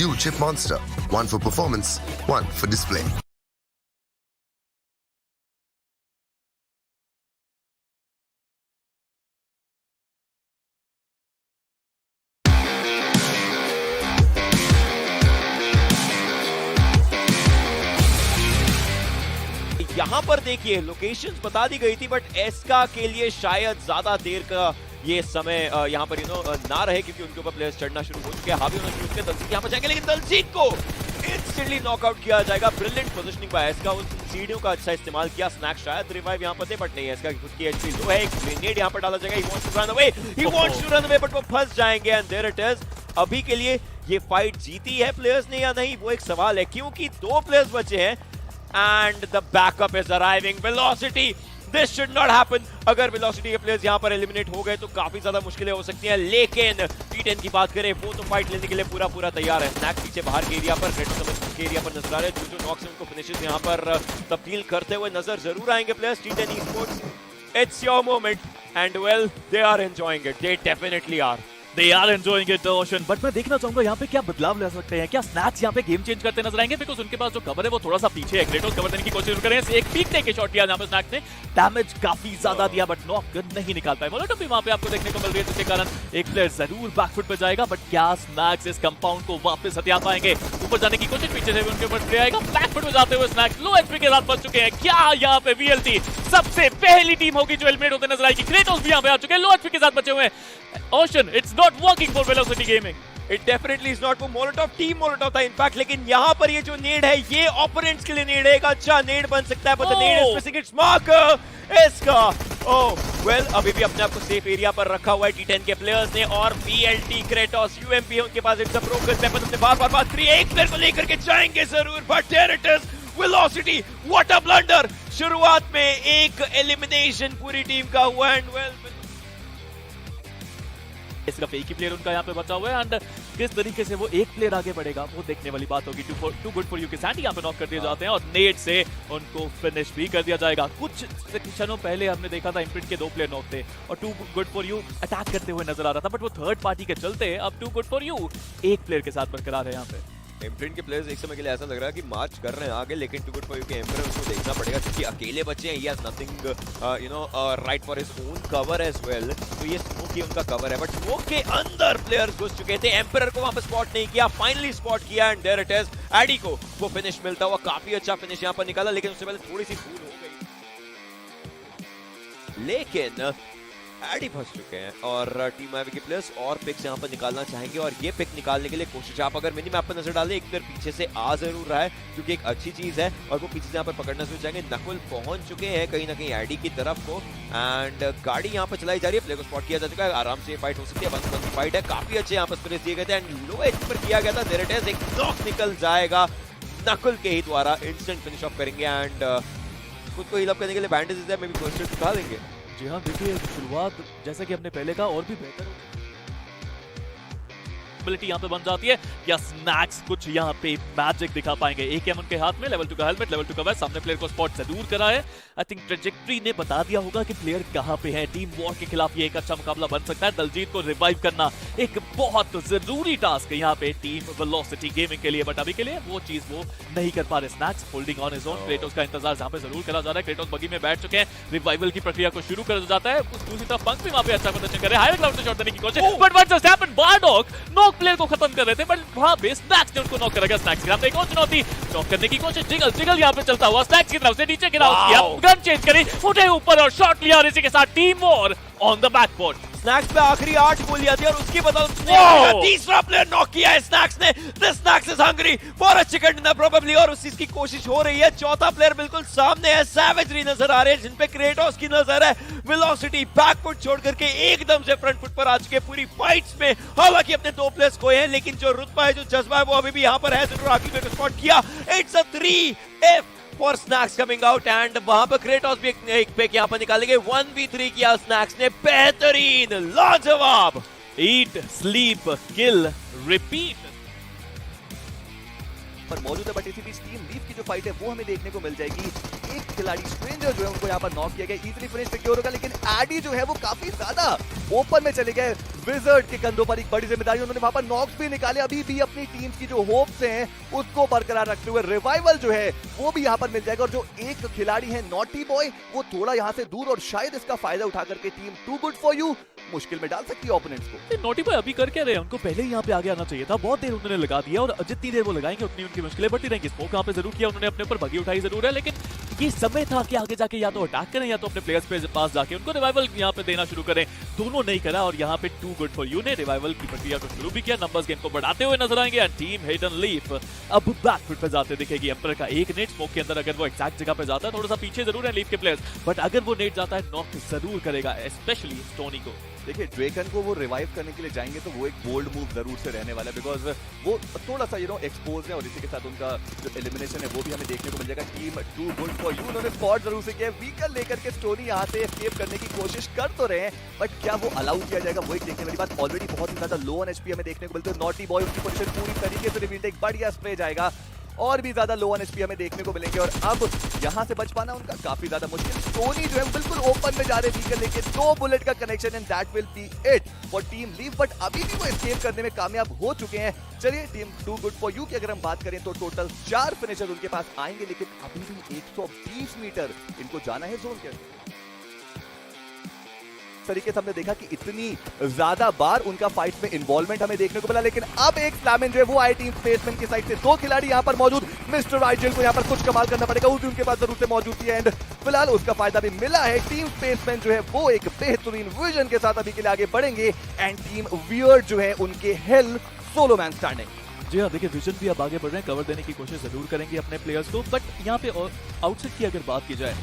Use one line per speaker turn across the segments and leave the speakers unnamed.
Dual chip monster, one for performance, one for display.
यहाँ पर देखिए लोकेशंस बता दी गई थी, बट एसका के लिए शायद ज्यादा देर का ये समय यहाँ पर ना रहे, क्योंकि उनके ऊपर प्लेयर्स चढ़ना शुरू हो चुके हैं, हावी होना शुरू हो चुके हैं। दलजीत यहाँ पर जाएंगे, लेकिन दलजीत को इंस्टेंटली नॉकआउट किया जाएगा। ब्रिलियंट पोजीशनिंग बाय एसका, उन सीढ़ियों का अच्छा इस्तेमाल किया। स्नैक शायद रिवाइव यहाँ पर थे, बट नहीं, एसका खुद की एचपी लो है। एक ग्रेनेड यहाँ पर डाला जाएगा। He wants to run away, he wants to run away, but वो फंस जाएंगे। And there it is. अभी के लिए ये फाइट जीती है प्लेयर्स ने या नहीं, वो एक सवाल है, क्योंकि 2 प्लेयर्स बचे हैं। And the backup is arriving. Velocity. This should not happen. अगर Velocity के players यहाँ पर eliminate हो गए तो काफी ज्यादा मुश्किलें हो सकती हैं, लेकिन T10 की बात करें, वो तो फाइट लेने के लिए पूरा तैयार है। स्नैक पीछे बाहर के एरिया पर, रेड समझ के एरिया पर नजर आ रहे हैं। जो नॉक्स हैं उनको फिनिशेस यहाँ पर तब्दील करते हुए नजर जरूर आएंगे players. T10 esports, it's your moment, and well, they are enjoying it. They definitely are.
They are enjoying it, Ocean. But मैं देखना चाहूंगा यहाँ पे क्या बदलाव ले सकते हैं। क्या स्नैक्स यहाँ पे गेम चेंज करते नजर आएंगे? बिकॉज उनके पास जो कवर है वो थोड़ा सा पीछे है। ग्रेटोस कवर देने की कोशिश कर रहे हैं। एक पीकने के शॉट किया यहाँ पे स्नैक्स ने, डैमेज काफी ज्यादा दिया, बट नॉक नहीं निकाल पाए। मोलोटोव भी वहाँ पे आपको देखने को मिल रही है, जिसके कारण एक प्लेयर जरूर बैकफुट पे जाएगा। बट क्या स्नैक्स इस कंपाउंड को वापस हथिया पाएंगे? ऊपर जाने की कोशिश, पीछे से भी उनके ऊपर आएगा। बैकफुट में जाते हुए स्नैक्स लो एचपी के साथ फंस चुके हैं। क्या यहाँ पे वीएलटी सबसे पहली टीम होगी जो एलिमिनेट होते नजर आएगी? ग्रेटोस भी यहाँ पे आ चुके हैं, लो एचपी के साथ बचे हुए हैं। Ocean, it's not working for Velocity Gaming.
It definitely is not for Molotov. Team Molotov था इनफैक्ट, लेकिन यहाँ पर ये जो नेड है ये ओपोनेंट्स के लिए नेड है। एक अच्छा नेड बन सकता है, but the nade is missing its mark. इसका वेल अभी भी अपने आप को सेफ एरिया पर रखा हुआ है T10 के प्लेयर्स ने, और BLT क्रेटोस UMP है उनके पास। इट्स अ ब्रोकन वेपन, अपने बार बात करिए, एक प्लेयर को लेकर के जाएंगे जरूर, but there it is. Velocity, what a blunder. शुरुआत में एक एलिमिनेशन पूरी टीम का हुआ, एंड वेल
सिर्फ एक ही प्लेयर उनका यहाँ पे बचा हुआ है। एंड किस तरीके से वो एक प्लेयर आगे बढ़ेगा वो देखने वाली बात होगी। टू गुड फॉर यू के सैंडी यहाँ पे नॉक कर दिए जाते हैं, और नेट से उनको फिनिश भी कर दिया जाएगा। कुछ क्षणों पहले हमने देखा था इम्प्रिंट के 2 प्लेयर नॉक थे, और too good for you attack करते हुए नजर आ रहा था, बट वो थर्ड पार्टी के चलते अब टू गुड फॉर यू एक प्लेयर के साथ बरकरार है यहाँ पे।
इम्प्रिंट के प्लेयर्स एक समय के लिए ऐसा लग रहा है कि मार्च कर रहे हैं आगे, लेकिन टू गुड फॉर यू के एम्पर उसको देखना पड़ेगा, क्योंकि अकेले बच्चे हैं। He has nothing right for his own cover as well. तो ये स्मोक ही उनका कवर है, बट स्मोक के अंदर प्लेयर्स घुस चुके थे। एम्पर को वहां पर स्पॉट नहीं किया, फाइनली स्पॉट किया, and there it is. Eddie को वो फिनिश मिलता हुआ, काफी अच्छा फिनिश यहाँ पर निकाला, लेकिन उससे पहले थोड़ी सी भूल हो गई। लेकिन एडी फंस चुके हैं, और टीम आईवी के प्लेयर्स और पिक्स यहाँ पर निकालना चाहेंगे, और ये पिक निकालने के लिए कोशिश आप अगर मिनी मैप पर नजर डालें, एक प्लेयर पीछे से आ जरूर रहा है, क्योंकि एक अच्छी चीज है, और वो पीछे से यहाँ पर पकड़ना शुरू चाहेंगे। नकुल पहुंच चुके हैं कहीं ना कहीं एडी की तरफ को, एंड गाड़ी यहाँ पर चलाई जा रही है। प्लेयर को स्पॉट किया जा चुका है, आराम से फाइट हो सकती है। 1-1 की फाइट है, काफी अच्छे यहाँ पर स्पेस दिए गए थे, एंड लो एज पर किया गया था। देयर इट इज, एक नॉक निकल जाएगा नकुल के ही द्वारा, इंस्टेंट फिनिश ऑफ करेंगे, एंड खुद को हील अप करने के लिए बैंडेजेस है, मे बी फर्स्ट एड उठा लेंगे।
जी हाँ, देखिए शुरुआत जैसा कि हमने पहले कहा और भी बेहतर यहाँ पे बन जाती है। या स्नैक्स कुछ यहाँ पे मैजिक दिखा पाएंगे? AKM उनके हाथ में, लेवल 2 का हेलमेट, लेवल 2 का वेस्ट, सामने प्लेयर को स्पॉट जरूर करा है। आई थिंक ट्रेजेक्ट्री ने बता दिया होगा कि प्लेयर कहाँ पे है। टीम वॉर के खिलाफ ये एक अच्छा मुकाबला बन सकता है। दलजीत को रिवाइव करना एक बहुत जरूरी टास्क है यहाँ पे टीम वेलोसिटी गेमिंग के लिए, बट अभी के लिए वो चीज वो नहीं कर पा रहे। Snacks holding on his own, Kratos का इंतजार यहाँ पे जरूर करा जा रहा है। क्रेटोस बगी में बैठ चुके हैं, रिवाइवल की प्रक्रिया को शुरू कर जाता है। उस दूसरी तरफ पंख भी वहाँ पे अच्छा प्रदर्शन कर रहे हैं, हाई ग्राउंड से शॉट देने की कोशिश, बट व्हाट जस्ट हैपेंड? बारडॉग नॉक प्लेयर को खत्म कर रहे थे, बट वहां पे स्नैक्स ने उनको नॉक करेगा। स्नैक्स के सामने एक और चुनौती, नॉक करने की कोशिश। जिगल यहाँ पे चलता हुआ स्नैक्स की तरफ से नीचे गिरा किया, गन चेंज करी, उठे ऊपर और शॉट लिया, और इसी के साथ team war on the backfoot.
Snacks पे आखिरी 8 गोलियां थी, और उसकी बदौलत तीसरा प्लेयर नॉक किया है स्नैक्स ने। The snacks is hungry for a chicken dinner probably, और उस चीज की कोशिश हो रही है। चौथा प्लेयर बिल्कुल सामने है, सैवेजरी नजर आ रहे हैं, जिन पे क्रेटोस की नजर है। वेलोसिटी बैकफुट छोड़ करके एकदम से फ्रंट फुट पर आ चुके पूरी फाइट्स में। हालांकि अपने 2 प्लेयर्स खोए हैं, लेकिन जो रुतबा है, जो जज्बा है, वो अभी भी यहाँ पर है जरूर। आखिरी में स्पॉट किया। It's a 3F for snacks coming out, and वहां पर क्रेटोस भी एक पिक यहाँ पर निकालेंगे। 1v3 किया स्नैक्स ने, बेहतरीन, लाजवाब।
ईट, स्लीप, किल, रिपीट
पर मौजूद है, बट इसी बीच टीम लीफ की जो फाइट है वो हमें देखने को मिल जाएगी। एक खिलाड़ी स्ट्रेंजर जो है उनको यहाँ पर नॉक किया गया, इजीली फिनिश सिक्योर होगा। लेकिन एडी जो है वो काफी ज्यादा ओपन में चले गए, विजर्ड के कंधों पर एक बड़ी जिम्मेदारी, उन्होंने वहां पर नॉक्स भी निकाले। अभी भी अपनी टीम की जो होप्स हैं उसको बरकरार रखते हुए रिवाइवल जो है वो भी यहाँ पर मिल जाएगा। और जो एक खिलाड़ी है नॉटी बॉय वो थोड़ा यहाँ से दूर, और शायद इसका फायदा उठा करके team too good for you मुश्किल में डाल सकती है ओपोनेंट्स को।
नोटी बॉय अभी कर क्या रहे हैं, उनको पहले ही यहाँ पे आगे आना चाहिए था, बहुत देर उन्होंने लगा दिया और जितनी देर वो लगाएंगे उतनी उनकी मुश्किलें बढ़ती रहेंगी। स्मोक यहाँ पे जरूर किया उन्होंने, अपने ऊपर बगी उठाई जरूर है, लेकिन ये समय था कि आगे जाके या तो अटैक करें या तो अपने प्लेयर्स पे पास जाके उनको रिवाइवल यहाँ पे देना शुरू करें। दोनों नहीं करा और यहाँ पे टू गुड फॉर यू ने रिवाइवल की प्रक्रिया को शुरू भी किया। नंबर्स गेम को बढ़ाते हुए नजर आएंगे। टीम हिडन लीफ अब बैकफुट पे जाते दिखेगी। एम्पर का एक नेट स्मोक के अंदर अगर वो एग्जैक्ट जगह पे जाता है, थोड़ा सा पीछे जरूर है लीफ के प्लेयर्स, बट अगर वो नेट जाता है नॉक जरूर करेगा, स्पेशली स्टोनी को।
देखिए ड्रेकन को वो रिवाइव करने के लिए जाएंगे तो वो एक बोल्ड मूव जरूर से रहने वाला है, बिकॉज वो थोड़ा सा एक्सपोज है और इसी के साथ उनका जो एलिमिनेशन है वो भी हमें देखने को मिल जाएगा। Team too good for you उन्होंने स्पॉट जरूर से किया, व्हीकल लेकर के स्टोनी यहाँ से एस्केप करने की कोशिश कर तो रहे हैं, बट क्या वो अलाउ किया जाएगा वो एक देखने वाली बात। ऑलरेडी बहुत ही ज्यादा लो ऑन एचपी हमें देखने को मिलते हैं। नॉटी बॉय उसकी पोजीशन पूरी तरीके से रिवील्ड, एक बढ़िया स्प्रे जाएगा और भी ज्यादा लो ऑन एचपी हमें देखने को मिलेंगे। और अब यहां से बच पाना उनका काफी ज्यादा मुश्किल। टोनी जो है बिल्कुल ओपन में जा रहे व्हीकल लेके, 2 बुलेट का connection and that will be it for team leave, but अभी भी वो एस्केप करने में कामयाब हो चुके हैं। चलिए team too good for you की अगर हम बात करें तो टोटल 4 फिनिशर उनके पास आएंगे, लेकिन अभी भी 120 मीटर इनको जाना है जोन के अंदर। तरीके से हमने देखा कि इतनी ज्यादा बार उनका फाइट में इन्वॉल्वमेंट हमें देखने को मिला, लेकिन अब एक स्लैमिन जो है वो आई टीम स्पेसमैन की साइड से 2 खिलाड़ी यहां पर मौजूद। मिस्टर आइजल को यहां पर कुछ कमाल करना पड़ेगा, उस भी उनके पास जरूर से मौजूद थी एंड फिलहाल उसका फायदा भी मिला है। टीम स्पेसमैन जो है वो एक बेहतरीन विजन के साथ अभी के लिए आगे बढ़ेंगे एंड टीम वियर्ड जो है उनके हेल सोलो मैन स्टैंडिंग।
जी हाँ, देखिए विजन भी अब आगे बढ़ रहे हैं, कवर देने की कोशिश जरूर करेंगे अपने प्लेयर्स को, बट यहाँ पे आउटसाइड की अगर बात की जाए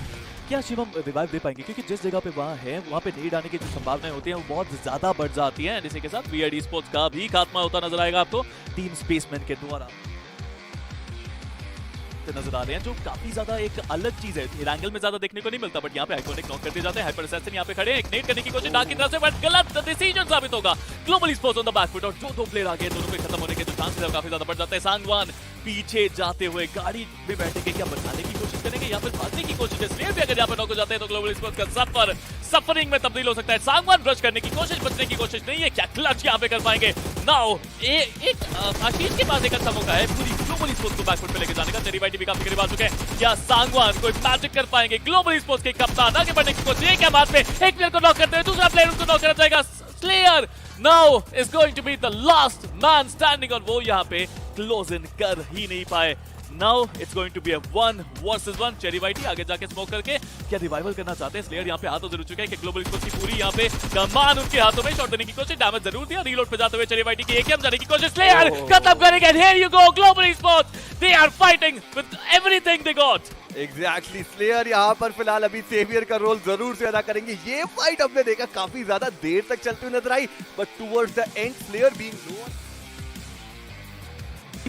क्या शिवम रिवाइव दे पाएंगे, क्योंकि जिस जगह पे वहाँ है वहाँ पे नीड आने की जो संभावनाएं होती हैं वो बहुत ज्यादा बढ़ जाती हैं। इसी के साथ वीआईडी स्पोर्ट्स का भी खात्मा होता नजर आएगा आपको टीम स्पेसमैन के द्वारा नजर आ रहे हैं, जो काफी ज्यादा एक अलग चीज है। एरांगल में ज्यादा देखने को नहीं मिलता, बट यहाँ पे आइकॉनिक नॉक करते जाते हैं। हाइपर असैसिन यहाँ पे खड़े हैं, एक नेट करने की कोशिश डार्क की तरफ से, बट गलत डिसीजन साबित होगा। Global sports on the back foot और जो 2 प्लेयर आगे दोनों के खत्म होने के जो चांसेस है काफी ज्यादा बढ़ जाते हैं। सांगवान पीछे जाते हुए गाड़ी में बैठेंगे, क्या बचाने की कोशिश करेंगे या फिर भागने की कोशिश है। स्लेयर भी अगर यहाँ पे नॉक हो जाते हैं तो ग्लोबल स्पोर्ट्स का सफरिंग में तब्दील हो सकता है। सांगवान ब्रश करने की कोशिश, बचने की कोशिश नहीं है, क्या क्लच यहाँ पे कर पाएंगे। नाउ एक आशीष के पास एक अच्छा मौका है पूरी ग्लोबल स्पोर्ट्स को बैकफुट पे लेके जाने का। तेरी बाइटी भी काफी करीब आ चुके हैं, क्या सांगवान कोई मैजिक कर पाएंगे। ग्लोबल स्पोर्ट्स के कप्तान आगे बढ़ने की कोशिश, एक बात पे एक प्लेयर को नॉक करते हैं, दूसरा प्लेयर उनको नॉक करना जाएगा। Slayer now is going to be the last man standing और वो यहाँ पे क्लोज इन कर ही नहीं पाए। Now it's going to be a 1 versus 1। Cherry YT आगे जाके स्मोक करके क्या रिवाइवल करना चाहते हैं। स्लेयर यहाँ पे हाथ तो जरूर चुका है कि ग्लोबल स्पोर्ट्स की पूरी यहाँ पे कमान उनके हाथों में, शॉट देने की कोशिश, डैमेज जरूर दिया। रीलोड पे जाते हुए चेरी वाइटी की एकेएम जाने की कोशिश, स्लेयर खत्म करेंगे। Here you go global sports, they are fighting with everything they got.
Exactly slayer यहाँ पर फिलहाल अभी सेवियर का रोल जरूर से अदा करेंगे। ये फाइट हमने देखा काफी ज्यादा देर तक चलती हुई नजर आई, but towards the end slayer being no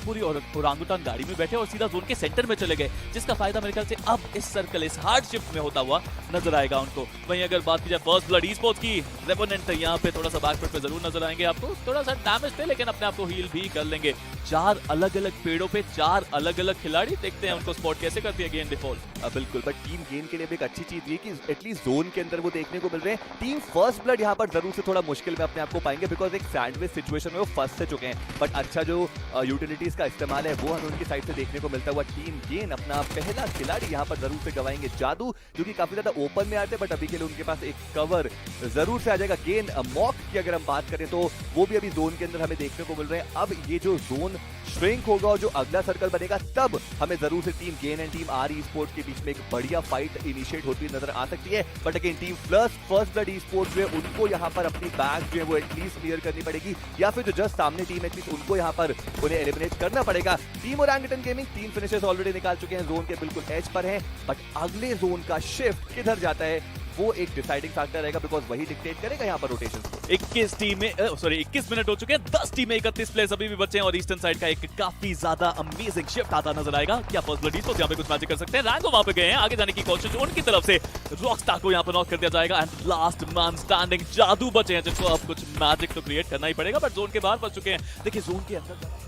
पूरी ओरांगुटान गाड़ी में बैठे और सीधा जोन के सेंटर में चले गए, जिसका फायदा मेरे ख्याल से अब इस सर्कल इस हार्ड शिफ्ट में होता हुआ नजर आएगा उनको। वहीं अगर बात की जाए फर्स्ट ब्लड ई-स्पोर्ट्स की, रेवोनेंट यहाँ पे थोड़ा सा बैकफुट पे जरूर नजर आएंगे आपको, थोड़ा सा डैमेज थे लेकिन अपने आप को हील भी कर लेंगे। 4 अलग अलग पेड़ों पे 4 अलग अलग खिलाड़ी, देखते हैं उनको स्पॉट कैसे करती है गेन डिफॉल्ट।
बिल्कुल, बट टीम गेन के लिए भी एक अच्छी चीज ये कि एटलीस्ट जोन के अंदर वो देखने को मिल रहे हैं। टीम फर्स्ट ब्लड यहाँ पर जरूर से थोड़ा मुश्किल में अपने आप को पाएंगे, बिकॉज एक सैंडविच सिचुएशन में वो फंस से चुके हैं, बट अच्छा जो यूटिलिटीज का इस्तेमाल है वो हमें उनकी साइड से देखने को मिलता हुआ। टीम गेन अपना पहला खिलाड़ी यहाँ पर जरूर से गवाएंगे, जादू, जो कि काफी ज्यादा ओपन में आते हैं, बट अभी के लिए उनके पास एक कवर जरूर से आ जाएगा। गेन मॉक की अगर हम बात करें तो वो भी अभी जोन के अंदर हमें देखने को मिल रहे हैं। अब ये जो जोन श्रिंक होगा और जो अगला सर्कल बनेगा, तब हमें जरूर से team gain and team R e sports के बीच में एक बढ़िया फाइट इनिशिएट होती नजर आ सकती है। But again team plus first blood e sports जो है उनको यहाँ पर अपनी बैग जो है वो एटलीस्ट क्लियर करनी पड़ेगी, या फिर जो जस्ट सामने टीम है उनको यहाँ पर उन्हें एलिमिनेट करना पड़ेगा। Team orangutan gaming 3 finishes already निकाल चुके हैं, जोन के बिल्कुल एज पर हैं, बट अगले जोन का शिफ्ट किधर जाता है वो एक डिसाइडिंग फैक्टर रहेगा, बिकॉज वही डिक्टेट करेगा यहाँ पर रोटेशन को।
21 मिनट हो चुके हैं, 10 टीमें 31 प्लेयर्स अभी भी बचे हैं और ईस्टर्न साइड का एक काफी ज्यादा अमेजिंग शिफ्ट आता नजर आएगा। क्या फर्स्ट ब्लड ईस्पोर्ट्स यहाँ पे कुछ मैजिक कर सकते हैं। रैंगो वहां पे गए हैं, आगे जाने की कोशिश उनकी तरफ से, रॉकस्टार को यहाँ पर नॉक कर दिया जाएगा एंड लास्ट मैन स्टैंडिंग जादू बचे हैं, जिनको अब कुछ मैजिक तो क्रिएट करना ही पड़ेगा, बट जोन के बाहर फंस चुके हैं। देखिए जोन के अंदर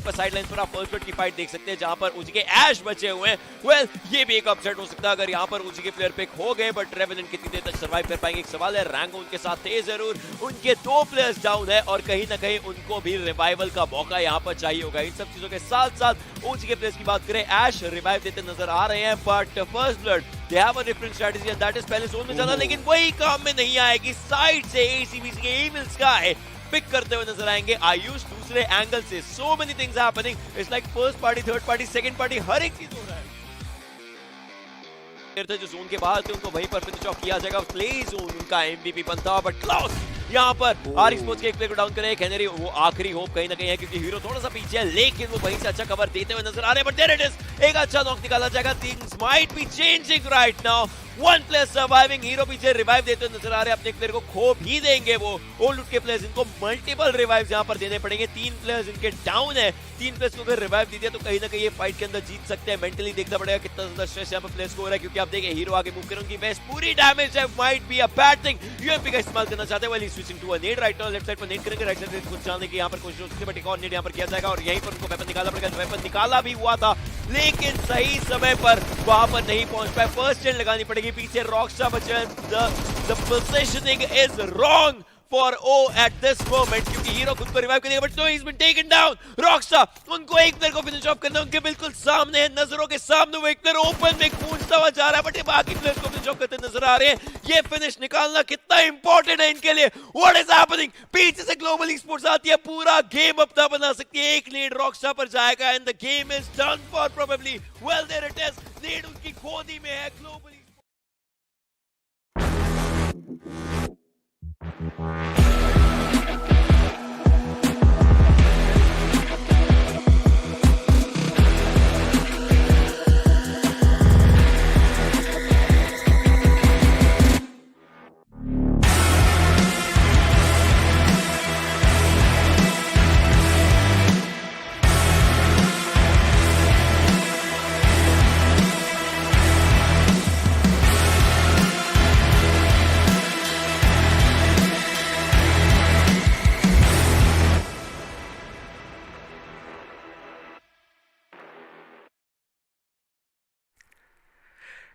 साइड लाइन पर आप फर्स्ट ब्लड की फाइट देख सकते हैं जहां पर उजी के ऐश बचे हुए हैं। वेल ये भी एक अपसेट हो सकता है अगर यहां पर उजी के प्लेयर पिक हो गए, बट रेवेनेंट कितनी देर तक सर्वाइव कर पाएंगे एक सवाल है। रैंगो उनके साथ थे जरूर, उनके 2 प्लेयर्स डाउन है और कहीं ना कहीं उनको भी रिवाइवल का मौका यहां पर चाहिए होगा। इन सब चीजों के साथ साथ उजी के प्लेयर्स की बात करें, ऐश रिवाइव देते नजर आ रहे हैं, but first blood they have a different strategy and that is पहले जोन में जाना, लेकिन वही काम में नहीं आएगी। साइड से एसीबीसी के ईविल स्काई पिक करते हुए नजर आएंगे। आयुष दूसरे एंगल से, so many things happening, it's like first party, third party, second party, हर एक चीज हो रहा है। थे जो जोन के बाहर थे उनको वहीं पर फिनिश ऑफ किया जाएगा। प्ले जोन उनका एमवीपी बनता, बट क्लॉस यहाँ पर आर स्पोर्ट्स के एक प्लेयर को डाउन करे। कैनरी वो आखिरी होप कहीं ना कहीं है क्योंकि हीरो थोड़ा सा पीछे है, लेकिन वो वहीं से अच्छा कवर देते हुए नजर आ रहे हैं। बट देयर इट इज, एक अच्छा नॉक निकाला जाएगा। Things might be changing right now. 1 player surviving, hero पीछे रिवाइव देते हुए नजर आ रहे हैं। अपने प्लेयर को खो भी देंगे वो ओल्ड के प्लेयर्स, इनको मल्टीपल रिवाइव्स यहाँ पर देने पड़ेंगे। 3 प्लेयर्स इनके डाउन है, 3 प्लेयर्स को अगर रिवाइव दे दिया तो कहीं ना कहीं ये फाइट के अंदर जीत सकते हैं। मेंटली देखना पड़ेगा कितना ज्यादा स्ट्रेस यहाँ पर प्लेयर्स को हो रहा है, क्योंकि आप देखिए हीरो आगे मूव करें, उनकी बेस्ट पूरी डैमेज है। Might be a bad thing. UMP का इस्तेमाल करना चाहते हैं, well switching to a nade right now. Left side पर नेड करेंगे, राइट साइड से कुछ जाने की यहाँ पर कोशिश हो सकती है, बट एक और नेड यहाँ पर किया जाएगा और यहीं पर उनको वेपन निकालना पड़ेगा। वेपन निकाला भी हुआ था लेकिन सही समय पर वहां पर नहीं पहुंच पाए। फर्स्ट एड लगानी पड़ेगी, पीछे रॉकस्टार बचे हैं। The positioning is wrong for O at this moment, क्योंकि हीरो खुद को रिवाइव करेगा, but no, he's been taken down. Rockstar उनको एक प्लेयर को फिनिश ऑफ करना है, उनके बिल्कुल सामने है, नजरों के सामने वो एक प्लेयर ओपन में कूदता हुआ जा रहा है, बट ये बाकी प्लेयर्स को फिनिश ऑफ करते नजर आ रहे हैं। ये फिनिश निकालना कितना इंपॉर्टेंट है इनके लिए। What is happening? पीछे से ग्लोबल स्पोर्ट्स आती है, पूरा गेम अपना बना सकती है। एक लीड रॉकस्टार पर जाएगा and the game is done for probably. Well there it is, lead उनकी गोदी में है। Global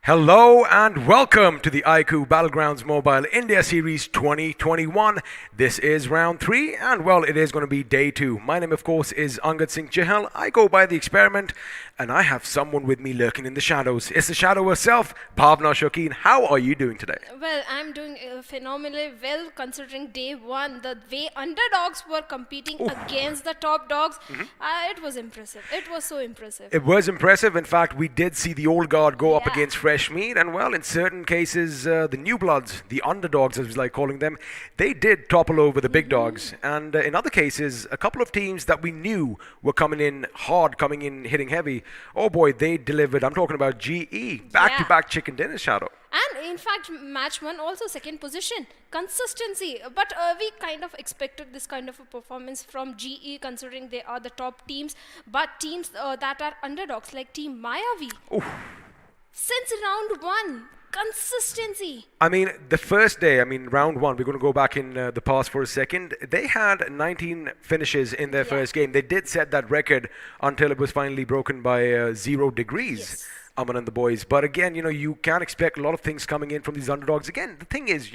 Hello and welcome to the iQOO Battlegrounds Mobile India Series 2021. This is round 3 and well, it is going to be day 2. My name of course is Angad Singh Chahal. I go by the Experiment and I have someone with me lurking in the shadows. It's the shadow herself, Bhavna Shokeen. How are you doing today?
Well, I'm doing phenomenally well considering day 1. The way underdogs were competing against the top dogs, it was impressive. It was so impressive.
It was impressive. In fact, we did see the old guard go up
Yeah.
against fresh meat, and well, in certain cases, the new bloods, the underdogs as we like calling them, they did topple over the big dogs. And in other cases, a couple of teams that we knew were coming in hard, coming in hitting heavy, oh boy, they delivered. I'm talking about GE, back-to-back chicken dinner, Shadow.
And in fact, match 1 also second position. Consistency. But we kind of expected this kind of a performance from GE considering they are the top teams. But teams that are underdogs like Team Mayavi. Since round 1, consistency.
I mean, the first day, round 1, we're going to go back in the past for a second. They had 19 finishes in their first game. They did set that record until it was finally broken by 0 degrees.
Yes.
Aman and the boys. But again, you can't expect a lot of things coming in from these underdogs. Again, the thing is,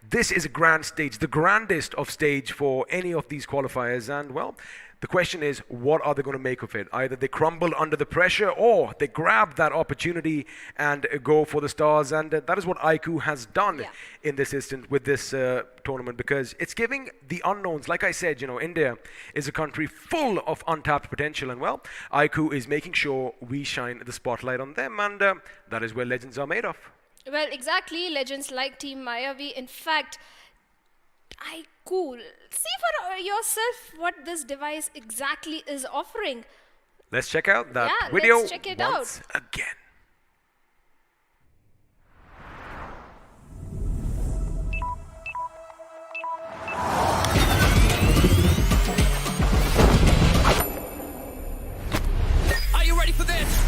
this is a grand stage, the grandest of stage for any of these qualifiers. And well, the question is, what are they going to make of it? Either they crumble under the pressure or they grab that opportunity and go for the stars. And that is what iQOO has done in this instant with this tournament, because it's giving the unknowns. Like I said, India is a country full of untapped potential. And well, iQOO is making sure we shine the spotlight on them. And that is where legends are made of.
Well, exactly. Legends like Team Mayavi. In fact, iQOO. See for yourself what this device exactly is offering.
Let's check out that
Yeah,
video
let's check it
once again.
Are you ready for this?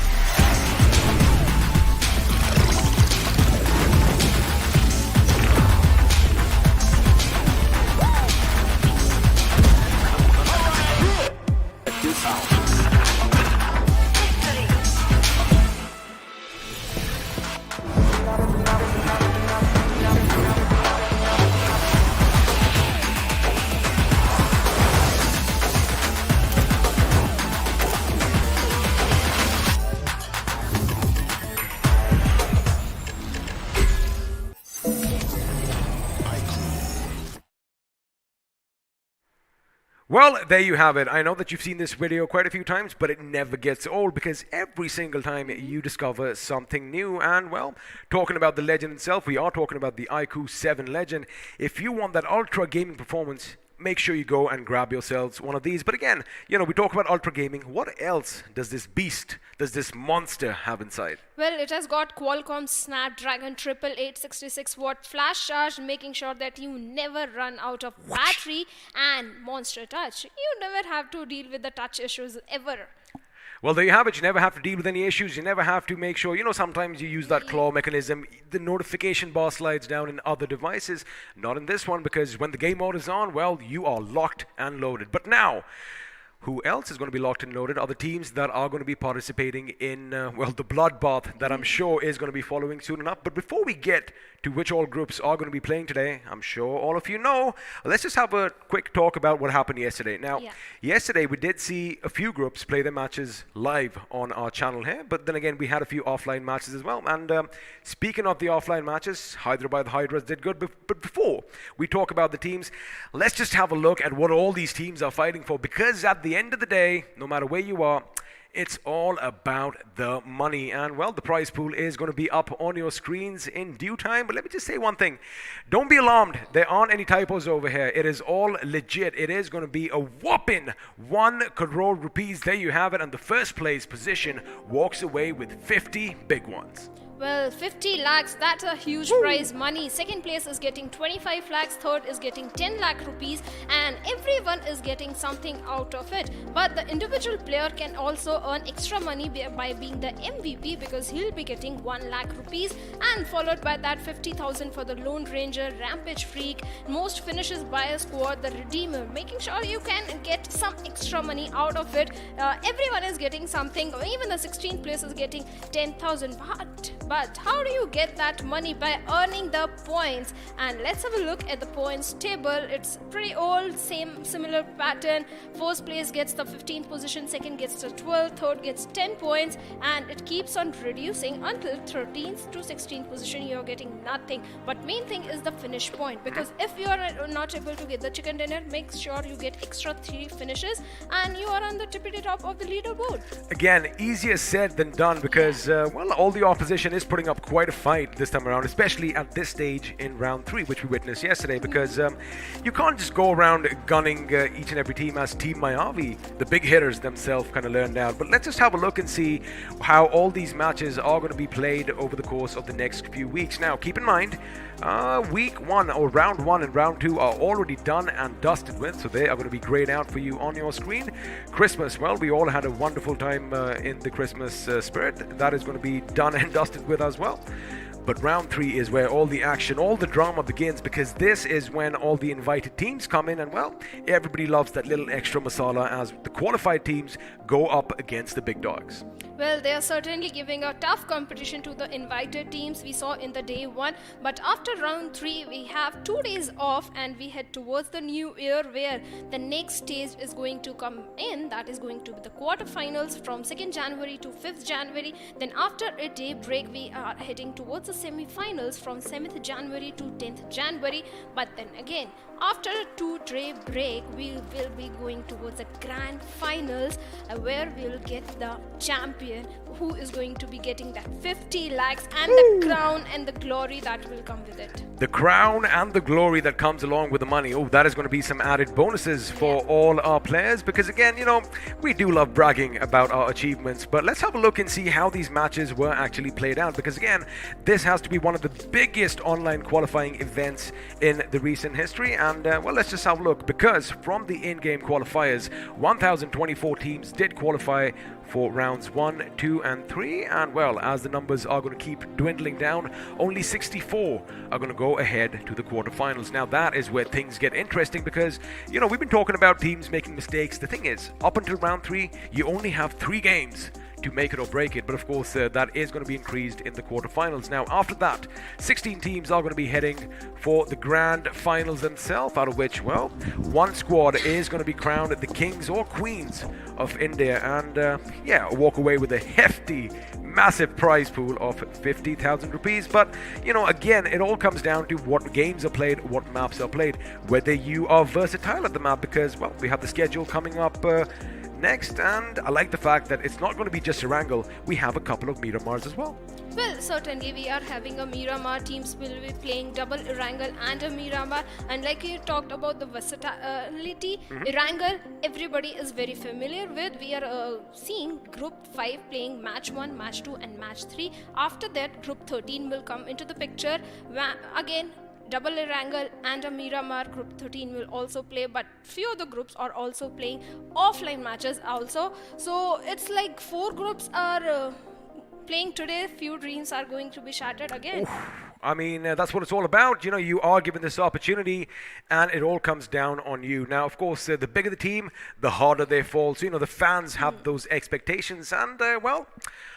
This out.
Well, there you have it. I know that you've seen this video quite a few times, but it never gets old because every single time you discover something new. And, well, talking about the legend itself, we are talking about the iQOO 7 Legend. If you want that ultra gaming performance, make sure you go and grab yourselves one of these. But again, we talk about ultra gaming. What else does this beast, does this monster have inside?
Well, it has got Qualcomm Snapdragon 888 66-watt flash charge, making sure that you never run out of battery, and Monster Touch. You never have to deal with the touch issues ever.
Well, there you have it. You never have to deal with any issues. You never have to make sure, sometimes you use that claw mechanism. The notification bar slides down in other devices. Not in this one, because when the game mode is on, well, you are locked and loaded. But now, who else is going to be locked and loaded are the teams that are going to be participating in, the bloodbath that I'm sure is going to be following soon enough. But before we get to which all groups are going to be playing today, I'm sure all of you know, let's just have a quick talk about what happened yesterday. Now, yesterday we did see a few groups play their matches live on our channel here, but then again, we had a few offline matches as well. And speaking of the offline matches, Hyderabad Hydras did good. But before we talk about the teams, let's just have a look at what all these teams are fighting for, because at the end of the day, no matter where you are, it's all about the money. And, well, the prize pool is going to be up on your screens in due time. But let me just say one thing. Don't be alarmed. There aren't any typos over here. It is all legit. It is going to be a whopping 1 crore rupees. There you have it. And the first place position walks away with 50 big ones.
Well, 50 lakhs, that's a huge prize money. Second place is getting 25 lakhs, third is getting 10 lakh rupees, and everyone is getting something out of it. But the individual player can also earn extra money by being the MVP, because he'll be getting 1 lakh rupees, and followed by that 50,000 for the Lone Ranger, Rampage Freak, most finishes by a squad, the Redeemer, making sure you can get some extra money out of it. Everyone is getting something. Even the 16th place is getting 10,000. But how do you get that money? By earning the points. And let's have a look at the points table. It's pretty old, similar pattern. First place gets the 15th position, second gets the 12th, third gets 10 points, and it keeps on reducing until 13th to 16th position you're getting nothing. But main thing is the finish point, because if you are not able to get the chicken dinner, make sure you get extra 3 finishes and you are on the tippity top of the leaderboard.
Again, easier said than done, because all the opposition is putting up quite a fight this time around, especially at this stage in round 3, which we witnessed yesterday, because you can't just go around gunning each and every team as Team Mayavi. The big hitters themselves kind of learned out. But let's just have a look and see how all these matches are going to be played over the course of the next few weeks. Now, keep in mind, week 1 or round 1 and round 2 are already done and dusted with, so they are going to be grayed out for you on your screen. Christmas, well, we all had a wonderful time in the Christmas spirit. That is going to be done and dusted with as well. But round 3 is where all the action, all the drama begins, because this is when all the invited teams come in, and, well, everybody loves that little extra masala as the qualified teams go up against the big dogs.
Well, they are certainly giving a tough competition to the invited teams we saw in the day 1. But after round 3, we have 2 days off and we head towards the new year, where the next stage is going to come in. That is going to be the quarterfinals from 2nd January to 5th January. Then after a day break, we are heading towards the semi-finals from 7th January to 10th January. But then again, after a 2-day break, we will be going towards the grand finals, where we will get the champion, who is going to be getting that 50 lakhs and the crown and the glory that will come with it.
The crown and the glory that comes along with the money. Oh, that is going to be some added bonuses for all our players, because again, we do love bragging about our achievements. But let's have a look and see how these matches were actually played out, because again, this has to be one of the biggest online qualifying events in the recent history. And let's just have a look, because from the in-game qualifiers, 1,024 teams did qualify for rounds 1, 2, and 3. And, well, as the numbers are going to keep dwindling down, only 64 are going to go ahead to the quarterfinals. Now, that is where things get interesting, because, we've been talking about teams making mistakes. The thing is, up until round 3, you only have 3 games to make it or break it. But of course, that is going to be increased in the quarterfinals. Now, after that, 16 teams are going to be heading for the grand finals themselves, out of which, well, 1 squad is going to be crowned the kings or queens of India, and walk away with a hefty, massive prize pool of 50,000 rupees. But, again, it all comes down to what games are played, what maps are played, whether you are versatile at the map, because, well, we have the schedule coming up next, and I like the fact that it's not going to be just Erangel. We have a couple of Miramars as well.
Well, certainly we are having a Miramar. Teams will be playing double Erangel and a Miramar. And like you talked about the versatility, Erangel, everybody is very familiar with. We are seeing Group 5 playing Match 1, Match 2 and Match 3. After that, Group 13 will come into the picture. Again, double Erangel and a Miramar. Group 13 will also play, but few of the groups are also playing offline matches also. So it's like 4 groups are playing today. Few dreams are going to be shattered again.
Oof. I mean, that's what it's all about. You are given this opportunity, and it all comes down on you. Now, of course, the bigger the team, the harder they fall. So, the fans have those expectations, and, well,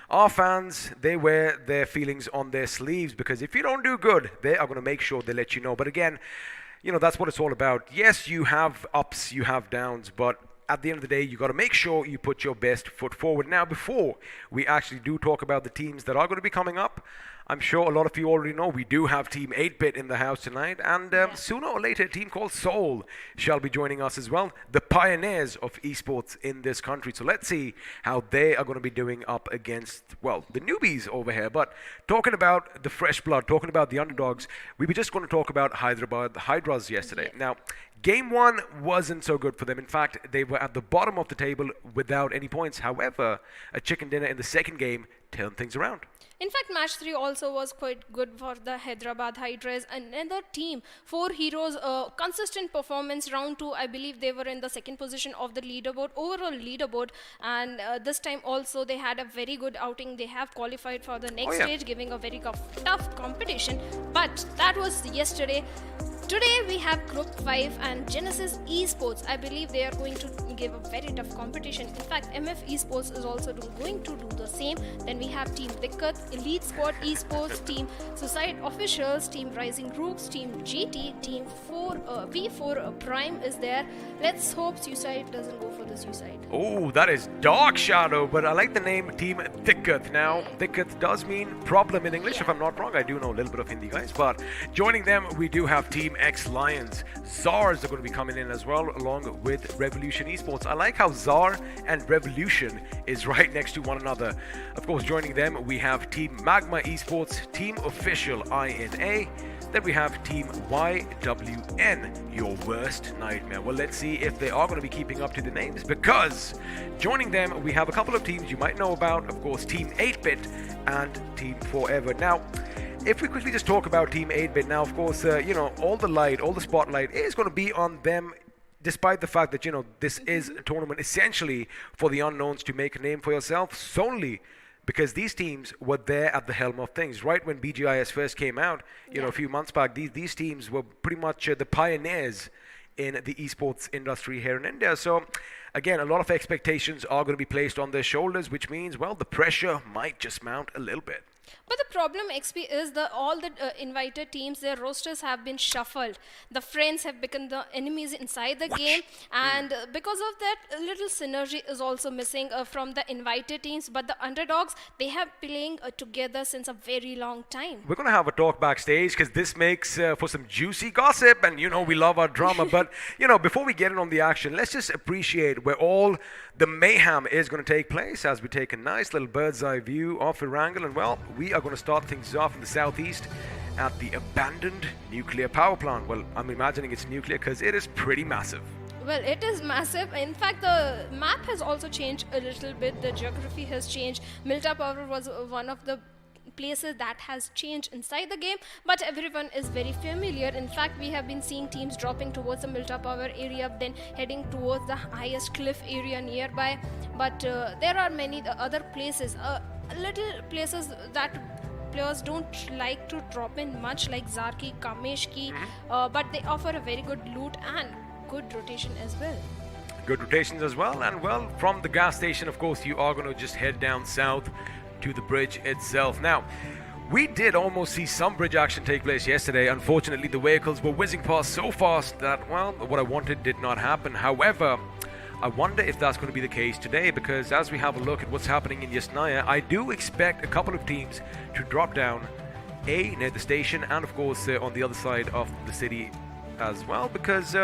our fans, they wear their feelings on their sleeves, because if you don't do good, they are going to make sure they let you know. But again, that's what it's all about. Yes, you have ups, you have downs, but at the end of the day, you got to make sure you put your best foot forward. Now, before we actually do talk about the teams that are going to be coming up, I'm sure a lot of you already know we do have Team 8-Bit in the house tonight, and sooner or later a team called Soul shall be joining us as well, the pioneers of esports in this country. So let's see how they are going to be doing up against, well, the newbies over here. But talking about the fresh blood, talking about the underdogs, we were just going to talk about Hyderabad, the Hydras yesterday. Now, Game 1 wasn't so good for them. In fact, they were at the bottom of the table without any points. However, a chicken dinner in the second game turned things around.
In fact, match 3 also was quite good for the Hyderabad Hydras. Another team, 4 heroes, consistent performance. Round 2, I believe they were in the second position of the leaderboard, overall leaderboard. And this time also they had a very good outing. They have qualified for the next stage, giving a very tough competition. But that was yesterday. Today we have Group 5 and Genesis Esports. I believe they are going to give a very tough competition. In fact, MF Esports is also going to do the same. Then we have Team Dikkat, Elite Squad Esports, Team Suicide Officials, Team Rising Rooks, Team GT, Team V4 Prime is there. Let's hope Suicide doesn't go for the Suicide.
Oh, that is Dark Shadow, but I like the name Team Dikkat. Now, Dikkat does mean problem in English, if I'm not wrong. I do know a little bit of Hindi, guys. But joining them, we do have Team X Lions. ZARs are going to be coming in as well, along with Revolution Esports. I like how ZAR and Revolution is right next to one another. Of course, joining them, we have Team Magma Esports, Team Official INA. Then we have Team YWN, your worst nightmare. Well, let's see if they are going to be keeping up to the names, because joining them, we have a couple of teams you might know about. Of course, Team 8-Bit and Team Forever. Now, if we quickly just talk about Team 8-Bit now, of course, all the light, all the spotlight is going to be on them, despite the fact that, this is a tournament essentially for the unknowns to make a name for yourself, solely because these teams were there at the helm of things. Right when BGIS first came out, a few months back, these teams were pretty much the pioneers in the esports industry here in India. So, again, a lot of expectations are going to be placed on their shoulders, which means, well, the pressure might just mount a little bit.
But the problem, XP, is all the invited teams, their rosters have been shuffled. The friends have become the enemies inside the game, and because of that, a little synergy is also missing from the invited teams. But the underdogs, they have playing together since a very long time.
We're going to have a talk backstage, because this makes for some juicy gossip, and we love our drama. But before we get in on the action, let's just appreciate where all the mayhem is going to take place, as we take a nice little bird's eye view of Erangel. And well, we are going to start things off in the southeast at the abandoned nuclear power plant. Well, I'm imagining it's nuclear because it is pretty massive.
Well, it is massive. In fact, the map has also changed a little bit. The geography has changed. Milta Power was one of the places that has changed inside the game, but everyone is very familiar. In fact, we have been seeing teams dropping towards the Milta Power area, then heading towards the highest cliff area nearby. But there are many other places, little places that players don't like to drop in much, like Zarki, Kameshki, but they offer a very good loot and good rotation as well.
Good rotations as well. And well, from the gas station, of course, you are going to just head down south to the bridge itself. Now, we did almost see some bridge action take place yesterday. Unfortunately, the vehicles were whizzing past so fast that, well, what I wanted did not happen. However, I wonder if that's going to be the case today, because as we have a look at what's happening in Yasnaya, I do expect a couple of teams to drop down near the station, and of course on the other side of the city as well, because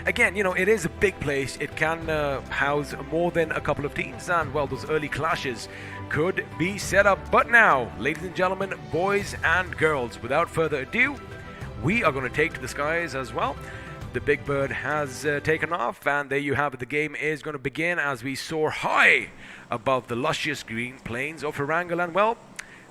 again, you know, it is a big place. It can house more than a couple of teams, and well, those early clashes could be set up. But now, ladies and gentlemen, boys and girls, without further ado, we are going to take to the skies as well. The big bird has taken off, and there you have it. The game is going to begin as we soar high above the luscious green plains of Erangel. And well,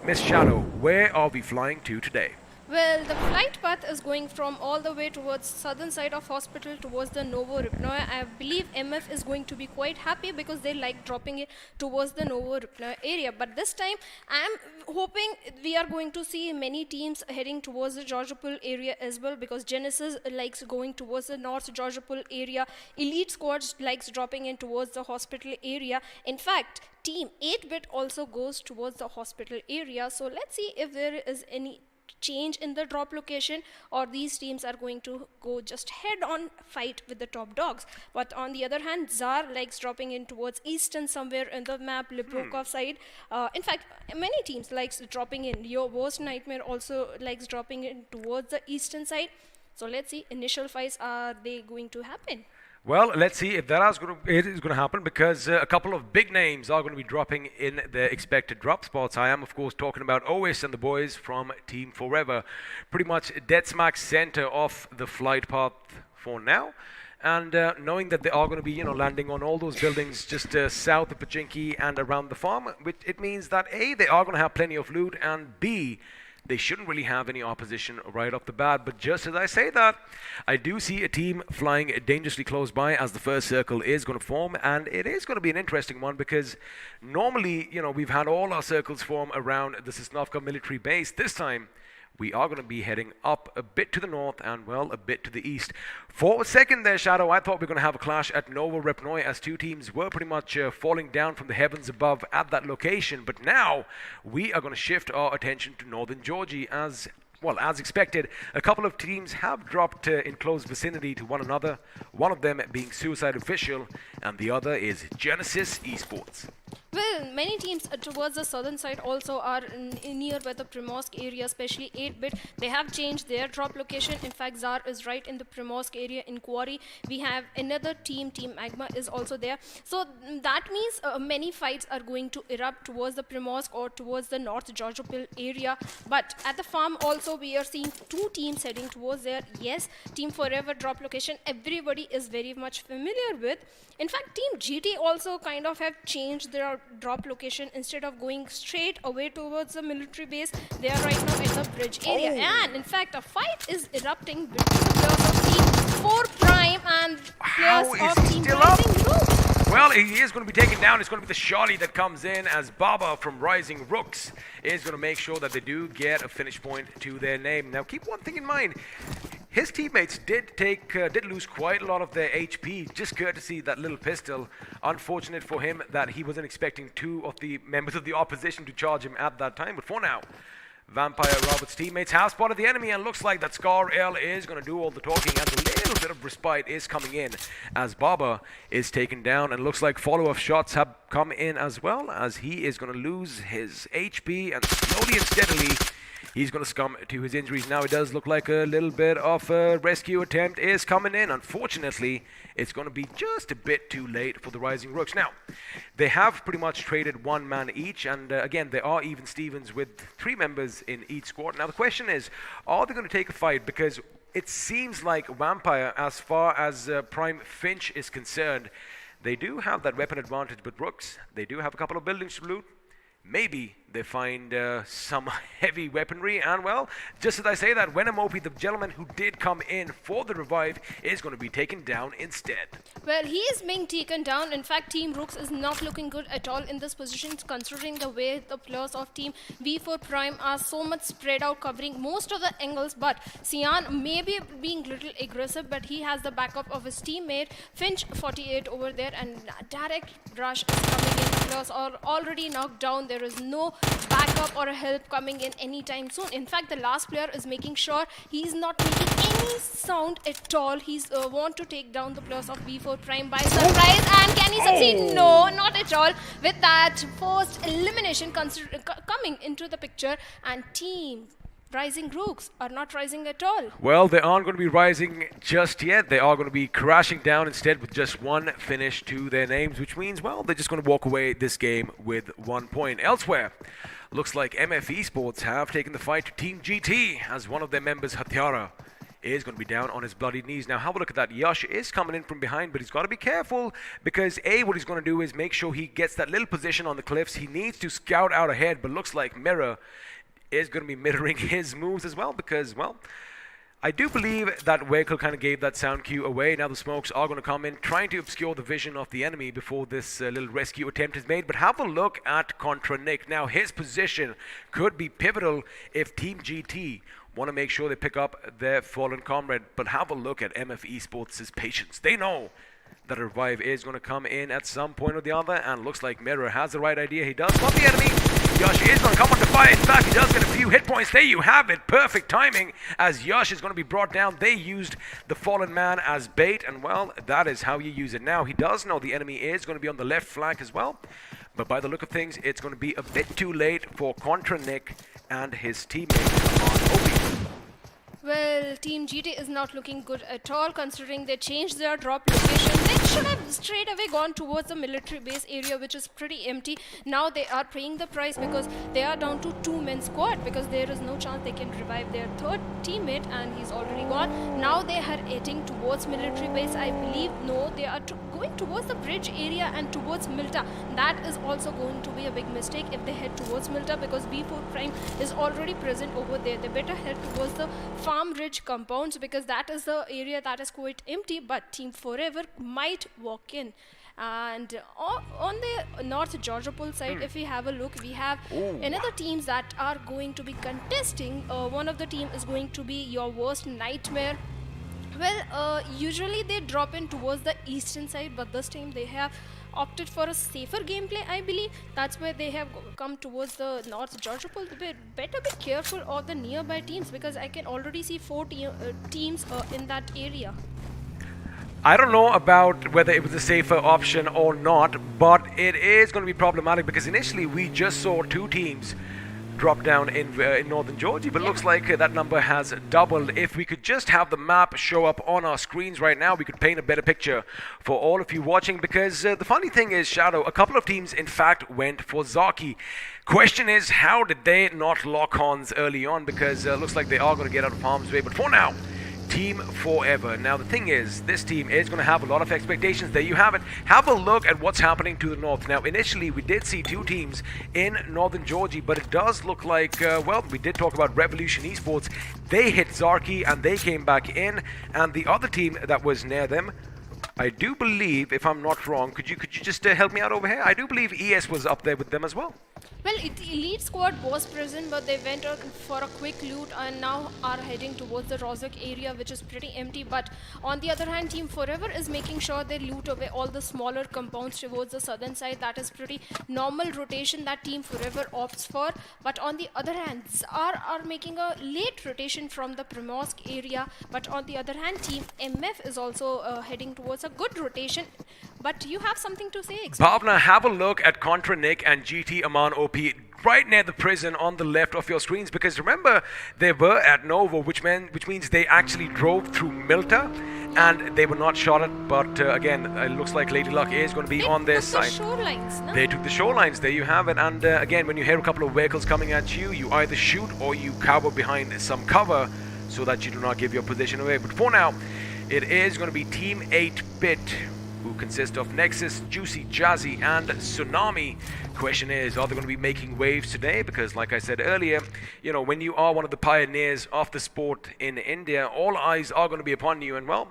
Miss Shadow, where are we flying to today?
Well, the flight path is going from all the way towards southern side of hospital towards the Novo Ripnoy. I believe MF is going to be quite happy because they like dropping it towards the Novo Ripnoy area. But this time, I'm hoping we are going to see many teams heading towards the Georgopol area as well, because Genesis likes going towards the North Georgopol area. Elite Squads likes dropping in towards the hospital area. In fact, Team 8-bit also goes towards the hospital area. So let's see if there is any change in the drop location, or these teams are going to go just head on fight with the top dogs. But on the other hand, Tsar likes dropping in towards eastern somewhere in the map, Librokov side. In fact, many teams likes dropping in. Your worst nightmare also likes dropping in towards the eastern side. So let's see, initial fights, are they going to happen?
Well, let's see if that is going to happen, because a couple of big names are going to be dropping in their expected drop spots. I am, of course, talking about Ois and the boys from Team Forever. Pretty much dead smack center of the flight path for now. And knowing that they are going to be, you know, landing on all those buildings just south of Pachinki and around the farm, which it means that A, they are going to have plenty of loot, and B, they shouldn't really have any opposition right off the bat. But just as I say that, I do see a team flying dangerously close by as the first circle is going to form, and it is going to be an interesting one, because normally, you know, we've had all our circles form around the Sosnovka military base. This time, we are going to be heading up a bit to the north and, well, a bit to the east. For a second there, Shadow, I thought we were going to have a clash at Novo Ripnoy, as two teams were pretty much falling down from the heavens above at that location. But now we are going to shift our attention to northern Georgia as... well, as expected, a couple of teams have dropped in close vicinity to one another, one of them being Suicide Official, and the other is Genesis Esports.
Well, many teams towards the southern side also are near by the Primorsk area, especially 8-bit. They have changed their drop location. In fact, Tsar is right in the Primorsk area in Quarry. We have another team, Team Magma is also there. So that means many fights are going to erupt towards the Primorsk or towards the North Georgopol area. But at the farm also, we are seeing two teams heading towards there. Yes, Team Forever drop location, everybody is very much familiar with. In fact, Team GT also kind of have changed their drop location. Instead of going straight away towards the military base, they are right now in the bridge area. And in fact, a fight is erupting between the players of Team 4 Prime and players of Team Rising Rooks.
Well, he is going to be taken down. It's going to be the Shali that comes in, as Baba from Rising Rooks is going to make sure that they do get a finish point to their name. Now, keep one thing in mind. His teammates did lose quite a lot of their HP, just courtesy that little pistol. Unfortunate for him that he wasn't expecting two of the members of the opposition to charge him at that time. But for now, Vampire Robert's teammates have spotted the enemy, and looks like that Scar L is going to do all the talking, and a little bit of respite is coming in as Baba is taken down, and looks like follow-up shots have come in as well, as he is going to lose his HP, and slowly and steadily he's going to succumb to his injuries. Now it does look like a little bit of a rescue attempt is coming in. Unfortunately, it's going to be just a bit too late for the Rising Rooks. Now, they have pretty much traded one man each, and again, there are even Stevens with 3 members in each squad. Now the question is, are they going to take a fight? Because it seems like Vampire, as far as Prime Finch is concerned, they do have that weapon advantage, but Rooks, they do have a couple of buildings to loot. Maybe they find some heavy weaponry, and well, just as I say that, Venomopi, the gentleman who did come in for the revive, is going to be taken down instead.
Well, he is being taken down. In fact, Team Rooks is not looking good at all in this position, considering the way the players of Team V4 Prime are so much spread out, covering most of the angles. But Sian may be being a little aggressive, but he has the backup of his teammate Finch 48 over there, and direct rush is coming in players are already knocked down. There is no backup or help coming in anytime soon. In fact, the last player is making sure he's not making any sound at all. He's want to take down the players of B4 Prime by surprise. And can he succeed? No, not at all. With that first elimination coming into the picture, and team Rising Rooks are not rising at all.
Well, they aren't going to be rising just yet. They are going to be crashing down instead with just one finish to their names, which means, well, they're just going to walk away this game with 1 point. Elsewhere, looks like MF Esports have taken the fight to Team GT as one of their members, Hatyara, is going to be down on his bloody knees. Now, have a look at that. Yash is coming in from behind, but he's got to be careful because, A, what he's going to do is make sure he gets that little position on the cliffs. He needs to scout out ahead, but looks like Mirror is going to be mirroring his moves as well because, well, I do believe that vehicle kind of gave that sound cue away. Now the smokes are going to come in, trying to obscure the vision of the enemy before this little rescue attempt is made. But have a look at Contra Nick. Now his position could be pivotal if Team GT want to make sure they pick up their fallen comrade. But have a look at MF Esports' patience. They know that a revive is going to come in at some point or the other, and looks like Mirror has the right idea. He does spot the enemy. Yash is going to come under fire. In fact, he does get a few hit points. There you have it. Perfect timing as Yash is going to be brought down. They used the fallen man as bait, and well, that is how you use it. Now, he does know the enemy is going to be on the left flank as well, but by the look of things, it's going to be a bit too late for Contra Nick and his teammate on Obi.
Well, Team GT is not looking good at all considering they changed their drop location. They should have straight away gone towards the military base area, which is pretty empty. Now they are paying the price because they are down to 2-man squad because there is no chance they can revive their third teammate and he's already gone. Now they are heading towards military base, I believe. No, they are going towards the bridge area and towards Milta. That is also going to be a big mistake if they head towards Milta because B4 Prime is already present over there. They better head towards the Farm Ridge compounds because that is the area that is quite empty, but Team Forever might walk in. And on the North Georgia Pool side, if we have a look, we have another teams that are going to be contesting. One of the team is going to be Your Worst Nightmare. Well, usually they drop in towards the eastern side, but this time they have opted for a safer gameplay, I believe. That's why they have come towards the North Georgia Pool. They better be careful of the nearby teams because I can already see 4 teams in that area.
I don't know about whether it was a safer option or not, but it is going to be problematic because initially we just saw 2 teams drop down in northern Georgia, but looks like that number has doubled. If we could just have the map show up on our screens right now, we could paint a better picture for all of you watching because the funny thing is, Shadow, a couple of teams in fact went for Zaki. Question is, how did they not lock horns early on because looks like they are going to get out of harm's way, but for now, Team Forever. Now the thing is, this team is going to have a lot of expectations. There you have it. Have a look at what's happening to the north. Now initially we did see 2 teams in northern Georgia, but it does look like, well, we did talk about Revolution Esports. They hit Zarki and they came back in, and the other team that was near them, I do believe, if I'm not wrong, could you just help me out over here? I do believe ES was up there with them as well.
Well, Elite Squad was present, but they went out for a quick loot and now are heading towards the Rozak area, which is pretty empty. But on the other hand, Team Forever is making sure they loot away all the smaller compounds towards the southern side. That is pretty normal rotation that Team Forever opts for. But on the other hand, ZAR are making a late rotation from the Primorsk area. But on the other hand, Team MF is also heading towards a good rotation. But you have something to say,
Bhavna, have a look at Contra Nick and GT Aman OP right near the prison on the left of your screens, because remember they were at Novo, which means they actually drove through Milta and they were not shot at, but again, it looks like Lady Luck is going to be on their side. They took the shorelines, there you have it. And again, when you hear a couple of vehicles coming at you, you either shoot or you cover behind some cover so that you do not give your position away. But for now, it is going to be Team 8-Bit, who consist of Nexus, Juicy, Jazzy, and Tsunami. Question is, are they going to be making waves today? Because like I said earlier, you know, when you are one of the pioneers of the sport in India, all eyes are going to be upon you, and well,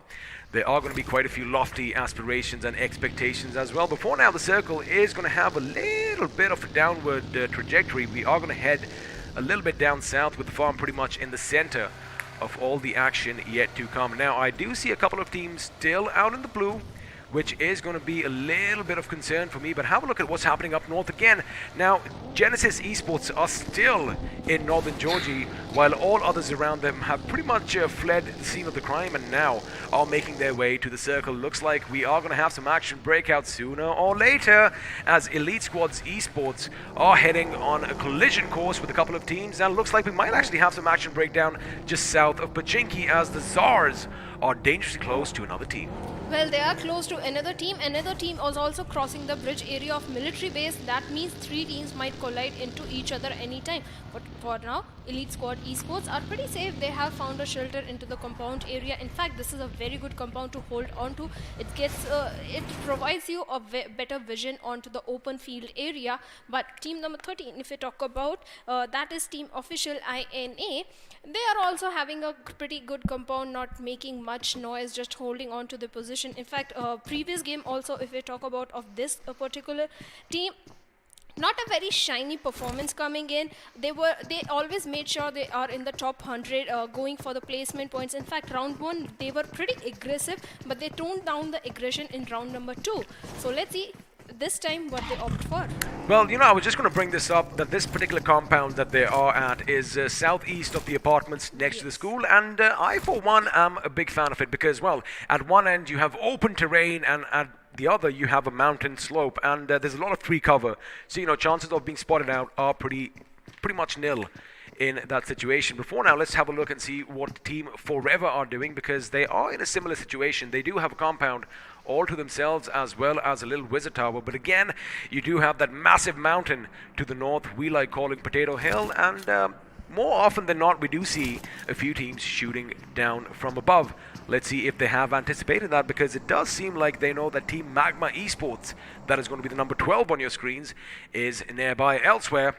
there are going to be quite a few lofty aspirations and expectations as well. But for now, the circle is going to have a little bit of a downward trajectory. We are going to head a little bit down south with the farm pretty much in the center of all the action yet to come. Now, I do see a couple of teams still out in the blue, which is going to be a little bit of concern for me. But have a look at what's happening up north again. Now, Genesis Esports are still in northern Georgia, while all others around them have pretty much fled the scene of the crime and now are making their way to the circle. Looks like we are going to have some action breakout sooner or later, as Elite Squads Esports are heading on a collision course with a couple of teams, and looks like we might actually have some action breakdown just south of Pachinki, as the Tsars are dangerously close to another team.
Well, they are close to another team. Another team is also crossing the bridge area of military base. That means 3 teams might collide into each other anytime. But for now, Elite Squad Esports are pretty safe. They have found a shelter into the compound area. In fact, this is a very good compound to hold on to. It provides you a better vision onto the open field area. But team number 13, if we talk about, that is team official INA. They are also having a pretty good compound, not making much noise, just holding on to the position. In fact, previous game also, if we talk about of this particular team, not a very shiny performance coming in. They always made sure they are in the top 100, going for the placement points. In fact, round 1 they were pretty aggressive, but they toned down the aggression in round number 2. So let's see this time what they opt for.
Well, I was just going to bring this up, that this particular compound that they are at is southeast of the apartments next to the school, and I for one am a big fan of it because, well, at one end you have open terrain and at the other you have a mountain slope, and there's a lot of tree cover, so chances of being spotted out are pretty much nil in that situation. Before now, let's have a look and see what Team Forever are doing, because they are in a similar situation. They do have a compound all to themselves, as well as a little wizard tower, but again, you do have that massive mountain to the north we like calling Potato Hill, and more often than not we do see a few teams shooting down from above. Let's see if they have anticipated that, because it does seem like they know that Team Magma Esports, that is going to be the number 12 on your screens, is nearby. Elsewhere,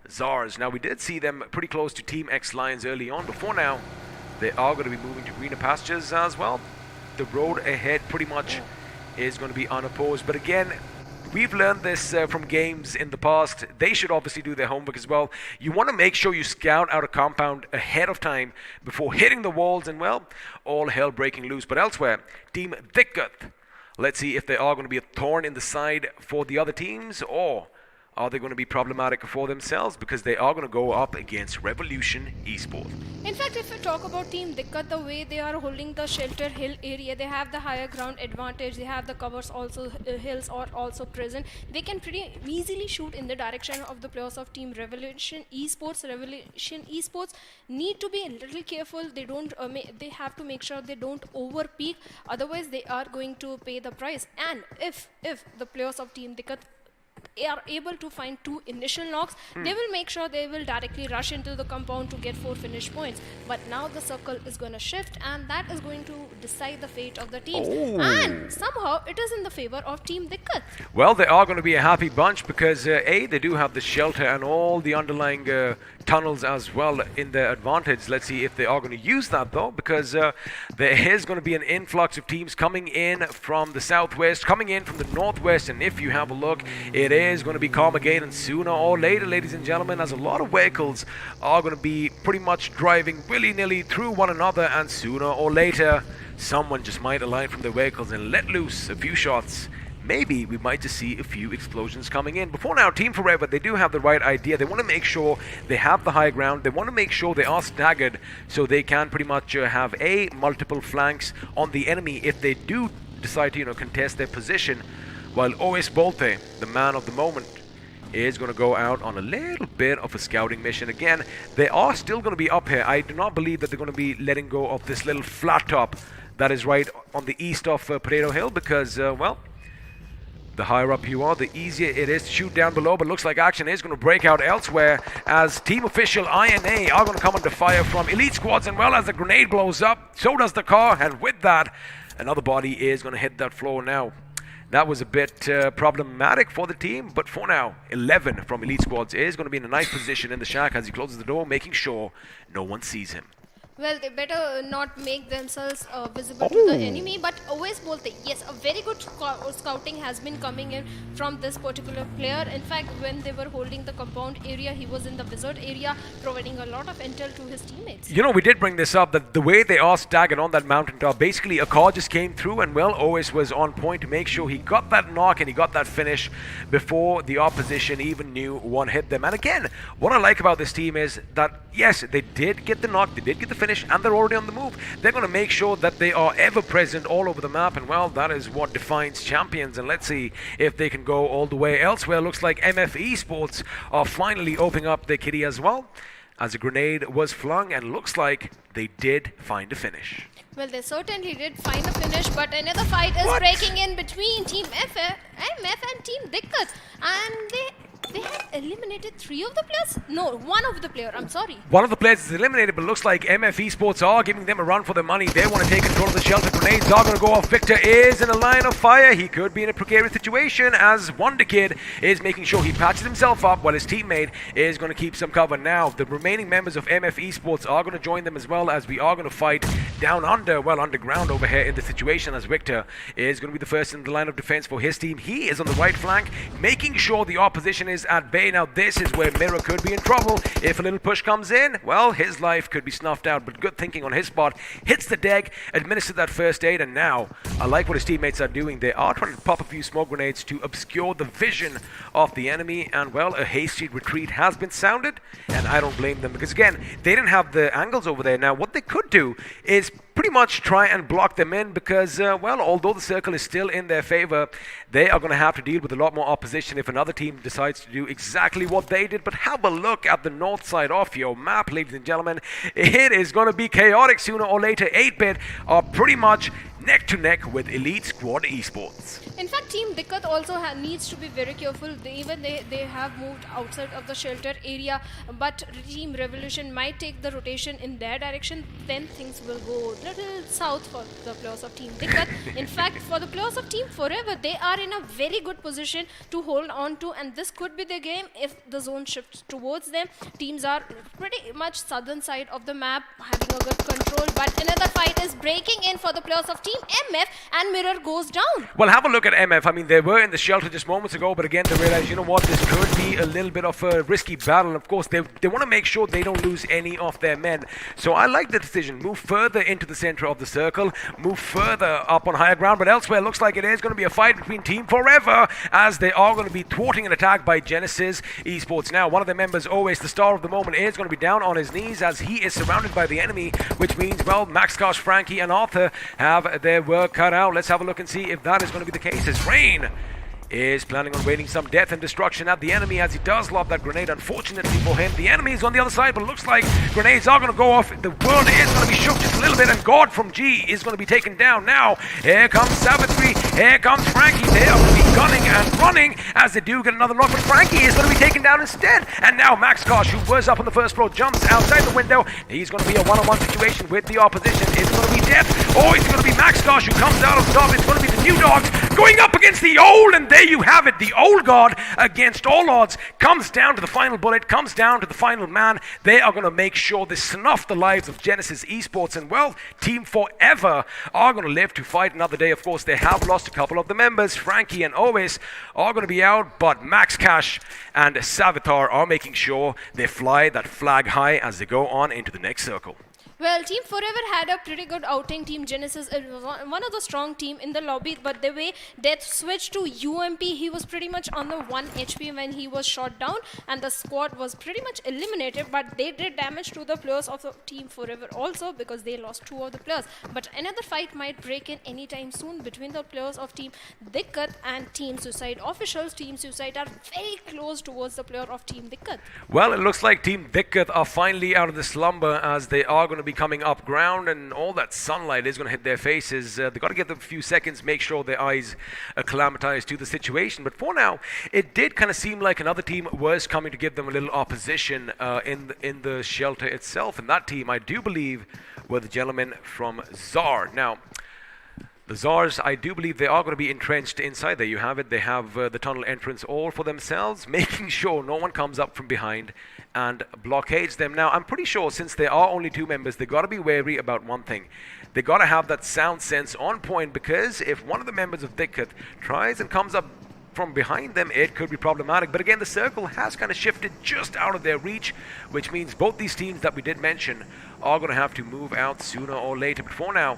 Tsars. Now, we did see them pretty close to Team X Lions early on. Before now, they are going to be moving to greener pastures as well. The road ahead pretty much is going to be unopposed. But again, we've learned this from games in the past. They should obviously do their homework as well. You want to make sure you scout out a compound ahead of time before hitting the walls and, well, all hell breaking loose. But elsewhere, Team Dikkat. Let's see if they are going to be a thorn in the side for the other teams, or are they going to be problematic for themselves, because they are going to go up against Revolution Esports.
In fact, if we talk about Team Dikkat, the way they are holding the shelter hill area, they have the higher ground advantage, they have the covers also, hills are also present. They can pretty easily shoot in the direction of the players of Team Revolution Esports. Revolution Esports need to be a little careful. They don't. They have to make sure they don't over peak, otherwise they are going to pay the price. And if the players of Team Dikkat are able to find 2 initial knocks, they will make sure they will directly rush into the compound to get 4 finish points. But now the circle is going to shift, and that is going to decide the fate of the teams. And somehow it is in the favor of Team Dikkat.
Well, they are going to be a happy bunch, because A, they do have the shelter and all the underlying tunnels as well in their advantage. Let's see if they are going to use that, though, because there is going to be an influx of teams coming in from the southwest, coming in from the northwest, and if you have a look, it is going to be Carmageddon sooner or later, ladies and gentlemen, as a lot of vehicles are going to be pretty much driving willy-nilly through one another, and sooner or later someone just might align from their vehicles and let loose a few shots. Maybe we might just see a few explosions coming in. Before now, Team Forever, they do have the right idea. They want to make sure they have the high ground. They want to make sure they are staggered, so they can pretty much have multiple flanks on the enemy if they do decide to contest their position, while OS Bolte, the man of the moment, is going to go out on a little bit of a scouting mission. Again, they are still going to be up here. I do not believe that they're going to be letting go of this little flat top that is right on the east of Potato Hill, because, well, the higher up you are, the easier it is to shoot down below. But looks like action is going to break out elsewhere, as Team Official INA are going to come under fire from Elite Squads, and well, as the grenade blows up, so does the car, and with that, another body is going to hit that floor now. That was a bit problematic for the team, but for now, 11 from Elite Squads is going to be in a nice position in the shack as he closes the door, making sure no one sees him.
Well, they better not make themselves visible to the enemy, but always bolte. Yes, a very good scouting has been coming in from this particular player. In fact, when they were holding the compound area, he was in the wizard area, providing a lot of intel to his teammates.
You know, we did bring this up, that the way they are staggered on that mountaintop, basically a car just came through and, well, OS was on point to make sure he got that knock and he got that finish before the opposition even knew one hit them. And again, what I like about this team is that, yes, they did get the knock, they did get the finish, and they're already on the move. They're going to make sure that they are ever present all over the map, and, well, that is what defines champions. And let's see if they can go all the way elsewhere. Looks like MF Esports are finally opening up their kitty as well, as a grenade was flung, and looks like they did find a finish.
Well, they certainly did find a finish, but another fight is breaking in between Team MF and Team Dikkat, and they had eliminated 3 of the players? No, 1 of the player, I'm sorry.
One of the players is eliminated, but looks like MF Esports are giving them a run for their money. They want to take control of the shelter. Grenades are going to go off. Victor is in a line of fire. He could be in a precarious situation, as Wonder Kid is making sure he patches himself up while his teammate is going to keep some cover. Now, the remaining members of MF Esports are going to join them as well, as we are going to fight down under, well, underground over here in the situation, as Victor is going to be the first in the line of defense for his team. He is on the right flank, making sure the opposition is at bay. Now, this is where Mirror could be in trouble. If a little push comes in, well, his life could be snuffed out, but good thinking on his part. Hits the deck, administered that first aid, and now I like what his teammates are doing. They are trying to pop a few smoke grenades to obscure the vision of the enemy, and, well, a hasty retreat has been sounded, and I don't blame them, because again, they didn't have the angles over there. Now, what they could do is pretty much try and block them in, because, well, although the circle is still in their favor, they are going to have to deal with a lot more opposition if another team decides to do exactly what they did. But have a look at the north side of your map, ladies and gentlemen. It is going to be chaotic sooner or later. 8-Bit are pretty much neck to neck with Elite Squad Esports.
In fact, Team Dikkat also needs to be very careful. They have moved outside of the shelter area, but Team Revolution might take the rotation in their direction. Then things will go a little south for the players of Team Dikkat. In fact, for the players of Team Forever, they are in a very good position to hold on to, and this could be the game if the zone shifts towards them. Teams are pretty much southern side of the map, having a good control, but another fight is breaking in for the players of Team MF, and Mirror goes down.
Well, have a look at MF. I mean, they were in the shelter just moments ago, but again, they realized, you know what, this could be a little bit of a risky battle. Of course, they want to make sure they don't lose any of their men. So I like the decision. Move further into the center of the circle, move further up on higher ground, but elsewhere, it looks like it is going to be a fight between Team Forever, as they are going to be thwarting an attack by Genesis Esports. Now, one of their members, always the star of the moment, is going to be down on his knees as he is surrounded by the enemy, which means, well, Max Kosh, Frankie, and Arthur have their work cut out. Let's have a look and see if that is going to be the case, as Rain is planning on raining some death and destruction at the enemy as he does lob that grenade. Unfortunately for him, the enemy is on the other side, but it looks like grenades are going to go off. The world is going to be shook just a little bit, and God from G is going to be taken down. Now, here comes Savitri, here comes Frankie. They are going to be gunning and running as they do get another knock, but Frankie is going to be taken down instead. And now Max Kosh, who was up on the first floor, jumps outside the window. He's going to be a one-on-one situation with the opposition. It's going to be death, or it's going to be Max Kosh who comes out on top. It's going to be the New Dogs going up against the old, and there you have it. The old guard against all odds comes down to the final bullet, comes down to the final man. They are going to make sure they snuff the lives of Genesis Esports, and, well, Team Forever are going to live to fight another day. Of course, they have lost a couple of the members. Frankie and Ovis are going to be out, but Max Cash and Savitar are making sure they fly that flag high as they go on into the next circle.
Well, Team Forever had a pretty good outing. Team Genesis was one of the strong team in the lobby, but the way Death switched to UMP, he was pretty much on the 1 HP when he was shot down, and the squad was pretty much eliminated, but they did damage to the players of the Team Forever also, because they lost 2 of the players. But another fight might break in anytime soon between the players of Team Dikkat and Team Suicide. Officials, Team Suicide are very close towards the player of Team Dikkat.
Well, it looks like Team Dikkat are finally out of the slumber, as they are going to be coming up ground, and all that sunlight is going to hit their faces. They've got to give them a few seconds, make sure their eyes acclimatize to the situation. But for now, it did kind of seem like another team was coming to give them a little opposition in the shelter itself. And that team, I do believe, were the gentlemen from ZAR. Now, The Zars, I do believe they are going to be entrenched inside. There you have it. They have the tunnel entrance all for themselves, making sure no one comes up from behind and blockades them. Now, I'm pretty sure since there are only 2 members, they got to be wary about one thing. They got to have that sound sense on point, because if one of the members of Dikkat tries and comes up from behind them, it could be problematic. But again, the circle has kind of shifted just out of their reach, which means both these teams that we did mention are going to have to move out sooner or later. But for now,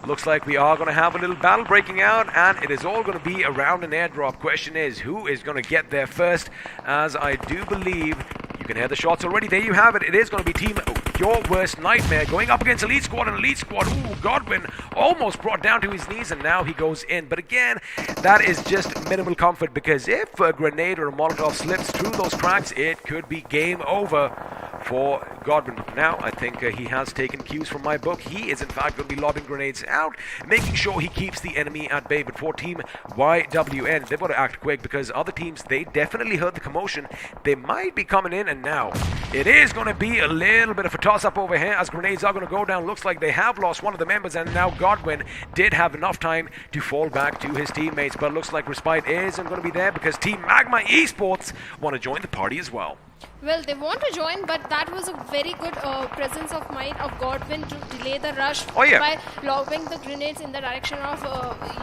looks like we are going to have a little battle breaking out, and it is all going to be around an airdrop. Question is, who is going to get there first? As I do believe you can hear the shots already. There you have it. It is going to be Team Your Worst Nightmare going up against Elite Squad, and Elite Squad, ooh, Godwin almost brought down to his knees, and now he goes in. But again, that is just minimal comfort, because if a grenade or a Molotov slips through those cracks, it could be game over for Godwin. Now, I think he has taken cues from my book. He is in fact going to be lobbing grenades out, making sure he keeps the enemy at bay. But for Team YWN, they've got to act quick, because other teams, they definitely heard the commotion. They might be coming in, and now it is going to be a little bit of a toss-up over here, as grenades are going to go down. Looks like they have lost one of the members, and now Godwin did have enough time to fall back to his teammates. But looks like respite isn't going to be there, because Team Magma Esports want to join the party as well.
Well, they want to join, but that was a very good presence of mind of Godwin to delay the rush by lobbing the grenades in the direction of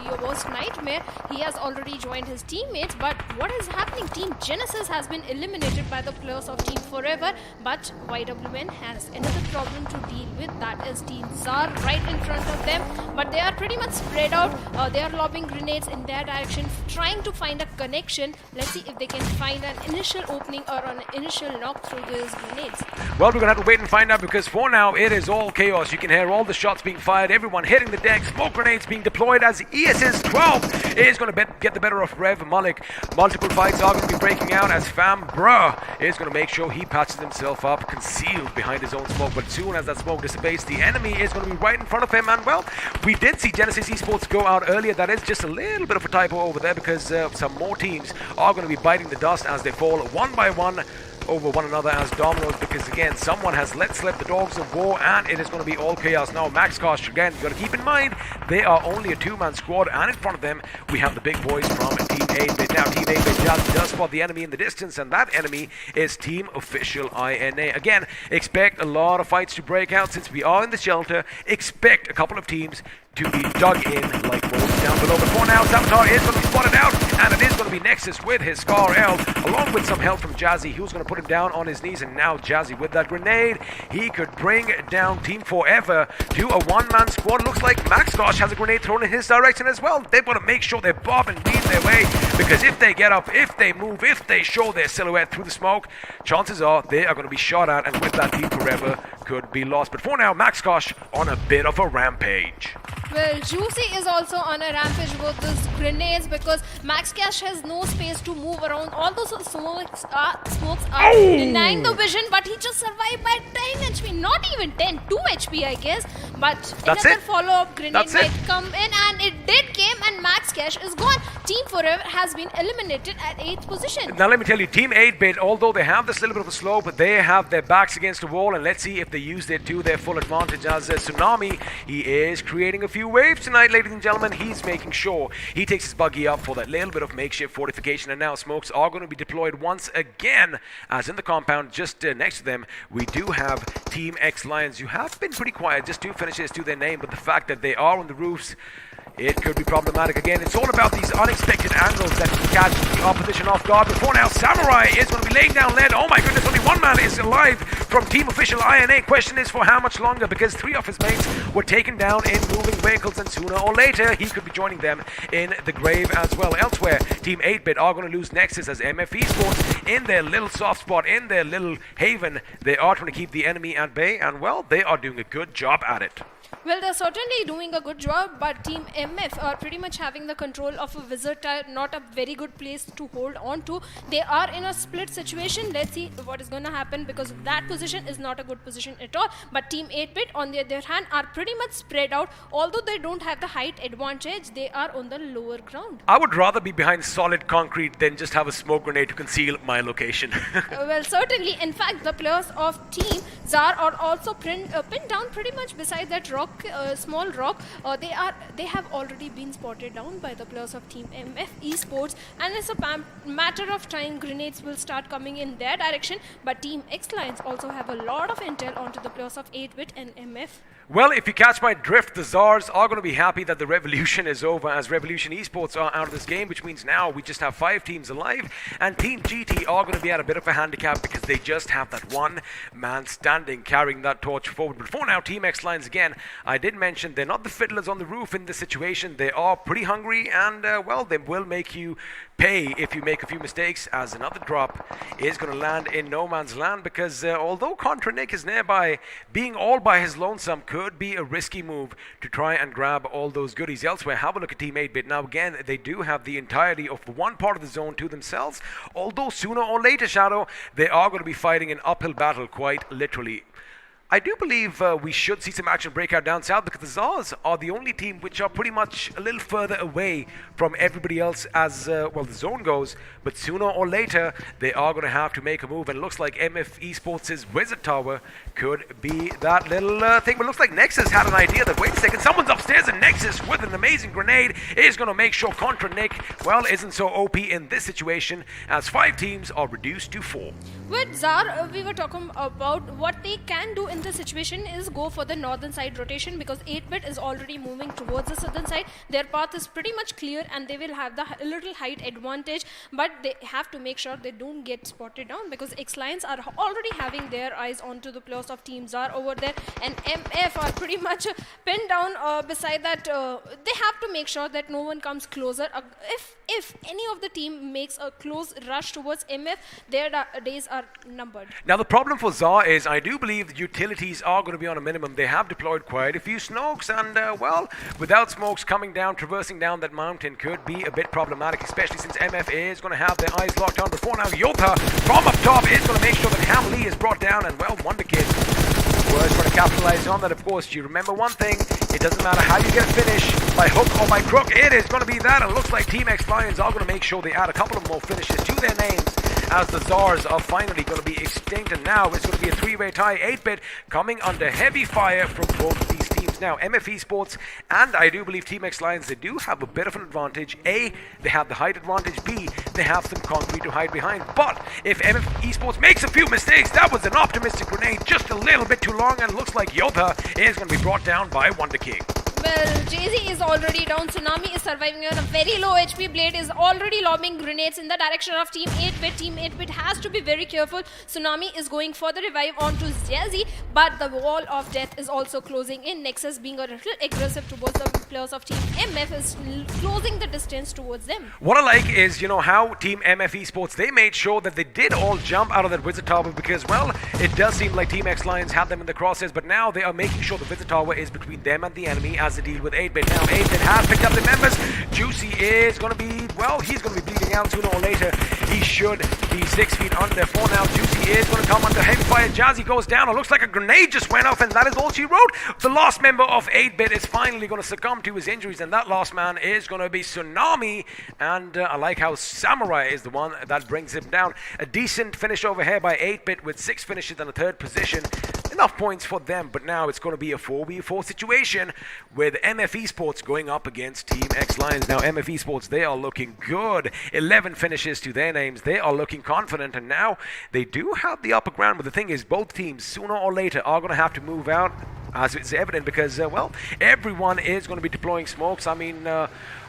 Your Worst Nightmare. He has already joined his teammates, but what is happening? Team Genesis has been eliminated by the players of Team Forever, but YWN has another problem to deal with. That is Team Zar right in front of them, but they are pretty much spread out. They are lobbing grenades in their direction, trying to find a connection. Let's see if they can find an initial opening or an initial knock through those grenades.
Well, we're going to have to wait and find out, because for now it is all chaos. You can hear all the shots being fired, everyone hitting the deck, smoke grenades being deployed, as ESS 12 is going to get the better of Rev Malik. Multiple fights are going to be breaking out, as Fam Bruh is going to make sure he patches himself up, concealed behind his own smoke. But as soon as that smoke dissipates, the enemy is going to be right in front of him. And well, we did see Genesis Esports go out earlier. That is just a little bit of a typo over there, because some more teams are going to be biting the dust as they fall one by one over one another as dominoes, because again, someone has let slip the dogs of war, and it is going to be all chaos. Now, Max Kosh, again, you got to keep in mind, they are only a 2-man squad, and in front of them, we have the big boys from Team 8-Bit. Now, Team 8-Bit just does spot the enemy in the distance, and that enemy is Team Official INA. Again, expect a lot of fights to break out since we are in the shelter. Expect a couple of teams to be dug in like wolves down below. But for now, Saboteur is going to be spotted out, and it is going to be Nexus with his Scar L, along with some help from Jazzy, who's going to put him down on his knees. And now Jazzy with that grenade, he could bring down Team Forever to a 1-man squad. Looks like Max Gosh has a grenade thrown in his direction as well. They've got to make sure they bob and weave their way, because if they get up, if they move, if they show their silhouette through the smoke, chances are they are going to be shot at, and with that, Team Forever could be lost. But for now, Max Gosh on a bit of a rampage.
Well, Juicy is also on a rampage with those grenades, because Max Cash has no space to move around. All those smokes are denying the vision, but he just survived by 10 HP. Not even 10, 2 HP, I guess. But another follow-up grenade might come in, and it did came, and Max Cash is gone. Team Forever has been eliminated at 8th position.
Now let me tell you, Team 8-Bit, although they have this little bit of a slope, they have their backs against the wall, and let's see if they use it to their full advantage. As Tsunami, he is creating a few waves tonight, ladies and gentlemen. He's making sure he takes his buggy up for that little bit of makeshift fortification, and now smokes are going to be deployed once again, as in the compound just next to them we do have Team X Lions, who have been pretty quiet, just 2 finishes to their name, but the fact that they are on the roofs, it could be problematic. Again, it's all about these unexpected angles that can catch the opposition off guard. Before now, Samurai is going to be laying down lead. Oh my goodness, only 1 man is alive from Team Official INA. Question is for how much longer, because 3 of his mates were taken down in moving vehicles, and sooner or later he could be joining them in the grave as well. Elsewhere, Team 8-Bit are going to lose Nexus, as MF Esports in their little soft spot, in their little haven, they are trying to keep the enemy at bay, and well, they are doing a good job at it.
Well, they're certainly doing a good job, but Team MF are pretty much having the control of a wizard tire, not a very good place to hold on to. They are in a split situation. Let's see what is going to happen, because that position is not a good position at all. But Team 8-Bit, on the other hand, are pretty much spread out. Although they don't have the height advantage, they are on the lower ground.
I would rather be behind solid concrete than just have a smoke grenade to conceal my location.
Well, certainly. In fact, the players of Team Zar are also pinned down pretty much beside that rock small rock. They have already been spotted down by the players of Team MF Esports, and it's a matter of time. Grenades will start coming in their direction, but Team X Lions also have a lot of intel onto the players of 8-bit and MF.
Well, if you catch my drift, the Czars are going to be happy that the revolution is over, as Revolution Esports are out of this game, which means now we just have 5 teams alive, and Team GT are going to be at a bit of a handicap because they just have that one man standing carrying that torch forward. But for now, Team X Lions, again, I did mention they're not the fiddlers on the roof in this situation. They are pretty hungry, and well, they will make you pay if you make a few mistakes, as another drop is going to land in no man's land, because although Contra Nick is nearby, being all by his lonesome could be a risky move to try and grab all those goodies elsewhere. Have a look at Team 8-bit. Now again, they do have the entirety of one part of the zone to themselves, although sooner or later, Shadow, they are going to be fighting an uphill battle, quite literally. I do believe we should see some action break out down south, because the Czars are the only team which are pretty much a little further away from everybody else as, well, the zone goes. But sooner or later, they are going to have to make a move, and it looks like MF Esports' Wizard Tower could be that little thing. But it looks like Nexus had an idea that, wait a second, someone's upstairs, and Nexus with an amazing grenade is going to make sure Contra Nick, well, isn't so OP in this situation, as 5 teams are reduced to 4.
With Zar, we were talking about what they can do in this situation is go for the northern side rotation, because 8-bit is already moving towards the southern side. Their path is pretty much clear, and they will have the little height advantage, but they have to make sure they don't get spotted down, because X Lions are already having their eyes onto the players of Team Zar over there, and MF are pretty much pinned down. Beside that, they have to make sure that no one comes closer. If any of the team makes a close rush towards MF, their days are numbered.
Now the problem for Zar is, I do believe the utilities are going to be on a minimum. They have deployed quite a few smokes, and well, without smokes coming down, traversing down that mountain could be a bit problematic, especially since MF is going to have their eyes locked on. Before now, Yotha from up top is going to make sure that Ham Lee is brought down, and well, Wonder Kid was trying to capitalize on that. Of course, you remember one thing, it doesn't matter how you get a finish, by hook or by crook, it is going to be that. And it looks like Team X Lions are going to make sure they add a couple of more finishes to their names, as the Czars are finally going to be extinct, and now it's going to be a 3-way tie. 8-bit coming under heavy fire from both of these teams. Now, MF Esports and I do believe Team X Lions, they do have a bit of an advantage. A, they have the height advantage. B, they have some concrete to hide behind. But if MF Esports makes a few mistakes, that was an optimistic grenade just a little bit too long, and looks like Yotha is going to be brought down by Wonder King.
Well, Jay-Z is already down. Tsunami is surviving on a very low HP. Blade is already lobbing grenades in the direction of Team 8-bit. Team 8-bit has to be very careful. Tsunami is going for the revive onto Jay-Z, but the wall of death is also closing in. Nexus being a little aggressive towards the players of Team MF is closing the distance towards them.
What I like is, you know, how Team MF Esports, they made sure that they did all jump out of that Wizard Tower, because, well, it does seem like Team X Lions had them in the crosshairs, but now they are making sure the Wizard Tower is between them and the enemy as they deal with 8-bit. Now 8-bit has picked up the members. Juicy is going to be, well, he's going to be bleeding out sooner or later. He should be 6 feet under. For now, Juicy is going to come under heavy fire. Jazzy goes down. It looks like a grenade just went off, and that is all she wrote. The last member of 8-bit is finally going to succumb to his injuries, and that last man is going to be Tsunami. And I like how Samurai is the one that brings him down. A decent finish over here by 8-bit with 6 finishes and a 3rd position. Enough points for them, but now it's going to be a 4v4 situation with MF Esports going up against Team X Lions. Now MF Esports, they are looking good. 11 finishes to their names. They are looking confident, and now they do have the upper ground. But the thing is, both teams sooner or later are going to have to move out, as it's evident, because, well, everyone is going to be deploying smokes. I mean,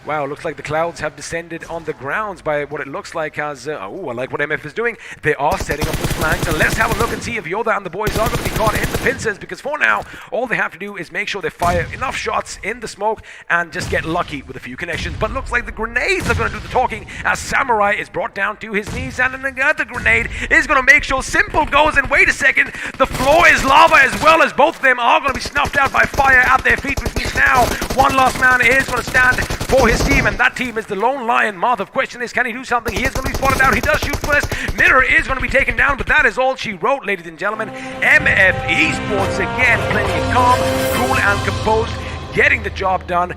wow, looks like the clouds have descended on the grounds by what it looks like as, oh, I like what MF is doing. They are setting up the flanks, and let's have a look and see if Yoda and the boys are going to be caught in the pincers, because for now, all they have to do is make sure they fire enough shots in the smoke and just get lucky with a few connections. But looks like the grenades are going to do the talking, as Samurai is brought down to his knees, and another grenade is going to make sure Simple goes, and wait a second, the floor is lava, as well as both of them are going to be snuffed out by fire at their feet, which means now one last man is going to stand for his team, and that team is the Lone Lion Moth. The question is, can he do something? He is going to be spotted out. He does shoot first. Mirror is going to be taken down, but that is all she wrote, ladies and gentlemen. MF Esports again playing it calm, cool, and composed, getting the job done.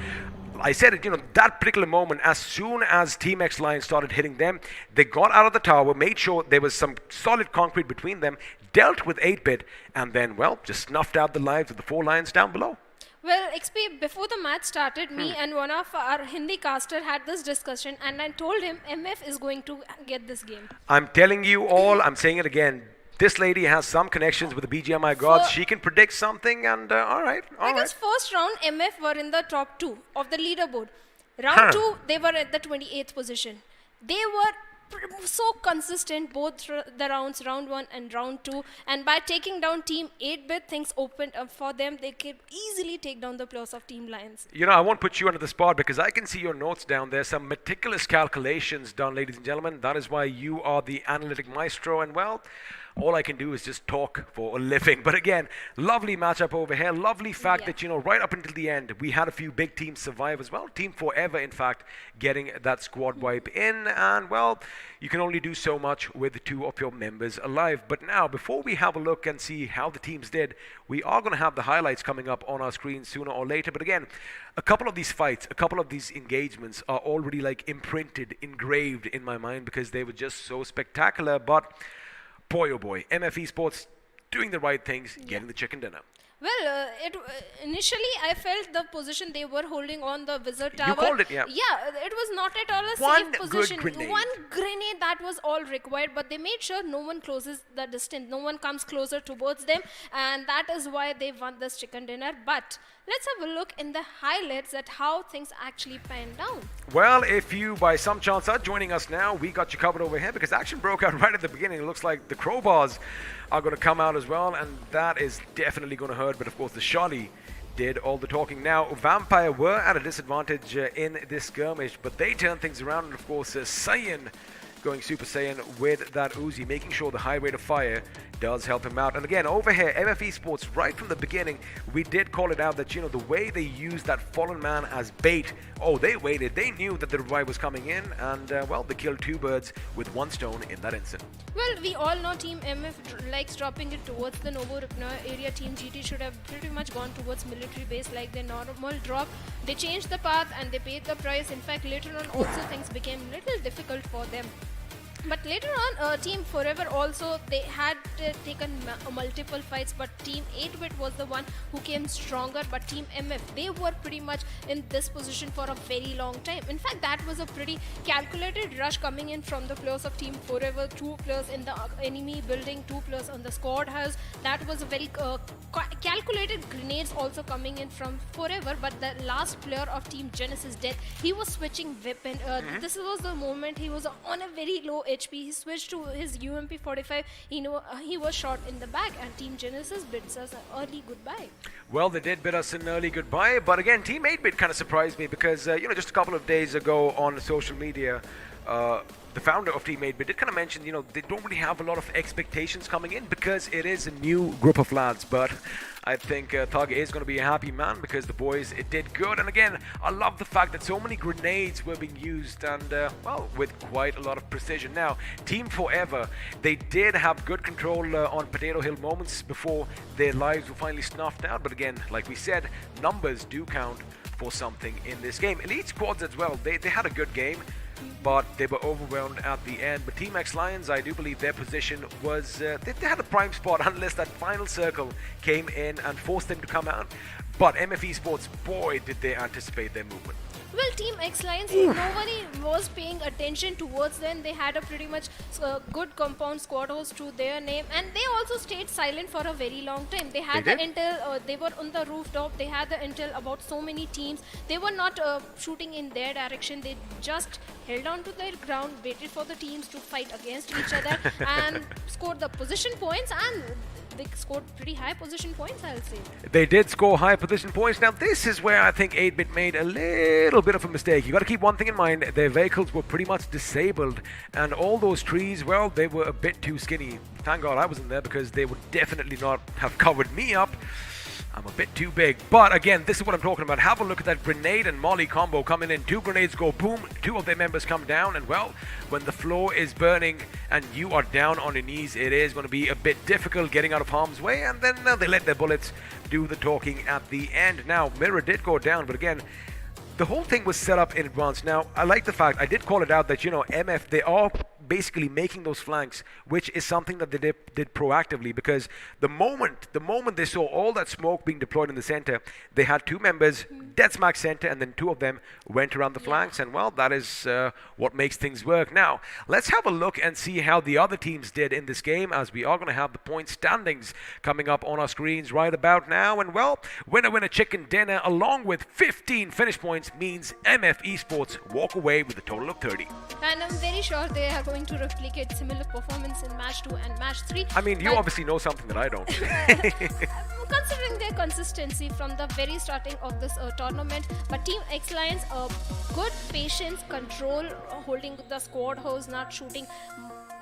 I said it, you know, that particular moment, as soon as Team X Lions started hitting them, they got out of the tower, made sure there was some solid concrete between them, dealt with 8-bit, and then, well, just snuffed out the lives of the 4 lions down below.
Well, XP, before the match started, me and one of our Hindi caster had this discussion, and I told him MF is going to get this game.
I'm telling you all, I'm saying it again. This lady has some connections with the BGMI gods. She can predict something, and all right.
Because first round, MF were in the top 2 of the leaderboard. Round 2, they were at the 28th position. They were so consistent both the rounds, round 1 and round 2, and by taking down Team 8-bit, things opened up for them. They could easily take down the players of Team Lions.
You know, I won't put you under the spot because I can see your notes down there. Some meticulous calculations done, ladies and gentlemen. That is why you are the analytic maestro, and well, all I can do is just talk for a living. But again, lovely matchup over here. Lovely fact that, you know, right up until the end, we had a few big teams survive as well. Team Forever, in fact, getting that squad wipe in. And, well, you can only do so much with 2 of your members alive. But now, before we have a look and see how the teams did, we are going to have the highlights coming up on our screen sooner or later. But again, a couple of these fights, a couple of these engagements are already like imprinted, engraved in my mind because they were just so spectacular. But boy, oh boy, MF Esports doing the right things, getting the chicken dinner.
Well, initially I felt the position they were holding on the Wizard Tower.
You called it, yeah.
Yeah, it was not at all a
One
safe position.
good grenade.
One grenade, that was all required, but they made sure no one closes the distance, no one comes closer towards them, and that is why they won this chicken dinner. But let's have a look in the highlights at how things actually panned down.
Well, if you by some chance are joining us now, we got you covered over here because action broke out right at the beginning. It looks like the crowbars are going to come out as well, and that is definitely going to hurt. But of course, the Shali did all the talking. Now, Vampire were at a disadvantage in this skirmish, but they turned things around, and of course, Saiyan going Super Saiyan with that Uzi, making sure the high rate of fire does help him out. And again, over here, MF Esports, right from the beginning, we did call it out that, you know, the way they used that fallen man as bait, they waited. They knew that the revive was coming in, and, well, they killed 2 birds with 1 stone in that instant.
Well, we all know Team MF likes dropping it towards the Novo Rupna area. Team GT should have pretty much gone towards military base like their normal drop. They changed the path and they paid the price. In fact, later on also things became a little difficult for them. But later on, Team Forever also, they had taken multiple fights, but Team 8-bit was the one who came stronger. But Team MF, they were pretty much in this position for a very long time. In fact, that was a pretty calculated rush coming in from the players of Team Forever. 2 players in the enemy building, 2 players on the squad house. That was a very calculated grenades also coming in from Forever. But the last player of Team Genesis death, he was switching weapon. This was the moment he was on a very low HP. He switched to his UMP 45. He was shot in the back, and Team Genesis bids us an early goodbye.
Well, they did bid us an early goodbye, but again, Team 8-bit kind of surprised me because, you know, just a couple of days ago on social media, the founder of Team 8-bit did kind of mention, you know, they don't really have a lot of expectations coming in because it is a new group of lads. But I think Thug is going to be a happy man because the boys, it did good. And again, I love the fact that so many grenades were being used and, well, with quite a lot of precision. Now, Team Forever, they did have good control on Potato Hill moments before their lives were finally snuffed out. But again, like we said, numbers do count for something in this game. Elite squads as well, they had a good game, but they were overwhelmed at the end. But Team X Lions, I do believe their position was, they had a prime spot unless that final circle came in and forced them to come out. But MF Esports, boy, did they anticipate their movement.
Well, Team X Lions, nobody was paying attention towards them. They had a pretty much good compound squad host to their name, and they also stayed silent for a very long time. They had the intel, they were on the rooftop, they had the intel about so many teams. They were not shooting in their direction. They just held on to their ground, waited for the teams to fight against each other and scored the position points, and they scored pretty high position points, I'll say.
They did score high position points. Now, this is where I think 8-bit made a little bit of a mistake. You got to keep one thing in mind. Their vehicles were pretty much disabled, and all those trees, well, they were a bit too skinny. Thank God I wasn't there because they would definitely not have covered me up. I'm a bit too big. But again, this is what I'm talking about. Have a look at that grenade and molly combo coming in. 2 grenades go boom, 2 of their members come down, and well, when the floor is burning and you are down on your knees, it is going to be a bit difficult getting out of harm's way, and then they let their bullets do the talking at the end. Now, Mirror did go down, but again, the whole thing was set up in advance. Now, I like the fact, I did call it out that, you know, MF, they are basically making those flanks, which is something that they did proactively, because the moment they saw all that smoke being deployed in the center, they had two members dead smack center, and then two of them went around the flanks, and well, that is what makes things work. Now, let's have a look and see how the other teams did in this game, as we are going to have the point standings coming up on our screens right about now. And well, winner chicken dinner along with 15 finish points means MF Esports walk away with a total of 30.
And I'm very sure they are going to replicate similar performance in match 2 and match 3.
I mean, you obviously know something that I don't.
Considering their consistency from the very starting of this tournament, but Team X-Lions, good patience, control, holding the squad hose, not shooting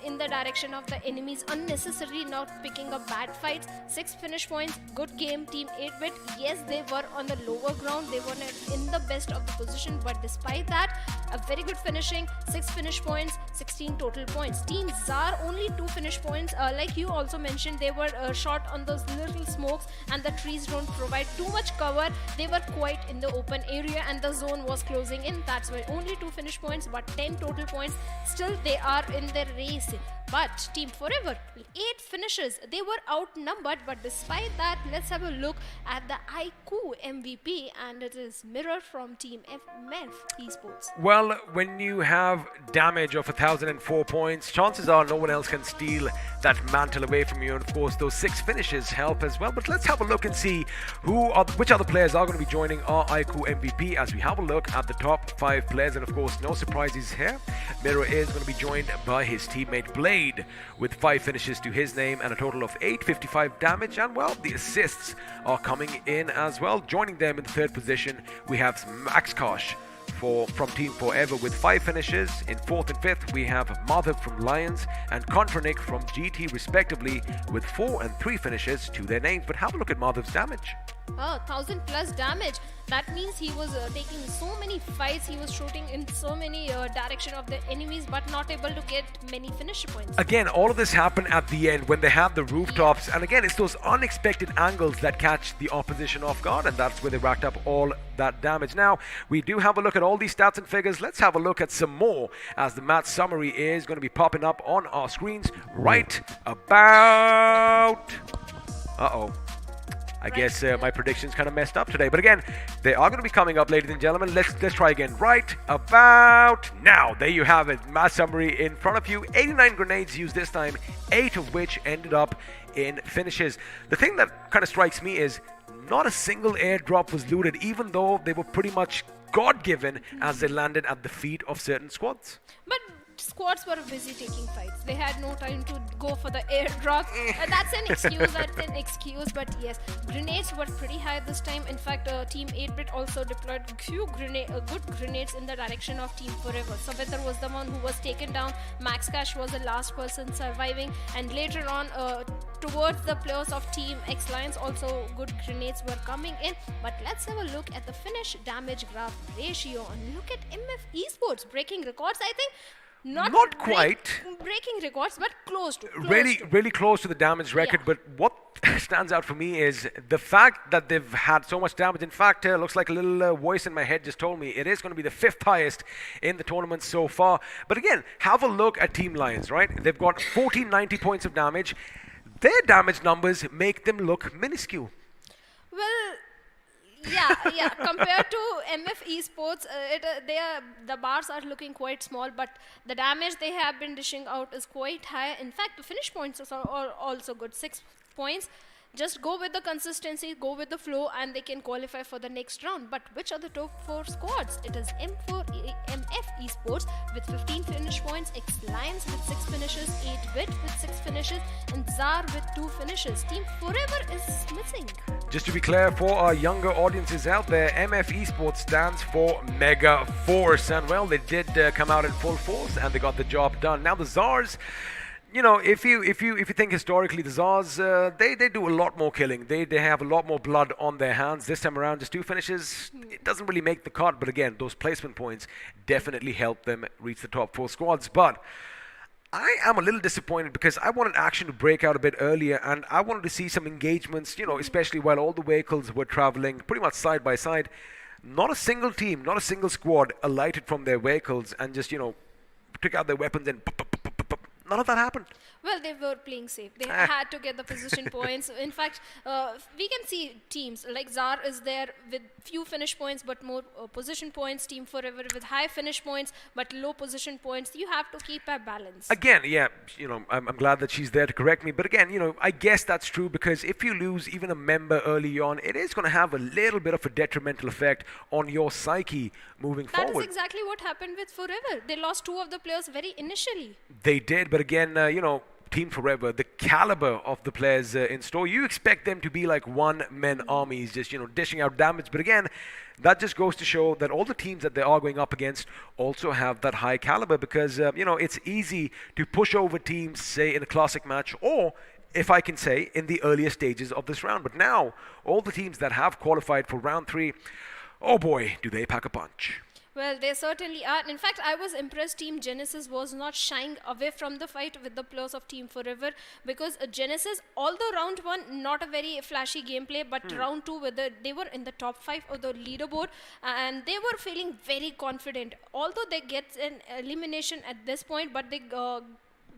in the direction of the enemies unnecessarily, not picking up bad fights. 6 finish points, good game. Team 8-bit, yes, they were on the lower ground, they were not in the best of the position, but despite that, a very good finishing. 6 finish points, 16 total points. Team ZAR, only 2 finish points. Like you also mentioned, they were short on those little smokes, and the trees don't provide too much cover. They were quite in the open area, and the zone was closing in. That's why only 2 finish points, but 10 total points. Still, they are in their race. But Team Forever, 8 finishes. They were outnumbered, but despite that, let's have a look at the iQOO MVP, and it is Mirror from Team MF Esports.
Well, when you have damage of 1,004 points, chances are no one else can steal that mantle away from you. And of course, those 6 finishes help as well. But let's have a look and see which other players are going to be joining our iQOO MVP as we have a look at the top 5 players. And of course, no surprises here. Mirror is going to be joined by his teammate Blade, with 5 finishes to his name and a total of 855 damage. And well, the assists are coming in as well. Joining them in 3rd position, we have Max Kosh from Team Forever with 5 finishes. In 4th and 5th, we have Madhav from Lions and Kontranik from GT respectively with 4 and 3 finishes to their names. But have a look at Madhav's damage.
1,000 plus damage. That means he was taking so many fights, he was shooting in so many direction of the enemies, but not able to get many finish points.
Again, all of this happened at the end when they have the rooftops, and again, it's those unexpected angles that catch the opposition off guard, and that's where they racked up all that damage. Now, we do have a look at all these stats and figures. Let's have a look at some more, as the match summary is going to be popping up on our screens right about... I guess my predictions kind of messed up today. But again, they are going to be coming up, ladies and gentlemen. Let's try again. Right about now. There you have it. Match summary in front of you. 89 grenades used this time, 8 of which ended up in finishes. The thing that kind of strikes me is not a single airdrop was looted, even though they were pretty much God-given as they landed at the feet of certain squads.
But squads were busy taking fights. They had no time to go for the airdrop. That's an excuse, but yes, grenades were pretty high this time. In fact, Team 8-bit also deployed few good grenades in the direction of Team Forever. Savitar was the one who was taken down. Max Cash was the last person surviving, and later on, towards the players of Team X-Lions, also good grenades were coming in. But let's have a look at the finish damage graph ratio, and look at MF Esports breaking records. I think not quite breaking records, but close to.
Really close to the damage record. Yeah. But what stands out for me is the fact that they've had so much damage. In fact, looks like a little voice in my head just told me it is going to be the 5th highest in the tournament so far. But again, have a look at Team Lions, right? They've got 1490 points of damage. Their damage numbers make them look minuscule.
Well, yeah. Compared to MF Esports, the bars are looking quite small, but the damage they have been dishing out is quite high. In fact, the finish points are also good, 6 points. Just go with the consistency, go with the flow, and they can qualify for the next round. But which are the top 4 squads? It is MF Esports with 15 finish points, X-Lions with 6 finishes, 8-bit with 6 finishes, and ZAR with 2 finishes. Team Forever is missing.
Just to be clear, for our younger audiences out there, MF Esports stands for Mega Force. And well, they did come out in full force, and they got the job done. Now the ZARs, you know, if you think historically, the ZARs, they do a lot more killing. They have a lot more blood on their hands. This time around, just 2 finishes, it doesn't really make the cut. But again, those placement points definitely help them reach the top 4 squads. But I am a little disappointed because I wanted action to break out a bit earlier, and I wanted to see some engagements, you know, especially while all the vehicles were traveling pretty much side by side. Not a single team, not a single squad alighted from their vehicles and just, you know, took out their weapons and none of that happened.
Well, they were playing safe. They had to get the position points. In fact, we can see teams like ZAR is there with few finish points but more position points. Team Forever with high finish points but low position points. You have to keep a balance.
Again, yeah, I'm glad that she's there to correct me. But again, I guess that's true because if you lose even a member early on, it is going to have a little bit of a detrimental effect on your psyche moving forward.
That is exactly what happened with Forever. They lost 2 of the players very initially.
They did, but again, Team Forever, the caliber of the players in store, you expect them to be like one-man armies, just, dishing out damage. But again, that just goes to show that all the teams that they are going up against also have that high caliber because, it's easy to push over teams, say, in a classic match or, if I can say, in the earlier stages of this round. But now, all the teams that have qualified for round 3, oh boy, do they pack a punch.
Well, they certainly are. In fact, I was impressed Team Genesis was not shying away from the fight with the players of Team Forever because Genesis, although round 1, not a very flashy gameplay, but round 2, they were in the top 5 of the leaderboard and they were feeling very confident. Although they get an elimination at this point, but they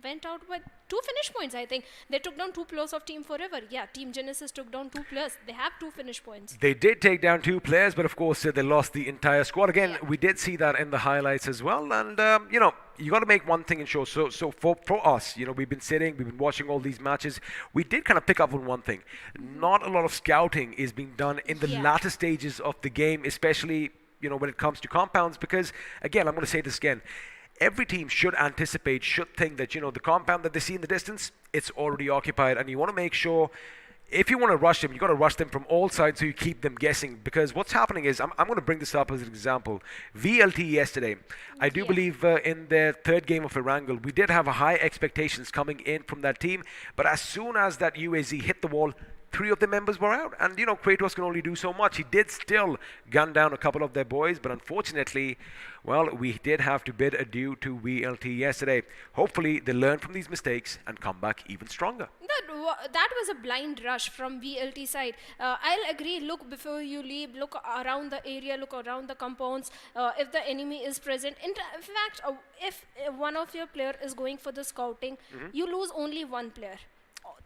went out with 2 finish points, I think. They took down 2 players of Team Forever. Yeah, Team Genesis took down 2 players. They have 2 finish points.
They did take down 2 players, but of course they lost the entire squad. Again, we did see that in the highlights as well. And, you got to make one thing in sure. So for us, we've been watching all these matches. We did kind of pick up on one thing. Not a lot of scouting is being done in the latter stages of the game, especially, when it comes to compounds. Because, again, I'm going to say this again. Every team should anticipate, should think that, the compound that they see in the distance, it's already occupied. And you want to make sure, if you want to rush them, you got to rush them from all sides so you keep them guessing. Because what's happening is, I'm going to bring this up as an example. VLT yesterday, I do believe in their 3rd game of Erangel, we did have high expectations coming in from that team. But as soon as that UAZ hit the wall, 3 of the members were out. And, Kratos can only do so much. He did still gun down a couple of their boys. But unfortunately, well, we did have to bid adieu to VLT yesterday. Hopefully, they learn from these mistakes and come back even stronger.
That was a blind rush from VLT side. I'll agree, look before you leave, look around the area, look around the compounds, if the enemy is present. In fact, if one of your player is going for the scouting, you lose only 1 player.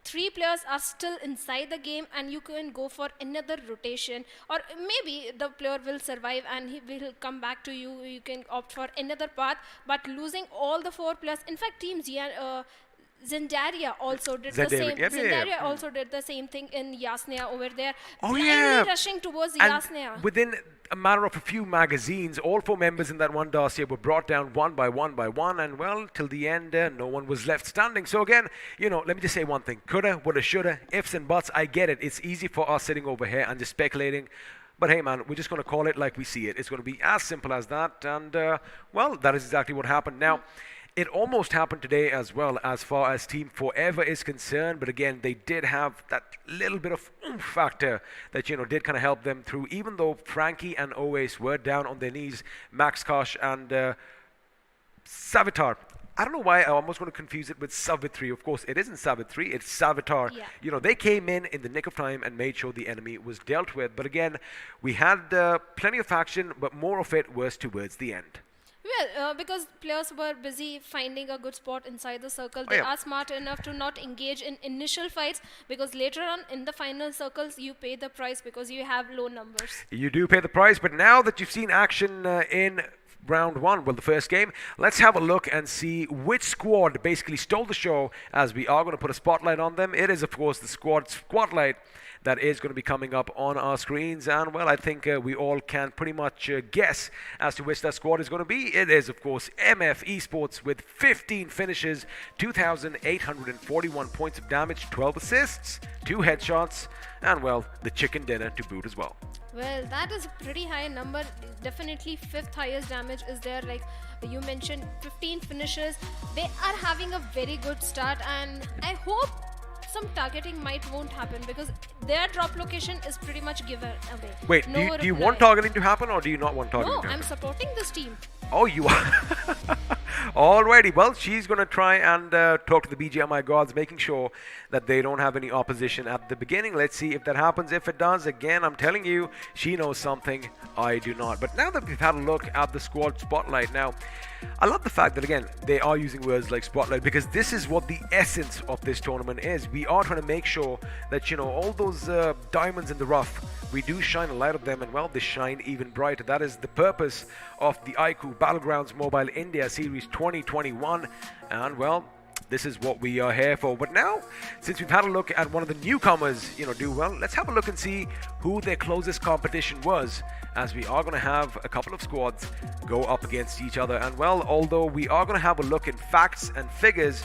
3 players are still inside the game and you can go for another rotation, or maybe the player will survive and he will come back to you. You can opt for another path, but losing all the 4 players. In fact, Zendaria also did the same. Zendaria also did the same thing in Yasnaya over there. Blindly rushing towards Yasnaya.
Within a matter of a few magazines, all 4 members in that one dossier were brought down one by one, and well, till the end, no one was left standing. So again, let me just say one thing: coulda, woulda, shoulda, ifs and buts. I get it. It's easy for us sitting over here and just speculating. But hey, man, we're just going to call it like we see it. It's going to be as simple as that. And well, that is exactly what happened. Now, it almost happened today as well, as far as Team Forever is concerned. But again, they did have that little bit of oomph factor that, did kind of help them through. Even though Frankie and Oace were down on their knees, Max Kosh and Savitar. I don't know why I almost going to confuse it with Savitri. Of course, it isn't Savitri, it's Savitar. Yeah. They came in the nick of time and made sure the enemy was dealt with. But again, we had plenty of action, but more of it was towards the end.
Well, because players were busy finding a good spot inside the circle. They are smart enough to not engage in initial fights, because later on in the final circles, you pay the price because you have low numbers.
You do pay the price, but now that you've seen action in round 1, well, the first game, let's have a look and see which squad basically stole the show, as we are going to put a spotlight on them. It is, of course, the spotlight that is going to be coming up on our screens. And, well, I think we all can pretty much guess as to which that squad is going to be. It is, of course, MF Esports with 15 finishes, 2,841 points of damage, 12 assists, 2 headshots, and, well, the chicken dinner to boot as well.
Well, that is a pretty high number. Definitely 5th highest damage is there. Like you mentioned, 15 finishes. They are having a very good start, and I hope some targeting won't happen, because their drop location is pretty much given away.
Wait, do you want targeting to happen, or do you not want targeting to happen?
No, I'm supporting this team.
Oh, you are. Alrighty, well, she's going to try and talk to the BGMI gods, making sure that they don't have any opposition at the beginning. Let's see if that happens. If it does, again, I'm telling you, she knows something I do not. But now that we've had a look at the squad spotlight, now, I love the fact that, again, they are using words like spotlight because this is what the essence of this tournament is. We are trying to make sure that, you know, all those diamonds in the rough, we do shine a light of them, and, well, they shine even brighter. That is the purpose of the iQOO Battlegrounds Mobile India Series 2021, and, well, this is what we are here for. But now, since we've had a look at one of the newcomers, you know, do well, let's have a look and see who their closest competition was, as we are going to have a couple of squads go up against each other. And, well, although we are going to have a look in facts and figures,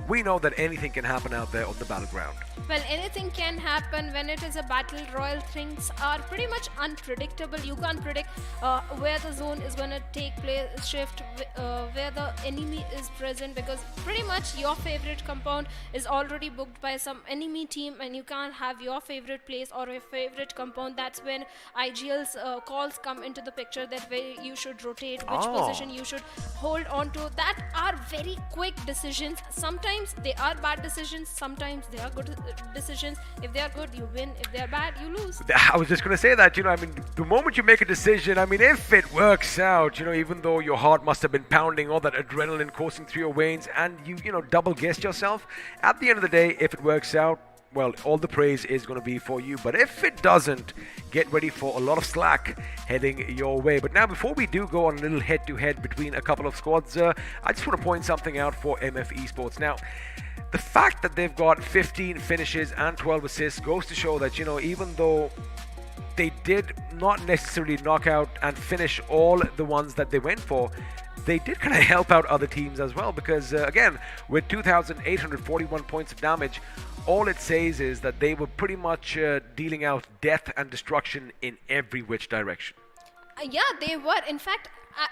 we know that anything can happen out there on the battleground.
Well, anything can happen when it is a battle royal. Things are pretty much unpredictable. You can't predict where the zone is going to take place, shift, where the enemy is present, because pretty much your favorite compound is already booked by some enemy team, and you can't have your favorite place or your favorite compound. That's when IGL's calls come into the picture, that way you should rotate, which position you should hold on to. That are very quick decisions. Sometimes they are bad decisions, sometimes they are good decisions. If they are good, you win. If they are bad, you lose.
I was just going to say that, you know, I mean, the moment you make a decision, I mean, if it works out, you know, even though your heart must have been pounding, all that adrenaline coursing through your veins, and you know, double guessed yourself, at the end of the day, if it works out, well, all the praise is going to be for you. But if it doesn't, get ready for a lot of slack heading your way. But now, before we do go on a little head-to-head between a couple of squads, I just want to point something out for MF Esports. Now, the fact that they've got 15 finishes and 12 assists goes to show that, you know, even though they did not necessarily knock out and finish all the ones that they went for, they did kind of help out other teams as well, because again, with 2,841 points of damage, all it says is that they were pretty much dealing out death and destruction in every which direction.
Yeah, they were. In fact,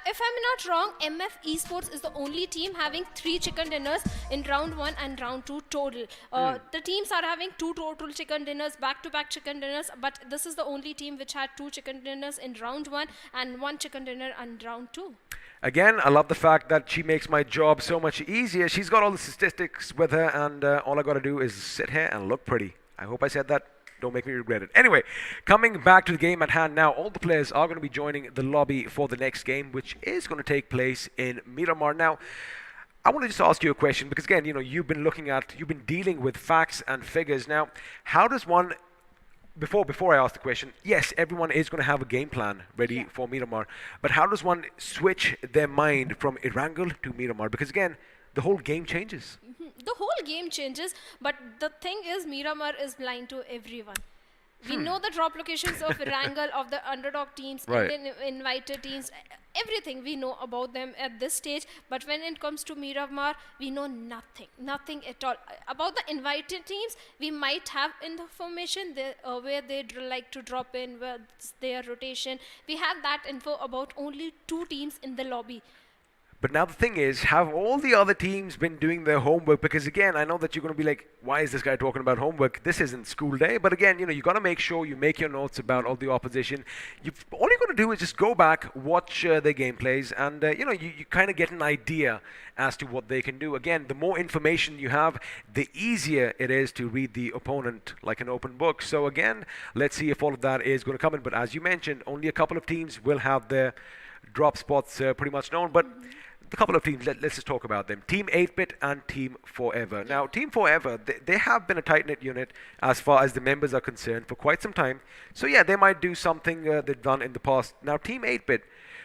if I'm not wrong, MF Esports is the only team having 3 chicken dinners in round 1 and round 2 total. The teams are having 2 total chicken dinners, back-to-back chicken dinners, but this is the only team which had 2 chicken dinners in round 1 and 1 chicken dinner in round 2.
Again, I love the fact that she makes my job so much easier. She's got all the statistics with her, and all I got to do is sit here and look pretty. I hope I said that. Don't make me regret it. Anyway, coming back to the game at hand now, all the players are going to be joining the lobby for the next game, which is going to take place in Miramar. Now, I want to just ask you a question, because again, you know, you've been dealing with facts and figures. Now, how does one, before I ask the question, yes, everyone is going to have a game plan ready for Miramar, but how does one switch their mind from Erangel to Miramar? Because again, the whole game changes.
The whole game changes, but the thing is, Miramar is blind to everyone. We know the drop locations of Erangel, of the underdog teams,
Right.
Indian invited teams, everything we know about them at this stage. But when it comes to Miramar, we know nothing at all. About the invited teams, we might have in the formation where they'd like to drop in, what's their rotation. We have that info about only 2 teams in the lobby.
But now the thing is, have all the other teams been doing their homework? Because again, I know that you're going to be like, why is this guy talking about homework? This isn't school day. But again, you know, you got to make sure you make your notes about all the opposition. All you got to do is just go back, watch their gameplays, and you know, you kind of get an idea as to what they can do. Again, the more information you have, the easier it is to read the opponent like an open book. So again, let's see if all of that is going to come in. But as you mentioned, only a couple of teams will have their drop spots pretty much known. But a couple of teams, let's just talk about them. Team 8-Bit and Team Forever. Now, Team Forever, they have been a tight-knit unit as far as the members are concerned for quite some time. So yeah, they might do something they've done in the past. Now, Team 8-Bit,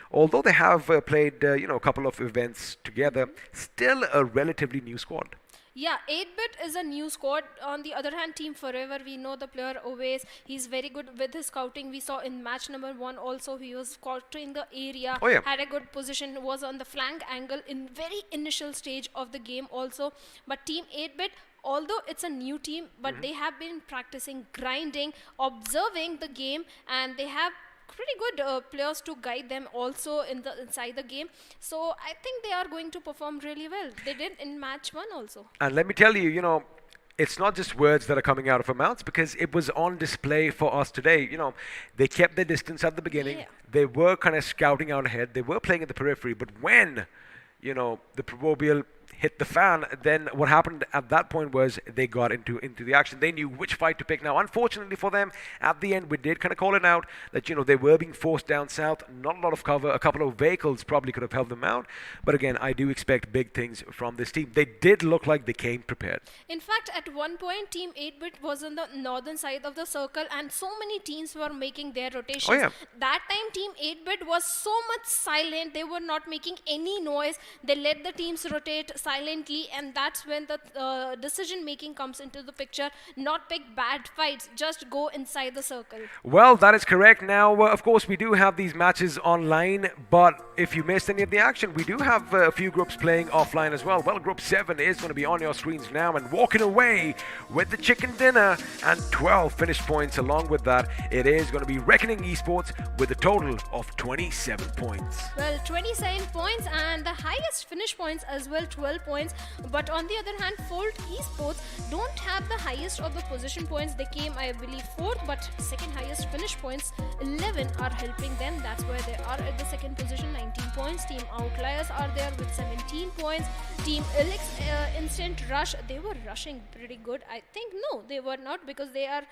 although they have played you know, a couple of events together, still a relatively new squad.
Yeah, 8-Bit is a new squad. On the other hand, Team Forever, we know the player always. He's very good with his scouting. We saw in match number 1 also, he was scouting the area,
Oh, yeah.
had a good position, was on the flank angle in very initial stage of the game also. But Team 8-Bit, although it's a new team, but they have been practicing grinding, observing the game, and they have pretty good players to guide them also inside the game. So I think they are going to perform really well. They did in match 1 also.
And let me tell you, you know, it's not just words that are coming out of our mouths, because it was on display for us today. You know, they kept their distance at the beginning.
Yeah.
They were kind of scouting out ahead. They were playing at the periphery. But when the proverbial hit the fan, then what happened at that point was they got into the action. They knew which fight to pick. Now, unfortunately for them, at the end, we did kind of call it out that, they were being forced down south. Not a lot of cover. A couple of vehicles probably could have helped them out. But again, I do expect big things from this team. They did look like they came prepared.
In fact, at one point, Team 8-bit was on the northern side of the circle, and so many teams were making their rotations.
Oh, yeah.
That time, Team 8-bit was so much silent. They were not making any noise. They let the teams rotate silently, and that's when the decision making comes into the picture. Not pick bad fights, just go inside the circle.
Well, that is correct. Now, of course, we do have these matches online, but if you missed any of the action, we do have a few groups playing offline as well. Well, Group 7 is going to be on your screens now, and walking away with the chicken dinner and 12 finish points along with that, it is going to be Reckoning Esports with a total of 27 points.
Well, 27 points, and the highest finish points as well, 12 points. But on the other hand, Fold Esports don't have the highest of the position points. They came, I believe, 4th, but second highest finish points, 11, are helping them. That's why they are at the second position, 19 points. Team Outliers are there with 17 points. Team Elix Instant Rush, they were rushing pretty good. I think no, they were not, because they are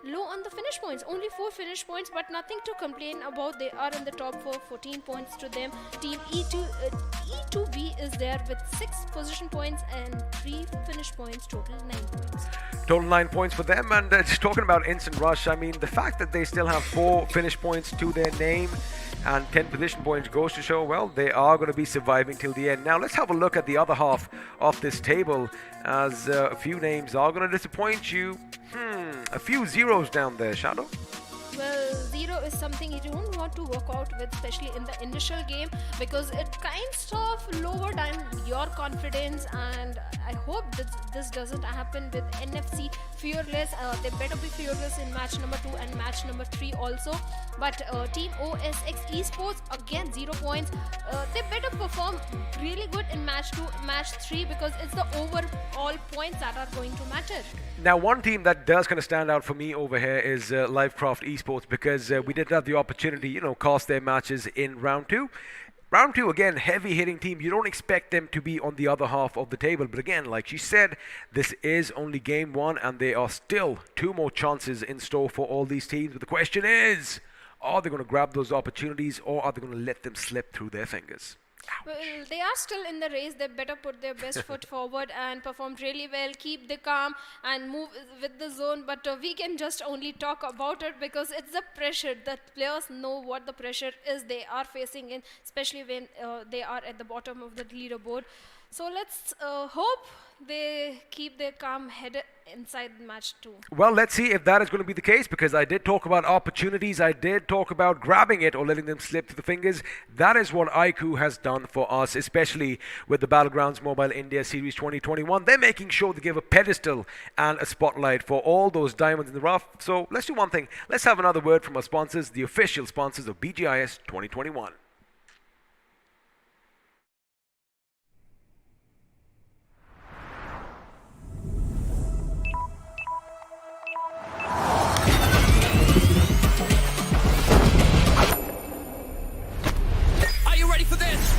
low on the finish points. Only 4 finish points, but nothing to complain about. They are in the top 4, 14 points to them. Team E2B is there with 6 position points and 3 finish points, total 9 points.
Total 9 points for them. And just talking about Instant Rush, I mean, the fact that they still have 4 finish points to their name and 10 position points goes to show, well, they are going to be surviving till the end. Now, let's have a look at the other half of this table, as a few names are going to disappoint you. A few zeros down there, Shadow.
Well, 0 is something you don't want to work out with, especially in the initial game, because it kind of lower down your confidence, and I hope this doesn't happen with NFC Fearless. They better be fearless in match number 2 and match number 3 also. But Team OSX Esports, again 0 points. They better perform really good in match 2, match 3, because it's the overall points that are going to matter.
Now, one team that does kind of stand out for me over here is Livecraft Esports, because we did have the opportunity, cast their matches in round 2. Round 2, again, heavy-hitting team. You don't expect them to be on the other half of the table. But again, like she said, this is only game 1, and there are still 2 more chances in store for all these teams. But the question is, are they going to grab those opportunities, or are they going to let them slip through their fingers?
Well, they are still in the race. They better put their best foot forward and perform really well, keep the calm and move with the zone. But we can just only talk about it, because it's the pressure. The players know what the pressure is they are facing in, especially when they are at the bottom of the leaderboard. So let's hope they keep their calm head inside match 2.
Well, let's see if that is going to be the case, because I did talk about opportunities. I did talk about grabbing it or letting them slip through the fingers. That is what iQOO has done for us, especially with the Battlegrounds Mobile India Series 2021. They're making sure to give a pedestal and a spotlight for all those diamonds in the rough. So let's do one thing. Let's have another word from our sponsors, the official sponsors of BGIS 2021.
For this.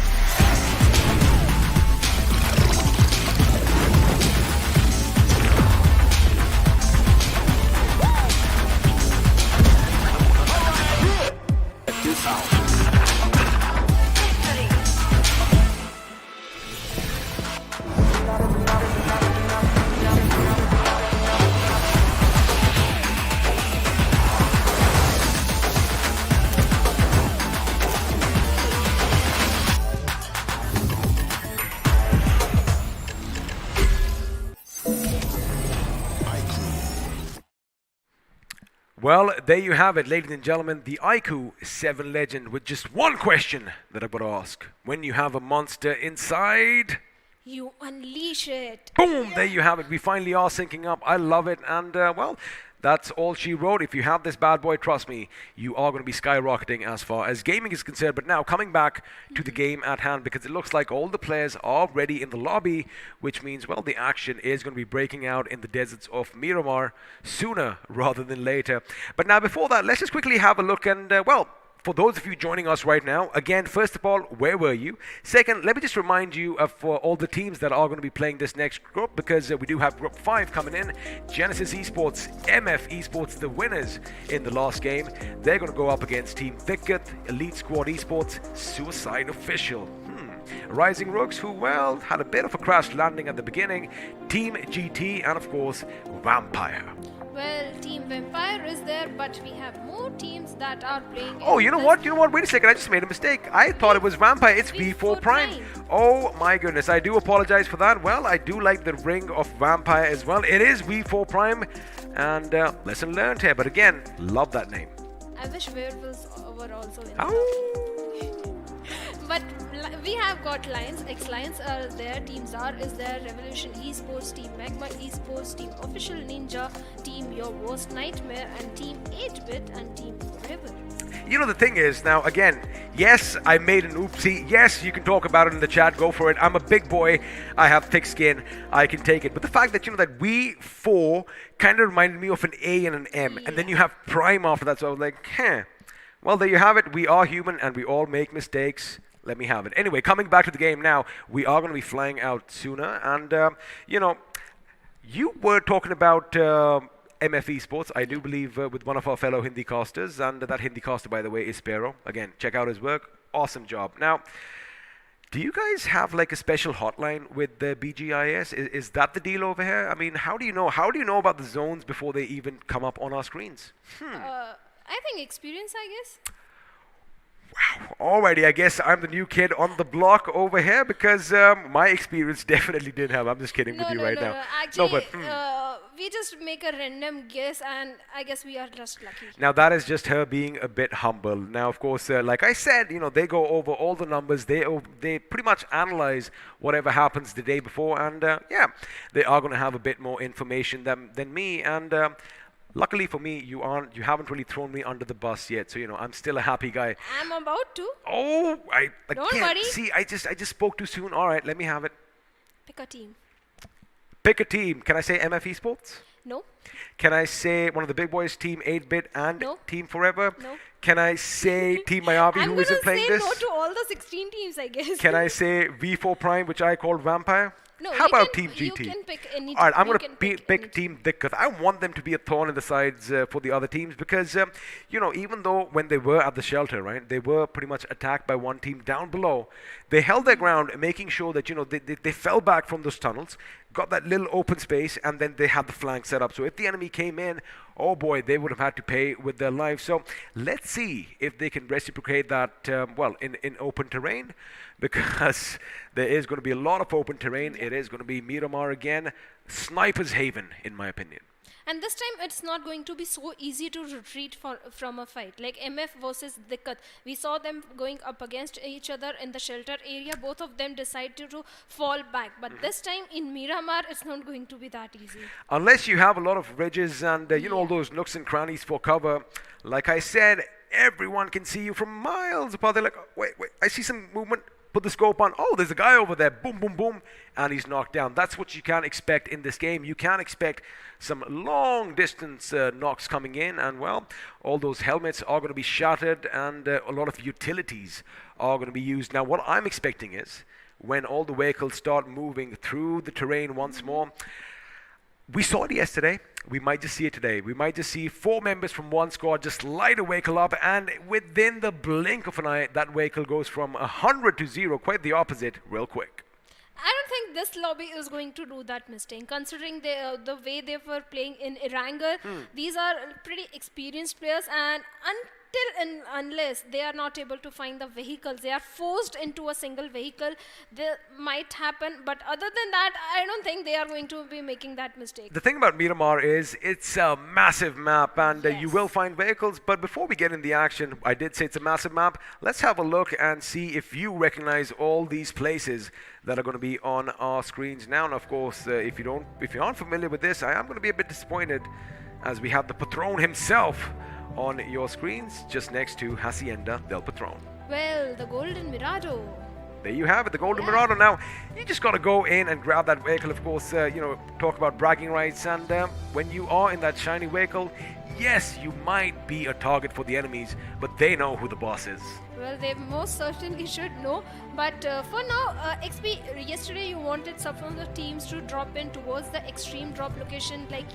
Well, there you have it, ladies and gentlemen, the iQOO 7 legend, with just one question that I've got to ask. When you have a monster inside,
you unleash it.
Boom! There you have it. We finally are syncing up. I love it. And, well, that's all she wrote. If you have this bad boy, trust me, you are going to be skyrocketing as far as gaming is concerned. But now, coming back to the game at hand, because it looks like all the players are ready in the lobby, which means, well, the action is going to be breaking out in the deserts of Miramar sooner rather than later. But now, before that, let's just quickly have a look and, well, for those of you joining us right now, again, first of all, where were you? Second, let me just remind you of all the teams that are going to be playing this next group, because we do have Group 5 coming in. Genesis Esports, MF Esports, the winners in the last game. They're going to go up against Team Thicket, Elite Squad Esports, Suicide Official. Rising Rooks, who, well, had a bit of a crash landing at the beginning. Team GT, and of course, Vampire.
Well, Team Vampire is there, but we have more teams that are playing.
Oh, you know what? Wait a second. I just made a mistake. I thought it was Vampire. It's V4 Prime. Oh my goodness. I do apologize for that. Well, I do like the ring of Vampire as well. It is V4 Prime, and lesson learned here. But again, love that name.
I wish werewolves were also in.
Oh.
But we have got Lions, X-Lions are there, Team Zar is there, Revolution Esports, Team Magma Esports, Team Official Ninja, Team Your Worst Nightmare, and Team 8-Bit and Team Forever.
You know, the thing is, now, again, yes, I made an oopsie. Yes, you can talk about it in the chat. Go for it. I'm a big boy. I have thick skin. I can take it. But the fact that, that V4 kind of reminded me of an A and an M. And then you have Prime after that. So I was like, Well, there you have it. We are human and we all make mistakes. Let me have it. Anyway, coming back to the game now, we are going to be flying out sooner. And, you were talking about MF Esports, I do believe, with one of our fellow Hindi casters. And that Hindi caster, by the way, is Spero. Again, check out his work. Awesome job. Now, do you guys have like a special hotline with the BGIS? Is that the deal over here? I mean, how do you know? How do you know about the zones before they even come up on our screens?
I think experience, I guess.
Wow. Alrighty, I guess I'm the new kid on the block over here, because my experience definitely didn't have. I'm just kidding with you right now.
No. Actually, we just make a random guess, and I guess we are just lucky.
Now that is just her being a bit humble. Now, of course, like I said, they go over all the numbers. They pretty much analyze whatever happens the day before, and they are going to have a bit more information than me. And luckily for me, you haven't really thrown me under the bus yet. So I'm still a happy guy.
I'm about to.
Oh,
Don't worry.
See, I just spoke too soon. All right, let me have it.
Pick a team.
Pick a team. Can I say MF Esports?
No.
Can I say one of the big boys, Team 8-Bit and
No.
Team Forever?
No.
Can I say Team Miyabi, who isn't playing this?
I'm going to say no to all the 16 teams, I guess.
Can I say V4 Prime, which I called Vampire?
No,
How about
Team
Team GT?
You can pick any team.
All right, I'm going to
pick
pick Team Dikkat. I want them to be a thorn in the sides for the other teams, because, even though when they were at the shelter, right, they were pretty much attacked by one team down below, they held their ground, making sure that, they fell back from those tunnels, got that little open space, and then they had the flank set up. So if the enemy came in, oh boy, they would have had to pay with their lives. So let's see if they can reciprocate that, in open terrain, because there is going to be a lot of open terrain. It is going to be Miramar again, Sniper's Haven, in my opinion.
And this time it's not going to be so easy to retreat from a fight. Like MF versus Dikkat. We saw them going up against each other in the shelter area. Both of them decided to fall back. But this time in Miramar, it's not going to be that easy.
Unless you have a lot of ridges and, all those nooks and crannies for cover. Like I said, everyone can see you from miles apart. They're like, wait, I see some movement. Put the scope on. Oh, there's a guy over there. Boom, boom, boom. And he's knocked down. That's what you can expect in this game. You can expect some long distance knocks coming in. And, all those helmets are going to be shattered. And a lot of utilities are going to be used. Now, what I'm expecting is when all the vehicles start moving through the terrain once more. We saw it yesterday. We might just see it today. We might just see 4 members from one squad just light a vehicle up, and within the blink of an eye, that vehicle goes from 100 to 0, quite the opposite, real quick.
I don't think this lobby is going to do that mistake, considering the way they were playing in Erangel. These are pretty experienced players, and until and unless they are not able to find the vehicles, they are forced into a single vehicle, that might happen. But other than that, I don't think they are going to be making that mistake.
The thing about Miramar is it's a massive map, and you will find vehicles. But before we get in the action, I did say it's a massive map. Let's have a look and see if you recognize all these places that are going to be on our screens now. And of course, if you aren't familiar with this, I am going to be a bit disappointed, as we have the Patron himself on your screens, just next to Hacienda del Patron.
Well, the Golden Mirado.
there you have it, the Golden Mirado. Now, you just got to go in and grab that vehicle, of course, talk about bragging rights. And when you are in that shiny vehicle, yes, you might be a target for the enemies, but they know who the boss is.
Well, they most certainly should know. But for now, XP, yesterday you wanted some of the teams to drop in towards the extreme drop location like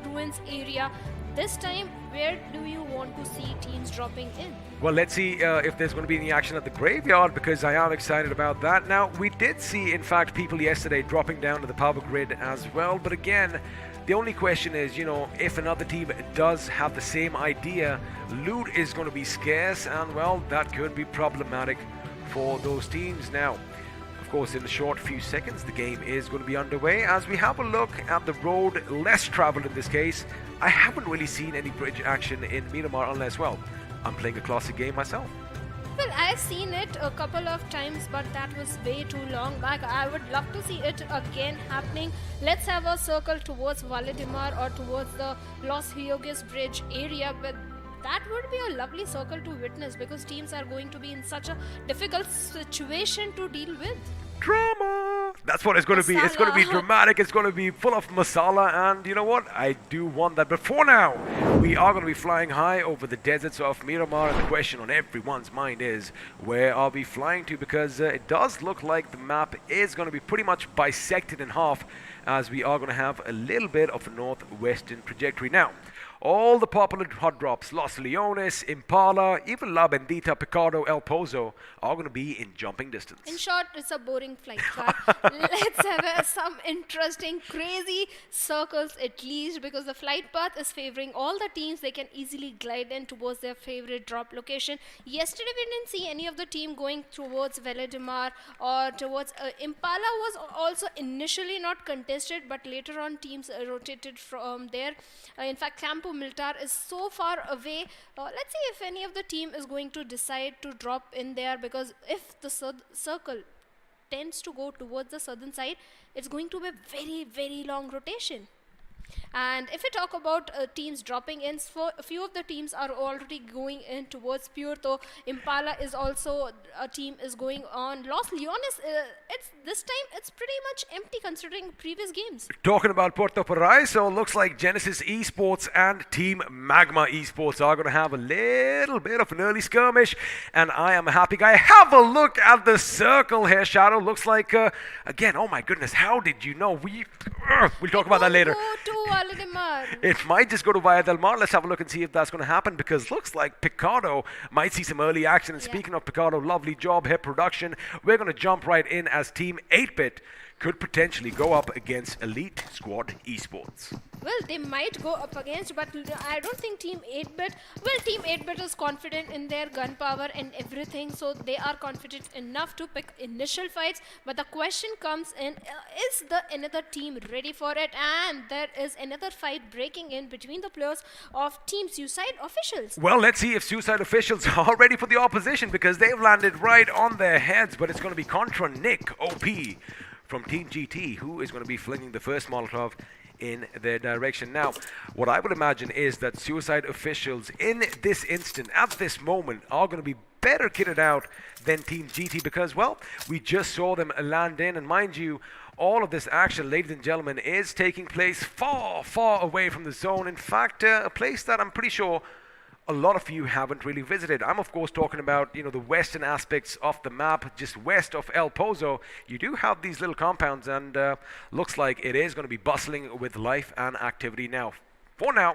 Ruins area. This time, where do you want to see teams dropping in?
Well, let's see if there's going to be any action at the graveyard, because I am excited about that. Now, we did see, in fact, people yesterday dropping down to the power grid as well. But again, the only question is, if another team does have the same idea, loot is going to be scarce, and well, that could be problematic for those teams. Now, of course, in a short few seconds, the game is going to be underway. As we have a look at the road less traveled in this case, I haven't really seen any bridge action in Miramar unless, well, I'm playing a classic game myself.
Well, I've seen it a couple of times, but that was way too long back. I would love to see it again happening. Let's have a circle towards Valdemar or towards the Los Hioges Bridge area, but that would be a lovely circle to witness because teams are going to be in such a difficult situation to deal with.
Drama! That's what it's going to be. It's going to be dramatic. It's going to be full of masala. And you know what? I do want that. But for now, we are going to be flying high over the deserts of Miramar. And the question on everyone's mind is, where are we flying to? Because it does look like the map is going to be pretty much bisected in half, as we are going to have a little bit of a northwestern trajectory. Now, all the popular hot drops, Los Leones, Impala, even La Bendita, Picado, El Pozo, are going to be in jumping distance.
In short, it's a boring flight car. Let's have some interesting, crazy circles at least, because the flight path is favoring all the teams. They can easily glide in towards their favorite drop location. Yesterday, we didn't see any of the team going towards Valdemar or towards Impala was also initially not contested, but later on teams rotated from there. In fact, Campo Militar is so far away. Let's see if any of the team is going to decide to drop in there, because if the circle tends to go towards the southern side, it's going to be a very, very long rotation. And if we talk about teams dropping in, for a few of the teams are already going in towards Puerto. Impala is also a team is going on. Los Leones, this time it's pretty much empty considering previous games.
Talking about Puerto Paraiso, looks like Genesis Esports and Team Magma Esports are going to have a little bit of an early skirmish, and I am a happy guy. Have a look at the circle here, Shadow. Looks like, again, oh my goodness, how did you know? We'll talk about that later. It might just go to Via Del Mar. Let's have a look and see if that's going to happen, because looks like Picado might see some early action. And speaking of Picado, lovely job here, production. We're going to jump right in as Team 8-Bit could potentially go up against Elite Squad Esports.
Well, they might go up against, but I don't think Team 8-Bit... Well, Team 8-Bit is confident in their gunpowder and everything, so they are confident enough to pick initial fights. But the question comes in, is another team ready for it? And there is another fight breaking in between the players of Team Suicide Officials.
Well, let's see if Suicide Officials are ready for the opposition, because they've landed right on their heads. But it's going to be Contra Nick OP from Team GT, who is going to be flinging the first Molotov in their direction. Now, what I would imagine is that Suicide Officials in this instant, at this moment, are going to be better kitted out than Team GT, because, well, we just saw them land in, and mind you, all of this action, ladies and gentlemen, is taking place far, far away from the zone. In fact, a place that I'm pretty sure a lot of you haven't really visited. I'm of course talking about, the western aspects of the map, just west of El Pozo. You do have these little compounds, and looks like it is going to be bustling with life and activity. Now, for now,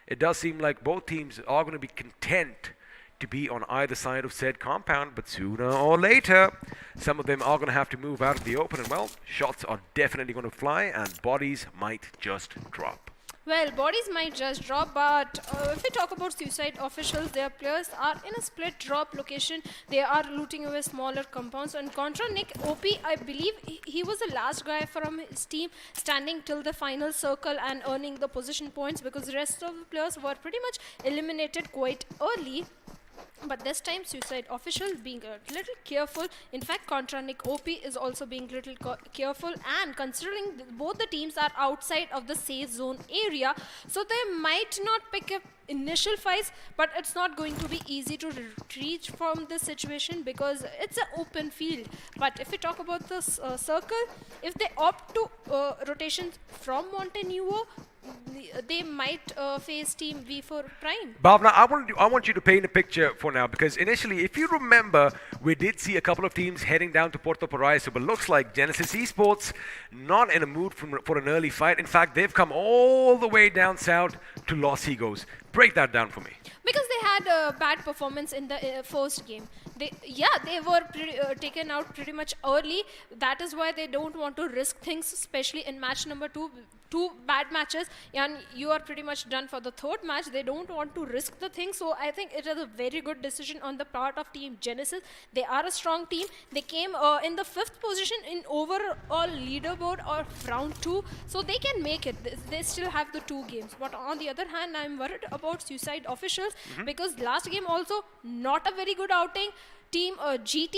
it does seem like both teams are going to be content to be on either side of said compound, but sooner or later, some of them are going to have to move out of the open, and well, shots are definitely going to fly, and bodies might just drop.
Well, bodies might just drop, but if we talk about Suicide Officials, their players are in a split drop location. They are looting away smaller compounds. And Contra Nick OP, I believe he was the last guy from his team standing till the final circle and earning the position points, because the rest of the players were pretty much eliminated quite early. But this time, Suicide Officials being a little careful. In fact, Contra Nick OP is also being a little careful. And considering both the teams are outside of the safe zone area, so they might not pick up initial fights, but it's not going to be easy to reach from this situation because it's an open field. But if we talk about the circle, if they opt to rotations from Montenuo, they might face Team V4 Prime.
Bhavna, I want you to paint a picture for now, because initially, if you remember, we did see a couple of teams heading down to Puerto Paraíso, but looks like Genesis Esports not in a mood for an early fight. In fact, they've come all the way down south to Los Higos. Break that down for me.
Because they had a bad performance in the first game. They were taken out pretty much early. That is why they don't want to risk things, especially in match number 2. 2 bad matches, and you are pretty much done for the third match. They don't want to risk the thing, so I think it is a very good decision on the part of Team Genesis. They are a strong team. They came in the 5th position in overall leaderboard of round 2, so they can make it. They still have the 2 games. But on the other hand, I'm worried about Suicide Officials because last game also not a very good outing. Team GT,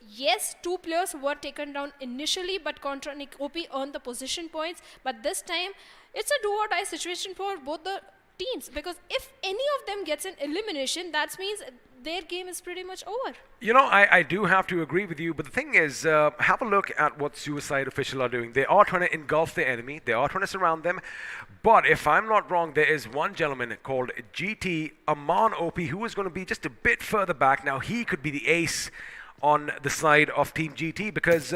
yes, 2 players were taken down initially, but contra Nick OP earned the position points. But this time, it's a do-or-die situation for both the teams, because if any of them gets an elimination, that means their game is pretty much over.
You know, I do have to agree with you, but the thing is, have a look at what Suicide Official are doing. They are trying to engulf the enemy. They are trying to surround them. But if I'm not wrong, there is one gentleman called GT Aman OP who is going to be just a bit further back. Now, he could be the ace on the side of Team GT, because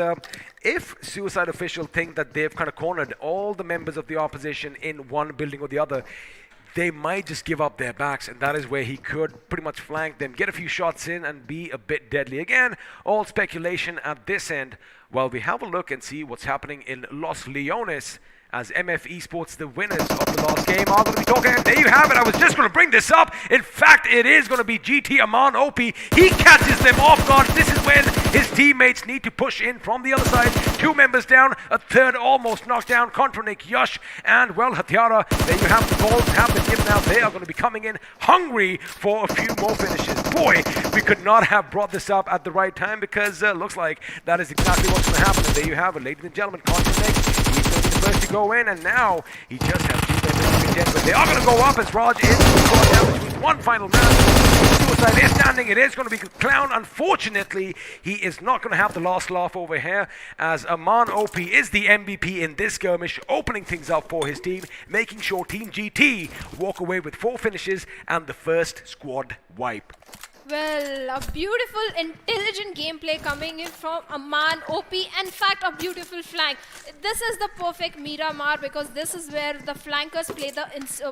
if Suicide Official think that they've kind of cornered all the members of the opposition in one building or the other, they might just give up their backs, and that is where he could pretty much flank them, get a few shots in, and be a bit deadly. Again, all speculation at this end, while we have a look and see what's happening in Los Leones, as MF Esports, the winners of the last game, are going to be talking. And there you have it. I was just going to bring this up. In fact, it is going to be GT Aman OP. He catches them off guard. This is when his teammates need to push in from the other side. 2 members down, a third almost knocked down. Contra Nick, Yash, and well, Hatiara. There you have the balls have been given out. They are going to be coming in hungry for a few more finishes. Boy, we could not have brought this up at the right time, because looks like that is exactly what's going to happen. And there you have it, ladies and gentlemen. Contra Nick, he's going to be the first to go in, and now he just has 2 members to contend with. They are going to go up as Raj is brought down between one final match. Suicide is standing. It is going to be Clown. Unfortunately, he is not going to have the last laugh over here, as Aman OP is the MVP in this skirmish, opening things up for his team, making sure Team GT walk away with 4 finishes and the first squad wipe.
Well, a beautiful, intelligent gameplay coming in from Aman OP. In fact, a beautiful flank. This is the perfect Miramar, because this is where the flankers play the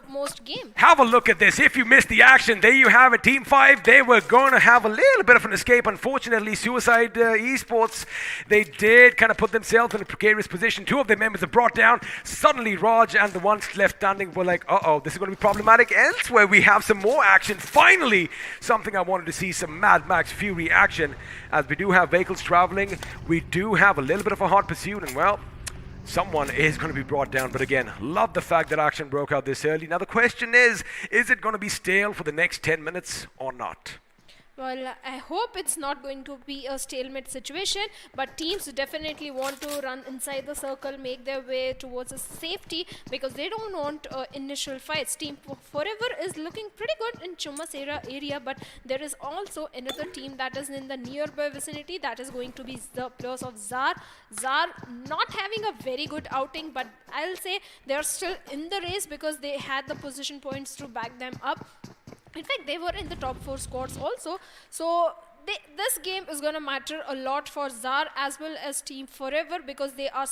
most game.
Have a look at this. If you missed the action, there you have it. Team 5, they were going to have a little bit of an escape. Unfortunately, Suicide Esports, they did kind of put themselves in a precarious position. 2 of their members are brought down. Suddenly, Raj and the ones left standing were like, uh-oh, this is going to be problematic. Elsewhere, we have some more action. Finally, something I wanted to see, some Mad Max Fury action, as we do have vehicles traveling. We do have a little bit of a hot pursuit, and well, someone is going to be brought down. But again, love the fact that action broke out this early. Now the question is it going to be stale for the next 10 minutes or not?
Well, I hope it's not going to be a stalemate situation, but teams definitely want to run inside the circle, make their way towards a safety, because they don't want initial fights. Team Forever is looking pretty good in Chumasera area, but there is also another team that is in the nearby vicinity, that is going to be the players of Zar. Zar not having a very good outing, but I'll say they're still in the race because they had the position points to back them up. In fact, they were in the top 4 squads also. So this game is going to matter a lot for Zar as well as Team Forever, because they are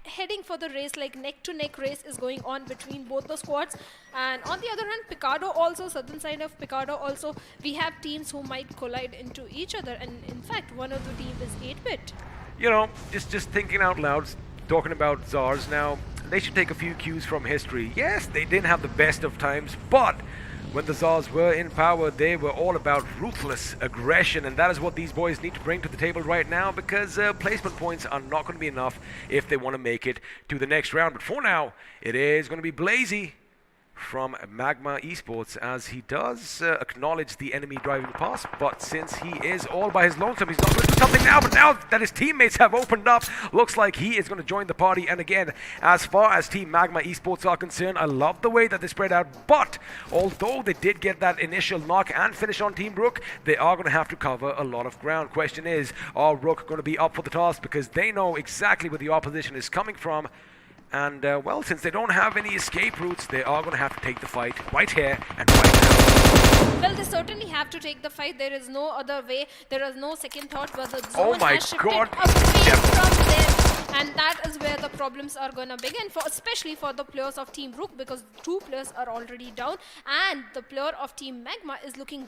heading for the race, like neck-to-neck race is going on between both the squads. And on the other hand, Picado also, southern side of Picado also, we have teams who might collide into each other. And in fact, one of the team is 8-bit.
You know, just thinking out loud, talking about Zars now, they should take a few cues from history. Yes, they didn't have the best of times, but when the Zars were in power, they were all about ruthless aggression, and that is what these boys need to bring to the table right now, because placement points are not going to be enough if they want to make it to the next round. But for now, it is going to be Blazy from Magma Esports, as he does acknowledge the enemy driving past, but since he is all by his lonesome, he's not going to do something now. But now that his teammates have opened up, looks like he is going to join the party. And again, as far as Team Magma Esports are concerned, I love the way that they spread out, but although they did get that initial knock and finish on Team Rook, they are going to have to cover a lot of ground. Question is, are Rook going to be up for the task, because they know exactly where the opposition is coming from? And, well, since they don't have any escape routes, they are going to have to take the fight right here and right now.
Well, they certainly have to take the fight. There is no other way. There is no second thought, but the
Oh
zone
my
has shifted
God.
away
Yep.
from them. And that is where the problems are going to begin, especially for the players of Team Rook, because 2 players are already down. And the player of Team Magma is looking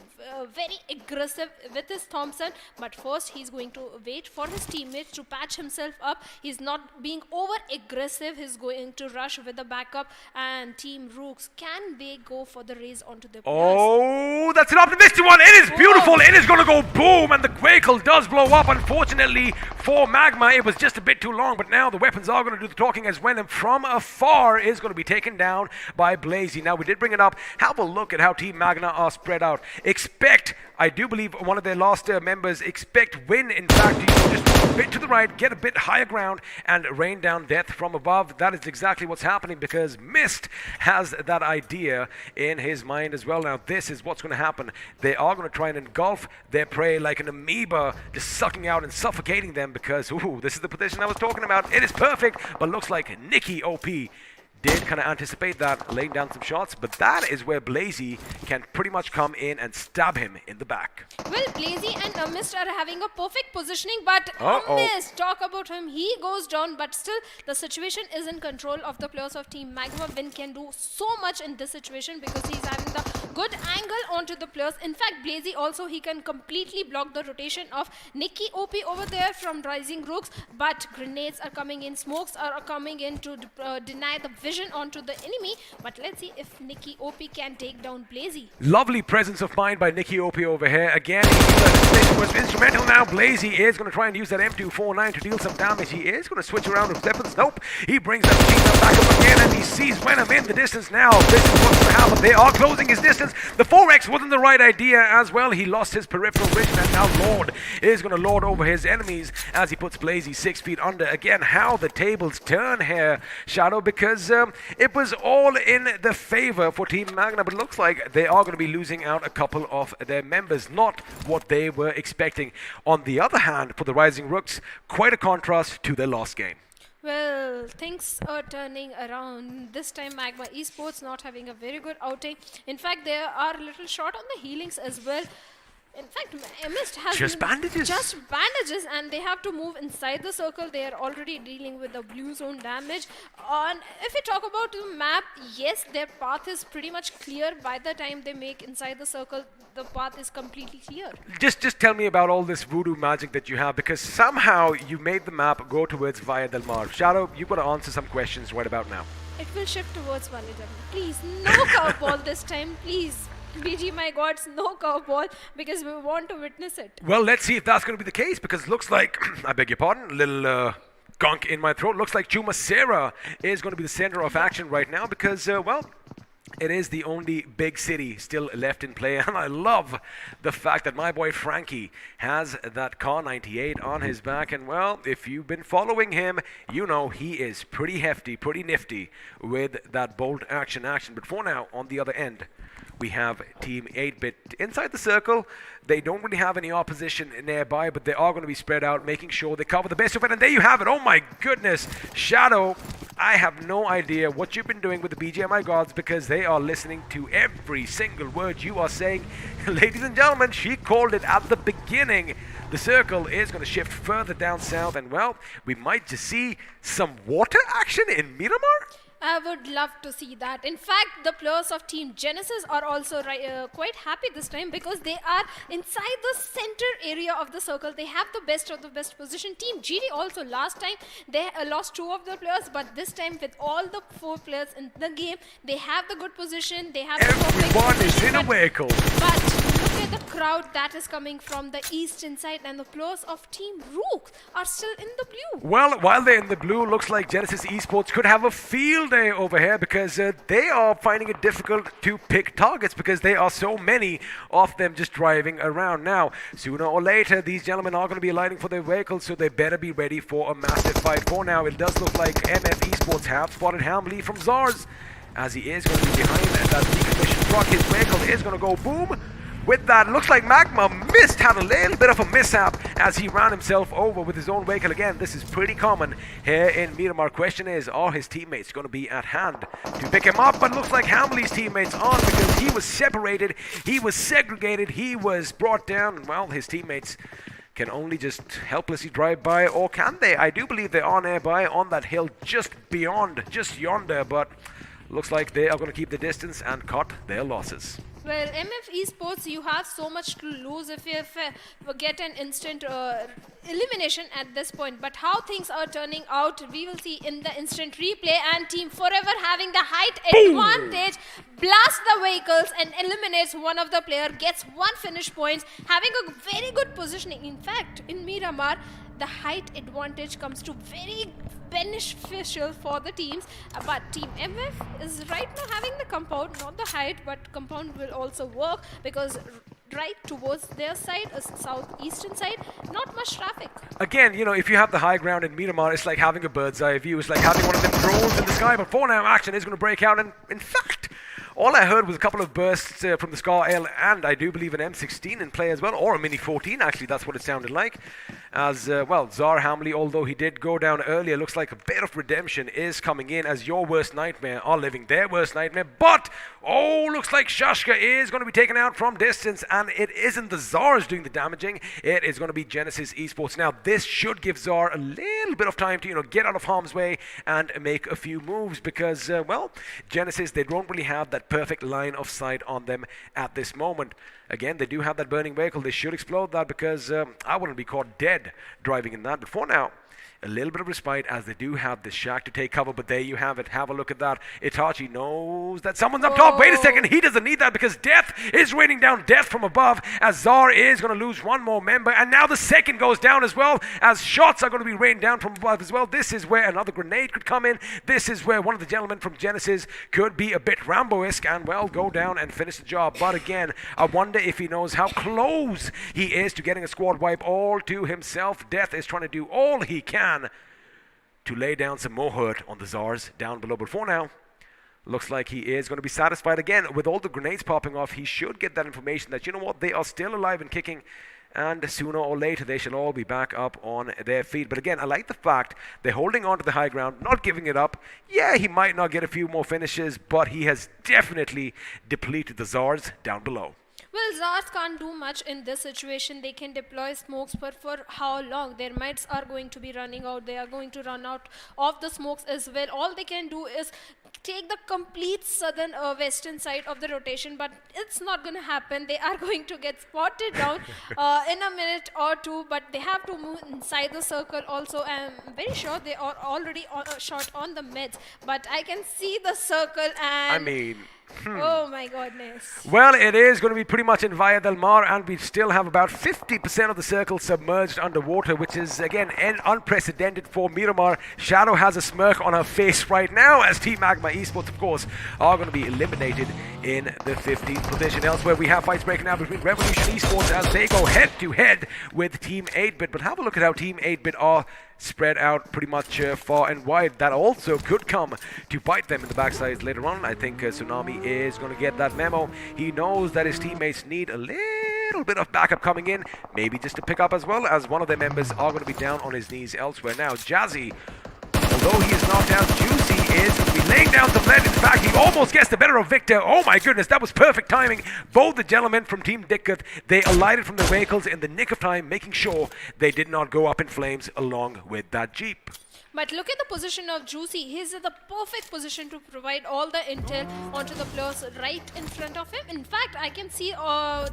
very aggressive with his Thompson. But first, he's going to wait for his teammates to patch himself up. He's not being over-aggressive. He's going to rush with the backup. And Team Rooks, can they go for the raise onto the players?
Oh, that's an optimistic one. It is beautiful. It is going to go boom, and the Quakel does blow up. Unfortunately for Magma, it was just a bit too long, but now the weapons are going to do the talking as well, and from afar is going to be taken down by Blazy. Now, we did bring it up. Have a look at how Team Magna are spread out. Expect, I do believe one of their last members, expect Win, in fact, to just move a bit to the right, get a bit higher ground, and rain down death from above. That is exactly what's happening, because Mist has that idea in his mind as well. Now, this is what's going to happen. They are going to try and engulf their prey like an amoeba, just sucking out and suffocating them, because, ooh, this is the position I was talking about. It is perfect, but looks like Nikki OP did kind of anticipate that, laying down some shots, but that is where Blazy can pretty much come in and stab him in the back.
Well, Blazy and Mist are having a perfect positioning, but Mist, talk about him, he goes down, but still the situation is in control of the players of Team Magma. Win can do so much in this situation because he's having the good angle onto the players. In fact, Blazy also, he can completely block the rotation of Nikki OP over there from Rising Rooks, but grenades are coming in, smokes are coming in to deny the vision onto the enemy. But let's see if Nikki OP can take down Blazy.
Lovely presence of mind by Nikki OP over here. Again, he was instrumental. Now Blazy is going to try and use that M249 to deal some damage. He is going to switch around with weapons. Nope. He brings that machine gun back up again, and he sees Venom in the distance now. This is what's going to happen. They are closing his distance. The 4X wasn't the right idea as well. He lost his peripheral vision, and now Lord is going to lord over his enemies as he puts Blazy 6 feet under. Again, how the tables turn here, Shadow, because it was all in the favor for Team Magna, but it looks like they are going to be losing out a couple of their members, not what they were expecting. On the other hand, for the Rising Rooks, quite a contrast to their last game.
Well, things are turning around. This time Magma Esports not having a very good outing. In fact, they are a little short on the healings as well. In fact, Mist has
just bandages.
Just bandages, and they have to move inside the circle. They are already dealing with the blue zone damage. And if we talk about the map, yes, their path is pretty much clear. By the time they make inside the circle, the path is completely clear.
Just tell me about all this voodoo magic that you have, because somehow you made the map go towards Via Del Mar. Shadow, you've got to answer some questions right about now.
It will shift towards Via Del Mar. Please, no curveball this time, please. BGMI gods, no curveball, because we want to witness it.
Well, let's see if that's going to be the case, because it looks like, I beg your pardon, a little gunk in my throat. Looks like Chuma Serra is going to be the center of action right now, because, well, it is the only big city still left in play, and I love the fact that my boy Frankie has that Car 98 on his back, and well, if you've been following him, you know he is pretty hefty, pretty nifty with that bolt action. But for now, on the other end, we have Team 8-Bit inside the circle. They don't really have any opposition nearby, but they are going to be spread out, making sure they cover the best of it. And there you have it. Oh my goodness. Shadow, I have no idea what you've been doing with the BGMI gods, because they are listening to every single word you are saying. Ladies and gentlemen, she called it at the beginning. The circle is going to shift further down south, and well, we might just see some water action in Miramar.
I would love to see that. In fact, the players of Team Genesis are also quite happy this time, because they are inside the center area of the circle. They have the best of the best position. Team GD also, last time they lost 2 of the players, but this time with all the 4 players in the game, they have the good position. They have
everyone is in a vehicle.
But look at the crowd that is coming from the east inside, and the players of Team Rook are still in the blue.
Well, while they're in the blue, looks like Genesis Esports could have a field day over here because they are finding it difficult to pick targets because there are so many of them just driving around. Now, sooner or later, these gentlemen are going to be alighting for their vehicles, so they better be ready for a massive fight. For now, it does look like MF Esports have spotted Hamley from Zars, as he is going to be behind that decommissioned truck. His vehicle is going to go boom. With that, looks like Magma had a little bit of a mishap as he ran himself over with his own vehicle. Again, this is pretty common here in Miramar. Question is, are his teammates going to be at hand to pick him up? But looks like Hamley's teammates aren't, because he was separated, he was segregated, he was brought down. Well, his teammates can only just helplessly drive by, or can they? I do believe they are nearby on that hill just beyond, just yonder, but looks like they are going to keep the distance and cut their losses.
Well, MF Esports, you have so much to lose if you get an instant elimination at this point. But how things are turning out, we will see in the instant replay. And Team Forever having the height advantage, blast the vehicles and eliminates one of the player, gets 1 finish points, having a very good positioning. In fact, in Miramar, the height advantage comes to very beneficial for the teams, but Team MF is right now having the compound, not the height, but compound will also work because right towards their side, southeastern side, not much traffic.
Again, you know, if you have the high ground in Miramar, it's like having a bird's eye view. It's like having one of them drones in the sky, but for now, action is going to break out, and in fact, all I heard was a couple of bursts from the Scar L, and I do believe an M16 in play as well, or a Mini 14, actually, that's what it sounded like. As, well, Zar Hamley, although he did go down earlier, looks like a bit of redemption is coming in as your worst nightmare are living their worst nightmare. But, oh, looks like Shashka is going to be taken out from distance, and it isn't the Zars doing the damaging, it is going to be Genesis Esports. Now, this should give Zar a little bit of time to, you know, get out of harm's way and make a few moves because, well, Genesis, they don't really have that perfect line of sight on them at this moment. Again, they do have that burning vehicle. They should explode that because I wouldn't be caught dead driving in that. But for now, a little bit of respite as they do have this shack to take cover, but there you have it. Have a look at that. Itachi knows that someone's up top. Wait a second, he doesn't need that because death is raining down death from above as Zar is going to lose one more member, and now the second goes down as well as shots are going to be rained down from above as well. This is where another grenade could come in. This is where one of the gentlemen from Genesis could be a bit Rambo-esque and, well, go down and finish the job. But again, I wonder if he knows how close he is to getting a squad wipe all to himself. Death is trying to do all he can to lay down some more hurt on the Zars down below. But for now, looks like he is going to be satisfied again. With all the grenades popping off, he should get that information that, you know what, they are still alive and kicking, and sooner or later they shall all be back up on their feet. But again, I like the fact they're holding on to the high ground, not giving it up. Yeah, he might not get a few more finishes, but he has definitely depleted the Zars down below.
Well, Zars can't do much in this situation. They can deploy smokes, but for how long? Their mites are going to be running out. They are going to run out of the smokes as well. All they can do is take the complete southern western side of the rotation, but it's not going to happen. They are going to get spotted down in a minute or two, but they have to move inside the circle also. I'm very sure they are already shot on the meds, but I can see the circle and...
I mean...
Oh my goodness.
Well, it is going to be pretty much in Via del Mar, and we still have about 50% of the circle submerged underwater, which is, again, unprecedented for Miramar. Shadow has a smirk on her face right now as Team Magma Esports, of course, are going to be eliminated in the 15th position. Elsewhere, we have fights breaking out between Revolution Esports as they go head-to-head with Team 8-Bit. But have a look at how Team 8-Bit are spread out pretty much far and wide. That also could come to bite them in the backsides later on. I think Tsunami is going to get that memo. He knows that his teammates need a little bit of backup coming in, maybe just to pick up as well, as one of their members are going to be down on his knees elsewhere. Now, Jazzy, although he is knocked out, Juicy is going to be laying down some lead. In fact, he almost gets the better of Victor. Oh my goodness, that was perfect timing. Both the gentlemen from Team Dickuth, they alighted from their vehicles in the nick of time, making sure they did not go up in flames along with that Jeep.
But look at the position of Juicy. He's in the perfect position to provide all the intel onto the players right in front of him. In fact, I can see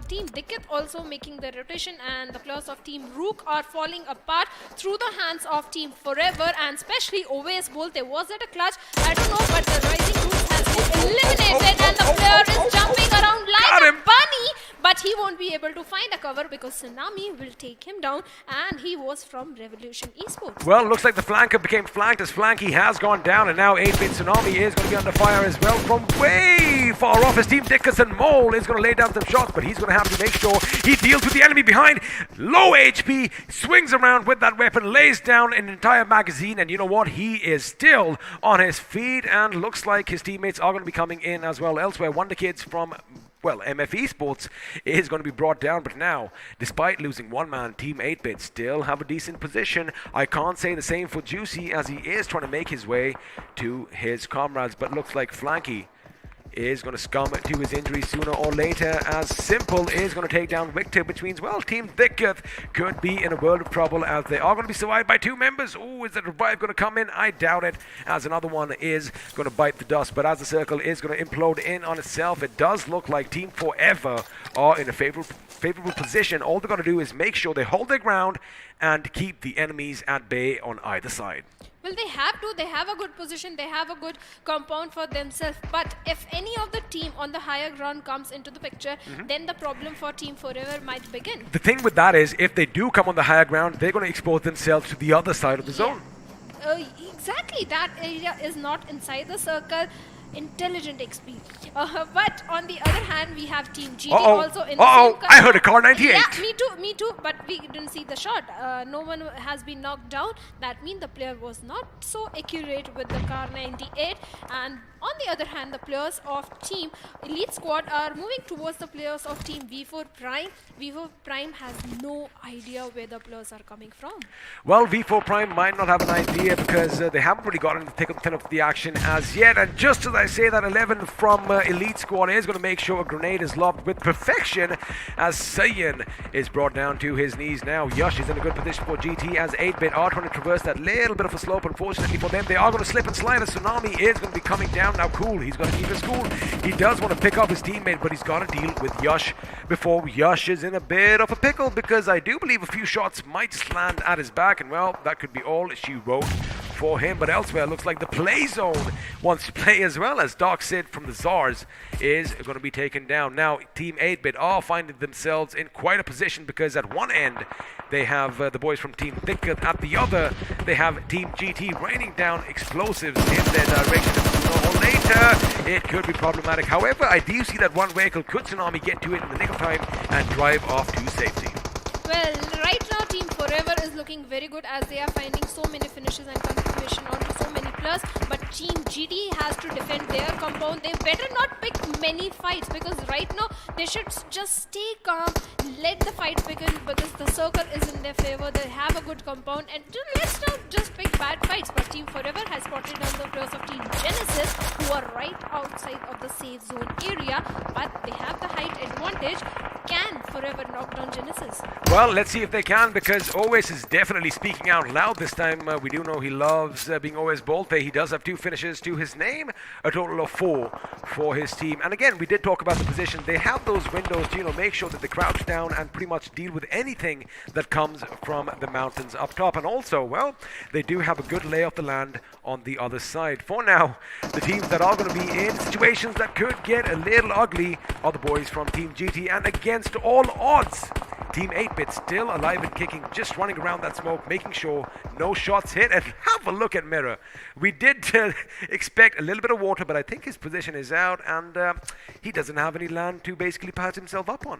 Team Dickuth also making the rotation, and the players of Team Rook are falling apart through the hands of Team Forever, and especially Oves Bolt. There was at a clutch, I don't know, but the Rising Rook has been eliminated, and the player is jumping around like a bunny, but he won't be able to find a cover because Tsunami will take him down, and he was from Revolution Esports.
Well, looks like the flanker became flanked as Flanky has gone down, and now 8-bit Tsunami is going to be under fire as well from way far off. His team Dickerson Mole is going to lay down some shots, but he's going to have to make sure he deals with the enemy behind. Low HP, swings around with that weapon, lays down an entire magazine, and you know what? He is still on his feet, and looks like his teammates are going to be coming in as well. Elsewhere, Wonder Kids from MF Esports is going to be brought down, but now, despite losing one man, Team 8-bit still have a decent position. I can't say the same for Juicy, as he is trying to make his way to his comrades, but looks like Flanky is going to succumb to his injury sooner or later, as Simple is going to take down Victor, which means, well, Team Thicketh could be in a world of trouble, as they are going to be survived by two members. Oh, is that revive going to come in? I doubt it, as another one is going to bite the dust. But as the circle is going to implode in on itself, it does look like Team Forever are in a favorable position. All they're going to do is make sure they hold their ground and keep the enemies at bay on either side.
Well, they have to. They have a good position. They have a good compound for themselves. But if any of the team on the higher ground comes into the picture, then the problem for Team Forever might begin.
The thing with that is, if they do come on the higher ground, they're going to expose themselves to the other side of the zone.
Exactly. That area is not inside the circle. Intelligent XP. But on the other hand, we have Team GT also in the same country.
I heard a car 98.
Yeah, me too, but we didn't see the shot. No one has been knocked down. That means the player was not so accurate with the car 98. And on the other hand, the players of Team Elite Squad are moving towards the players of Team V4 Prime. V4 Prime has no idea where the players are coming from.
Well, V4 Prime might not have an idea because they haven't really gotten the thick of the action as yet. And just as I say that, 11 from Elite Squad is going to make sure a grenade is lobbed with perfection, as Sayan is brought down to his knees now. Yush is in a good position for GT, as 8-bit are trying to traverse that little bit of a slope. Unfortunately for them, they are going to slip and slide. A Tsunami is going to be coming down now. Cool, he's going to keep his cool. He does want to pick up his teammate, but he's got to deal with Yush before Yush is in a bit of a pickle, because I do believe a few shots might just land at his back, and well, that could be all she wrote for him. But elsewhere, looks like the play zone wants to play as well, as Dark Sid from the Zars is going to be taken down. Now, Team 8-bit are finding themselves in quite a position, because at one end, they have the boys from Team Thicketh. At the other, they have Team GT raining down explosives in their direction. Sooner or later, it could be problematic. However, I do see that one vehicle could Tsunami get to it in the nick of time and drive off to safety.
Well, right now Team Forever is looking very good, as they are finding so many finishes and confirmation onto so many players. But Team GT has to defend their compound. They better not pick many fights, because right now they should just stay calm, let the fight begin, because the circle is in their favor. They have a good compound, and let's not just pick bad fights. But Team Forever has spotted down the players of Team Genesis, who are right outside of the safe zone area, but they have the height advantage. Can Forever knock down Genesis?
Well, let's see if they can, because Owes is definitely speaking out loud this time. We do know he loves being Owes Bolte. He does have 2 finishes to his name, a total of 4 for his team. And again, we did talk about the position. They have those windows to, make sure that they crouch down and pretty much deal with anything that comes from the mountains up top. And also, well, they do have a good lay of the land on the other side. For now, the teams that are going to be in situations that could get a little ugly are the boys from Team GT. And against all odds, Team 8-bit still alive and kicking, just running around that smoke, making sure no shots hit. And have a look at Mirror. We did expect a little bit of water, but I think his position is out, and he doesn't have any land to basically patch himself up on.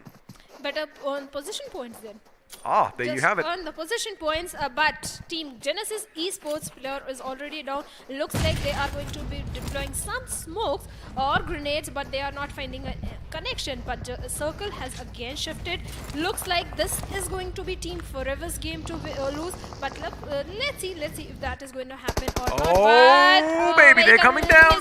But on position points then.
Ah, there you have it.
On the position points, but Team Genesis Esports player is already down. Looks like they are going to be deploying some smokes or grenades, but they are not finding a connection. But Circle has again shifted. Looks like this is going to be Team Forever's game to lose. But let's see if that is going to happen or not.
Oh, baby, they're coming down.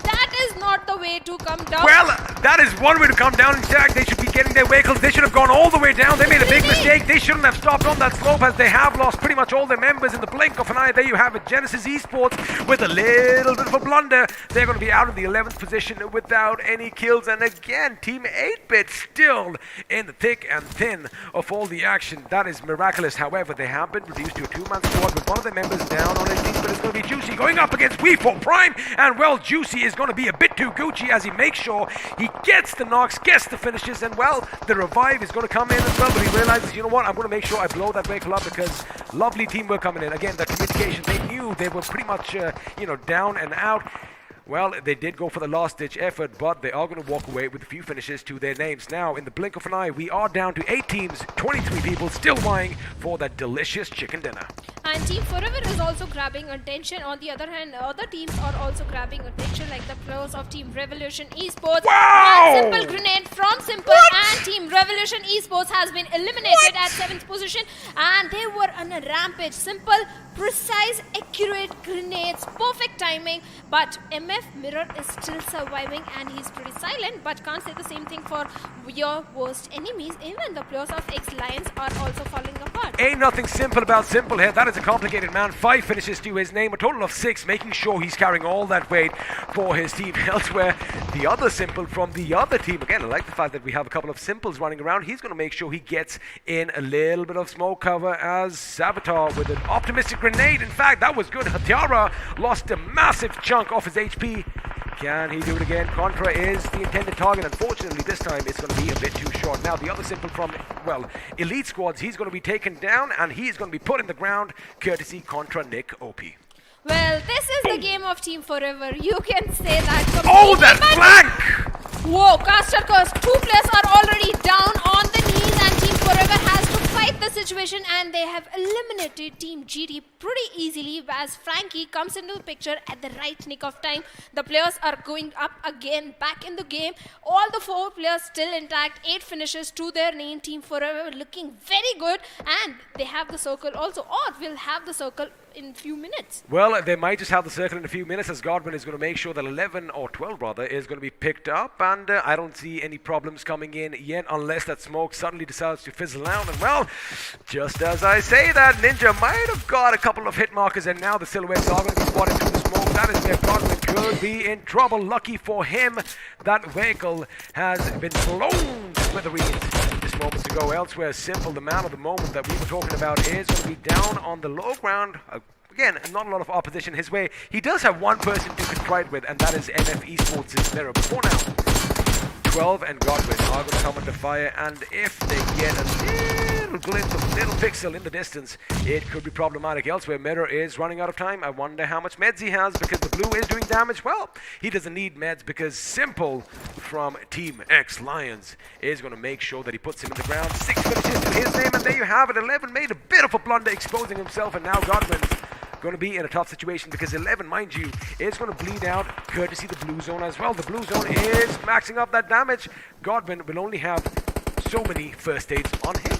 That is not the way to come down.
Well, that is one way to come down. In fact, they should be getting their vehicles. They should have gone all the way down. They made a big mistake. They shouldn't have stopped on that slope, as they have lost pretty much all their members in the blink of an eye. There you have it. Genesis Esports with a little bit of a blunder. They're going to be out in the 11th position without any kills. And again, Team 8-bit still in the thick and thin of all the action. That is miraculous. However, they have been reduced to a 2-man squad with one of their members down on his knees, but it's going to be going to be Juicy going up against We4 Prime. And well, Juicy is going to be a bit too Gucci as he makes sure he gets the knocks, gets the finishes, and well, the revive is going to come in as well. But he realizes, you know what, I'm going to make sure I blow that vehicle up because lovely teamwork coming in. Again, the communication, they knew they were pretty much, down and out. Well, they did go for the last-ditch effort, but they are going to walk away with a few finishes to their names. Now, in the blink of an eye, we are down to 8 teams, 23 people still vying for that delicious chicken dinner.
And Team Forever is also grabbing attention. On the other hand, other teams are also grabbing attention, like the players of Team Revolution Esports.
Wow!
And Simple Grenade from Simple and Team Revolution Esports has been eliminated at 7th position. And they were on a rampage. Simple, precise, accurate grenades, perfect timing. But MF Mirror is still surviving and he's pretty silent. But can't say the same thing for your worst enemies. Even the players of X Lions are also falling apart.
Ain't nothing simple about Simple here. That is a complicated man. 5 finishes to his name, a total of 6, making sure he's carrying all that weight for his team. Elsewhere, the other Simple from the other team. Again, I like the fact that we have a couple of Simples running around. He's going to make sure he gets in a little bit of smoke cover as Savitar with an optimistic grenade. In fact, that was good. Hatiara lost a massive chunk off his HP. Can he do it again? Contra is the intended target. Unfortunately, this time it's going to be a bit too short. Now, the other Simple from, well, Elite Squads, he's going to be taken down and he's going to be put in the ground, courtesy Contra Nick OP.
Well, this is the game of Team Forever. You can say that.
Oh, that flank!
Whoa, Caster Curse. 2 players are already down on the knees and Team Forever has to fight the situation and they have eliminated Team GD pretty easily as Frankie comes into the picture at the right nick of time. The players are going up again, back in the game. All the 4 players still intact. 8 finishes to their name. Team Forever looking very good and they have the circle also, or will have the circle in a few minutes.
Well, they might just have the circle in a few minutes as Godwin is going to make sure that 11 or 12 rather is going to be picked up, and I don't see any problems coming in yet unless that smoke suddenly decides to fizzle out. And well, just as I say that, Ninja might have got a couple of hit markers and now the silhouettes are going to be spotted through the smoke. That is where Godwin could be in trouble. Lucky for him, that vehicle has been blown to smithereens just moments ago. Elsewhere, Simple, the man of the moment that we were talking about, is going to be down on the low ground. Again, not a lot of opposition his way. He does have one person to confide with, and that is MF Esports' Mirror. Before now, 12 and Godwin are going to come under fire, and if they get a little glimpse of a little pixel in the distance, it could be problematic. Elsewhere, Mirror is running out of time. I wonder how much meds he has because the blue is doing damage. Well, he doesn't need meds because Simple from Team X Lions is going to make sure that he puts him in the ground. 6 finishes to his name, and there you have it. 11 made a bit of a blunder exposing himself, and now Godwin's going to be in a tough situation because 11, mind you, is going to bleed out courtesy the blue zone as well. The blue zone is maxing up that damage. Godwin will only have so many first aids on him.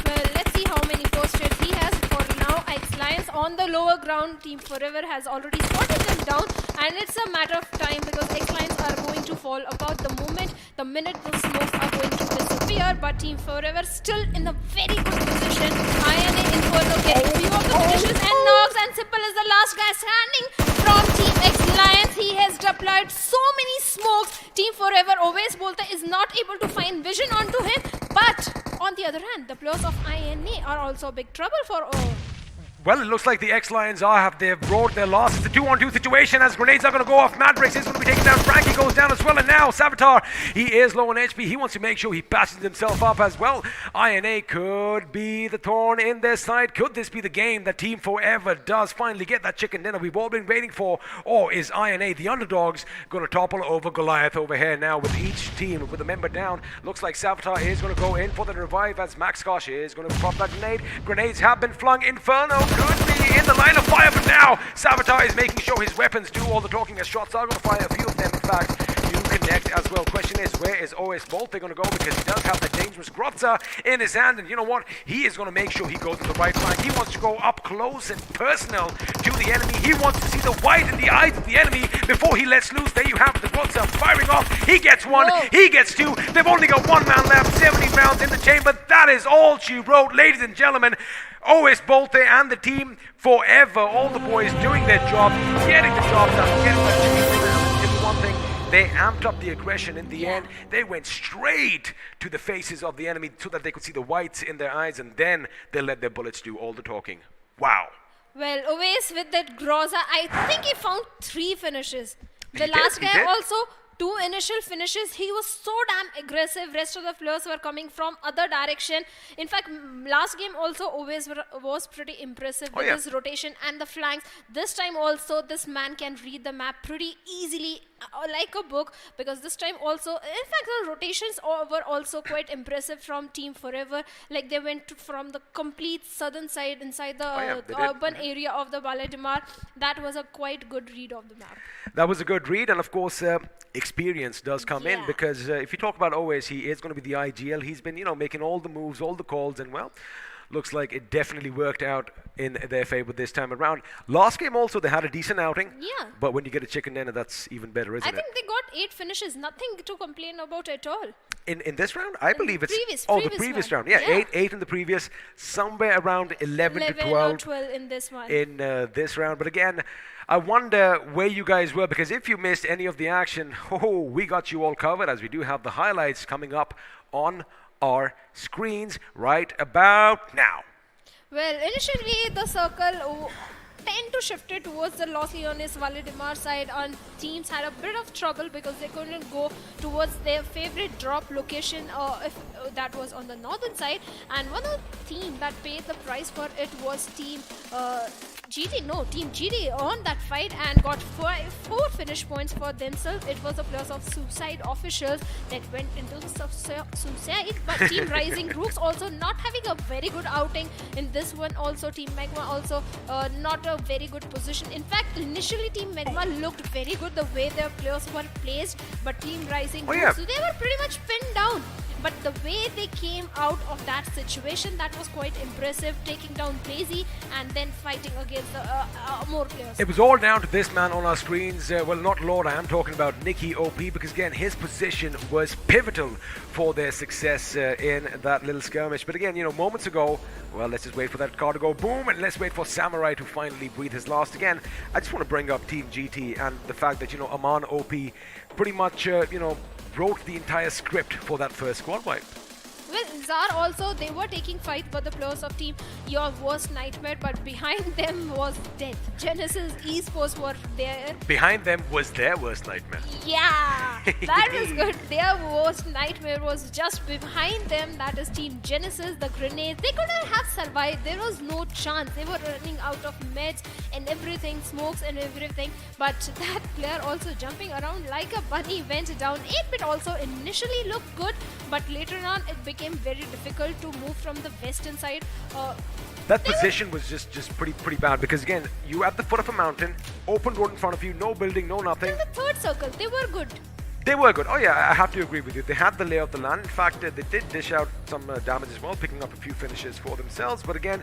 Well, let's see how many first aids he has. For now, X Lions on the lower ground. Team Forever has already spotted them down, and it's a matter of time because X Lions are going to fall about the minute the smokes are going to disappear. But Team Forever still in a very good position. INA Inferno getting few of the finishes and knocks, and Simple is the last guy standing from Team X Lions. He has deployed so many smokes. Team Forever, always Bolte, is not able to find vision onto him. But on the other hand, the players of INA are also big trouble for
Well, it looks like the X-Lions they've brought their loss. It's a 2-on-2 situation as grenades are going to go off. Madrix is going to be taken down. Frankie goes down as well. And now Savitar, he is low on HP. He wants to make sure he passes himself up as well. INA could be the thorn in their side. Could this be the game that Team Forever does finally get that chicken dinner we've all been waiting for? Or is INA, the underdogs, going to topple over Goliath over here now with each team with a member down? Looks like Savitar is going to go in for the revive as Max Kosh is going to pop that grenade. Grenades have been flung. Inferno could be in the line of fire, but now Savitar is making sure his weapons do all the talking as shots are going to fire. A few of them, in fact, do connect as well. Question is, where is OS Bolte going to go? Because he does have the dangerous Grotza in his hand, and you know what? He is going to make sure he goes to the right flank. He wants to go up close and personal to the enemy. He wants to see the white in the eyes of the enemy before he lets loose. There you have the Grotza firing off. He gets 1, he gets 2. They've only got 1 man left, 70 rounds in the chamber. That is all she wrote, ladies and gentlemen. OS Bolte and the Team Forever, all the boys doing their job, getting the job done, getting the chicken dinner. It's one thing, they amped up the aggression in the end. They went straight to the faces of the enemy so that they could see the whites in their eyes, and then they let their bullets do all the talking. Wow.
Well, always with that Groza, I think he found 3 finishes. The
He
last
did, he
guy
did.
also 2 initial finishes. He was so damn aggressive. Rest of the players were coming from other direction. In fact, last game also always was pretty impressive with
yeah.
his rotation and the flanks. This time also, this man can read the map pretty easily, like a book. Because this time also, in fact, the rotations were also quite impressive from Team Forever. Like they went from the complete southern side inside the
yeah, they did.
urban area of the Battlegrounds. That was a quite good read of the map.
That was a good read, and of course, experience does come in
Yeah.
because if you talk about OS, he is going to be the IGL. He's been, making all the moves, all the calls, and well, looks like it definitely worked out in their favor this time around. Last game also, they had a decent outing.
Yeah.
But when you get a chicken dinner, that's even better, isn't
I
it?
think they got 8 finishes. Nothing to complain about at all.
In this round, I believe it's the
previous
previous
one.
round. Yeah,
Yeah.
eight in the previous, somewhere around 11 to
11
12.
or 12 in this one.
In this round. But again, I wonder where you guys were, because if you missed any of the action, we got you all covered, as we do have the highlights coming up on our screens right about now.
Well, initially the circle tend to shift it towards the Los Leones Valdemar side, and teams had a bit of trouble because they couldn't go towards their favorite drop location if that was on the northern side. And one of the team that paid the price for it was Team Team GD on that fight and got 4 finish points for themselves. It was a plus of Suicide officials that went into the suicide, but Team Rising Rooks also not having a very good outing in this one. Also, Team Magma also not a very good position. In fact, initially Team Magma looked very good the way their players were placed, but Team Rising Rooks,
yeah.
so they were pretty much pinned down. But the way they came out of that situation, that was quite impressive, taking down Blazy and then fighting against the more players.
It was all down to this man on our screens. Well, not Lord, I am talking about Nicky OP, because again, his position was pivotal for their success in that little skirmish. But again, moments ago, well, let's just wait for that car to go boom, and let's wait for Samurai to finally breathe his last. Again, I just want to bring up Team GT and the fact that, Aman OP pretty much, wrote the entire script for that first squad wipe.
Well, Zar also, they were taking fight for the players of Team Your Worst Nightmare, but behind them was death. Genesis Esports were there.
Behind them was their worst nightmare.
Yeah, that was good. Their worst nightmare was just behind them. That is Team Genesis, the grenades. They couldn't have survived. There was no chance. They were running out of meds and everything, smokes and everything. But that player also jumping around like a bunny went down. 8-bit also initially looked good, but later on it became very difficult to move from the western side.
That position was just pretty bad, because again, you at the foot of a mountain, open road in front of you, no building, no nothing.
In the third circle, they were good.
They were good. Oh yeah, I have to agree with you. They had the lay of the land. In fact, they did dish out some damage as well, picking up a few finishes for themselves. But again,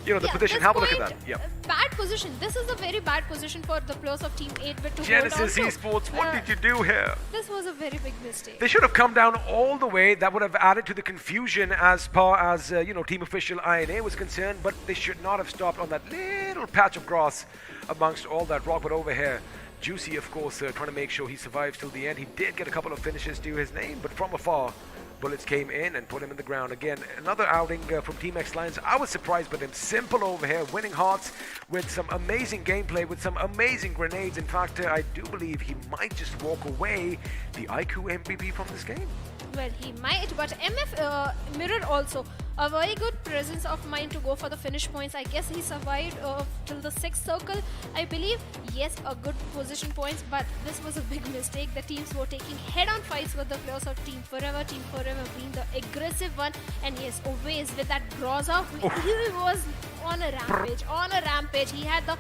the position,
that's
have a look at
quite
that. Yeah.
Bad position. This is a very bad position for the players of Team 8-bit to
Genesis
hold on to.
Esports, what did you do here?
This was a very big mistake.
They should have come down all the way. That would have added to the confusion as far as, team official INA was concerned. But they should not have stopped on that little patch of grass amongst all that rock. But over here, Juicy, of course, trying to make sure he survives till the end. He did get a couple of finishes to his name, but from afar, bullets came in and put him in the ground. Again, another outing from Team X Lions. I was surprised by them. Simple over here, winning hearts with some amazing gameplay, with some amazing grenades. In fact, I do believe he might just walk away the iQOO MVP from this game.
Well, he might, but MF Mirror also a very good presence of mind to go for the finish points. I guess he survived till the 6th circle, I believe. Yes, a good position points, but this was a big mistake. The teams were taking head-on fights with the players of Team Forever being the aggressive one. And yes, always with that Groza, he was on a rampage. He had the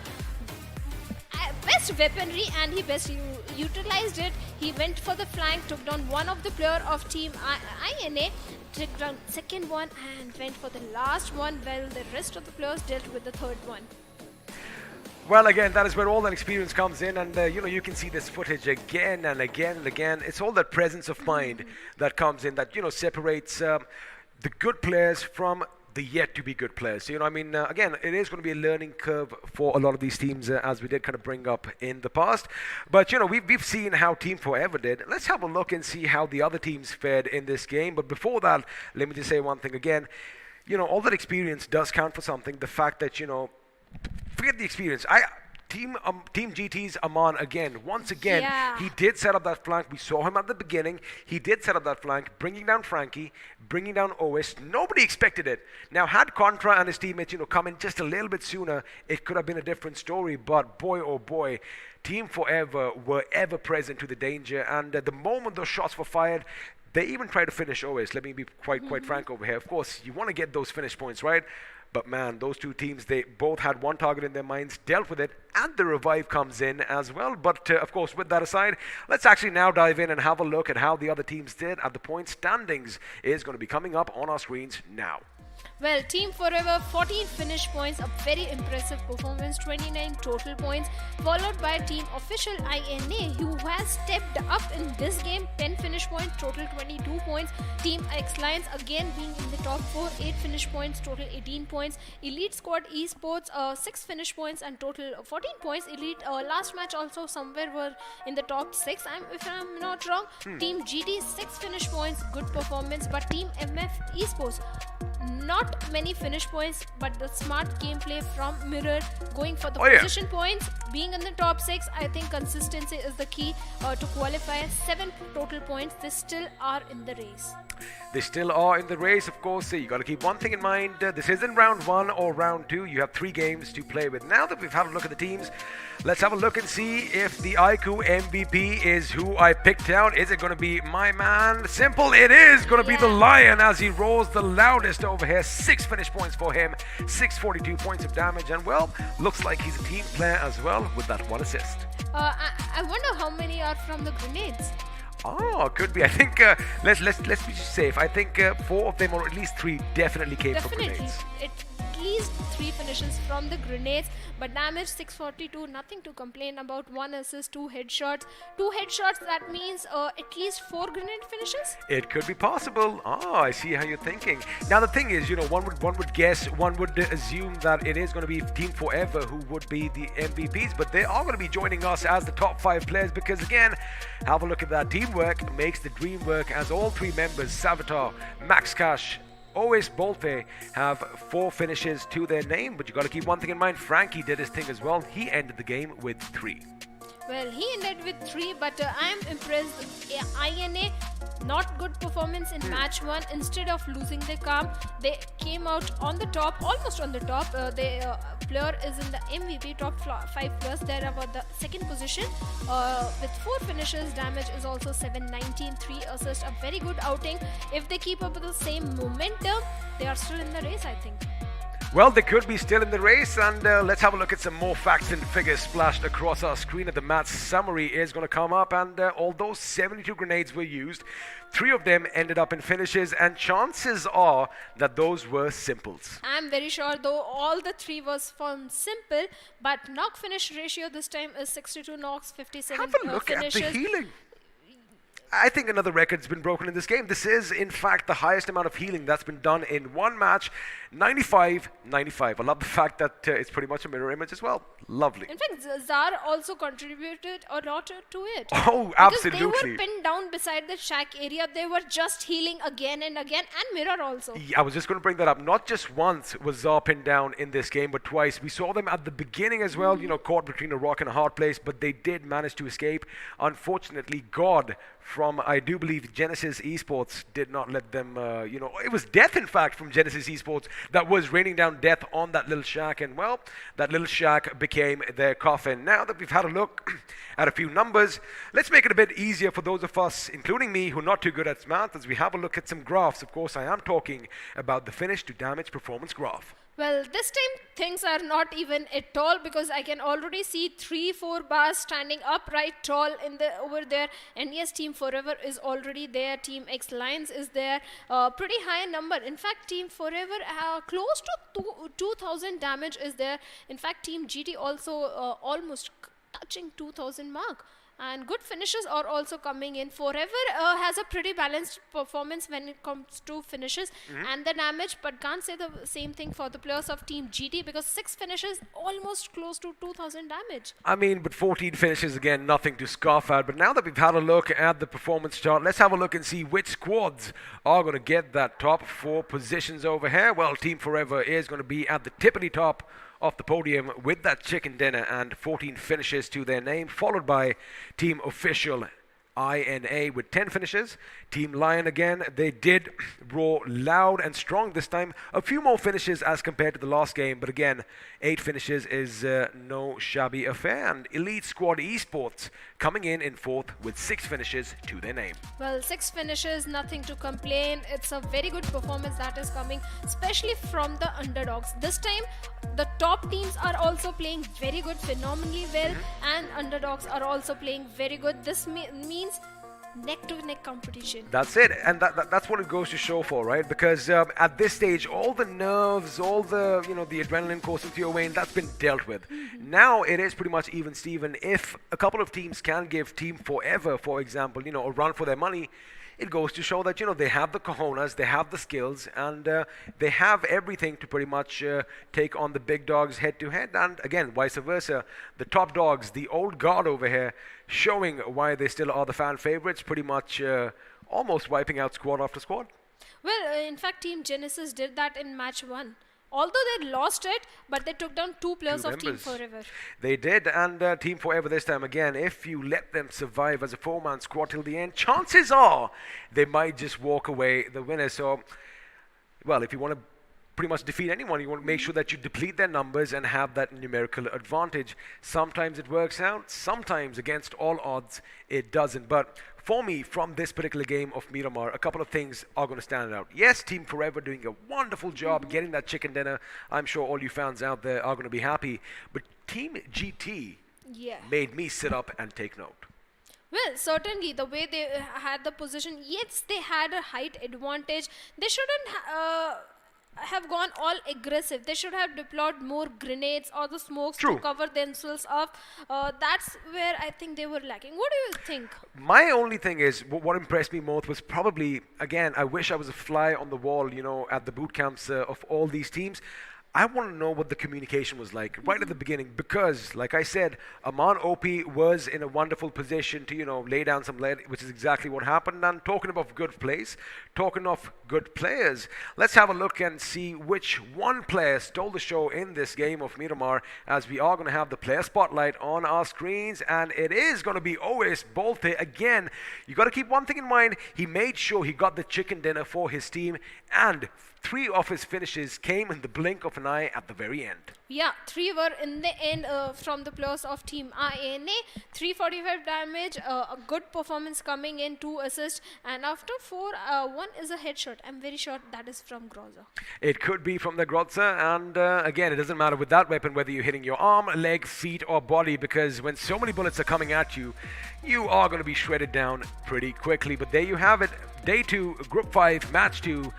best weaponry and he best utilized it. He went for the flank, took down one of the player of Team INA, took down second one and went for the last one, while the rest of the players dealt with the third one.
Well, again, that is where all that experience comes in, and you can see this footage again and again and again. It's all that presence of mind that comes in that separates the good players from the yet to be good players. So, again, it is going to be a learning curve for a lot of these teams, as we did kind of bring up in the past. But we've seen how Team Forever did. Let's have a look and see how the other teams fared in this game. But before that, let me just say one thing again. All that experience does count for something. The fact that forget the experience. Team GT's Aman again. Once again,
Yeah.
he did set up that flank. We saw him at the beginning. He did set up that flank, bringing down Frankie, bringing down OS. Nobody expected it. Now, had Contra and his teammates, come in just a little bit sooner, it could have been a different story. But boy, oh boy, Team Forever were ever present to the danger. And the moment those shots were fired, they even tried to finish OS. Let me be quite frank over here. Of course, you want to get those finish points, right? But man, those two teams, they both had one target in their minds, dealt with it, and the revive comes in as well. But of course, with that aside, let's actually now dive in and have a look at how the other teams did at the point standings is going to be coming up on our screens now.
Well, Team Forever, 14 finish points, a very impressive performance, 29 total points, followed by Team Official INA, who has stepped up in this game, 10 finish points, total 22 points. Team X Lions again being in the top 4, 8 finish points, total 18 points. Elite Squad Esports, 6 finish points and total 14 points. Elite last match also somewhere were in the top 6, if I'm not wrong. Team GT, 6 finish points, good performance, but Team MF Esports, not many finish points, but the smart gameplay from Mirror, going for the position points, being in the top 6. I think consistency is the key to qualify. 7 total points. They still are in the race.
They still are in the race, of course. So you got to keep one thing in mind. This isn't round 1 or round 2. You have 3 games to play with. Now that we've had a look at the teams, let's have a look and see if the iQOO MVP is who I picked out. Is it going to be my man? Simple, it is going to be the Lion as he roars the loudest over here. 6 finish points for him, 642 points of damage, and well, looks like he's a team player as well with that 1 assist.
I wonder how many are from the grenades.
Oh, could be. I think let's be safe. I think 4 of them, or at least 3, definitely came from grenades.
At least 3 finishes from the grenades, but damage 642, nothing to complain about. 1 assist, 2 headshots. 2 headshots, that means at least 4 grenade finishes?
It could be possible. I see how you're thinking. Now the thing is, one would guess, one would assume that it is going to be Team Forever who would be the MVPs, but they are going to be joining us as the top 5 players because again, have a look at that. Teamwork makes the dream work, as all 3 members, Savitar, Max Cash, OS Bolte, have 4 finishes to their name, but you got to keep one thing in mind. Frankie did his thing as well. He ended the game with 3.
Well, he ended with 3, but I am impressed. INA, not good performance in match 1. Instead of losing their calm, they came out on the top, almost on the top. The player is in the MVP top 5 plus. They're about the 2nd position with 4 finishes. Damage is also 719, 3 assists. A very good outing. If they keep up with the same momentum, they are still in the race, I think.
Well, they could be still in the race, and let's have a look at some more facts and figures splashed across our screen. The match summary is going to come up, and although 72 grenades were used, 3 of them ended up in finishes, and chances are that those were simples.
I'm very sure, though all the 3 was from simple, but knock finish ratio this time is 62 knocks, 57
Have a look
finishes.
at the healing. I think another record's been broken in this game. This is, in fact, the highest amount of healing that's been done in one match. 95. I love the fact that it's pretty much a mirror image as well. Lovely.
In fact, Zar also contributed a lot to it.
Oh,
because
absolutely.
they were pinned down beside the shack area. They were just healing again and again, and Mirror also.
I was just going to bring that up. Not just once was Zar pinned down in this game, but twice. We saw them at the beginning as well, caught between a rock and a hard place, but they did manage to escape. Unfortunately, God from, I do believe, Genesis Esports did not let them, it was death, in fact, from Genesis Esports that was raining down death on that little shack. And, well, that little shack became their coffin. Now that we've had a look at a few numbers, let's make it a bit easier for those of us, including me, who are not too good at math, as we have a look at some graphs. Of course, I am talking about the finish to damage performance graph.
Well, this time things are not even at all, because I can already see 3-4 bars standing upright tall over there. And yes, Team Forever is already there. Team X Lions is there. Pretty high number. In fact, Team Forever close to 2,000 damage is there. In fact, Team GT also almost touching 2,000 mark. And good finishes are also coming in. Forever has a pretty balanced performance when it comes to finishes and the damage, but can't say the same thing for the players of Team GT, because 6 finishes, almost close to 2,000 damage.
I mean, but 14 finishes, again, nothing to scoff at. But now that we've had a look at the performance chart, let's have a look and see which squads are going to get that top 4 positions over here. Well, Team Forever is going to be at the tippity top off the podium with that chicken dinner and 14 finishes to their name, followed by Team Official INA with 10 finishes. Team Lion again, they did roar loud and strong this time. A few more finishes as compared to the last game, but again, 8 finishes is no shabby affair. And Elite Squad Esports coming in fourth with 6 finishes to their name.
Well, 6 finishes, nothing to complain. It's a very good performance that is coming, especially from the underdogs. This time, the top teams are also playing very good, phenomenally well, and underdogs are also playing very good. This means neck-to-neck competition.
That's it, and that's what it goes to show for, right? Because at this stage, all the nerves, all the the adrenaline coursing through your vein, that's been dealt with. Now it is pretty much even Steven. If a couple of teams can give Team Forever, for example, a run for their money, it goes to show that they have the cojones, they have the skills, and they have everything to pretty much take on the big dogs head to head. And again, vice versa, the top dogs, the old guard over here, showing why they still are the fan favorites, pretty much almost wiping out squad after squad.
Well, in fact, Team Genesis did that in match 1. Although they lost it, but they took down 2 players of Team Forever.
They did, and Team Forever this time again, if you let them survive as a 4-man squad till the end, chances are they might just walk away the winner. So, well, if you want to pretty much defeat anyone, you want to make sure that you deplete their numbers and have that numerical advantage. Sometimes it works out, sometimes against all odds it doesn't. But for me, from this particular game of Miramar, a couple of things are going to stand out. Yes, Team Forever doing a wonderful job getting that chicken dinner. I'm sure all you fans out there are going to be happy. But Team GT made me sit up and take note.
Well, certainly the way they had the position, yes, they had a height advantage. They shouldn't have gone all aggressive. They should have deployed more grenades or the smokes to cover themselves up. That's where I think they were lacking. What do you think?
My only thing is, what impressed me most was probably, again, I wish I was a fly on the wall, at the boot camps of all these teams. I want to know what the communication was like right at the beginning, because, like I said, Aman OP was in a wonderful position to, lay down some lead, which is exactly what happened. And talking of good plays, talking of good players, let's have a look and see which one player stole the show in this game of Miramar, as we are going to have the player spotlight on our screens, and it is going to be OS Bolte again. You got to keep one thing in mind. He made sure he got the chicken dinner for his team, and 3 of his finishes came in the blink of an eye at the very end.
Yeah, 3 were in the end from the players of Team INA. 345 damage, a good performance coming in, 2 assists, and after 4, 1 is a headshot. I'm very sure that is from Groza.
It could be from the Groza, and again, it doesn't matter with that weapon whether you're hitting your arm, leg, feet, or body, because when so many bullets are coming at you, you are going to be shredded down pretty quickly. But there you have it, Day 2, Group 5, Match 2.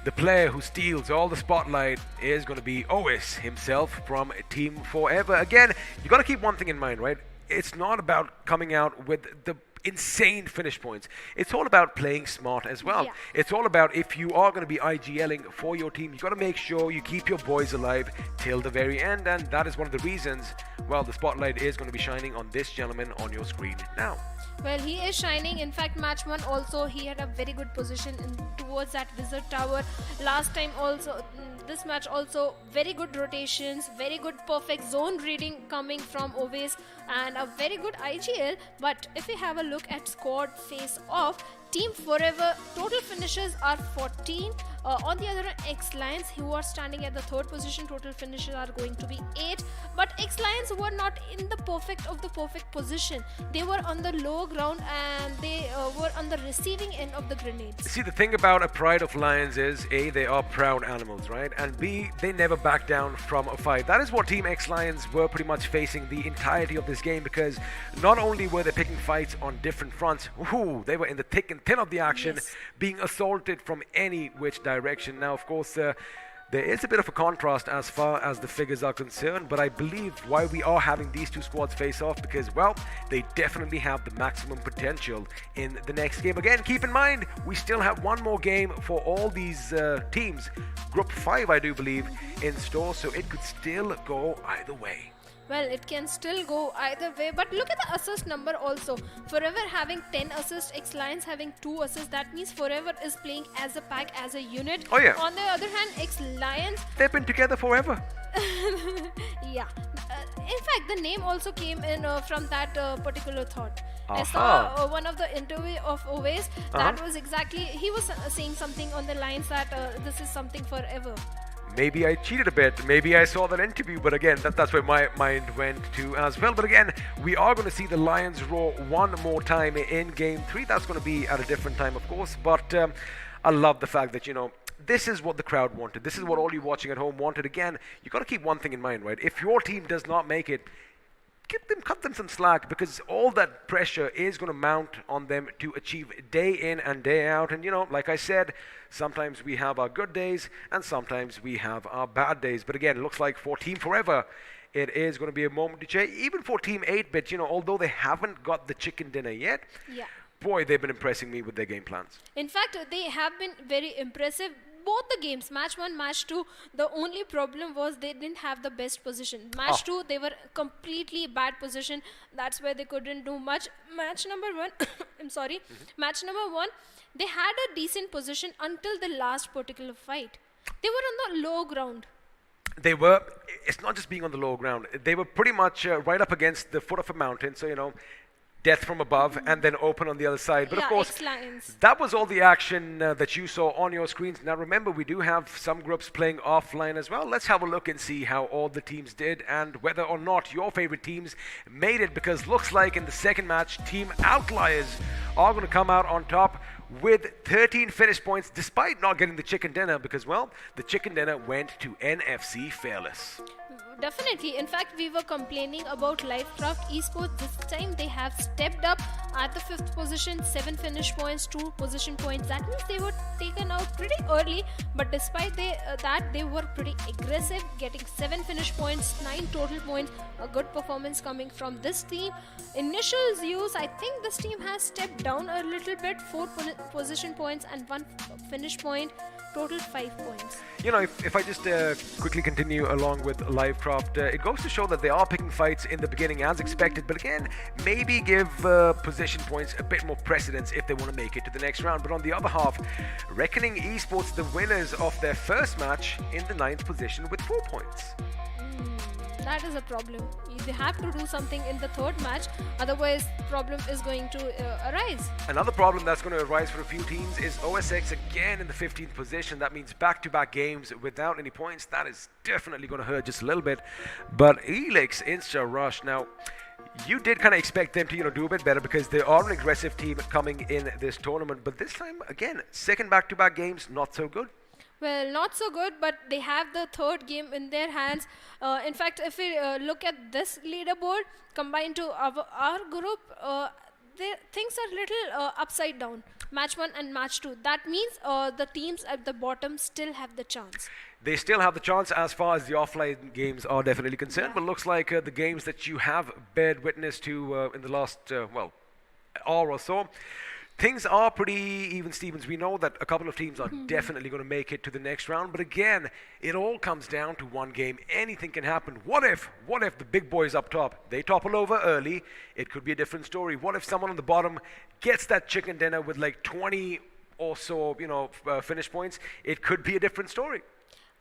The player who steals all the spotlight is going to be OS himself from Team Forever. Again, you got to keep one thing in mind, right? It's not about coming out with the insane finish points. It's all about playing smart as well.
Yeah.
It's all about, if you are going to be IGLing for your team, you got to make sure you keep your boys alive till the very end. And that is one of the reasons, well, the spotlight is going to be shining on this gentleman on your screen now.
Well, he is shining. In fact, match 1 also, he had a very good position towards that wizard tower. Last time also, this match also, very good rotations, very good perfect zone reading coming from Oves, and a very good IGL. But if we have a look at squad face off, Team Forever total finishes are 14. On the other hand, X Lions, who are standing at the 3rd position, total finishes are going to be 8. But X Lions were not in the perfect of the perfect position. They were on the low ground, and they were on the receiving end of the grenades.
See, the thing about a pride of Lions is, A, they are proud animals, right? And B, they never back down from a fight. That is what Team X Lions were pretty much facing the entirety of this game, because not only were they picking fights on different fronts, they were in the thick and thin of the action, being assaulted from any which direction. Now, of course, there is a bit of a contrast as far as the figures are concerned, but I believe why we are having these 2 squads face off, because, well, they definitely have the maximum potential in the next game. Again, keep in mind, we still have one more game for all these teams. Group 5, I do believe, in store, so it could still go either way.
Well, it can still go either way, but look at the assist number also. Forever having 10 assists, X Lions having 2 assists. That means Forever is playing as a pack, as a unit.
Oh yeah.
On the other hand, X Lions,
they've been together forever.
Yeah. In fact, the name also came in from that particular thought. I saw one of the interview of Oves. That was exactly, he was saying something on the lines that this is something forever.
Maybe I cheated a bit. Maybe I saw that interview, but again, that's where my mind went to as well. But again, we are going to see the Lions roar one more time in Game 3. That's going to be at a different time, of course. But I love the fact that, this is what the crowd wanted. This is what all you watching at home wanted. Again, you got to keep one thing in mind, right? If your team does not make it, cut them some slack, because all that pressure is going to mount on them to achieve day in and day out. And like I said, sometimes we have our good days and sometimes we have our bad days. But again, it looks like for Team Forever, it is going to be a moment to change. Even for Team 8-Bit, although they haven't got the chicken dinner yet, boy, they've been impressing me with their game plans.
In fact, they have been very impressive. Both the games, match 1, match 2, the only problem was they didn't have the best position. Match 2, they were completely bad position. That's where they couldn't do much. Match number 1, I'm sorry. Match number 1, they had a decent position until the last particular fight. They were on the low ground.
They were. It's not just being on the low ground. They were pretty much right up against the foot of a mountain. So, death from above and then open on the other side. But of course, that was all the action that you saw on your screens. Now remember, we do have some groups playing offline as well. Let's have a look and see how all the teams did and whether or not your favorite teams made it, because looks like in the second match, Team Outliers are going to come out on top with 13 finish points despite not getting the chicken dinner, because, well, the chicken dinner went to NFC Fearless.
Definitely. In fact, we were complaining about Livecraft Esports. This time they have stepped up at the 5th position, 7 finish points, 2 position points. That means they were taken out pretty early, but despite that, they were pretty aggressive, getting 7 finish points, 9 total points. A good performance coming from this team. Initial views, I think this team has stepped down a little bit, 4 position points and 1 finish point. Total 5 points.
If I just quickly continue along with Livecraft, it goes to show that they are picking fights in the beginning as expected, but again, maybe give position points a bit more precedence if they want to make it to the next round. But on the other half, Reckoning Esports, the winners of their first match, in the 9th position with 4 points.
That is a problem. They have to do something in the 3rd match, otherwise problem is going to arise.
Another problem that's going to arise for a few teams is OSX again in the 15th position. That means back-to-back games without any points. That is definitely going to hurt just a little bit. But Elix Insta Rush, now you did kind of expect them to do a bit better because they are an aggressive team coming in this tournament. But this time, again, second back-to-back games, not so good.
Well, not so good, but they have the 3rd game in their hands. In fact, if we look at this leaderboard combined to our group, things are a little upside down. Match 1 and match 2. That means the teams at the bottom still have the chance.
They still have the chance as far as the offline games are definitely concerned, but looks like the games that you have bared witness to in the last, hour or so, things are pretty even, Stevens. We know that a couple of teams are definitely going to make it to the next round. But again, it all comes down to one game. Anything can happen. What if the big boys up top, they topple over early? It could be a different story. What if someone on the bottom gets that chicken dinner with like 20 or so, finish points? It could be a different story.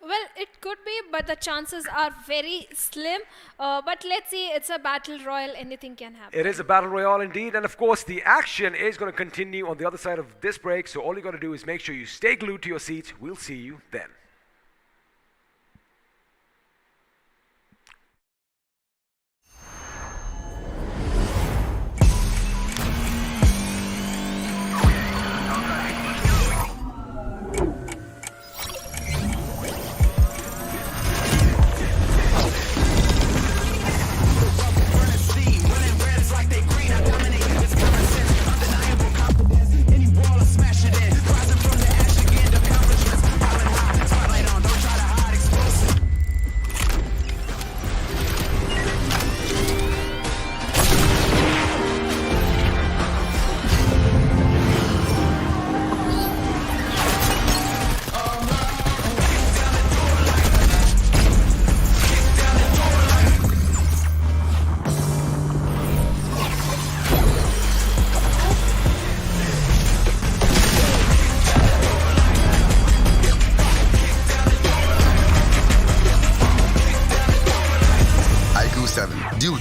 Well, it could be, but the chances are very slim. But let's see, it's a battle royale, anything can happen.
It is a battle royale indeed, and of course the action is going to continue on the other side of this break, so all you got to do is make sure you stay glued to your seats. We'll see you then.
Any wall, I smash it in. Rising from the ash again, accomplishments.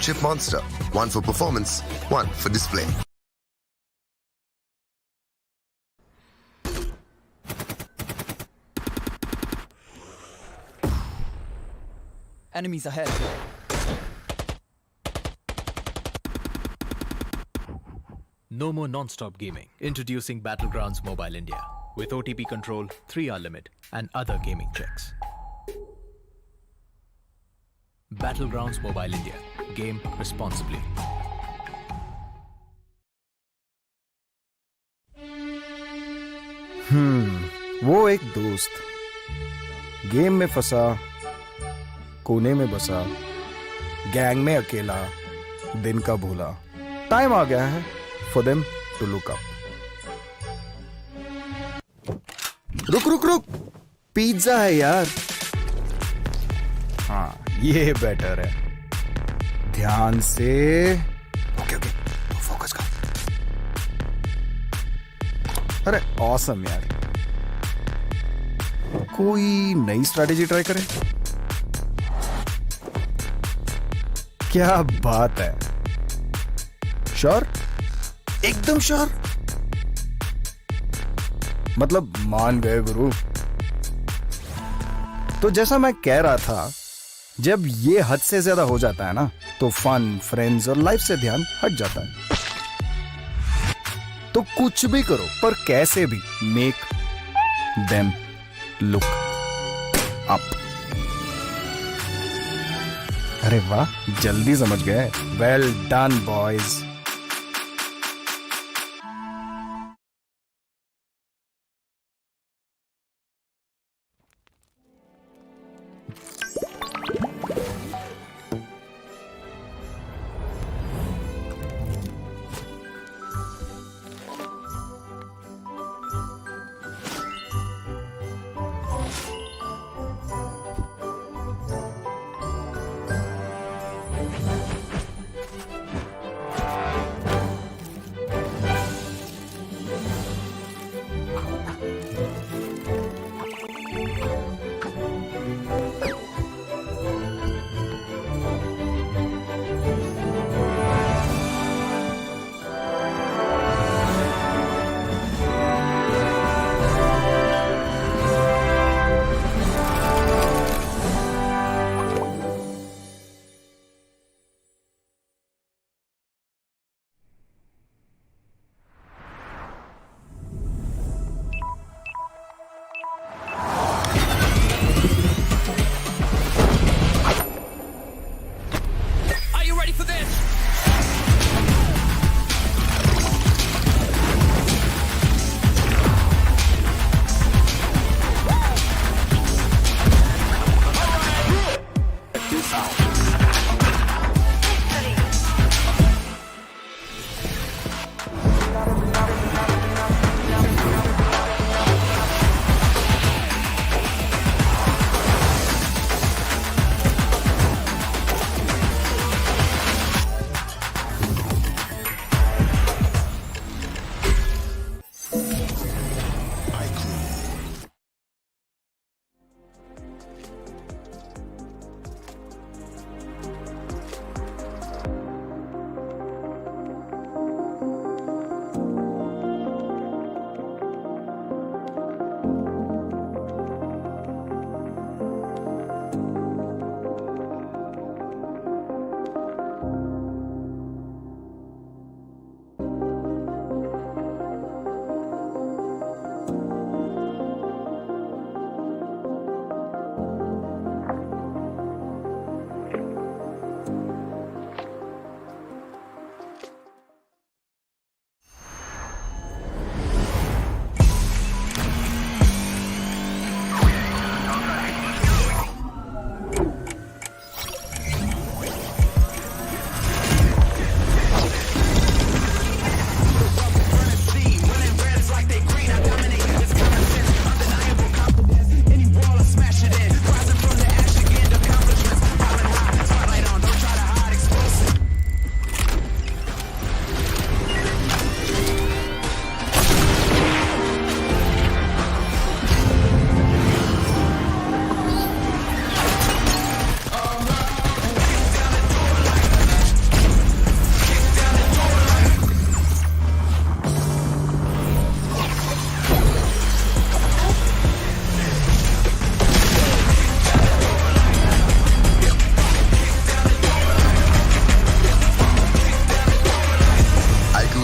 flagship monster. One for performance, one for display.
Enemies ahead.
No more non-stop gaming. Introducing Battlegrounds Mobile India with OTP control, 3-hour limit, and other gaming checks. Battlegrounds Mobile India. Game responsibly.
वो एक दोस्त game में फंसा, कोने में बसा, gang में अकेला, दिन का भूला. टाइम आ गया है for them to look up. रुक रुक रुक, पिज्जा है यार. हाँ, ये बेटर है. ध्यान से. ओके ओके, फोकस कर. अरे ऑसम यार. कोई नई स्ट्रैटेजी ट्राई करें? क्या बात है. श्योर? एकदम श्योर? मतलब मान गए गुरु. तो जैसा मैं कह रहा था, जब ये हद से ज्यादा हो जाता है ना, तो फन, फ्रेंड्स और लाइफ से ध्यान हट जाता है. तो कुछ भी करो, पर कैसे भी मेक देम लुक अप. अरे वाह, जल्दी समझ गए. Well done boys.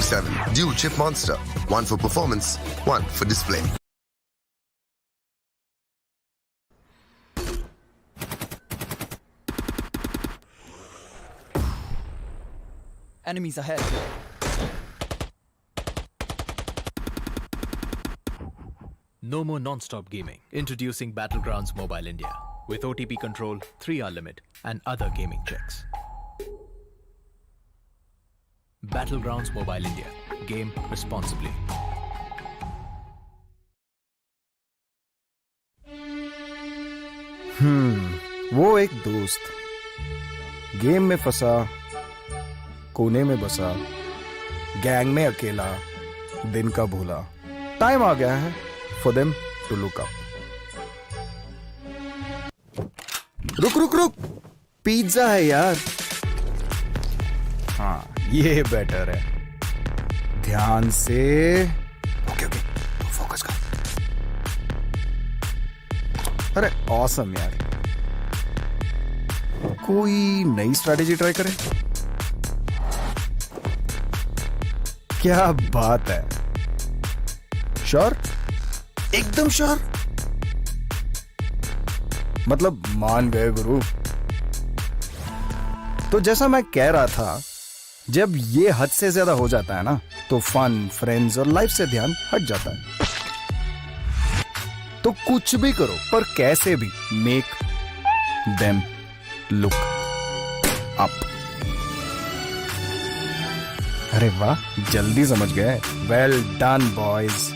7 Dual Chip Monster. One for performance, one for display.
Enemies ahead.
No more non-stop gaming. Introducing Battlegrounds Mobile India with OTP control, 3-hour limit, and other gaming checks. Battlegrounds Mobile India. Game responsibly.
वो एक दोस्त game में फंसा, कोने में बसा, gang में अकेला, दिन का भूला. टाइम आ गया है for them to look up. रुक रुक रुक, पिज्जा है यार. हाँ, ये बेटर है. ध्यान से. ओके ओके, तो फोकस कर. अरे ऑसम यार. कोई नई स्ट्रैटेजी ट्राई करें? क्या बात है. श्योर? एकदम श्योर? मतलब मान गए गुरु. तो जैसा मैं कह रहा था, जब ये हद से ज्यादा हो जाता है ना, तो फन, फ्रेंड्स और लाइफ से ध्यान हट जाता है. तो कुछ भी करो, पर कैसे भी मेक देम लुक अप. अरे वाह, जल्दी समझ गए. Well done boys.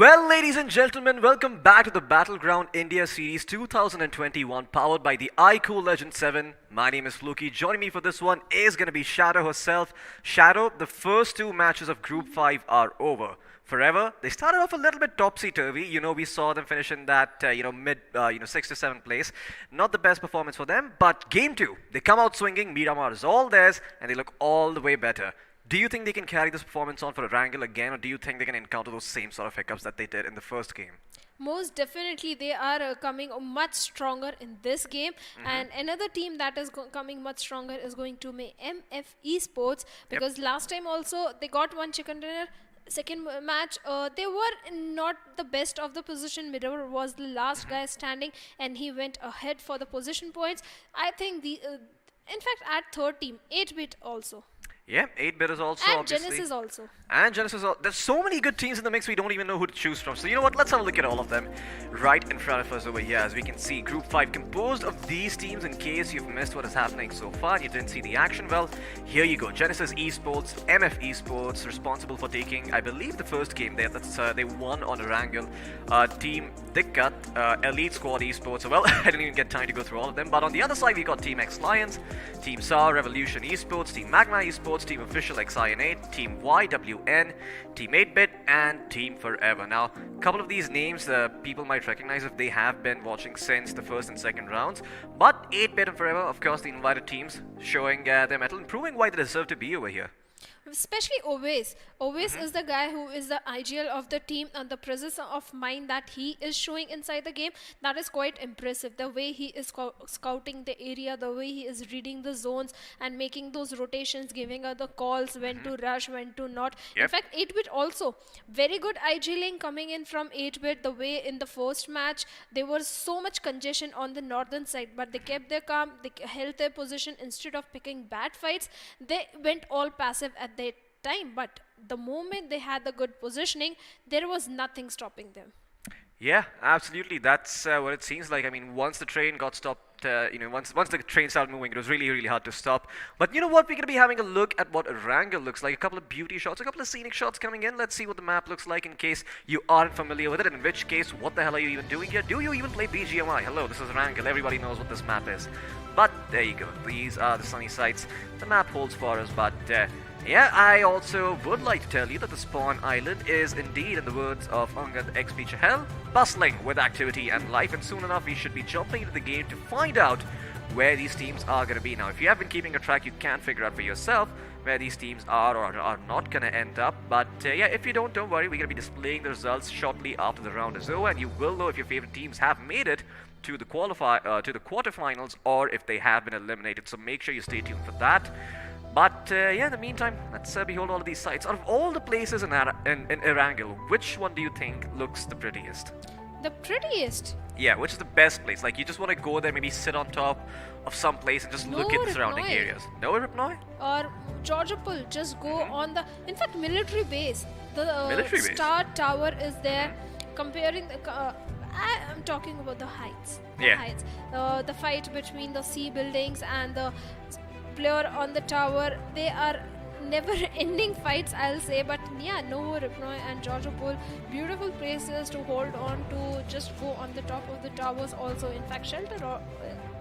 Well, ladies and gentlemen, welcome back to the Battleground India Series 2021, powered by the iQOO Legend 7. My name is Fluky. Joining me for this one is going to be Shadow herself. Shadow, the first two matches of Group 5 are over. Forever, they started off a little bit topsy-turvy. You know, we saw them finish in that, mid, 6th to 7th place. Not the best performance for them, but Game 2, they come out swinging. Miramar is all theirs, and they look all the way better. Do you think they can carry this performance on for Erangel again, or do you think they can encounter those same sort of hiccups that they did in the first game?
Most definitely, they are coming much stronger in this game. And another team that is coming much stronger is going to be MF Esports, because last time also they got one chicken dinner. Second match, they were not the best of the position. Miramar was the last guy standing, and he went ahead for the position points. I think in fact, at third team, 8-bit also.
Yeah, 8-bit is also
And
obviously.
Genesis also.
And Genesis, there's so many good teams in the mix, we don't even know who to choose from. So you know what, let's have a look at all of them right in front of us over here. As we can see, Group 5 composed of these teams. In case you've missed what is happening so far and you didn't see the action, well, here you go. Genesis Esports, MF Esports, responsible for taking, I believe, the first game there. They won on Erangel. Team Dikkat, Elite Squad Esports. So, well, I didn't even get time to go through all of them. But on the other side, we got Team X Lions, Team SAR, Revolution Esports, Team Magma Esports, Team Official XIN8, Team YWN, Team 8-Bit, and Team Forever. Now, a couple of these names people might recognize if they have been watching since the first and second rounds. But 8-Bit and Forever, of course, the invited teams showing their mettle and proving why they deserve to be over here.
Especially Oves. Oves is the guy who is the ideal of the team, and the presence of mind that he is showing inside the game, that is quite impressive. The way he is scouting the area, the way he is reading the zones and making those rotations, giving her the calls, when to rush, when to not.
Yep.
In fact, 8-Bit also, very good IGling coming in from 8-Bit. The way in the first match, there was so much congestion on the northern side, but they kept their calm, they held their position. Instead of picking bad fights, they went all passive at that time, but the moment they had the good positioning, there was nothing stopping them.
Yeah, absolutely. That's what it seems like. I mean, once the train got stopped, once the train started moving, it was really, really hard to stop. But you know what? We're going to be having a look at what Erangel looks like. A couple of beauty shots, a couple of scenic shots coming in. Let's see what the map looks like in case you aren't familiar with it. In which case, what the hell are you even doing here? Do you even play BGMI? Hello, this is Erangel. Everybody knows what this map is. But there you go. These are the sunny sights the map holds for us. But yeah, I also would like to tell you that the spawn island is indeed, in the words of Angad XP Chahel, bustling with activity and life, and soon enough we should be jumping into the game to find out where these teams are going to be. Now, if you have been keeping a track, you can figure out for yourself where these teams are or are not going to end up. But yeah, if you don't worry, we're going to be displaying the results shortly after the round is over, and you will know if your favorite teams have made it to the quarterfinals or if they have been eliminated. So make sure you stay tuned for that. But yeah, in the meantime, let's behold all of these sites. Out of all the places in Erangel, which one do you think looks the prettiest?
The prettiest?
Yeah, which is the best place? Like, you just want to go there, maybe sit on top of some place and just look at the surrounding areas. No Ripnoy?
Or Georgopol, just go on the, in fact, military base. The
Military base.
Star Tower is there. Comparing the, I'm talking about the heights.
Yeah.
Heights. The fight between the sea buildings and the player on the tower, they are never ending fights, I'll say. But yeah, Novo, Ripnoy and Georgopol, beautiful places to hold on to, just go on the top of the towers also. In fact, shelter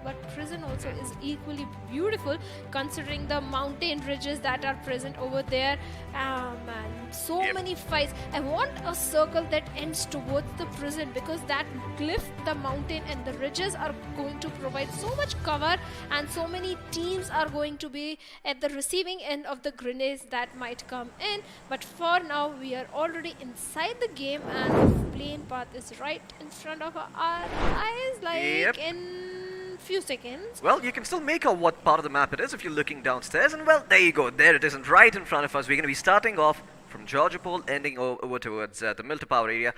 but prison also is equally beautiful, considering the mountain ridges that are present over there. Man, so many fights. I want a circle that ends towards the prison, because that cliff, the mountain and the ridges are going to provide so much cover, and so many teams are going to be at the receiving end of the grenades that might come in. But for now, we are already inside the game, and the plane path is right in front of our eyes, like in few seconds.
Well, you can still make out what part of the map it is if you're looking downstairs, and well, there you go, there it is, and right in front of us. We're going to be starting off from Georgopol, ending over towards the Milta Power area.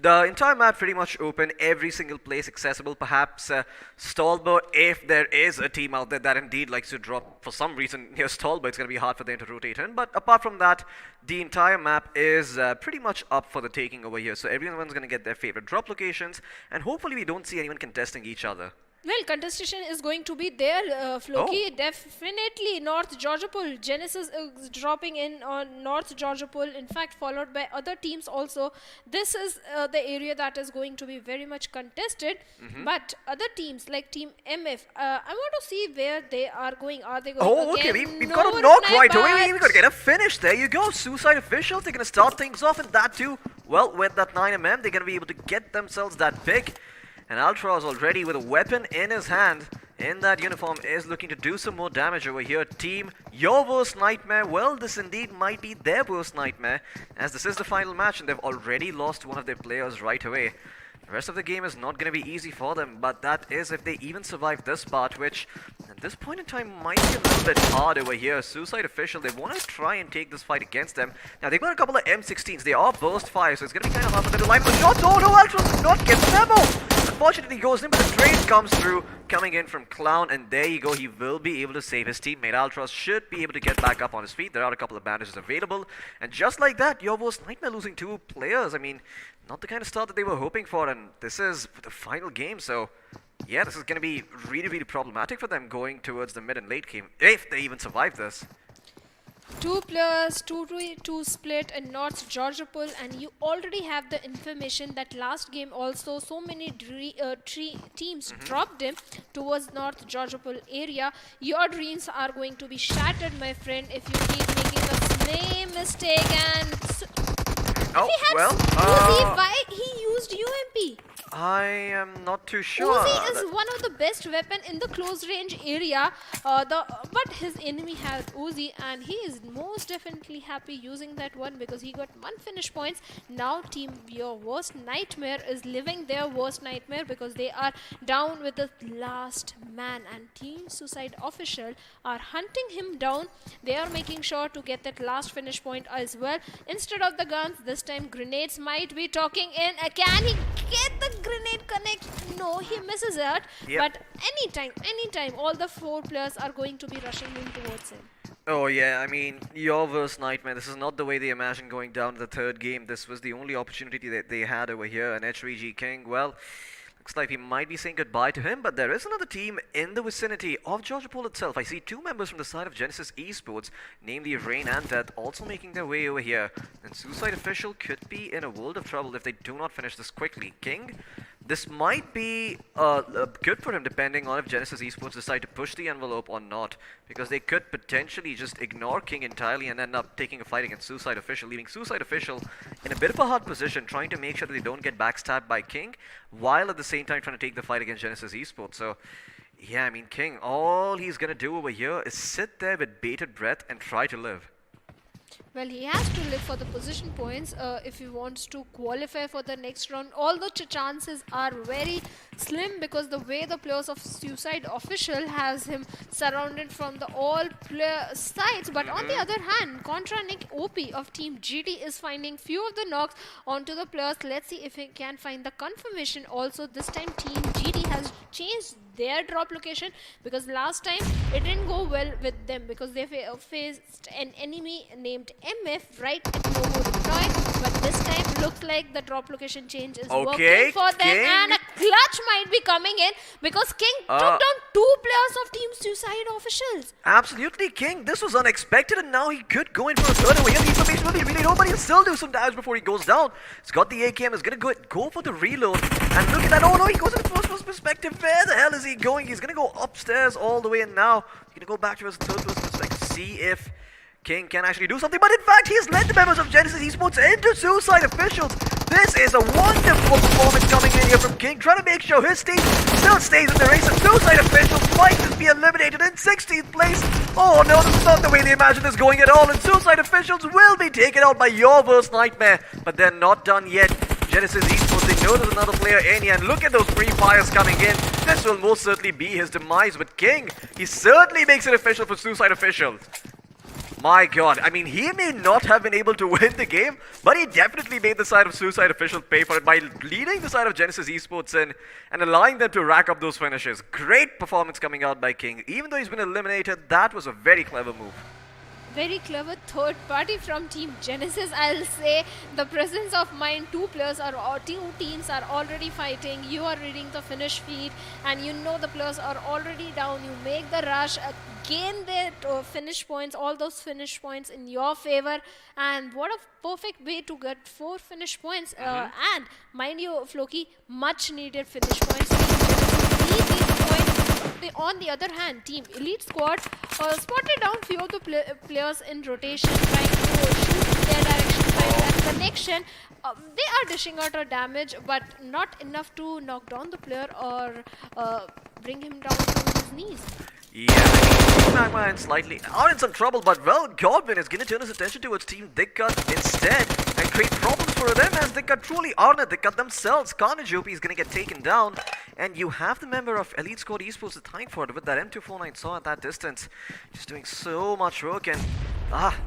The entire map pretty much open, every single place accessible. Perhaps Stallbird, if there is a team out there that indeed likes to drop for some reason near Stallbird, it's going to be hard for them to rotate in. But apart from that, the entire map is pretty much up for the taking over here. So everyone's going to get their favorite drop locations, and hopefully we don't see anyone contesting each other.
Well, contestation is going to be there, Floki. Definitely North Georgopol. Genesis is dropping in on North Georgopol, in fact, followed by other teams also. This is the area that is going to be very much contested. But other teams like Team MF, I want to see where they are going. Are they going
Oh,
again?
okay, we've got a knock right away. We've got to get a finish. There you go. Suicide Officials, they're going to start things off, and that too, well, with that 9mm, they're going to be able to get themselves that pick. And Ultras already with a weapon in his hand in that uniform is looking to do some more damage over here. Team, your worst nightmare. Well, this indeed might be their worst nightmare, as this is the final match and they've already lost one of their players right away. The rest of the game is not going to be easy for them, but that is if they even survive this part, which at this point in time might be a little bit hard over here. Suicide Official, they want to try and take this fight against them. Now, they've got a couple of M16s. They are burst fire, so it's going to be kind of hard for them to line up the shots. Oh no, Ultras did not get the memo! unfortunately goes in, but the trade comes through, coming in from Clown, and there you go, he will be able to save his teammate. Altros should be able to get back up on his feet. There are a couple of bandages available, and just like that, your worst nightmare losing 2 players. I mean, not the kind of start that they were hoping for, and this is the final game, so yeah, this is going to be really, really problematic for them going towards the mid and late game, if they even survive this.
2 players, 2-2 split in North Georgopol, and you already have the information that last game also so many teams dropped him towards North Georgopol area. Your dreams are going to be shattered, my friend, if you keep making the same mistake. And
Oh, well,
Uzi, why he used UMP?
I am not too sure.
Uzi is one of the best weapon in the close range area, but his enemy has Uzi, and he is most definitely happy using that one because he got 1 finish points. Now team your worst nightmare is living their worst nightmare because they are down with the last man, and team Suicide Official are hunting him down. They are making sure to get that last finish point as well. Instead of the guns, this time grenades might be talking in. Can he get the grenade connect? No, he misses it. But anytime, all the 4 players are going to be rushing in towards him.
Oh yeah, I mean, your worst nightmare. This is not the way they imagined going down to the 3rd game. This was the only opportunity that they had over here. And HREG King, well, looks like we might be saying goodbye to him, but there is another team in the vicinity of Georgopol itself. I see 2 members from the side of Genesis Esports, namely Rain and Death, also making their way over here. And Suicide Official could be in a world of trouble if they do not finish this quickly. King, this might be good for him depending on if Genesis Esports decide to push the envelope or not, because they could potentially just ignore King entirely and end up taking a fight against Suicide Official, leaving Suicide Official in a bit of a hard position, trying to make sure that they don't get backstabbed by King, while at the same time trying to take the fight against Genesis Esports. So yeah, I mean, King, all he's gonna do over here is sit there with bated breath and try to live.
Well, he has to live for the position points if he wants to qualify for the next round. Although chances are very slim because the way the players of Suicide Official has him surrounded from the all player sides. But on the other hand, Contra Nick OP of Team GT is finding few of the knocks onto the players. Let's see if he can find the confirmation. Also, this time Team GT has changed their drop location because last time it didn't go well with them because they faced an enemy named MF right at Novo Deploy, but this time looks like the drop location change is working for them,
King.
and a clutch might be coming in because King took down 2 players of Team Suicide Officials.
Absolutely, King. This was unexpected, and now he could go in for a third over here. The information will be really low, but he'll still do some damage before he goes down. He's got the AKM, he's gonna go for the reload, and look at that. Oh no, he goes in the first perspective. Where the hell is he going? He's gonna go upstairs all the way, and now he's gonna go back to his third person perspective, see if King can actually do something, but in fact, he's led the members of Genesis Esports into Suicide Officials. This is a wonderful performance coming in here from King, trying to make sure his team still stays in the race, and Suicide Officials might just be eliminated in 16th place. Oh no, this is not the way they imagine this going at all, and Suicide Officials will be taken out by your worst nightmare, but they're not done yet. Genesis Esports, they know there's another player in here, and look at those free fires coming in. This will most certainly be his demise, but King, he certainly makes it official for Suicide Officials. My god, I mean, he may not have been able to win the game, but he definitely made the side of Suicide Official pay for it by leading the side of Genesis Esports in and allowing them to rack up those finishes. Great performance coming out by King. Even though he's been eliminated, that was a very clever move.
Very clever third party from Team Genesis, I'll say. The presence of mind, 2 players or 2 teams are already fighting. You are reading the finish feed and you know the players are already down. You make the rush, gain their finish points, all those finish points in your favor. And what a perfect way to get 4 finish points. And mind you, Floki, much needed finish points. On the other hand, Team Elite Squad spotted down few of the players in rotation, trying to shoot in their direction, find that connection. They are dishing out a damage, but not enough to knock down the player or bring him down to his knees.
Yeah, Magma slightly are in some trouble, but well, Godwin is going to turn his attention towards Team Dikkat instead and create problems for them as Dikkat truly are not Dikkat themselves. Carnage OP is going to get taken down, and you have the member of Elite Squad Esports to thank for it with that M249 saw at that distance. Just doing so much work, and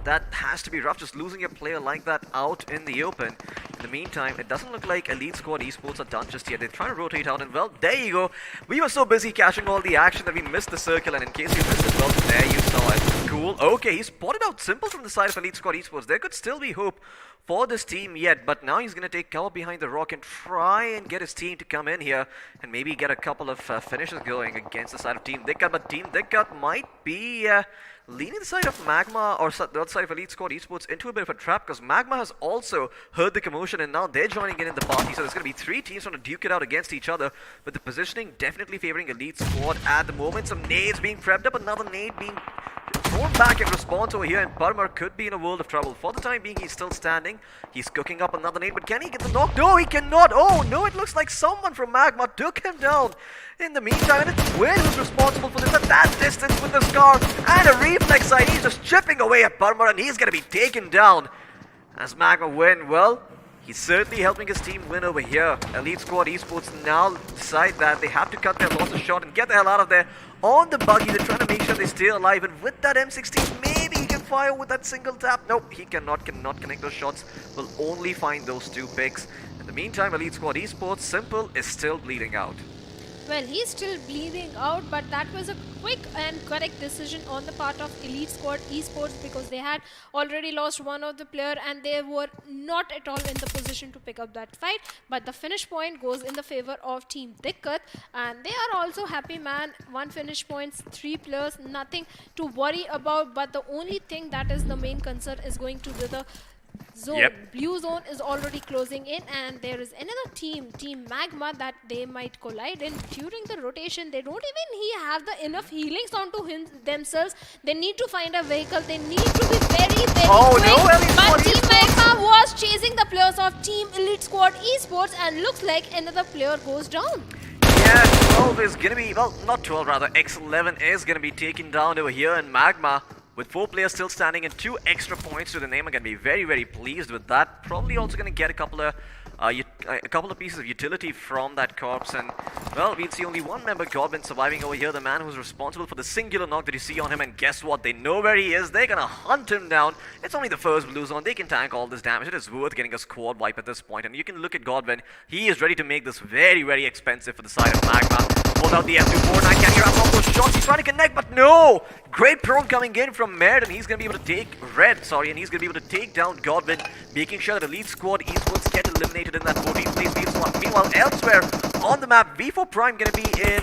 That has to be rough, just losing a player like that out in the open. In the meantime, it doesn't look like Elite Squad Esports are done just yet. They're trying to rotate out, and well, there you go. We were so busy catching all the action that we missed the circle, and in case you missed it, well, there you saw it. Cool. Okay, he spotted out Simple from the side of Elite Squad Esports. There could still be hope for this team yet, but now he's going to take cover behind the rock and try and get his team to come in here and maybe get a couple of finishes going against the side of Team Dikkat, but Team Dikkat might be leaning the side of Magma or the other side of Elite Squad Esports into a bit of a trap, because Magma has also heard the commotion and now they're joining in the party. So there's going to be 3 teams trying to duke it out against each other, but the positioning definitely favoring Elite Squad at the moment. Some nades being prepped up, another nade being thrown back in response over here, and Parmar could be in a world of trouble. For the time being, he's still standing. He's cooking up another nade, but can he get the knock? No, he cannot. Oh no, it looks like someone from Magma took him down. In the meantime, and it's Will who's responsible for this at that distance with the scar and a reflex side. He's just chipping away at Parmar, and he's going to be taken down as Magma win. Well, he's certainly helping his team win over here. Elite Squad Esports now decide that they have to cut their losses short and get the hell out of there. On the buggy, they're trying to make sure they stay alive, and with that M16, maybe he can fire with that single tap. Nope, he cannot connect those shots. Will only find those 2 picks. In the meantime, Elite Squad Esports, Simple is still bleeding out.
Well, he's still bleeding out, but that was a quick and correct decision on the part of Elite Squad Esports, because they had already lost one of the player and they were not at all in the position to pick up that fight. But the finish point goes in the favor of Team Dikkat, and they are also happy, man. 1 finish points, 3 players, nothing to worry about. But the only thing that is the main concern is going to be the zone.
Yep.
Blue zone is already closing in, and there is another team, Team Magma, that they might collide in during the rotation. They don't even have the enough healings onto themselves. They need to find a vehicle. They need to be very quick. But Team Magma was chasing the players of Team Elite Squad Esports, and looks like another player goes down.
Yeah, 12 is going to be, well, not 12 rather, X11 is going to be taken down over here, and Magma, with 4 players still standing and 2 extra points to the name, are going to be very, very pleased with that. Probably also going to get a couple of pieces of utility from that corpse, and well, we'll see only 1 member, Godwin, surviving over here, the man who's responsible for the singular knock that you see on him. And guess what? They know where he is. They're gonna hunt him down. It's only the first blue zone. They can tank all this damage. It is worth getting a squad wipe at this point. And you can look at Godwin. He is ready to make this very, very expensive for the side of Magma. Pulled out the M249. Can he wrap all those shots? He's trying to connect, but no! Great prone coming in from Med, and he's going to be able to take and he's going to be able to take down Godwin, making sure that Elite Squad Esports get eliminated in that 14th place field slot. Meanwhile, elsewhere on the map, V4 Prime going to be in,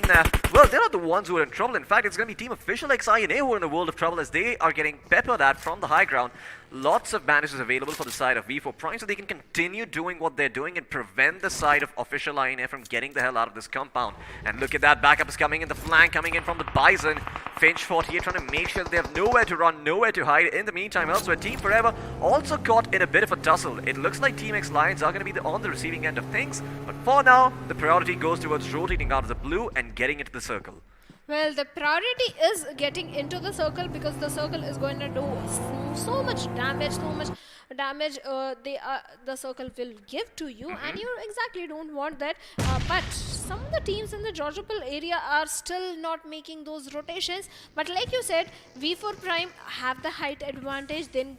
well, they're not the ones who are in trouble. In fact, it's going to be Team Official X INA who are in a world of trouble, as they are getting peppered at from the high ground. Lots of bandages available for the side of V4 Prime, so they can continue doing what they're doing and prevent the side of Official INA from getting the hell out of this compound. And look at that, backup is coming in, the flank coming in from the Bison. Finch fought here, trying to make sure they have nowhere to run, nowhere to hide. In the meantime, elsewhere, Team Forever also caught in a bit of a tussle. It looks like Team X Lions are going to be on the receiving end of things, but for now, the priority goes towards rotating out of the blue and getting into the circle.
Well, the priority is getting into the circle, because the circle is going to do so much damage, the circle will give to you, and you exactly don't want that. But some of the teams in the Georgiapal area are still not making those rotations. But like you said, V4 Prime have the height advantage. Then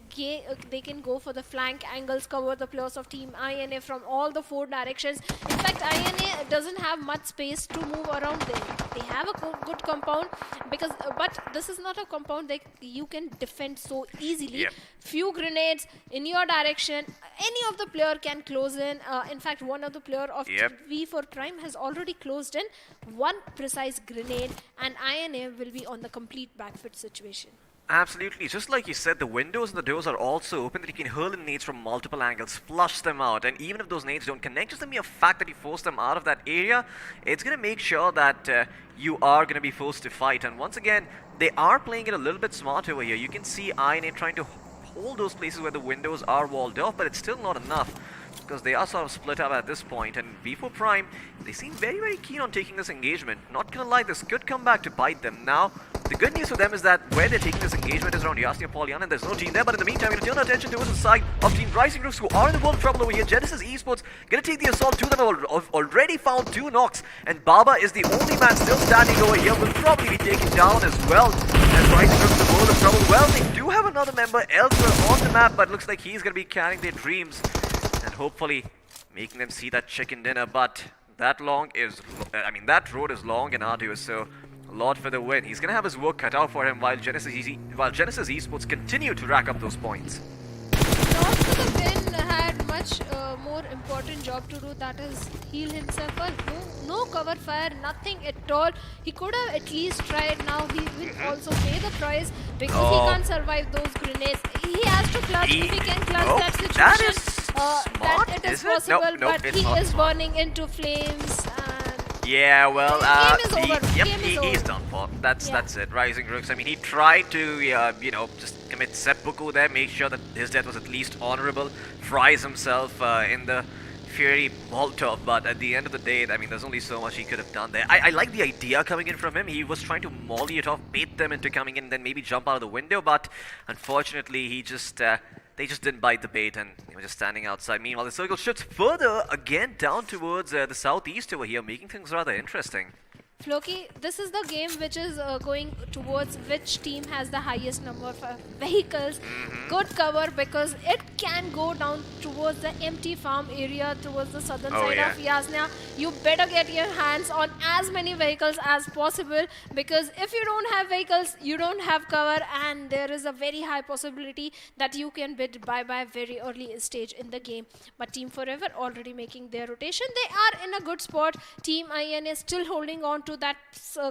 they can go for the flank angles, cover the players of Team INA from all the 4 directions. In fact, INA doesn't have much space to move around there. They have a good compound, because but this is not a compound that you can defend so easily.
Yep.
Few grenades in your direction, any of the player can close in. In fact, one of the player of V4 Prime has already closed in 1 precise grenade, and INA will be on the complete backfoot situation.
Absolutely, just like you said, the windows and the doors are also open, that you can hurl in nades from multiple angles, flush them out, and even if those nades don't connect, just the mere fact that you force them out of that area, it's going to make sure that you are going to be forced to fight. And once again, they are playing it a little bit smart over here. You can see INA trying to hold those places where the windows are walled off, but it's still not enough, because they are sort of split up at this point. And V4 Prime, they seem very, very keen on taking this engagement. Not gonna lie, this could come back to bite them. Now, the good news for them is that where they're taking this engagement is around Yasnia Polyan, and there's no team there. But in the meantime, we're gonna turn our attention towards the side of Team Rising Groups, who are in the world of trouble over here. Genesis Esports gonna take the assault to them. Have already found 2 knocks, and Baba is the only man still standing over here. Will probably be taken down as well, as Rising Groups, the world world of trouble. Well, they do have another member elsewhere on the map, but looks like he's going to be carrying their dreams and hopefully making them see that chicken dinner. But that road is long and arduous, so Lord for the win. He's going to have his work cut out for him while Genesis Esports continue to rack up those points.
Lord for the win had much more important job to do, that is heal himself up. No cover fire, nothing at all. He could have at least tried. Now he will also pay the price because he can't survive those grenades. He has to clutch if he can clutch that situation.
That is smart,
that it is
is it?
possible,
No,
but he is burning into flames.
Yeah, well,
game is over.
he's done for. That's it. Rising Rooks. I mean, he tried to, just commit seppuku there, make sure that his death was at least honorable, fries himself in the Fury Molotov, but at the end of the day, I mean, there's only so much he could have done there. I like the idea coming in from him. He was trying to molly it off, bait them into coming in, then maybe jump out of the window, but unfortunately, they just didn't bite the bait and they were just standing outside. Meanwhile, the circle shifts further again down towards the southeast over here, making things rather interesting.
Floki, this is the game which is going towards which team has the highest number of vehicles. Good cover because it can go down towards the empty farm area, towards the southern side of Yasna. You better get your hands on as many vehicles as possible, because if you don't have vehicles, you don't have cover, and there is a very high possibility that you can bid bye-bye very early stage in the game. But Team Forever already making their rotation. They are in a good spot. Team IN is still holding on to that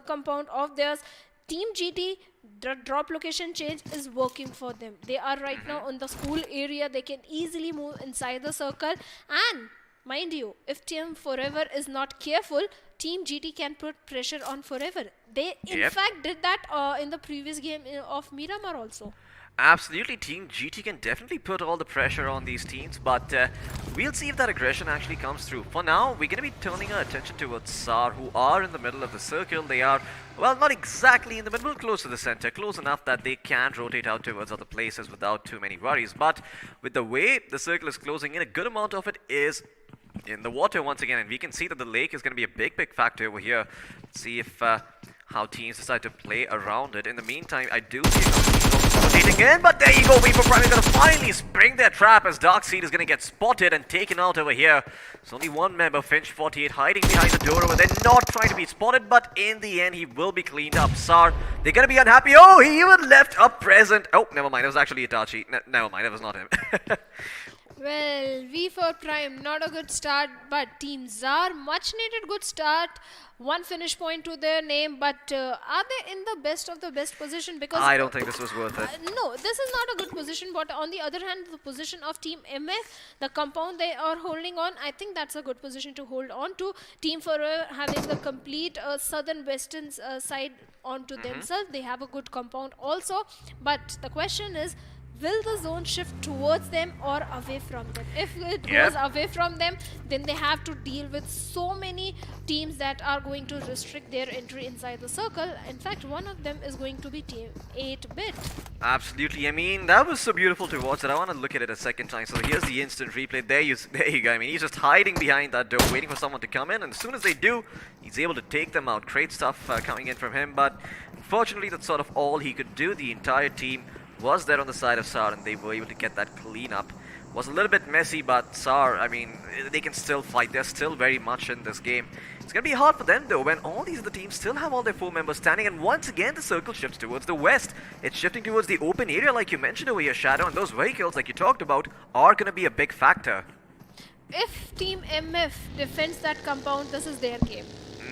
compound of theirs. Team GT, the drop location change is working for them. They are right now on the school area. They can easily move inside the circle, and mind you, if Team Forever is not careful, Team GT can put pressure on Forever. They in fact did that in the previous game of Miramar also.
Absolutely, Team GT can definitely put all the pressure on these teams, but we'll see if that aggression actually comes through. For now, we're going to be turning our attention towards SAR, who are in the middle of the circle. They are, well, not exactly in the middle, close to the center, close enough that they can rotate out towards other places without too many worries. But with the way the circle is closing in, a good amount of it is in the water once again, and we can see that the lake is going to be a big factor over here. Let's see if how teams decide to play around it. In the meantime, I do see rotating in, but there you go. Weaver Prime is going to finally spring their trap as Darkseid is going to get spotted and taken out over here. There's only one member, Finch48, hiding behind the door over there, not trying to be spotted, but in the end, he will be cleaned up. SAR, they're going to be unhappy. Oh, he even left a present. Oh, never mind. It was actually Itachi. Never mind. It was not him.
Well, V4 Prime, not a good start, but Team ZAR, much needed good start. One finish point to their name, but are they in the best of the best position? Because
I don't think this was worth it.
No, this is not a good position, but on the other hand, the position of Team MF, the compound they are holding on, I think that's a good position to hold on to. Team Forever having the complete southern western side onto themselves. They have a good compound also, but the question is, will the zone shift towards them or away from them? If it goes away from them, then they have to deal with so many teams that are going to restrict their entry inside the circle. In fact, one of them is going to be Team 8-Bit.
Absolutely. I mean, that was so beautiful to watch that I want to look at it a second time. So here's the instant replay. There you go. I mean, he's just hiding behind that door, waiting for someone to come in. And as soon as they do, he's able to take them out. Great stuff coming in from him. But unfortunately, that's sort of all he could do. The entire team was there on the side of SAR, and they were able to get that cleanup. Was a little bit messy, but SAR, I mean, they can still fight. They're still very much in this game. It's going to be hard for them, though, when all these other teams still have all their 4 members standing, and once again, the circle shifts towards the west. It's shifting towards the open area, like you mentioned over here, Shadow, and those vehicles, like you talked about, are going to be a big factor.
If Team MF defends that compound, this is their game.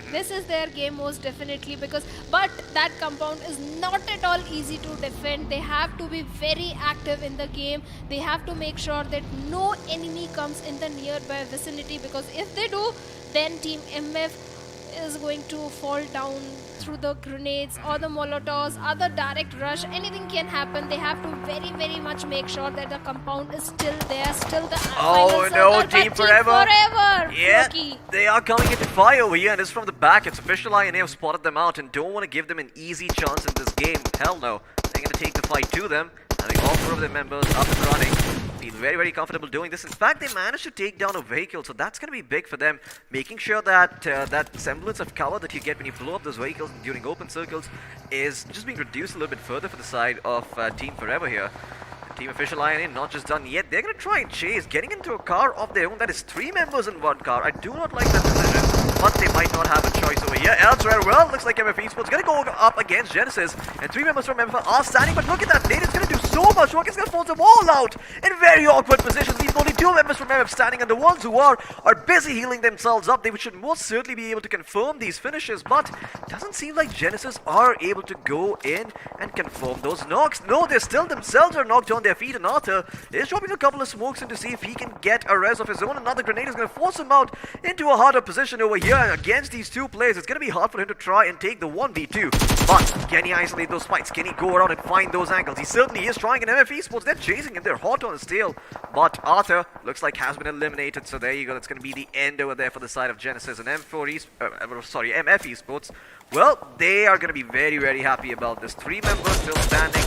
This is their game most definitely, but that compound is not at all easy to defend. They have to be very active in the game. They have to make sure that no enemy comes in the nearby vicinity, because if they do, then Team MF is going to fall down through the grenades or the molotovs or the direct rush. Anything can happen. They have to very much make sure that the compound is still there, still the
oh no, Team Forever! Yeah,
Floki.
They are coming into fire over here, and it's from the back. It's official INA have spotted them out and don't want to give them an easy chance in this game. Hell no. They're going to take the fight to them, having all 4 of their members up and running. feel very, very comfortable doing this. In fact, they managed to take down a vehicle, so that's going to be big for them. Making sure that that semblance of cover that you get when you blow up those vehicles during open circles is just being reduced a little bit further for the side of Team Forever here. Team Official Iron not just done yet. They're going to try and chase, getting into a car of their own. That is 3 members in one car. I do not like that decision, but they might not have a choice over here. Elsewhere, well, looks like MF Esports going to go up against Genesis, and 3 members from MF are standing, but look at that. Nate is going to do so much work. He's going to force them all out in very awkward positions. These only 2 members from MF standing, and the ones who are busy healing themselves up. They should most certainly be able to confirm these finishes, but doesn't seem like Genesis are able to go in and confirm those knocks. No, they still themselves are knocked on their feet, and Arthur is dropping a couple of smokes in to see if he can get a res of his own. Another grenade is going to force him out into a harder position over here, and against these 2 players, it's going to be hard for him to try and take the 1v2. But can he isolate those spikes? Can he go around and find those angles? He certainly is trying. In MF Esports, they're chasing him. They're hot on his tail. But Arthur looks like has been eliminated. So there you go. That's going to be the end over there for the side of Genesis and MF Esports. Well, they are going to be very, very happy about this. 3 members still standing.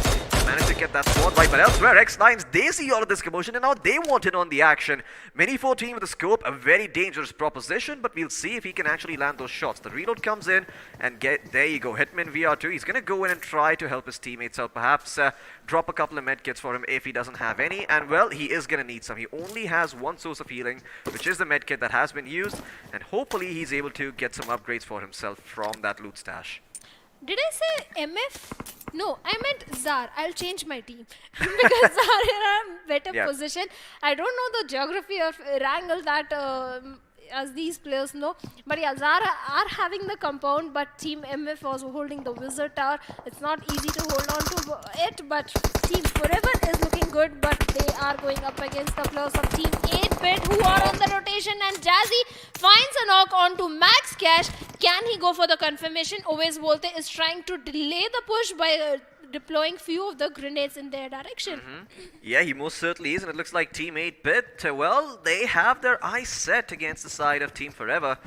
Managed to get that squad right, but elsewhere, X-Lions, they see all of this commotion and now they want in on the action. Mini 14 with the scope, a very dangerous proposition, but we'll see if he can actually land those shots. The reload comes in and there you go, Hitman VR2. He's going to go in and try to help his teammates out, perhaps drop a couple of medkits for him if he doesn't have any, and well, he is going to need some. He only has 1 source of healing, which is the medkit that has been used, and hopefully he's able to get some upgrades for himself from that loot stash.
Did I say MF? No, I meant Zar. I'll change my team because Zar are in a better position. I don't know the geography of Erangel that as these players know, but yeah, Zara are having the compound, but Team MF was holding the Wizard Tower. It's not easy to hold on to it, but Team Forever is looking good, but they are going up against the players of Team 8-Bit who are on the rotation, and Jazzy finds a knock onto Max Cash. Can he go for the confirmation? Always Volte is trying to delay the push by deploying few of the grenades in their direction.
Yeah, he most certainly is, and it looks like Team 8-Bit, well, they have their eyes set against the side of Team Forever.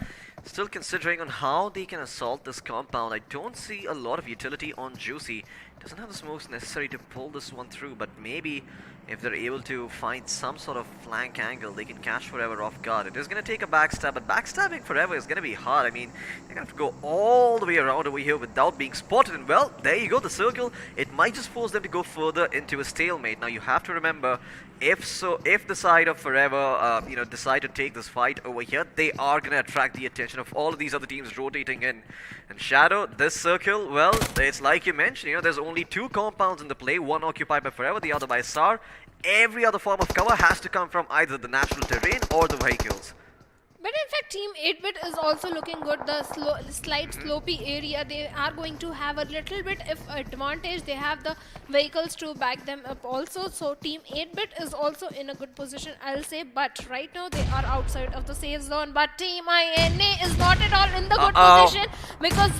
Still considering on how they can assault this compound. I don't see a lot of utility on Juicy. Doesn't have the smokes necessary to pull this one through, but maybe if they're able to find some sort of flank angle, they can catch Forever off guard. It is going to take a backstab, but backstabbing Forever is going to be hard. I mean, they're going to have to go all the way around over here without being spotted. And well, there you go, the circle. It might just force them to go further into a stalemate. Now, you have to remember, if the side of Forever, decide to take this fight over here, they are going to attract the attention of all of these other teams rotating in. And Shadow, this circle, well, it's like you mentioned, there's only 2 compounds in the play, one occupied by Forever, the other by SAR. Every other form of cover has to come from either the natural terrain or the vehicles.
But in fact, Team 8-Bit is also looking good. The slight slopey area, they are going to have a little bit of advantage. They have the vehicles to back them up also. So Team 8-Bit is also in a good position, I'll say. But right now, they are outside of the safe zone. But Team INA is not at all in the good position, because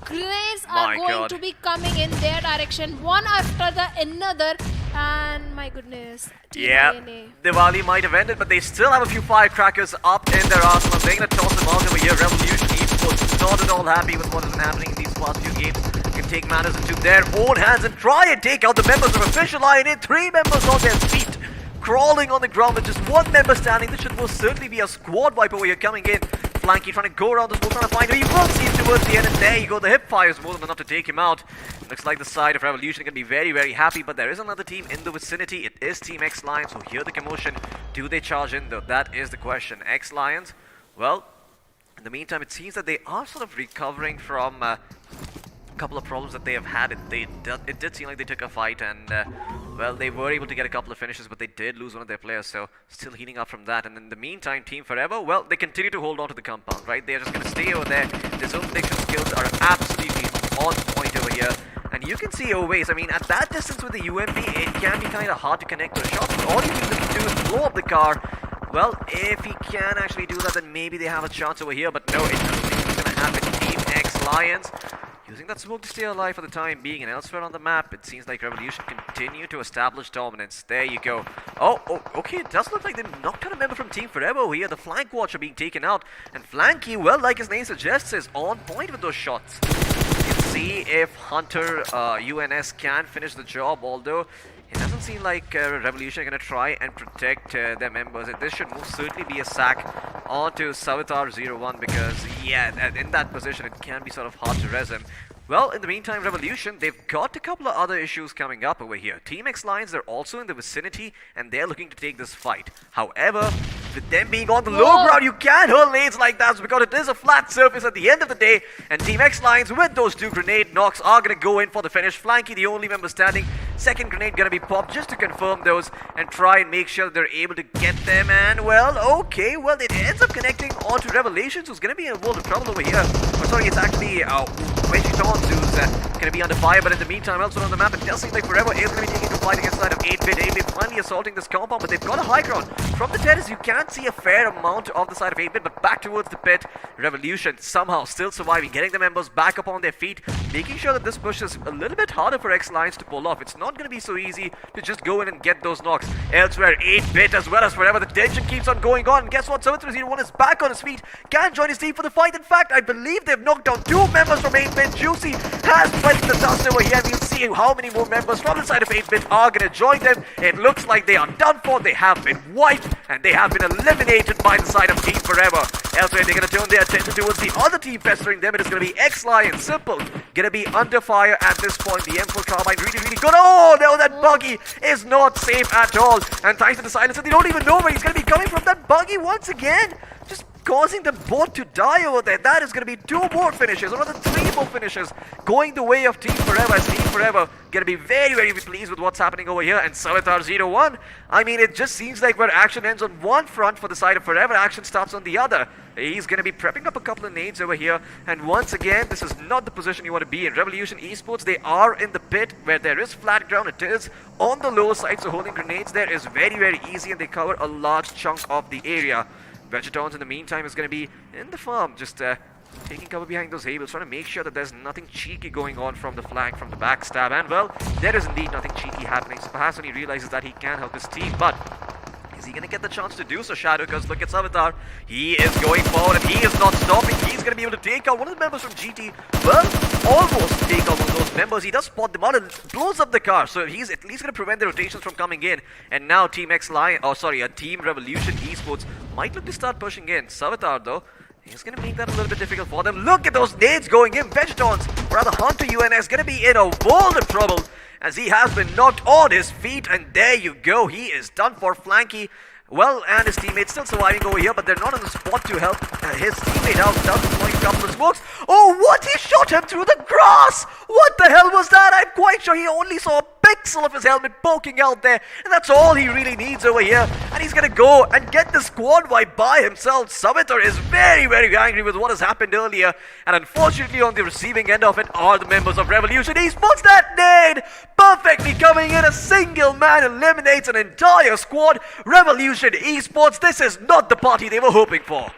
grenades are going to be coming in their direction, one after the another. And my goodness, Team INA.
Diwali might have ended, but they still have a few firecrackers up in their arsenal. They're going to toss them out over here. Revolution Esports not at all happy with what has been happening in these past few games. Can take matters into their own hands and try and take out the members of Official INA. 3 members on their feet, crawling on the ground with just 1 member standing. This should most certainly be a squad wipe over here coming in. Flanky trying to go around the smoke, trying to find him. He will see him towards the end, and there you go. The hip fire is more than enough to take him out. Looks like the side of Revolution can be very, very happy, but there is another team in the vicinity. It is Team X-Lions who hear the commotion. Do they charge in though? That is the question. X-Lions, well, in the meantime, it seems that they are sort of recovering from a couple of problems that they have had. It did seem like they took a fight, and well, they were able to get a couple of finishes, but they did lose one of their players, so still heating up from that. And in the meantime, Team Forever, well, they continue to hold on to the compound, right? They're just going to stay over there. Their zone prediction skills are absolutely on point over here. And you can see always, I mean, at that distance with the UMP, it can be kind of hard to connect those shots. But all you need to do is blow up the car. Well, if he can actually do that, then maybe they have a chance over here. But no, it doesn't think it's going to happen. Team X-Lions using that smoke to stay alive for the time being, and elsewhere on the map, it seems like Revolution continue to establish dominance. There you go. Oh, okay, it does look like they knocked out a member from Team Forever here. The flank watcher being taken out, and Flanky, well, like his name suggests, is on point with those shots. You can see if Hunter UNS can finish the job, although it doesn't seem like Revolution are going to try and protect their members. This should most certainly be a sack onto Savitar 01 because, yeah, in that position it can be sort of hard to res him. Well, in the meantime, Revolution, they've got a couple of other issues coming up over here. Team X Lions, they're also in the vicinity, and they're looking to take this fight. However, with them being on the low ground, you can't hurl nades like that because it is a flat surface at the end of the day, and Team X Lions, with those 2 grenade knocks, are going to go in for the finish. Flanky, the only member standing. Second grenade going to be popped just to confirm those and try and make sure that they're able to get them. And, well, okay, well, it ends up connecting onto Revelations, who's going to be in a world of trouble over here. Oh, sorry, it's actually Veggie who's going to be under fire, but in the meantime, elsewhere on the map, it does seem like Forever is going to be taking the fight against the side of 8-bit. 8-bit finally assaulting this compound, but they've got a high ground. From the terrace, you can see a fair amount of the side of 8-bit, but back towards the pit, Revolution somehow still surviving, getting the members back up on their feet, making sure that this push is a little bit harder for X-Lions to pull off. It's not going to be so easy to just go in and get those knocks. Elsewhere, 8-bit as well as Forever, the tension keeps on going on, and guess what? 7301 is back on his feet, can join his team for the fight. In fact, I believe they've knocked down 2 members from 8-bit. Juicy has pressed the dust over here. We'll see how many more members from the side of 8-bit are going to join them. It looks like they are done for. They have been wiped and they have been eliminated by the side of Team Forever. Elsewhere, they're going to turn their attention towards the other team pestering them. It is going to be X-Lion. Simple. Going to be under fire at this point. The M4 carbine really good. Oh, no, that buggy is not safe at all. And thanks to the silencer, they don't even know where he's going to be coming from. That buggy once again just causing them both to die over there. That is going to be 2 more finishes, or rather 3 more finishes, going the way of Team Forever, as Team Forever going to be very pleased with what's happening over here. And Savitar 01, I mean, it just seems like where action ends on one front for the side of Forever, action starts on the other. He's going to be prepping up a couple of nades over here, and once again, this is not the position you want to be in. Revolution Esports, they are in the pit where there is flat ground. It is on the lower side, so holding grenades there is very easy, and they cover a large chunk of the area. Vegetons in the meantime is going to be in the farm, just taking cover behind those hables, trying to make sure that there's nothing cheeky going on from the flank, from the backstab. And well, there is indeed nothing cheeky happening, so perhaps when he realizes that he can help his team, but is he going to get the chance to do so, Shadow? Because look at Savitar, he is going forward and he is not stopping. He's going to be able to take out one of the members from GT. Well, almost take out one of those members. He does spot them out and blows up the car, so he's at least going to prevent the rotations from coming in. And now Team X Lion, Team Revolution Esports might look to start pushing in. Savitar though, he's going to make that a little bit difficult for them. Look at those nades going in. Vegetons, rather Hunter UNS, going to be in a world of trouble as he has been knocked on his feet, and there you go. He is done for. Flanky, well, and his teammates still surviving over here, but they're not on the spot to help his teammate out. Does deploying a couple of smokes. Oh, what? He shot him through the grass! What the hell was that? I'm quite sure he only saw a pixel of his helmet poking out there, and that's all he really needs over here. And he's gonna go and get the squad wipe by himself. Savitar is very angry with what has happened earlier, and unfortunately on the receiving end of it are the members of Revolution Esports. That nade perfectly coming in. A single man eliminates an entire squad. Revolution Esports, this is not the party they were hoping for.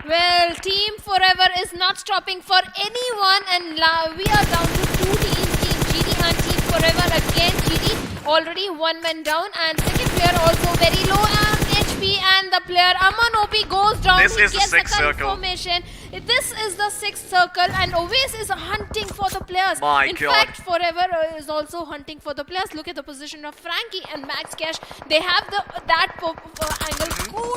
Well, Team Forever is not stopping for anyone, and we are down to 2 teams, Team GD and Team Forever. Again, GD already 1 man down, and second player also very low HP, and the player Aman OP goes down.
This
he
is the
gets
6th circle.
confirmation. This is the 6th circle, and Ovis is hunting for the players.
My
In
God.
fact, Forever is also hunting for the players. Look at the position of Frankie and Max Cash. They have that angle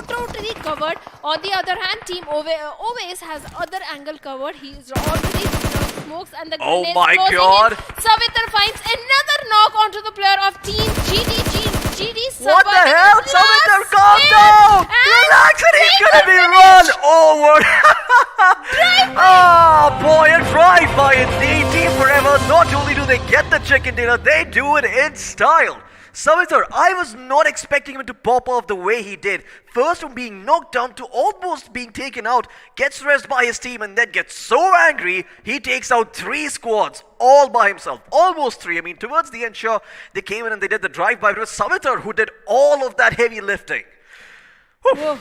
totally covered. On the other hand, Team Ovis has other angle covered. He is already smokes and the
Oh
grenades
my
closing
God.
in. Savitar finds another knock onto the player of Team GD. GD
What the
surviving
hell?
the
Savitar,
last
calm
hit,
down!
and
Relax, and he's
take
gonna
the
be
finish.
run over! Oh boy, a drive-by indeed. Team Forever, not only do they get the chicken dinner, they do it in style. Savitar, I was not expecting him to pop off the way he did. First from being knocked down to almost being taken out, gets rest by his team, and then gets so angry, he takes out 3 squads all by himself. Almost 3. I mean, towards the end, sure, they came in and they did the drive-by, but it was Savitar who did all of that heavy lifting.
Whoa.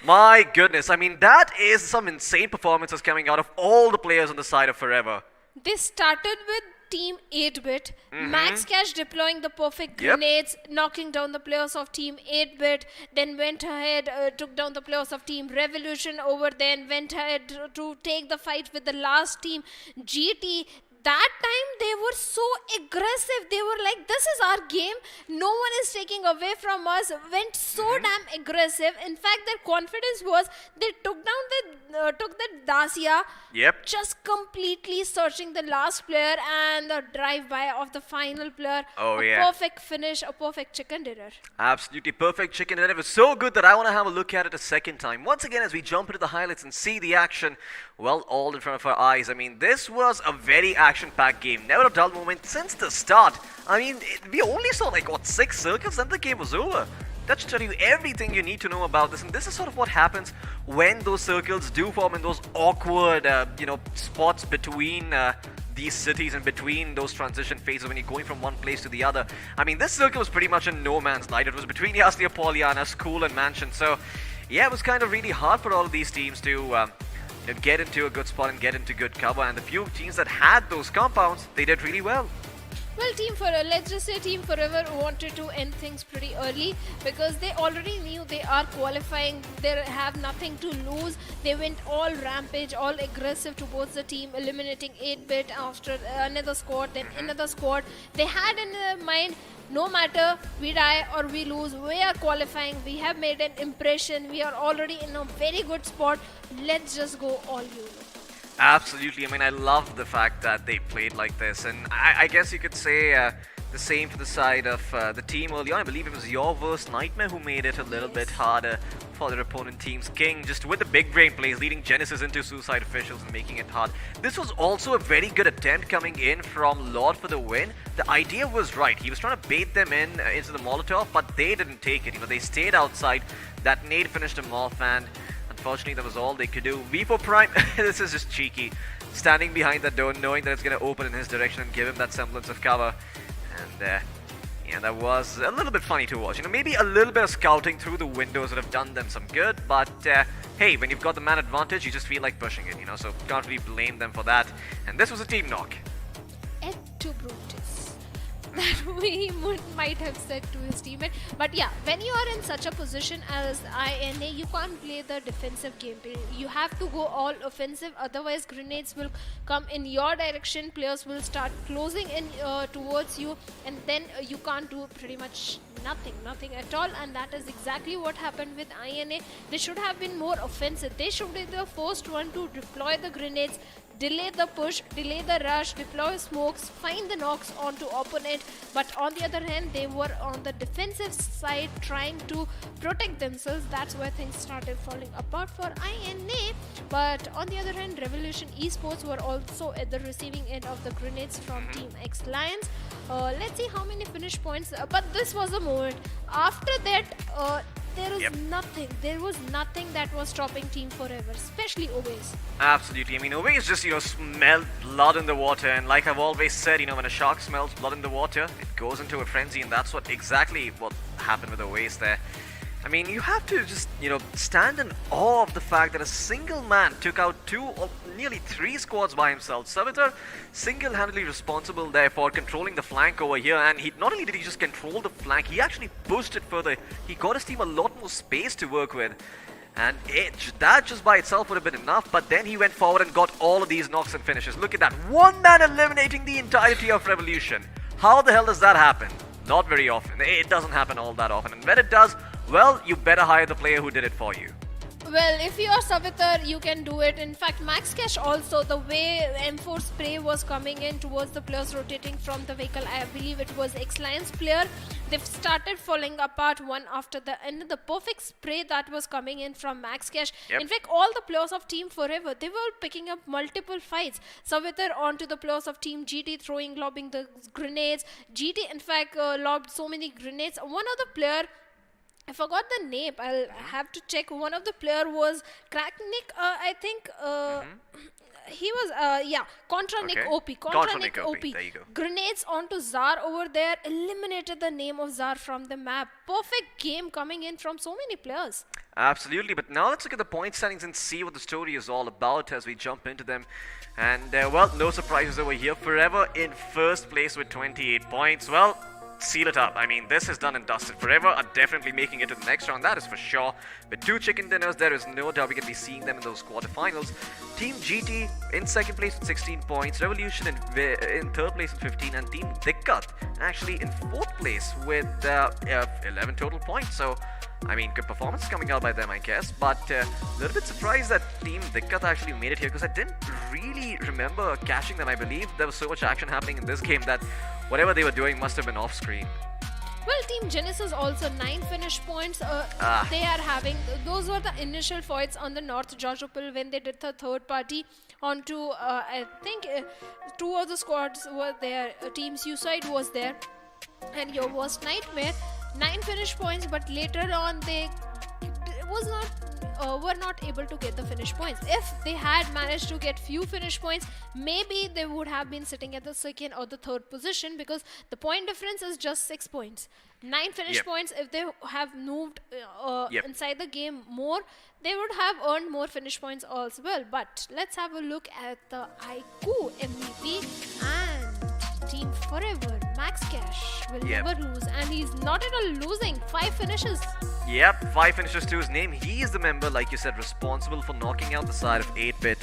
My goodness, I mean, that is some insane performances coming out of all the players on the side of Forever.
This started with Team 8-bit, Max Cash deploying the perfect
Yep.
grenades, knocking down the players of Team 8-bit, then went ahead, took down the players of Team Revolution over, then went ahead to take the fight with the last team, GT. that time they were so aggressive. They were like, this is our game. No one is taking away from us. Went so damn aggressive. In fact, their confidence was they took the Dacia.
Yep.
Just completely searching the last player and the drive-by of the final player.
Oh,
a
yeah.
perfect finish, a perfect chicken dinner.
Absolutely perfect chicken dinner. It was so good that I want to have a look at it a second time. Once again, as we jump into the highlights and see the action, well, all in front of our eyes. I mean, this was a very action-packed game. Never a dull moment since the start. I mean, we only saw like, what, 6 circles, then the game was over. That should tell you everything you need to know about this. And this is sort of what happens when those circles do form in those awkward, spots between these cities and between those transition phases when you're going from one place to the other. I mean, this circle was pretty much in no man's land. It was between Yaslia, Pollyanna, School and Mansion. So, yeah, it was kind of really hard for all of these teams to get into a good spot and get into good cover. And the few teams that had those compounds, they did really well.
Well, let's just say Team Forever wanted to end things pretty early because they already knew they are qualifying. They have nothing to lose. They went all rampage, all aggressive towards the team, eliminating 8-bit after another squad, then another squad. They had in their mind, no matter we die or we lose, we are qualifying. We have made an impression. We are already in a very good spot. Let's just go all YOLO.
Absolutely. I mean, I love the fact that they played like this, and I guess you could say the same for the side of the team early on. I believe it was your verse Nightmare who made it a little bit harder for their opponent team's King, just with the big brain plays, leading Genesis into Suicide Officials and making it hard. This was also a very good attempt coming in from Lord for the win. The idea was right. He was trying to bait them in into the Molotov, but they didn't take it. You know, they stayed outside. That nade finished him off, and unfortunately, that was all they could do. V4 Prime, this is just cheeky. Standing behind that door, knowing that it's going to open in his direction and give him that semblance of cover. And, yeah, that was a little bit funny to watch. You know, maybe a little bit of scouting through the windows would have done them some good. But, hey, when you've got the man advantage, you just feel like pushing it, you know. So, can't really blame them for that. And this was a team knock.
Et tu Brutus. That we might have said to his teammate. But yeah, when you are in such a position as INA, you can't play the defensive gameplay. You have to go all offensive, otherwise grenades will come in your direction, players will start closing in towards you, and then you can't do pretty much nothing at all. And that is exactly what happened with INA. They should have been more offensive. They should be the first one to deploy the grenades, delay the push, delay the rush, deploy smokes, find the knocks onto opponent. But on the other hand, they were on the defensive side trying to protect themselves. That's where things started falling apart for INA. But on the other hand, Revolution Esports were also at the receiving end of the grenades from Team X Lions. Let's see how many finish points. But this was a moment. After that, there was nothing that was stopping Team Forever, especially Oways.
Absolutely. I mean, Oways just, smelled blood in the water. And like I've always said, when a shark smells blood in the water, it goes into a frenzy. And that's exactly what happened with Oways there. I mean, you have to just, stand in awe of the fact that a single man took out 2 or nearly 3 squads by himself. Savitar single-handedly responsible there for controlling the flank over here, and not only did he just control the flank, he actually pushed it further. He got his team a lot more space to work with, and that just by itself would have been enough, but then he went forward and got all of these knocks and finishes. Look at that, one man eliminating the entirety of Revolution. How the hell does that happen? Not very often. It doesn't happen all that often, and when it does, well, you better hire the player who did it for you.
Well, if you are Savitar, you can do it. In fact, Max Cash also, the way M4 spray was coming in towards the players rotating from the vehicle, I believe it was X-Lions player, they've started falling apart one after the end. The perfect spray that was coming in from Max Cash.
Yep.
In fact, all the players of Team Forever, they were picking up multiple fights. Savitar onto the players of Team GT, lobbing the grenades. GT, in fact, lobbed so many grenades. One other player, I forgot the name. I'll have to check. One of the player was Cracknick. I think he was Contra Nick OP. Contra Nick OP.
There you go.
Grenades onto Zar over there, eliminated the name of Zar from the map. Perfect game coming in from so many players.
Absolutely, but now let's look at the point standings and see what the story is all about as we jump into them. And well, no surprises over here. Forever in first place with 28 points. Well, seal it up. I mean, this is done and dusted. Forever are definitely making it to the next round, that is for sure. With 2 chicken dinners, there is no doubt we can be seeing them in those quarterfinals. Team GT in second place with 16 points, Revolution in third place with 15, and Team Dikkat actually in fourth place with 11 total points. So, I mean, good performance coming out by them, I guess. But a little bit surprised that Team Dikkat actually made it here, because I didn't really remember catching them. I believe there was so much action happening in this game that whatever they were doing must have been off screen.
Well, Team Genesis also 9 finish points. They are having, those were the initial fights on the North Jajopal when they did the third party onto, I think 2 of the squads were there. Team Suicide was there, and your worst nightmare. 9 finish points, but later on they were not able to get the finish points. If they had managed to get few finish points, maybe they would have been sitting at the second or the third position, because the point difference is just 6 points. 9 finish points, if they have moved inside the game more, they would have earned more finish points as well. But let's have a look at the iQOO MVP and Team Forever. Max Cash will never lose, and he's not at all losing. 5 finishes.
Yep, 5 finishes to his name. He is the member, like you said, responsible for knocking out the side of 8-bit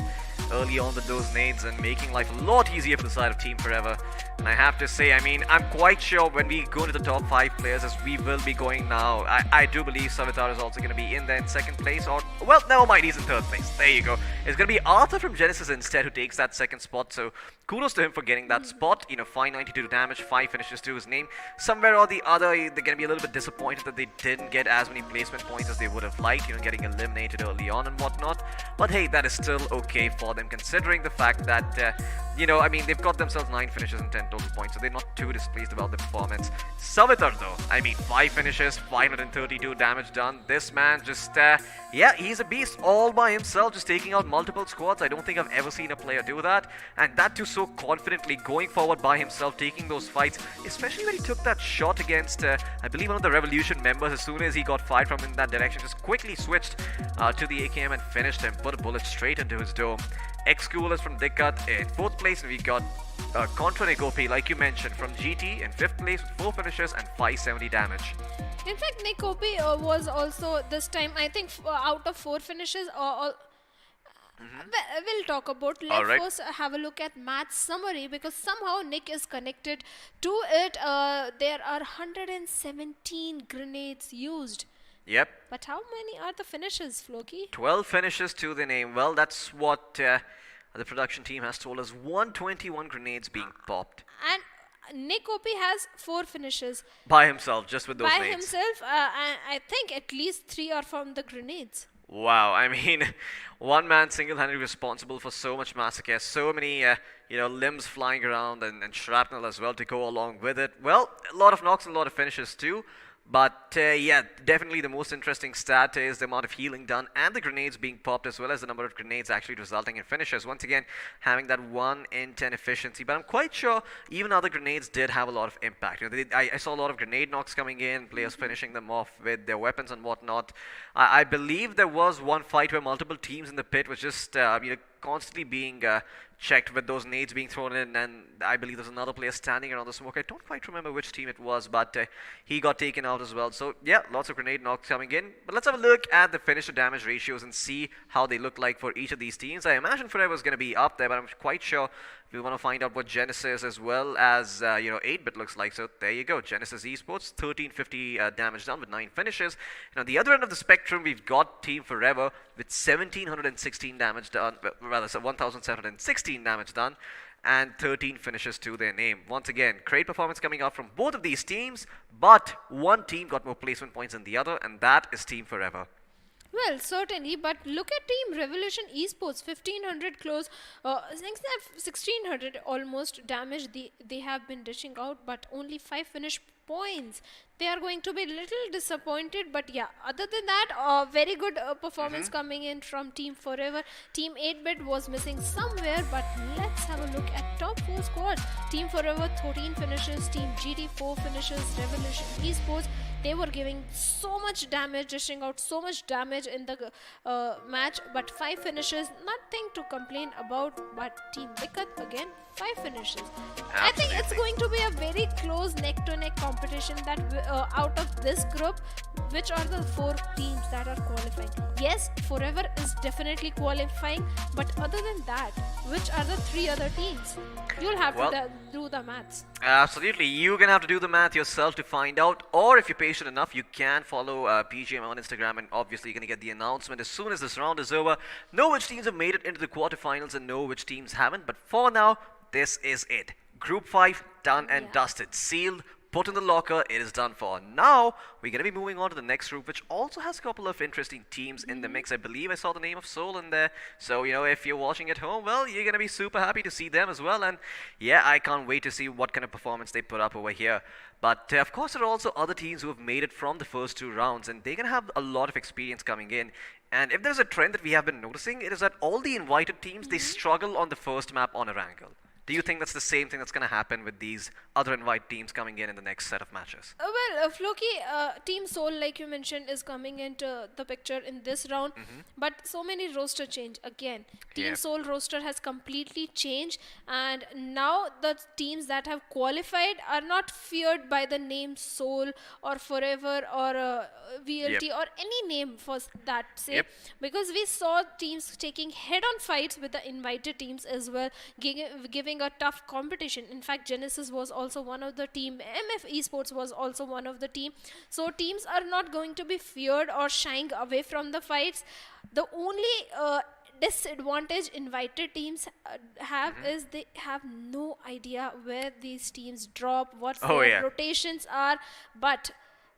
early on with those nades and making life a lot easier for the side of Team Forever. And I have to say, I mean, I'm quite sure when we go to the top 5 players, as we will be going now, I do believe Savitar is also going to be in there in second place, or, well, never mind, he's in third place. There you go. It's going to be Arthur from Genesis instead who takes that second spot, so kudos to him for getting that spot. You know, 592 damage, 5 finishes to his name. Somewhere or the other, they're going to be a little bit disappointed that they didn't get as many placement points as they would have liked, you know, getting eliminated early on and whatnot. But hey, that is still okay for them, considering the fact that, you know, I mean, they've got themselves 9 finishes and 10 total points, so they're not too displeased about the performance. Savitar, though, I mean, 5 finishes, 532 damage done. This man just, yeah, he's a beast all by himself, just taking out multiple squads. I don't think I've ever seen a player do that, and that too so confidently, going forward by himself, taking those fights, especially when he took that shot against, I believe, one of the Revolution members. As soon as he got fired from in that direction, just quickly switched to the AKM and finished him, put a bullet straight into his dome. iQOO is from Dikkat in 4th place, and we got Contra Nekopi, like you mentioned, from GT in 5th place with 4 finishes and 570 damage.
In fact, Nekopi was also this time, I think, out of 4 finishes. We'll talk about. Let's first have a look at match summary, because somehow Nick is connected to it. There are 117 grenades used.
Yep.
But how many are the finishes, Floki?
12 finishes to the name. Well, that's what the production team has told us. 121 grenades being popped.
And Nick OP has 4 finishes.
By himself, just with those
By
nades.
himself, I think at least 3 are from the grenades.
Wow, I mean, one man single-handedly responsible for so much massacre, so many, you know, limbs flying around and shrapnel as well to go along with it. Well, a lot of knocks and a lot of finishes too. But yeah, definitely the most interesting stat is the amount of healing done and the grenades being popped, as well as the number of grenades actually resulting in finishes. Once again, having that 1 in 10 efficiency. But I'm quite sure even other grenades did have a lot of impact. You know, I saw a lot of grenade knocks coming in, players finishing them off with their weapons and whatnot. I believe there was one fight where multiple teams in the pit was just, you know, constantly being checked with those nades being thrown in, and I believe there's another player standing around the smoke. I don't quite remember which team it was, but he got taken out as well. So yeah, lots of grenade knocks coming in. But let's have a look at the finish to damage ratios and see how they look like for each of these teams. I imagine Forever is going to be up there, but I'm quite sure we want to find out what Genesis as well as, you know, 8-bit looks like. So there you go, Genesis Esports, 1350 damage done with 9 finishes. And on the other end of the spectrum, we've got Team Forever with 1716 damage done, rather, so 1716 damage done, and 13 finishes to their name. Once again, great performance coming out from both of these teams, but one team got more placement points than the other, and that is Team Forever.
Well, certainly, but look at Team Revolution Esports, 1500 close, 1600 almost damage they have been dishing out, but only 5 finish points. They are going to be a little disappointed, but yeah, other than that, very good performance coming in from Team Forever. Team 8-bit was missing somewhere, but let's have a look at top 4 squads. Team Forever, 13 finishes, Team GT, 4 finishes, Revolution Esports, They were giving so much damage, dishing out so much damage in the match, but 5 finishes, nothing to complain about. But Team Vikat again, 5 finishes. I think it's going to be a very close neck-to-neck competition that out of this group, which are the 4 teams that are qualifying. Yes, Forever is definitely qualifying, but other than that, which are the 3 other teams? You'll have to do the maths.
Absolutely, you're gonna have to do the math yourself to find out, or if you're patient enough, you can follow BGMI on Instagram, and obviously you're gonna get the announcement as soon as this round is over. Know which teams have made it into the quarterfinals and know which teams haven't, but for now, this is it. Group 5 done and dusted, sealed, put in the locker, it is done for. Now, we're going to be moving on to the next group, which also has a couple of interesting teams in the mix. I believe I saw the name of Seoul in there. So, you know, if you're watching at home, well, you're going to be super happy to see them as well. And yeah, I can't wait to see what kind of performance they put up over here. But of course, there are also other teams who have made it from the first 2 rounds, and they're going to have a lot of experience coming in. And if there's a trend that we have been noticing, it is that all the invited teams, they struggle on the first map on Erangel. Do you think that's the same thing that's going to happen with these other invite teams coming in the next set of matches?
Well, Floki, Team Soul, like you mentioned, is coming into the picture in this round. But so many roster change again. Team Soul roster has completely changed, and now the teams that have qualified are not feared by the name Soul or Forever or VLT or any name for that sake, because we saw teams taking head-on fights with the invited teams as well, giving a tough competition. In fact, Genesis was also one of the team, MF Esports was also one of the team. So teams are not going to be feared or shying away from the fights. The only disadvantage invited teams have is they have no idea where these teams drop, what their rotations are. But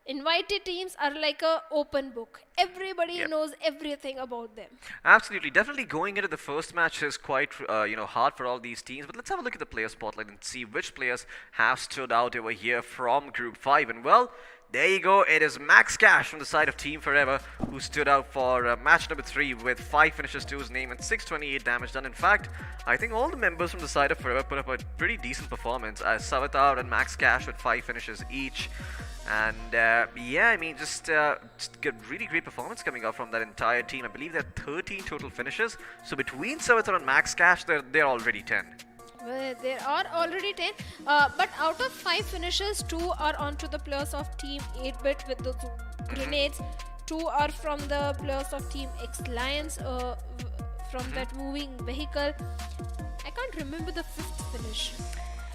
invited teams are like a open book. Everybody knows everything about them.
Absolutely. Definitely going into the first match is quite hard for all these teams. But let's have a look at the player spotlight and see which players have stood out over here from Group 5. And well, there you go. It is Max Cash from the side of Team Forever who stood out for match number 3 with 5 finishes to his name and 628 damage done. In fact, I think all the members from the side of Forever put up a pretty decent performance, as Savitar and Max Cash with 5 finishes each. And yeah, I mean, just really great performance coming out from that entire team. I believe there are 13 total finishes. So between Savitar and Max Cash, they're already 10.
Well, there are already 10, but out of 5 finishes, 2 are onto the players of Team 8-Bit with those grenades. 2 are from the players of Team X Lions from that moving vehicle. I can't remember the 5th finish.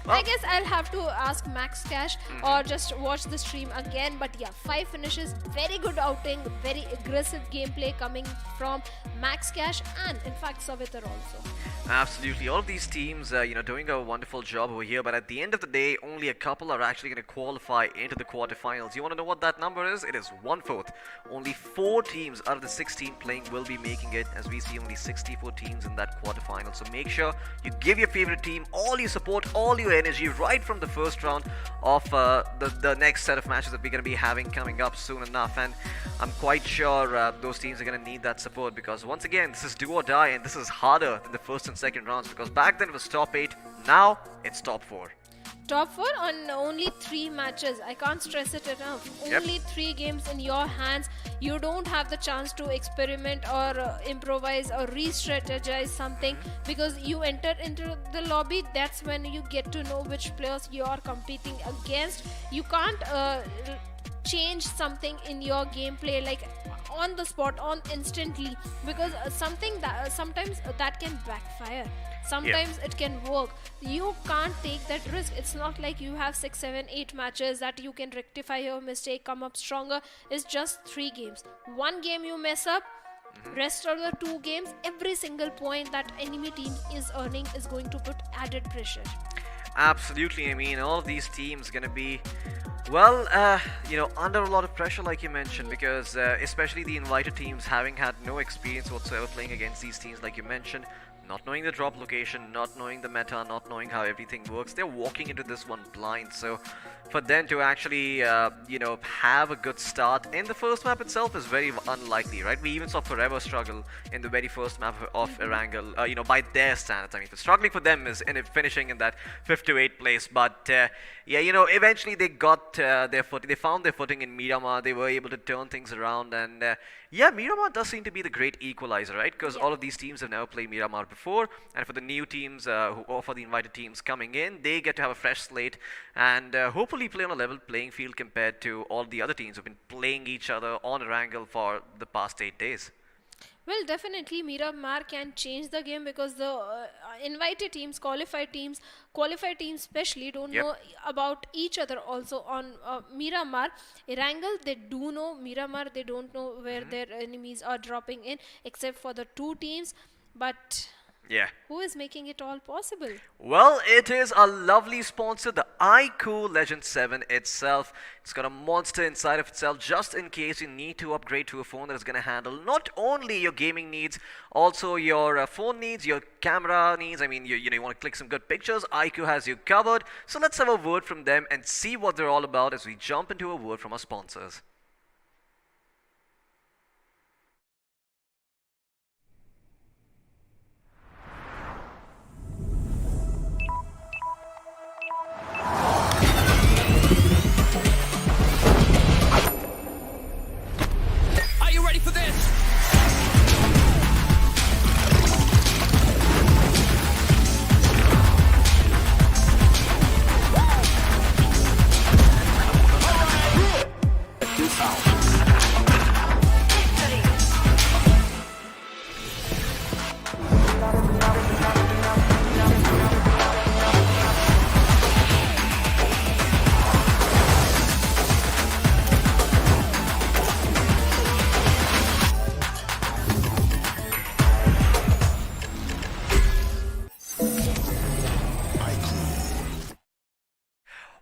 Well, I guess I'll have to ask Max Cash or just watch the stream again. But yeah, 5 finishes, very good outing, very aggressive gameplay coming from Max Cash and in fact Savitar also.
Absolutely, all of these teams, doing a wonderful job over here. But at the end of the day, only a couple are actually going to qualify into the quarterfinals. You want to know what that number is? It is 1/4. Only 4 teams out of the 16 playing will be making it, as we see only 64 teams in that quarterfinal. So make sure you give your favorite team all your support, all your energy right from the first round of the next set of matches that we're going to be having coming up soon enough. And I'm quite sure those teams are going to need that support, because once again, this is do or die, and this is harder than the first and second rounds, because back then it was top 8, now it's top 4.
Top 4 on only 3 matches. I can't stress it enough. Only 3 games in your hands. You don't have the chance to experiment or improvise or re-strategize something, because you enter into the lobby. That's when you get to know which players you are competing against. You can't change something in your gameplay like on the spot, on instantly, because sometimes that can backfire. Sometimes it can work. You can't take that risk. It's not like you have 6, 7, 8 matches that you can rectify your mistake, come up stronger. It's just 3 games. 1 game you mess up, rest of the 2 games, every single point that enemy team is earning is going to put added pressure.
Absolutely. I mean, all of these teams going to be, well, under a lot of pressure, like you mentioned, because especially the invited teams having had no experience whatsoever playing against these teams, like you mentioned, not knowing the drop location, not knowing the meta, not knowing how everything works. They're walking into this one blind. So for them to actually, have a good start in the first map itself is very unlikely, right? We even saw Forever struggle in the very first map of Erangel, by their standards. I mean, the struggling for them is in finishing in that 5th to 8th place. But eventually they got their footing. They found their footing in Miramar. They were able to turn things around, and Miramar does seem to be the great equalizer, right? Because all of these teams have never played Miramar before, and for the new teams or for the invited teams coming in, they get to have a fresh slate and hopefully play on a level playing field compared to all the other teams who've been playing each other on Erangel for the past 8 days.
Well, definitely Miramar can change the game because the invited teams, qualified teams especially don't know about each other also on Miramar. Erangel, they do know Miramar, they don't know where their enemies are dropping in except for the two teams. But who is making it all possible?
Well, it is a lovely sponsor, the iQOO Legend 7 itself. It's got a monster inside of itself just in case you need to upgrade to a phone that is going to handle not only your gaming needs, also your phone needs, your camera needs. I mean, you want to click some good pictures, iQOO has you covered. So let's have a word from them and see what they're all about as we jump into a word from our sponsors.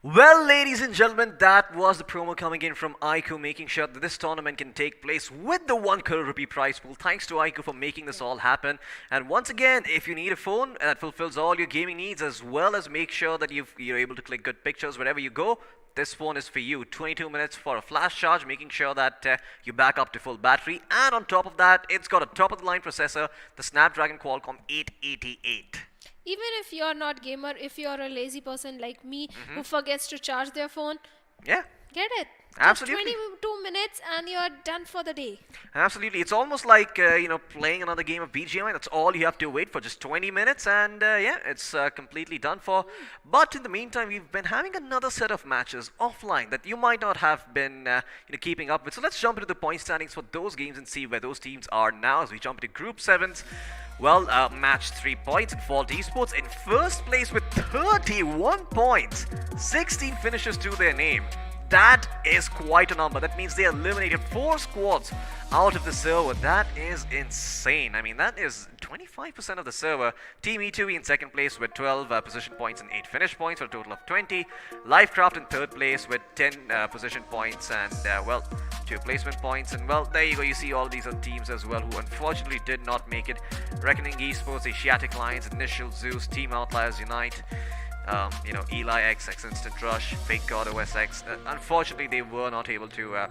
Well, ladies and gentlemen, that was the promo coming in from iQOO, making sure that this tournament can take place with the 1 crore rupee prize pool. Thanks to iQOO for making this all happen. And once again, if you need a phone that fulfills all your gaming needs, as well as make sure that you're able to click good pictures wherever you go, this phone is for you. 22 minutes for a flash charge, making sure that you back up to full battery. And on top of that, it's got a top-of-the-line processor, the Snapdragon Qualcomm 888.
Even if you're not gamer, if you're a lazy person like me who forgets to charge their phone, get it.
Absolutely.
Just 22 minutes and you're done for the day.
Absolutely. It's almost like, playing another game of BGMI. That's all you have to wait for, just 20 minutes and it's completely done for. But in the meantime, we've been having another set of matches offline that you might not have been keeping up with. So let's jump into the point standings for those games and see where those teams are now as we jump into Group 7s. Well, match 3 points. Vault Esports in first place with 31 points. 16 finishes to their name. That is quite a number. That means they eliminated 4 squads out of the server. That is insane. I mean, that is 25% of the server. Team E2 in second place with 12 position points and 8 finish points for a total of 20. Lifecraft in third place with 10 position points and, 2 placement points. And, there you go. You see all these are teams as well who unfortunately did not make it. Reckoning Esports, Asiatic Lions, Initial Zeus, Team Outliers Unite. Eli X Instant Rush, Fake God OSX. Unfortunately, they were not able to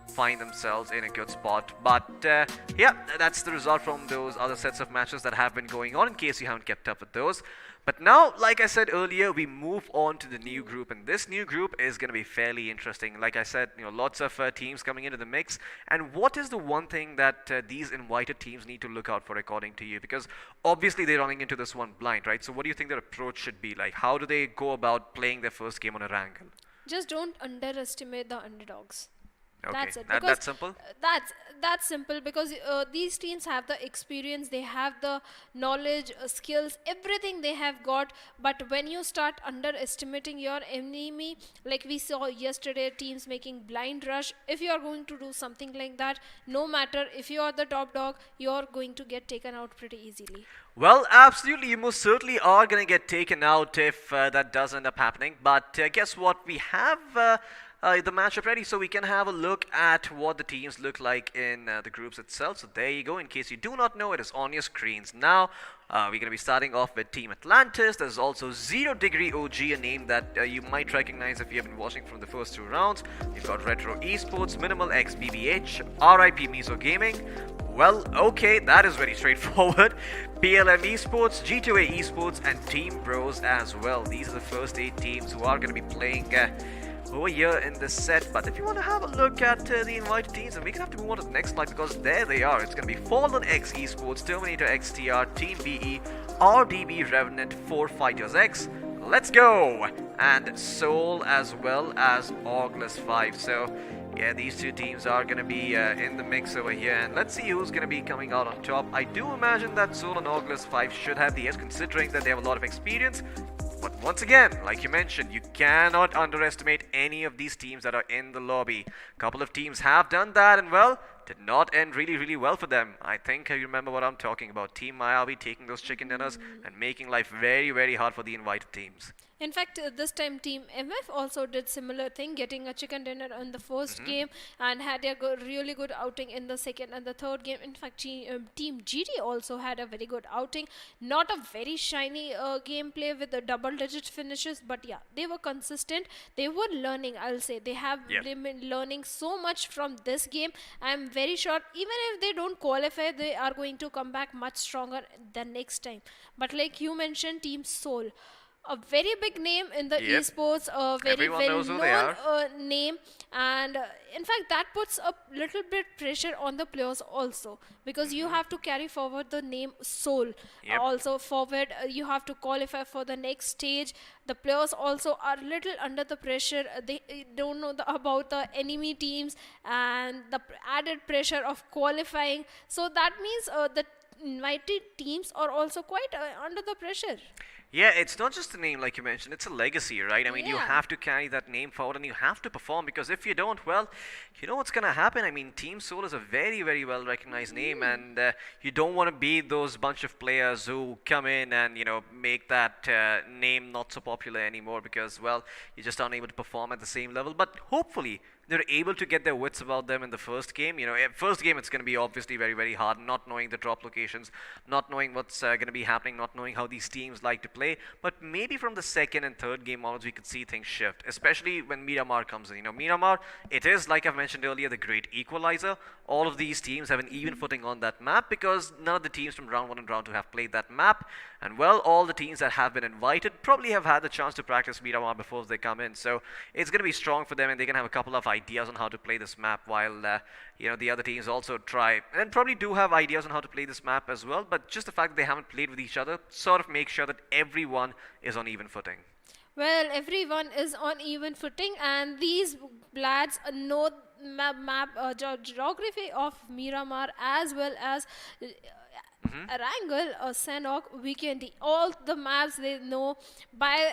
find themselves in a good spot. But that's the result from those other sets of matches that have been going on, in case you haven't kept up with those. But now, like I said earlier, we move on to the new group, and this new group is going to be fairly interesting. Like I said, lots of teams coming into the mix. And what is the one thing that these invited teams need to look out for, according to you? Because obviously they're running into this one blind, right? So what do you think their approach should be? Like, how do they go about playing their first game on Erangel?
Just don't underestimate the underdogs.
Okay,
that's it.
that's simple?
That's simple because these teams have the experience, they have the knowledge, skills, everything they have got. But when you start underestimating your enemy, like we saw yesterday, teams making blind rush, if you are going to do something like that, no matter if you are the top dog, you're going to get taken out pretty easily.
Well, absolutely. You most certainly are going to get taken out if that does end up happening. But guess what? We have the matchup ready so we can have a look at what the teams look like in the groups itself. So there you go. In case you do not know, it is on your screens now. We're going to be starting off with Team Atlantis. There's also 0 Degree OG, a name that you might recognize if you have been watching from the first 2 rounds. You've got Retro Esports, Minimal X BBH, RIP Miso Gaming. Well, okay, that is very straightforward. PLM Esports, G2A Esports, and Team Bros as well. These are the first 8 teams who are going to be playing over here in this set. But if you want to have a look at the invited teams, then we can have to move on to the next slide, because there they are. It's going to be Fallen X Esports, Terminator XTR, Team BE, RDB Revenant, 4 Fighters X. Let's go! And Soul as well as August 5. So yeah, these 2 teams are going to be in the mix over here, and let's see who's going to be coming out on top. I do imagine that Soul and August 5 should have the edge, considering that they have a lot of experience. But once again, like you mentioned, you cannot underestimate any of these teams that are in the lobby. A couple of teams have done that, and well, did not end really well for them. I think you remember what I'm talking about. Team Mayavi taking those chicken dinners and making life very hard for the invited teams.
In fact, this time Team MF also did similar thing, getting a chicken dinner in the first game and had a really good outing in the second and the third game. In fact, Team GD also had a very good outing. Not a very shiny gameplay with the double-digit finishes, but yeah, they were consistent. They were learning, I'll say. They have been learning so much from this game. I'm very sure even if they don't qualify, they are going to come back much stronger the next time. But like you mentioned, Team Soul, a very big name in the esports, a very well-known name, and in fact that puts a little bit pressure on the players also, because you have to carry forward the name Soul. Also forward, you have to qualify for the next stage. The players also are little under the pressure. They don't know about the enemy teams and the added pressure of qualifying. So that means the invited teams are also quite under the pressure.
Yeah, it's not just a name like you mentioned, it's a legacy, right? I mean, you have to carry that name forward and you have to perform, because if you don't, well, you know what's going to happen. I mean, Team Soul is a very well recognized name, and you don't want to be those bunch of players who come in and, you know, make that name not so popular anymore, because, well, you're just unable to perform at the same level. But hopefully they're able to get their wits about them in the first game. You know, first game it's going to be obviously very hard, not knowing the drop locations, not knowing what's going to be happening, not knowing how these teams like to play. But maybe from the second and third game onwards, we could see things shift, especially when Miramar comes in. You know, Miramar, it is, like I've mentioned earlier, the great equalizer. All of these teams have an even footing on that map, because none of the teams from round 1 and round 2 have played that map. And well, all the teams that have been invited probably have had the chance to practice Miramar before they come in. So it's going to be strong for them, and they can have a couple of ideas on how to play this map, while you know, the other teams also try and probably do have ideas on how to play this map as well. But just the fact that they haven't played with each other sort of makes sure that everyone is on even footing.
Well, everyone is on even footing, and these lads know geography of Miramar as well as Erangel, Senok, Weekendy. All the maps they know by.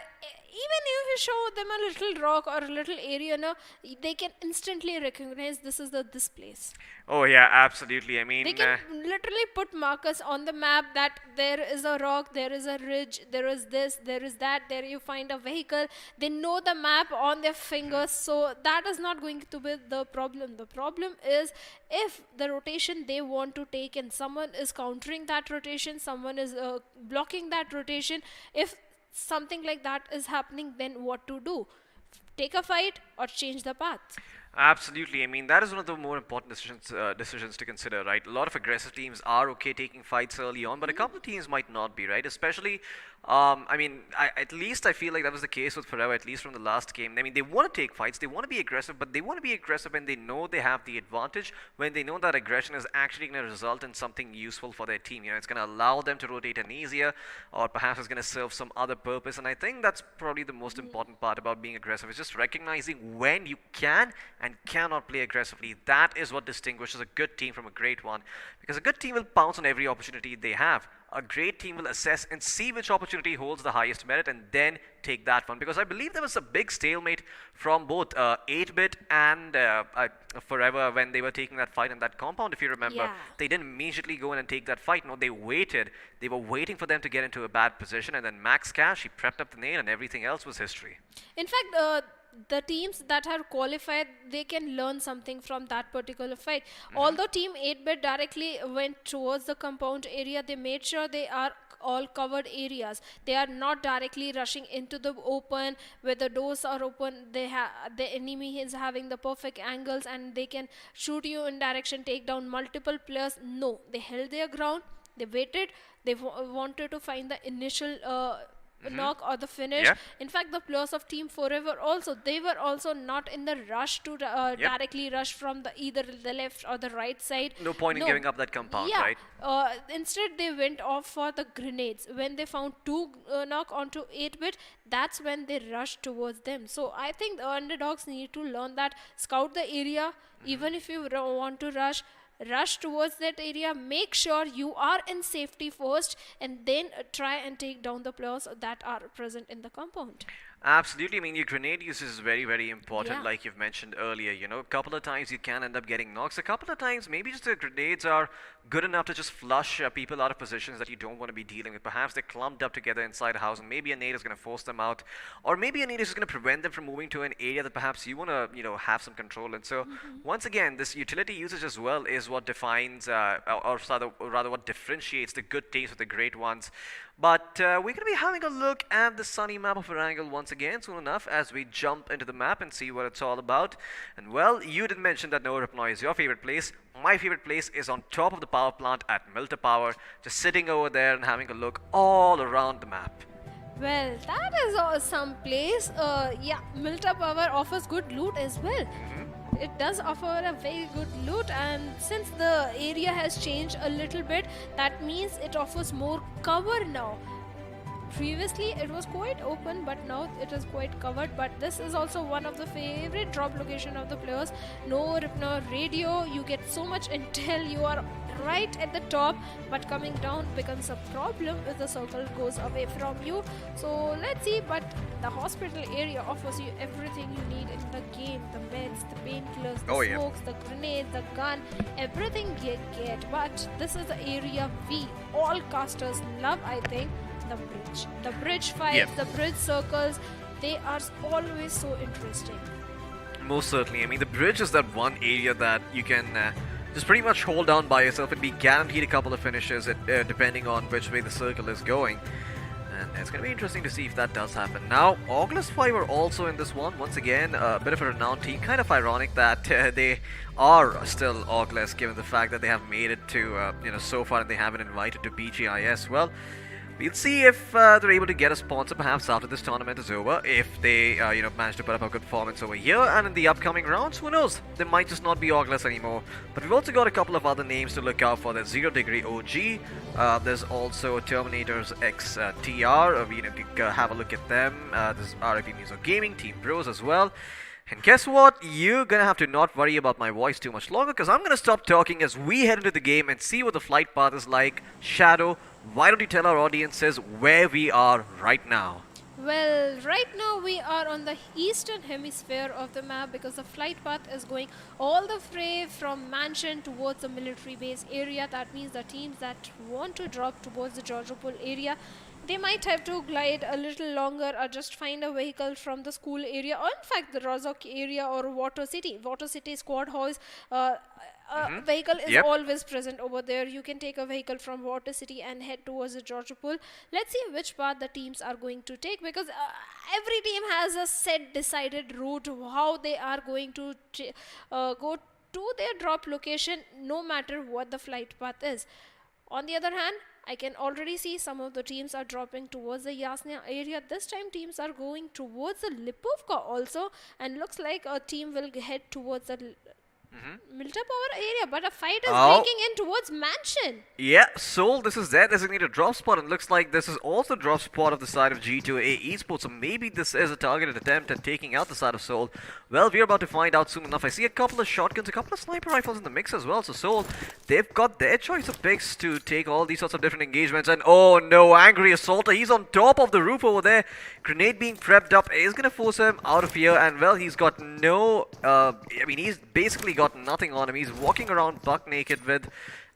Even if you show them a little rock or a little area, no, they can instantly recognize this is this place.
Oh yeah, absolutely. I mean,
they can literally put markers on the map that there is a rock, there is a ridge, there is this, there is that, there you find a vehicle. They know the map on their fingers, so that is not going to be the problem. The problem is if the rotation they want to take and someone is countering that rotation, someone is blocking that rotation. If something like that is happening, then what to do? Take a fight or change the path?
Absolutely. I mean, that is one of the more important decisions to consider, right? A lot of aggressive teams are okay taking fights early on, but a couple of teams might not be, right? Especially, I mean, at least I feel like that was the case with Forever, at least from the last game. I mean, they want to take fights, they want to be aggressive, but they want to be aggressive when they know they have the advantage, when they know that aggression is actually going to result in something useful for their team. You know, it's going to allow them to rotate in easier, or perhaps it's going to serve some other purpose. And I think that's probably the most important part about being aggressive, is just recognizing when you can and cannot play aggressively. That is what distinguishes a good team from a great one, because a good team will pounce on every opportunity they have. A great team will assess and see which opportunity holds the highest merit and then take that one, because I believe there was a big stalemate from both 8-bit and Forever when they were taking that fight in that compound. If you remember, they didn't immediately go in and take that fight. No, they waited. They were waiting for them to get into a bad position, and then Max Cash, he prepped up the nail, and everything else was history.
In fact, the teams that are qualified, they can learn something from that particular fight. Although Team 8-bit directly went towards the compound area, they made sure they are all covered areas. They are not directly rushing into the open where the doors are open. The enemy is having the perfect angles and they can shoot you in direction, take down multiple players. No, they held their ground. They waited. They wanted to find the initial knock or the finish. In fact, the players of Team Forever also, they were also not in the rush to directly rush from either the left or the right side.
No point in giving up that compound, right?
Instead, they went off for the grenades. When they found 2 knock onto 8-bit, that's when they rushed towards them. So I think the underdogs need to learn that, scout the area. Even if you want to rush towards that area, make sure you are in safety first and then try and take down the players that are present in the compound.
Absolutely. I mean, your grenade use is very, very important, like you've mentioned earlier. You know, a couple of times you can end up getting knocks. A couple of times, maybe just the grenades are good enough to just flush people out of positions that you don't want to be dealing with. Perhaps they're clumped up together inside a house, and maybe a nade is going to force them out. Or maybe a nade is just going to prevent them from moving to an area that perhaps you want to, you know, have some control in. So, once again, this utility usage as well is what defines, or rather what differentiates the good teams with the great ones. But we're going to be having a look at the sunny map of Erangel once again soon enough as we jump into the map and see what it's all about. And well, you did mention that Nova Ripnoy is your favorite place. My favorite place is on top of the power plant at Milta Power, just sitting over there and having a look all around the map.
Well, that is some place. Milta Power offers good loot as well. It does offer a very good loot, and since the area has changed a little bit, that means it offers more cover now. Previously it was quite open, but now it is quite covered. But this is also one of the favorite drop location of the players. No Ripner radio, you get so much intel, you are right at the top, but coming down becomes a problem if the circle goes away from you. So let's see, but the hospital area offers you everything you need in the game. The meds, the painkillers, the smokes, the grenades, the gun, everything you get. But this is the area we all casters love, I think. The bridge. The bridge fights, the bridge circles, they are always so interesting.
Most certainly. I mean, the bridge is that one area that you can just pretty much hold down by yourself and be guaranteed a couple of finishes depending on which way the circle is going. And it's going to be interesting to see if that does happen. Now, August 5 are also in this one. Once again, a bit of a renowned team. Kind of ironic that they are still August, given the fact that they have made it to, so far and they haven't invited to BGIS. Well, we'll see if they're able to get a sponsor perhaps after this tournament is over. If they, manage to put up a good performance over here and in the upcoming rounds, who knows? They might just not be August anymore. But we've also got a couple of other names to look out for. There's 0 Degree OG. There's also Terminators XTR. We can have a look at them. There's RIP Music Gaming, Team Bros as well. And guess what? You're gonna have to not worry about my voice too much longer, because I'm gonna stop talking as we head into the game and see what the flight path is like. Shadow, why don't you tell our audiences where we are right now?
Well, right now we are on the eastern hemisphere of the map, because the flight path is going all the way from Mansion towards the military base area. That means the teams that want to drop towards the Georgopol area, they might have to glide a little longer or just find a vehicle from the school area, or in fact the Rozok area or Water City. Water City Squad House vehicle is always present over there. You can take a vehicle from Water City and head towards the Georgopol. Let's see which path the teams are going to take, because every team has a set decided route how they are going to go to their drop location, no matter what the flight path is. On the other hand, I can already see some of the teams are dropping towards the Yasnya area. This time teams are going towards the Lipovka also, and looks like a team will head towards the Milta Power area, but a fight is breaking in towards Mansion.
Yeah, Seoul, this is their designated drop spot, and looks like this is also drop spot of the side of G2A Esports, so maybe this is a targeted attempt at taking out the side of Seoul. Well, we're about to find out soon enough. I see a couple of shotguns, a couple of sniper rifles in the mix as well, so Seoul, they've got their choice of picks to take all these sorts of different engagements, and oh no, Angry Assaulter, he's on top of the roof over there. Grenade being prepped up is going to force him out of here, and well, he's got no, he's basically got nothing on him. He's walking around buck naked with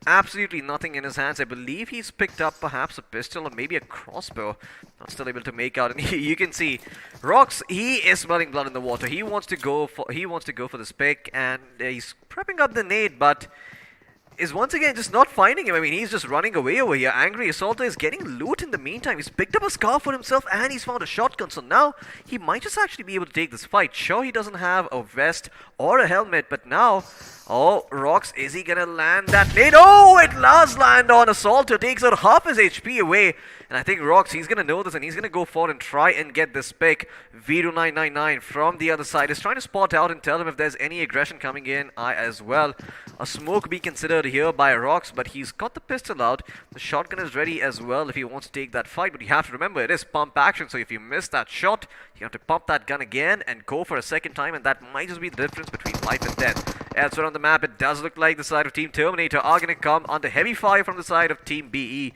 Absolutely nothing in his hands. I believe he's picked up perhaps a pistol or maybe a crossbow. Not still able to make out. And you can see, Rox, he is smelling blood in the water. He wants to go for this pick, and he's prepping up the nade, but is once again just not finding him. I mean, he's just running away over here. Angry Assaulter is getting loot in the meantime. He's picked up a scarf for himself and he's found a shotgun. So now he might just actually be able to take this fight. Sure, he doesn't have a vest or a helmet, but now, oh, Rox, is he gonna land that nade? Oh, it does land on Assaulter. Takes out half his HP away. And I think Rox, he's gonna know this and he's gonna go forward and try and get this pick. Viru999 from the other side is trying to spot out and tell him if there's any aggression coming in as well. A smoke be considered here by Rox, but he's got the pistol out. The shotgun is ready as well if he wants to take that fight, but you have to remember it is pump action, so if you miss that shot, you have to pump that gun again and go for a second time, and that might just be the difference between life and death. Elsewhere on the map, it does look like the side of Team Terminator are going to come under heavy fire from the side of Team BE,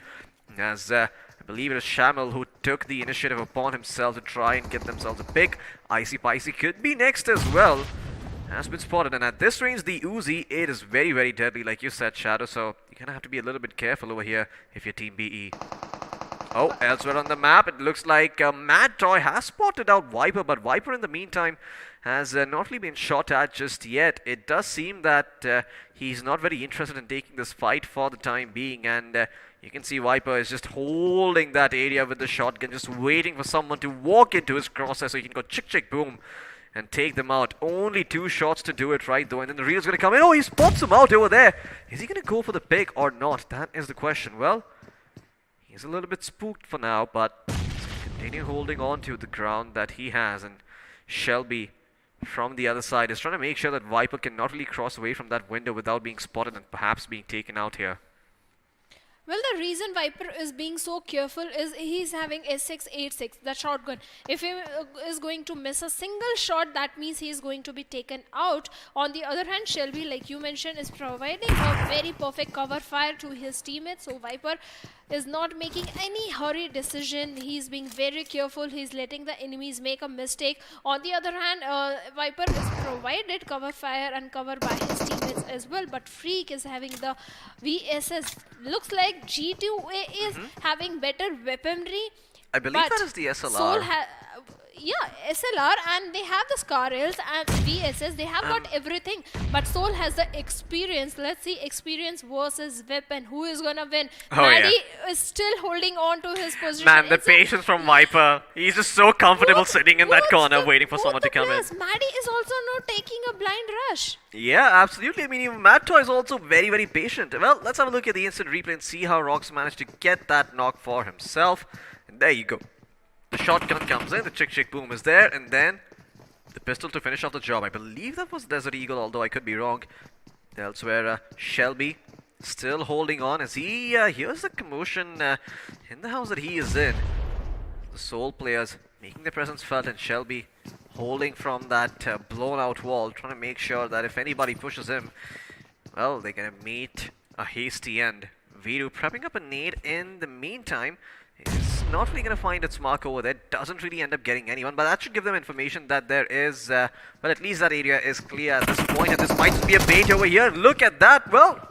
as I believe it is Shamil who took the initiative upon himself to try and get themselves a pick. Icy Picey could be next as well. Has been spotted, and at this range, the Uzi, it is very, very deadly, like you said, Shadow, so you're gonna have to be a little bit careful over here if you're Team BE. Oh, elsewhere on the map, it looks like Mad Toy has spotted out Viper, but Viper in the meantime has not really been shot at just yet. It does seem that he's not very interested in taking this fight for the time being, and you can see Viper is just holding that area with the shotgun, just waiting for someone to walk into his crosshair so he can go chick chick boom and take them out. Only 2 shots to do it right though, and then the real's gonna come in. Oh, he spots him out over there. Is he gonna go for the pick or not? That is the question. Well, he's a little bit spooked for now, but he's gonna continue holding on to the ground that he has, and Shelby from the other side is trying to make sure that Viper can not really cross away from that window without being spotted and perhaps being taken out here.
Well, the reason Viper is being so careful is he's having S686, the shotgun. If he is going to miss a single shot, that means he is going to be taken out. On the other hand, Shelby, like you mentioned, is providing a very perfect cover fire to his teammates. So Viper is not making any hurried decision. He's being very careful. He's letting the enemies make a mistake. On the other hand, Viper is provided cover fire and cover by his teammates as well. But Freak is having the VSS. Looks like G2A is having better weaponry.
I believe that is the SLR.
Yeah, SLR, and they have the Scar Rails and VSS. They have got everything, but Soul has the experience. Let's see, experience versus weapon. Who is gonna win? Maddie is still holding on to his position.
Man, the patience from Viper. He's just so comfortable sitting in that corner waiting for someone to come in.
Maddie is also not taking a blind rush.
Yeah, absolutely. I mean, even Mad Toy is also very, very patient. Well, let's have a look at the instant replay and see how Rox managed to get that knock for himself. And there you go. The shotgun comes in, the chick chick boom is there, and then the pistol to finish off the job. I believe that was Desert Eagle, although I could be wrong. Elsewhere, Shelby still holding on as he hears the commotion in the house that he is in. The Soul players making their presence felt, and Shelby holding from that blown out wall, trying to make sure that if anybody pushes him, well, they're gonna meet a hasty end. Viru prepping up a nade in the meantime. Is not really going to find its mark over there. Doesn't really end up getting anyone, but that should give them information that there is, well, at least that area is clear at this point, and this might just be a bait over here. Look at that. Well,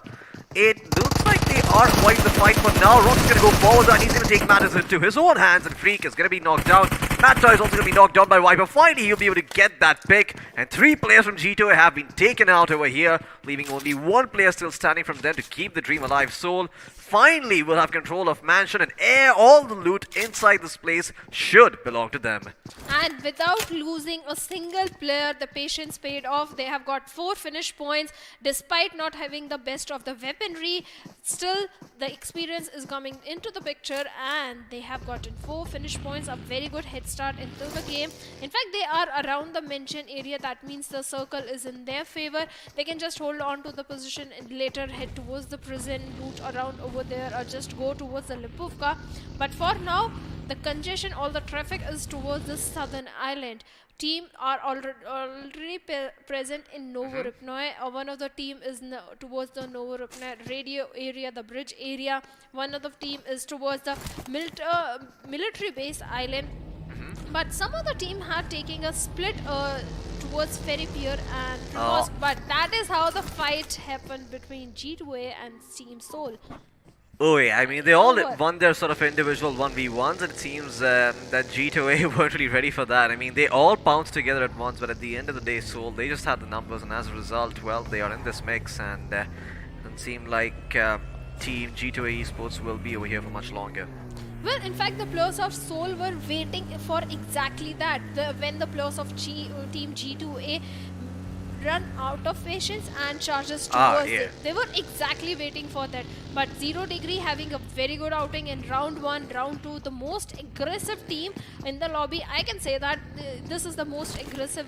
it looks like they are avoiding the fight for now. Rock's going to go forward, and he's going to take matters into his own hands, and Freak is going to be knocked down. Mad Toy is also going to be knocked down by Viper. Finally, he'll be able to get that pick, and 3 players from G2 have been taken out over here, leaving only 1 player still standing from them to keep the dream alive. Soul finally will have control of Mansion and Air. All the loot inside this place should belong to them.
And without losing a single player, the patience paid off. They have got 4 finish points despite not having the best of the weaponry. Still, the experience is coming into the picture, and they have gotten 4 finish points, a very good head start into the game. In fact, they are around the mention area. That means the circle is in their favor. They can just hold on to the position and later head towards the prison, loot around over there, or just go towards the Lipovka. But for now, the congestion, all the traffic is towards the southern island. Team are already present in Novoripnoe. One of the team is towards the Novoripnoe radio area, the bridge area. One of the team is towards the military base island. But some of the team are taking a split towards Ferripier and Primos, but that is how the fight happened between G2A and Team Seoul.
Oh yeah, I mean they all
Over.
won their sort of individual 1v1s, and it seems that G2A weren't really ready for that. I mean they all pounced together at once, but at the end of the day, Seoul, they just had the numbers, and as a result, well, they are in this mix, and it doesn't seem like Team G2A Esports will be over here for much longer.
Well, in fact, the players of Seoul were waiting for exactly that. When the players of Team G2A run out of patience and charges towards it. They were exactly waiting for that. But 0 Degree having a very good outing in round 1, round 2, the most aggressive team in the lobby. I can say that this is the most aggressive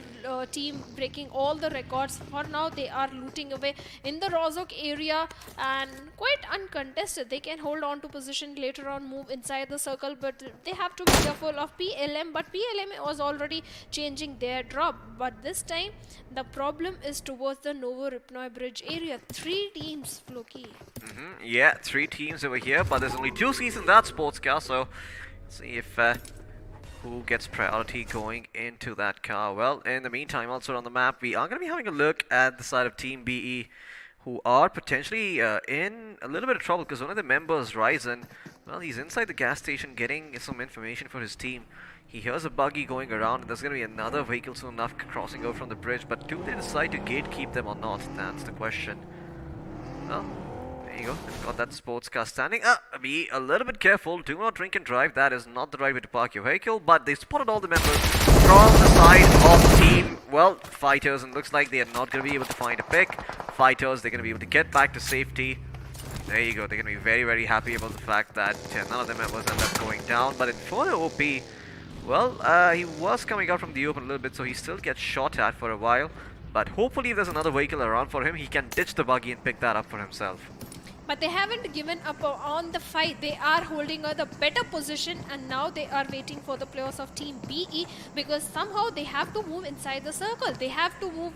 team, breaking all the records. For now, they are looting away in the Rozhok area and quite uncontested. They can hold on to position later on, move inside the circle, but they have to be careful of PLM. But PLM was already changing their drop. But this time, the problem is towards the Novo Ripnoi Bridge area. 3 teams, Floki.
Yeah, 3 teams over here, but there's only 2 seats in that sports car, so let's see if who gets priority going into that car. Well, in the meantime, also on the map, we are going to be having a look at the side of Team BE, who are potentially in a little bit of trouble because one of the members, Ryzen, well, he's inside the gas station getting some information for his team. He hears a buggy going around, and there's going to be another vehicle soon enough crossing over from the bridge, but do they decide to gatekeep them or not? That's the question. Well, there you go. They've got that sports car standing. Be a little bit careful. Do not drink and drive. That is not the right way to park your vehicle. But they spotted all the members from the side of Team, well, Fighters, and looks like they are not going to be able to find a pick. Fighters, they're going to be able to get back to safety. There you go. They're going to be very, very happy about the fact that none of the members end up going down. But in further OP, well, he was coming out from the open a little bit, so he still gets shot at for a while. But hopefully if there's another vehicle around for him, he can ditch the buggy and pick that up for himself.
But they haven't given up on the fight. They are holding the better position, and now they are waiting for the players of Team BE, because somehow they have to move inside the circle. They have to move,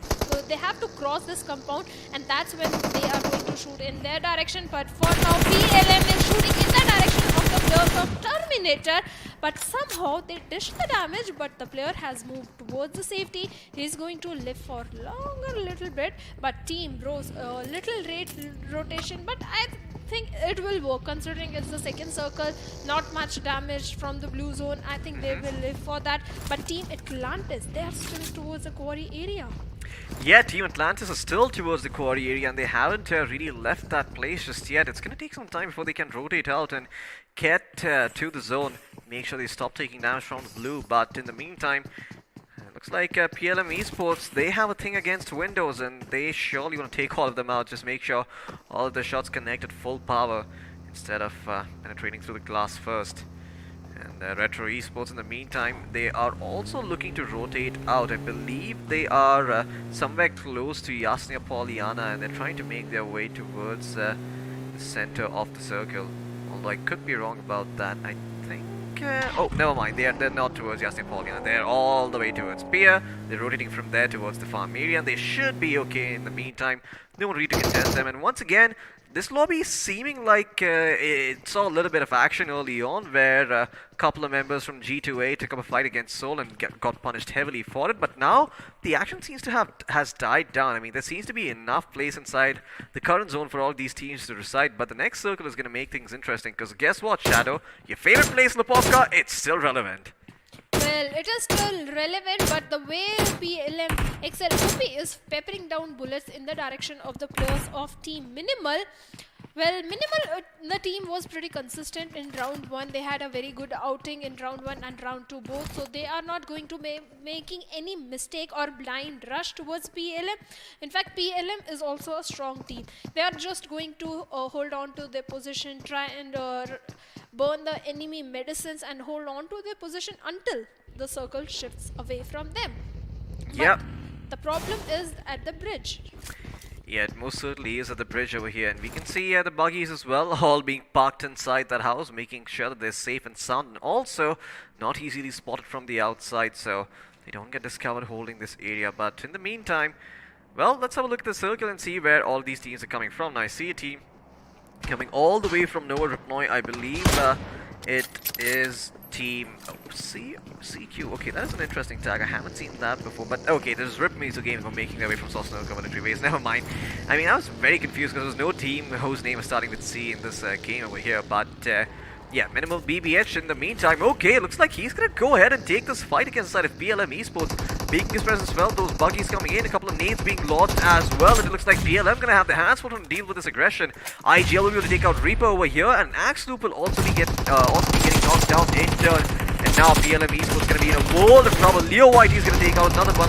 they have to cross this compound, and that's when they are going to shoot in their direction. But for now, PLM is shooting in the direction of the players of Terminator, but somehow they dish the damage, but the player has moved towards the safety. He's going to live for longer a little bit, but Team Bros little rate rotation, but I think it will work considering it's the second circle, not much damage from the blue zone. I think they will live for that. But Team Atlantis, they are still towards the quarry area.
Yeah, Team Atlantis is still towards the quarry area, and they haven't really left that place just yet. It's going to take some time before they can rotate out and get to the zone. Make sure they stop taking damage from the blue. But in the meantime, looks like PLM Esports, they have a thing against Windows, and they surely want to take all of them out. Just make sure all of the shots connect at full power instead of penetrating through the glass first. And Retro Esports, in the meantime, they are also looking to rotate out. I believe they are somewhere close to Yasnia Poliana, and they're trying to make their way towards the center of the circle. Although I could be wrong about that. I think... oh, never mind. They're not towards Yasnia Poliana. They're all the way towards Pier. They're rotating from there towards the farm area, and they should be okay in the meantime. No one really to contest them. And once again, this lobby is seeming like it saw a little bit of action early on, where a couple of members from G2A took up a fight against Seoul and got punished heavily for it. But now the action seems to has died down. I mean, there seems to be enough place inside the current zone for all these teams to reside. But the next circle is going to make things interesting, because guess what, Shadow? Your favorite place in the Posca, it's still relevant.
Well, it is still relevant, but the way PLM XLOP is peppering down bullets in the direction of the players of Team Minimal. Well, Minimal, the team was pretty consistent in round 1. They had a very good outing in round 1 and round 2 both. So they are not going to making any mistake or blind rush towards PLM. In fact, PLM is also a strong team. They are just going to hold on to their position, try and burn the enemy medicines and hold on to their position until the circle shifts away from them.
Yep.
But the problem is at the bridge.
Yeah, it most certainly is at the bridge over here, and we can see the buggies as well, all being parked inside that house, making sure that they're safe and sound, and also not easily spotted from the outside, so they don't get discovered holding this area. But in the meantime, well, let's have a look at the circle and see where all these teams are coming from. Now, I see a team coming all the way from Novo Ripnoi. I believe It is team CQ. Okay, that is an interesting tag. I haven't seen that before. But okay, there's Rip Mizo Games for making their way from Sosno Community Base. Never mind. I mean, I was very confused because there was no team whose name is starting with C in this game over here. But yeah, minimal BBH in the meantime. Okay, looks like he's going to go ahead and take this fight against the side of BLM Esports. Making his presence well, those buggies coming in, a couple of nades being launched as well. And it looks like BLM going to have the hands full to deal with this aggression. IGL will be able to take out Reaper over here, and Axe Loop will also be getting knocked down in turn. And now BLM Esports going to be in a world of trouble. Leo White is going to take out another one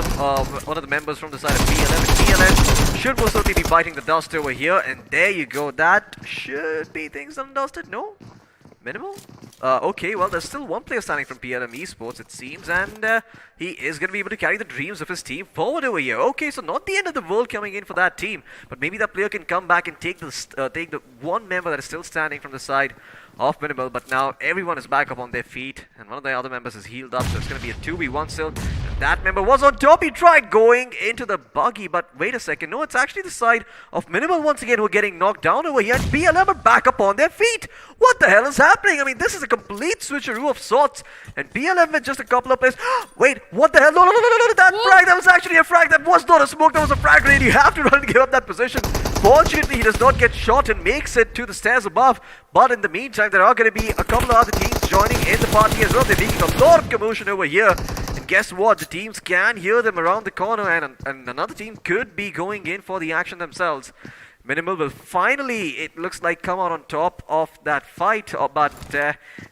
of the members from the side of BLM. And BLM should most certainly be biting the dust over here. And there you go. That should be things undusted. No? Minimal? Okay, well, there's still one player standing from PLM Esports, it seems, and he is going to be able to carry the dreams of his team forward over here. Okay, so not the end of the world coming in for that team, but maybe that player can come back and take the one member that is still standing from the side of Minimal, but now everyone is back up on their feet, and one of the other members is healed up, so it's going to be a 2v1 still. And that member was on top. He tried going into the buggy, but wait a second. No, it's actually the side of Minimal once again who are getting knocked down over here, and BLM are back up on their feet. What the hell is happening? I mean, this is a complete switcheroo of sorts, and BLM with just a couple of players. Wait, what the hell? No, that frag, that was actually a frag. That was not a smoke, that was a frag grenade. You have to run and give up that position. Fortunately, he does not get shot and makes it to the stairs above. But in the meantime, there are going to be a couple of other teams joining in the party as well. They're making a lot of commotion over here. And guess what? The teams can hear them around the corner, and another team could be going in for the action themselves. Minimal will finally, it looks like, come out on top of that fight, but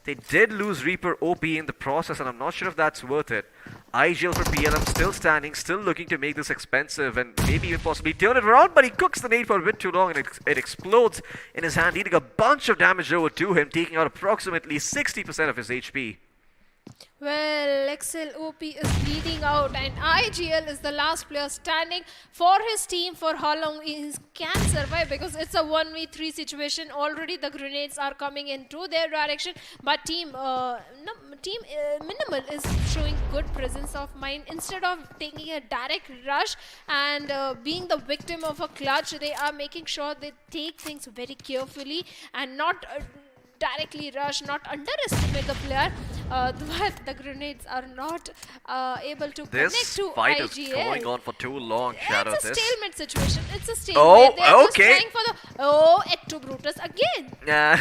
they did lose Reaper OP in the process, and I'm not sure if that's worth it. IGL for PLM still standing, still looking to make this expensive and maybe even possibly turn it around, but he cooks the nade for a bit too long and it explodes in his hand, dealing a bunch of damage over to him, taking out approximately 60% of his HP.
Well, XLOP is bleeding out and IGL is the last player standing for his team for how long he can survive, because it's a 1v3 situation. Already the grenades are coming into their direction, but team Minimal is showing good presence of mind. Instead of taking a direct rush and being the victim of a clutch, they are making sure they take things very carefully and not directly rush, not underestimate the player. But the grenades are not able to connect to IGL.
This fight is going on for too long, Shadow.
It's a stalemate situation. It's a stalemate. They're just trying for the Ecto Brutus again.
Yeah,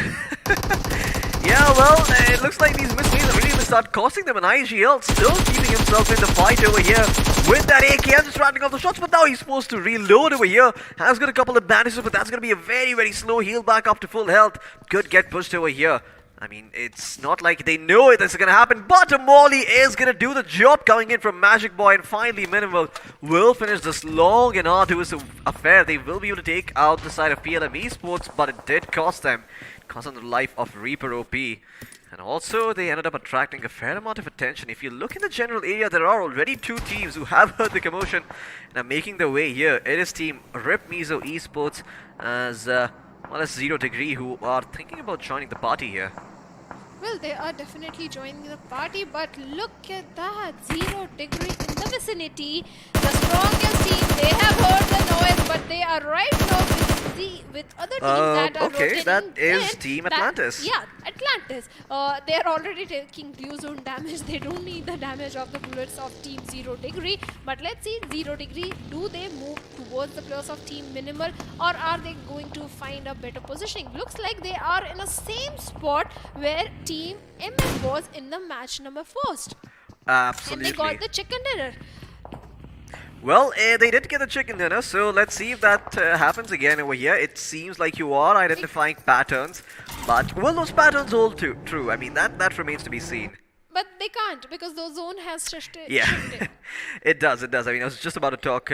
well, it looks like these missiles are really going to start costing them, and IGL still keeping himself in the fight over here with that AK. Just rattling off the shots, but now he's supposed to reload over here. Has got a couple of bandages, but that's going to be a very, very slow heal back up to full health. Could get pushed over here. I mean, it's not like they know this is going to happen, but Molly is going to do the job coming in from Magic Boy, and finally Minimal will finish this long and arduous affair. They will be able to take out the side of PLM Esports, but it did cost them. It cost them the life of Reaper OP. And also, they ended up attracting a fair amount of attention. If you look in the general area, there are already two teams who have heard the commotion and are making their way here. It is team Rip Mizo Esports as well as 0 Degree, who are thinking about joining the party here.
Well, they are definitely joining the party, but look at that, 0 Degree in the vicinity. The strongest team, they have heard the noise, but they are right now with other teams that are
okay, that is
in,
Team Atlantis.
Yeah, Atlantis. They are already taking blue zone damage. They don't need the damage of the bullets of Team 0 Degree. But let's see, 0 Degree, do they move towards the players of Team Minimal, or are they going to find a better positioning? Looks like they are in the same spot where Team MN was in the match number first.
Absolutely.
And they got the chicken dinner.
Well, they did get the chicken dinner, so let's see if that happens again over here. It seems like you are identifying patterns, but will those patterns hold true? I mean, that remains to be seen.
But they can't, because the zone has shifted.
Yeah, it does. I mean, I was just about to talk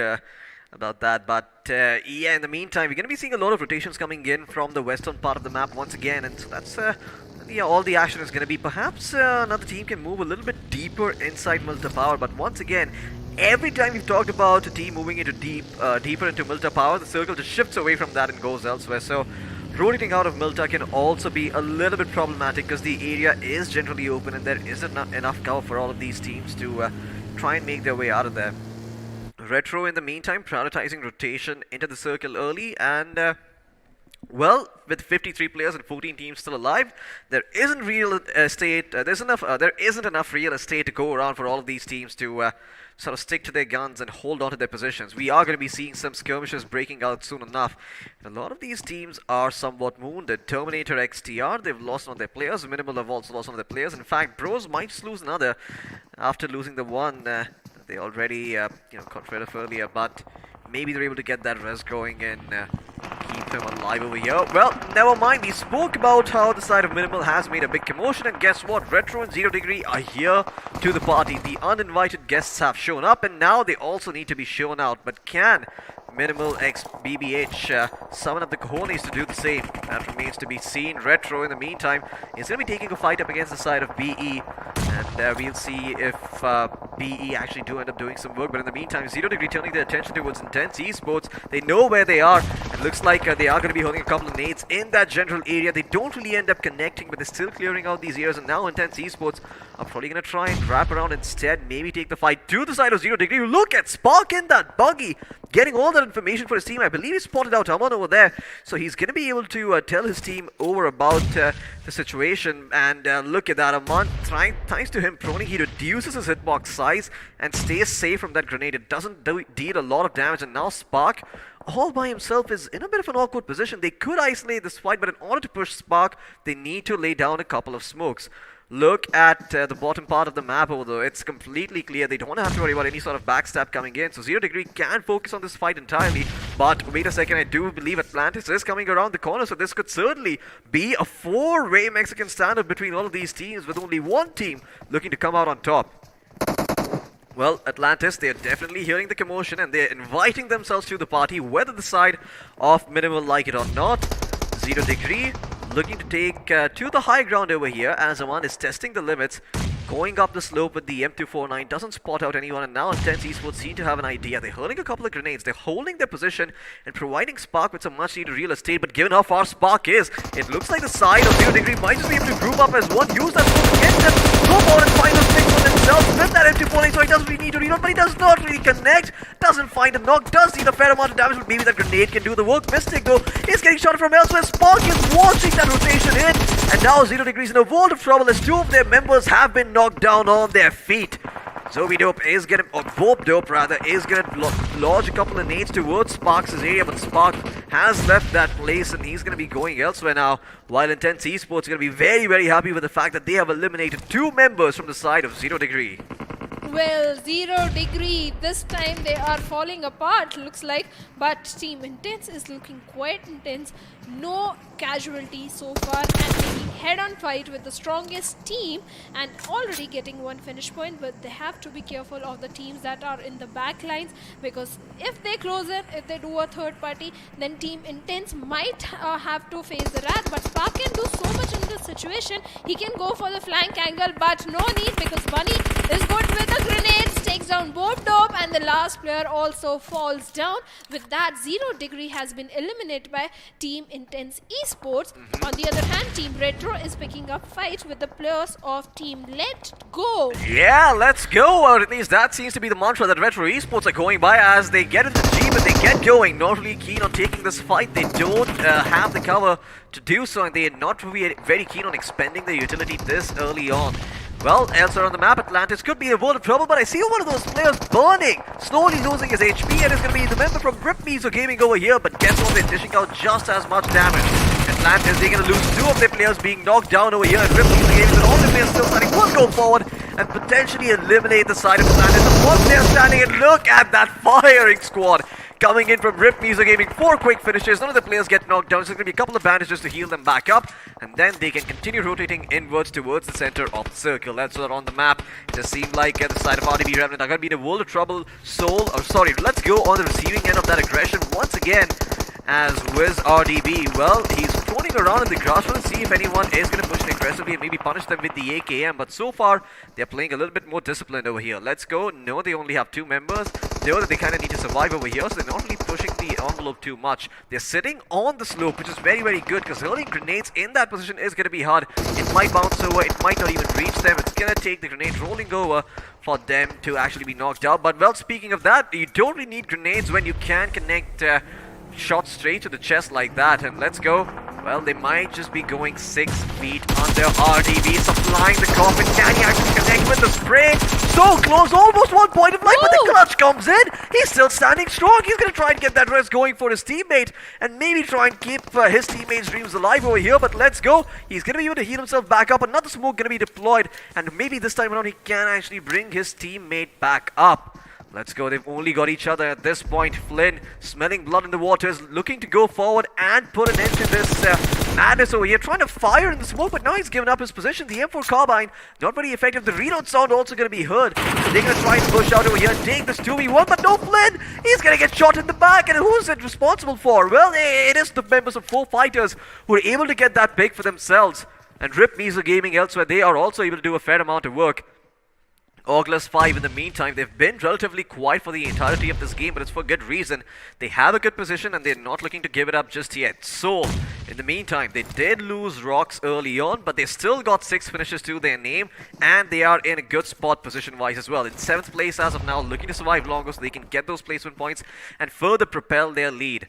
about that, but yeah, in the meantime, we're going to be seeing a lot of rotations coming in from the western part of the map once again, and so that's yeah, all the action is going to be. Perhaps another team can move a little bit deeper inside Milta Power, but once again, every time we've talked about a team moving into deeper into Milta Power, the circle just shifts away from that and goes elsewhere. So rotating out of Milta can also be a little bit problematic because the area is generally open and there isn't enough cover for all of these teams to try and make their way out of there. Retro, in the meantime, prioritizing rotation into the circle early, and Well, with 53 players and 14 teams still alive, there isn't real estate. There isn't enough real estate to go around for all of these teams to sort of stick to their guns and hold on to their positions. We are going to be seeing some skirmishes breaking out soon enough. And a lot of these teams are somewhat wounded. Terminator XTR, they've lost one of their players. Minimal have also lost one of their players. In fact, Bros might just lose another after losing the one they already got rid of earlier. But maybe they're able to get that res going and keep him alive over here. Well, never mind. We spoke about how the side of Minimal has made a big commotion, and guess what? Retro and 0 Degree are here to the party. The uninvited guests have shown up, and now they also need to be shown out. But can Minimal x BBH summon up the cojones to do the same? That remains to be seen. Retro, in the meantime, is going to be taking a fight up against the side of BE, and we'll see if BE actually do end up doing some work. But in the meantime, 0 Degree turning their attention towards Intense Esports. They know where they are. It looks like they are going to be holding a couple of nades in that general area. They don't really end up connecting, but they're still clearing out these areas. And now Intense Esports are probably going to try and wrap around instead. Maybe take the fight to the side of 0 Degree. Look at Spark in that buggy, getting all that information for his team. I believe he spotted out Aman over there, so he's going to be able to tell his team over about the situation. And look at that, Aman, thanks to him proning, he reduces his hitbox size and stays safe from that grenade. It doesn't deal a lot of damage, and now Spark, all by himself, is in a bit of an awkward position. They could isolate this fight, but in order to push Spark, they need to lay down a couple of smokes. Look at the bottom part of the map over there. It's completely clear. They don't have to worry about any sort of backstab coming in. So 0 Degree can focus on this fight entirely. But wait a second, I do believe Atlantis is coming around the corner. So this could certainly be a four-way Mexican standoff between all of these teams, with only one team looking to come out on top. Well, Atlantis, they're definitely hearing the commotion and they're inviting themselves to the party, whether the side of Minimal like it or not. 0 Degree looking to take to the high ground over here, as Aman is testing the limits, going up the slope with the M249, doesn't spot out anyone, and now Intense Esports seem to have an idea. They're hurling a couple of grenades, they're holding their position and providing Spark with some much needed real estate, but given how far Spark is, it looks like the side of 0 Degree might just be able to group up as one, use that smoke against them, go forward and find those things for themselves with that M249, so he doesn't really need to reload, but he does not really connect, doesn't find a knock, does need a fair amount of damage, but maybe that grenade can do the work. Mystic though is getting shot from elsewhere. Spark is watching that rotation in, and now 0 Degrees in a world of trouble as two of their members have been knocked down on their feet. Zoe Dope is gonna, or Bob Dope rather, is gonna lodge a couple of nades towards Sparks' area, but Spark has left that place and he's gonna be going elsewhere now, while Intense Esports is gonna be very, very happy with the fact that they have eliminated two members from the side of 0 Degree.
Well, 0 Degree, this time they are falling apart, looks like, but Team Intense is looking quite intense. No casualties so far, and making head-on fight with the strongest team and already getting one finish point, but they have to be careful of the teams that are in the back lines, because if they close it, if they do a third party, then Team Intense might have to face the wrath, but Spark can do so much in this situation. He can go for the flank angle, but no need, because Bunny is good with the grenades, takes down both Dope, and the last player also falls down. With that, 0 Degree has been eliminated by Team Intense Esports. On the other hand, Team Retro is picking up fight with the players of Team Let Go.
Yeah, let's go, or at least that seems to be the mantra that Retro Esports are going by as they get into Jeep and they get going. Not really keen on taking this fight. They don't have the cover to do so, and they are not really very keen on expending their utility this early on. Well, elsewhere on the map, Atlantis could be in a world of trouble, but I see one of those players burning, slowly losing his HP, and it's going to be the member from Grip Miso Gaming over here, but guess what, they're dishing out just as much damage. Atlantis, they're going to lose two of their players being knocked down over here, and Grip Miso Gaming, with all the players still standing, will go forward and potentially eliminate the side of Atlantis. The one player standing, and look at that firing squad coming in from Rip Miso Gaming. 4 quick finishes, none of the players get knocked down, so there's going to be a couple of bandages to heal them back up, and then they can continue rotating inwards towards the center of the circle. That's what on the map. It just seemed like the side of RDB Revenant are going to be in a world of trouble. Let's go on the receiving end of that aggression once again, as Wiz RDB, well, he's floating around in the grass to see if anyone is going to push it aggressively and maybe punish them with the AKM, but so far they're playing a little bit more disciplined over here. Let's go. No, they only have 2 members. Know that they kind of need to survive over here, so they're not really pushing the envelope too much. They're sitting on the slope, which is very, very good, because hurling grenades in that position is going to be hard. It might bounce over, it might not even reach them. It's going to take the grenade rolling over for them to actually be knocked out. But well, speaking of that, you don't really need grenades when you can connect shot straight to the chest like that, and let's go. Well, they might just be going 6 feet under RDB, supplying the coffin. Can he actually connect with the spray? So close, almost 1 point of life, but the clutch comes in. He's still standing strong. He's going to try and get that rest going for his teammate and maybe try and keep his teammate's dreams alive over here. But let's go. He's going to be able to heal himself back up. Another smoke going to be deployed, and maybe this time around he can actually bring his teammate back up. Let's go, they've only got each other at this point. Flynn, smelling blood in the waters, looking to go forward and put an end to this madness over here. Trying to fire in the smoke, but now he's given up his position. The M4 carbine, not very effective. The reload sound also going to be heard. So they're going to try and push out over here, take this 2v1, but no Flynn! He's going to get shot in the back, and who's it responsible for? Well, it is the members of 4 fighters who are able to get that pick for themselves. And Rip Mizo Gaming elsewhere, they are also able to do a fair amount of work. August 5 in the meantime, they've been relatively quiet for the entirety of this game, but it's for good reason. They have a good position and they're not looking to give it up just yet. So, in the meantime, they did lose Rocks early on, but they still got 6 finishes to their name, and they are in a good spot position-wise as well. In 7th place as of now, looking to survive longer so they can get those placement points and further propel their lead.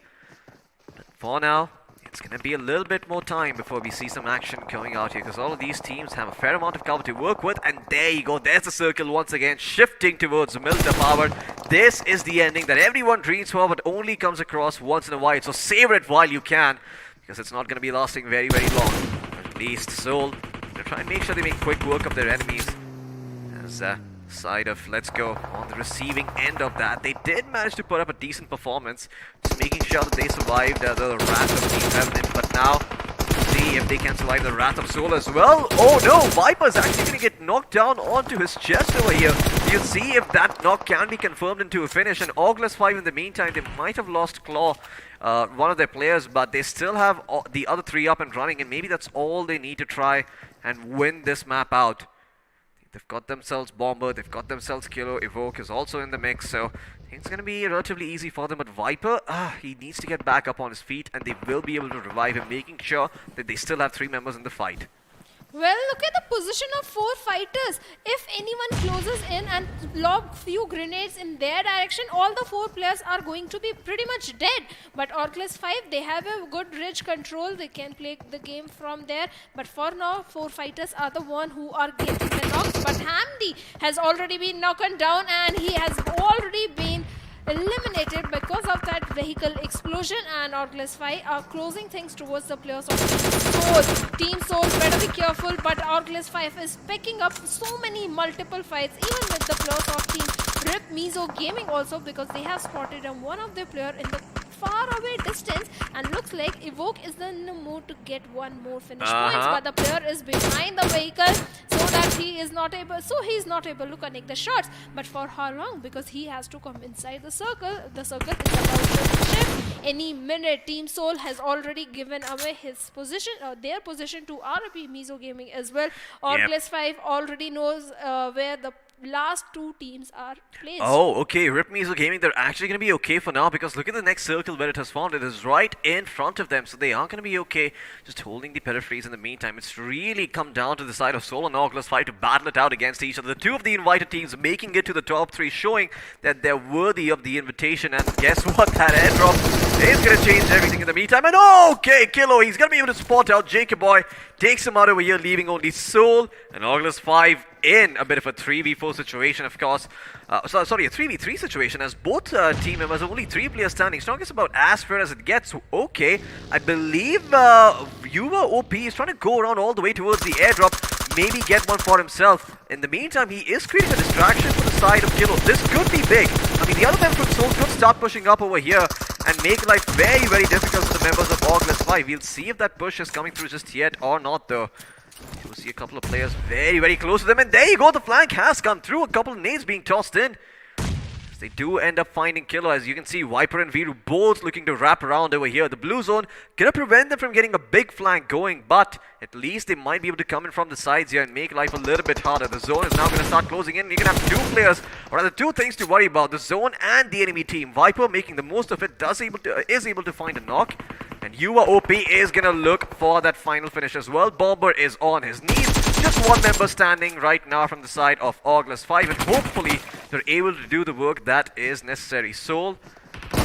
But for now, it's going to be a little bit more time before we see some action going out here, because all of these teams have a fair amount of cover to work with. And there you go, there's the circle once again, shifting towards Milta Power. This is the ending that everyone dreams for, but only comes across once in a while. So savor it while you can, because it's not going to be lasting very, very long. At least Soul, they're trying to make sure they make quick work of their enemies. As side of Let's Go on the receiving end of that, they did manage to put up a decent performance, just making sure that they survived the wrath of Team Revenant. But now see if they can survive the wrath of Soul as well. Oh no, Viper's actually going to get knocked down onto his chest over here. You'll see if that knock can be confirmed into a finish. And August 5 in the meantime, they might have lost Claw, one of their players, but they still have the other 3 up and running, and maybe that's all they need to try and win this map out. They've got themselves Bomber, they've got themselves Kilo, Evoke is also in the mix, so I think it's going to be relatively easy for them. But Viper, he needs to get back up on his feet, and they will be able to revive him, making sure that they still have 3 members in the fight.
Well, look at the position of 4 fighters. If anyone closes in and lob few grenades in their direction, all the 4 players are going to be pretty much dead. But Oculus 5, they have a good ridge control. They can play the game from there. But for now, 4 fighters are the one who are getting the knocks. But Hamdi has already been knocked down, and he has already been eliminated because of that vehicle explosion. And Oculus 5 are closing things towards the players of Team Soul. Team Soul better be careful, but Oculus 5 is picking up so many multiple fights, even with the players of Team Rip Mizo Gaming also, because they have spotted one of their player in the far away distance, and looks like Evoke is in the mood to get 1 more finish points, but the player is behind the vehicle so that he's not able to connect the shots. But for how long? Because he has to come inside the circle. The circle is about to shift any minute. Team Soul has already given away his position, their position to RP Mizo Gaming as well. Oculus 5 already knows where the last 2 teams are placed.
Oh, okay. Rip Mizo Gaming, they're actually going to be okay for now, because look at the next circle where it has found. It is right in front of them, so they are going to be okay, just holding the peripheries in the meantime. It's really come down to the side of Soul and Oculus 5 to battle it out against each other. The 2 of the invited teams making it to the top 3, showing that they're worthy of the invitation. And guess what? That airdrop is going to change everything in the meantime. And okay, Kilo, he's going to be able to spot out Jacob Boy, takes him out over here, leaving only Soul and Oculus 5 in a bit of a 3v4 situation, of course. Sorry, a 3v3 situation, as both team members, only 3 players standing. Strongest about as fair as it gets. Okay, I believe Yuva OP is trying to go around all the way towards the airdrop, maybe get one for himself. In the meantime, he is creating a distraction for the side of Kilo. This could be big. I mean, the other members from Soul could start pushing up over here and make life very, very difficult for the members of Oculus 5. We'll see if that push is coming through just yet or not, though. You'll see a couple of players very, very close to them, and there you go, the flank has come through. A couple of nades being tossed in. They do end up finding Kilo. As you can see, Viper and Viru both looking to wrap around over here. The blue zone gonna prevent them from getting a big flank going, but at least they might be able to come in from the sides here and make life a little bit harder. The zone is now gonna start closing in. You're gonna have 2 players, or rather 2 things to worry about: the zone and the enemy team. Viper making the most of it, is able to find a knock, and Yuva OP is gonna look for that final finish as well. Bomber is on his knees. Just 1 member standing right now from the side of Oculus 5, and hopefully they're able to do the work that is necessary. Soul,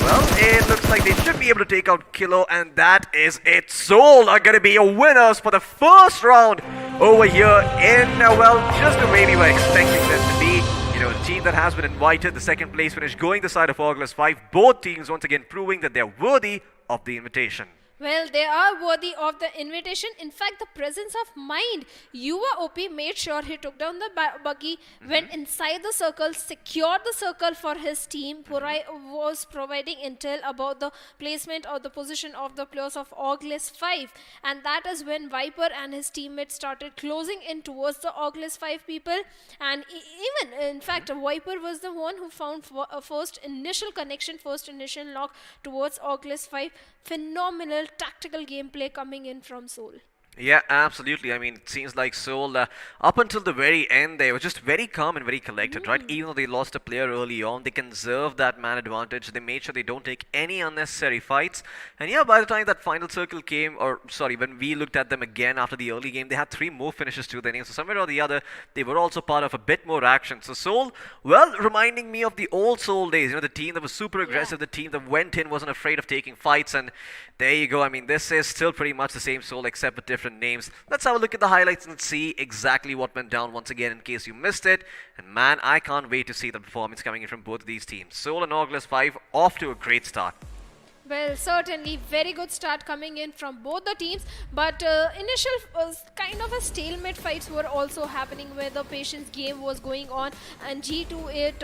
Well, it looks like they should be able to take out Kilo, and that is it. Soul are going to be your winners for the first round over here in, well, just the way we were expecting them to be. You know, a team that has been invited, the second place finish going the side of August 5. Both teams once again proving that they're worthy of the invitation.
Well, they are worthy of the invitation. In fact, the presence of mind. iQOO OP made sure he took down the buggy, went inside the circle, secured the circle for his team, was providing intel about the placement or the position of the players of August 5. And that is when Viper and his teammates started closing in towards the August 5 people. And even, in fact, Viper was the one who found first initial connection, first initial lock towards August 5. Phenomenal tactical gameplay coming in from Soul.
Yeah, absolutely. I mean, it seems like Seoul, up until the very end, they were just very calm and very collected, right? Even though they lost a player early on, they conserved that man advantage. They made sure they don't take any unnecessary fights. And yeah, by the time that final circle came, or sorry, when we looked at them again after the early game, they had 3 more finishes to their name. So somewhere or the other, they were also part of a bit more action. So Seoul, well, reminding me of the old Seoul days, you know, the team that was super aggressive, the team that went in, wasn't afraid of taking fights. And there you go. I mean, this is still pretty much the same Seoul, except with different names. Let's have a look at the highlights and see exactly what went down once again in case you missed it. And man, I can't wait to see the performance coming in from both of these teams. Seoul and August 5 off to a great start.
Well, certainly very good start coming in from both the teams, but initial kind of a stalemate fights were also happening where the patience game was going on, and G2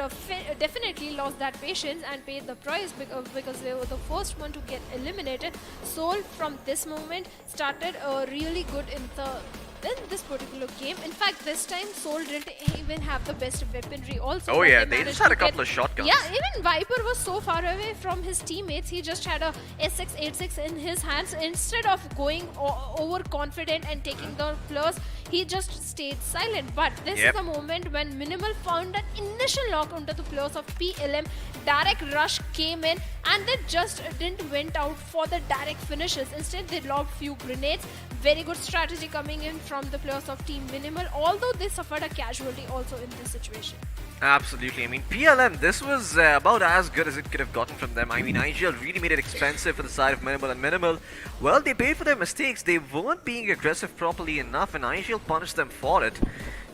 definitely lost that patience and paid the price because they were the first one to get eliminated. Soul from this moment started really good in this particular game. In fact, this time Soul didn't even have the best weaponry also.
Oh yeah, they just had a couple of shotguns.
Yeah, even Viper was so far away from his teammates, he just had a S686 in his hands. Instead of going overconfident and taking the plus, he just stayed silent. But this is the moment when Minimal found an initial lock onto the players of PLM. Direct rush came in and they just didn't went out for the direct finishes. Instead, they lobbed few grenades. Very good strategy coming in from the players of Team Minimal, although they suffered a casualty also in this situation.
Absolutely. I mean, PLM, this was about as good as it could have gotten from them. I mean, IGL really made it expensive for the side of Minimal, and Minimal, well, they paid for their mistakes. They weren't being aggressive properly enough, and IGL punished them for it.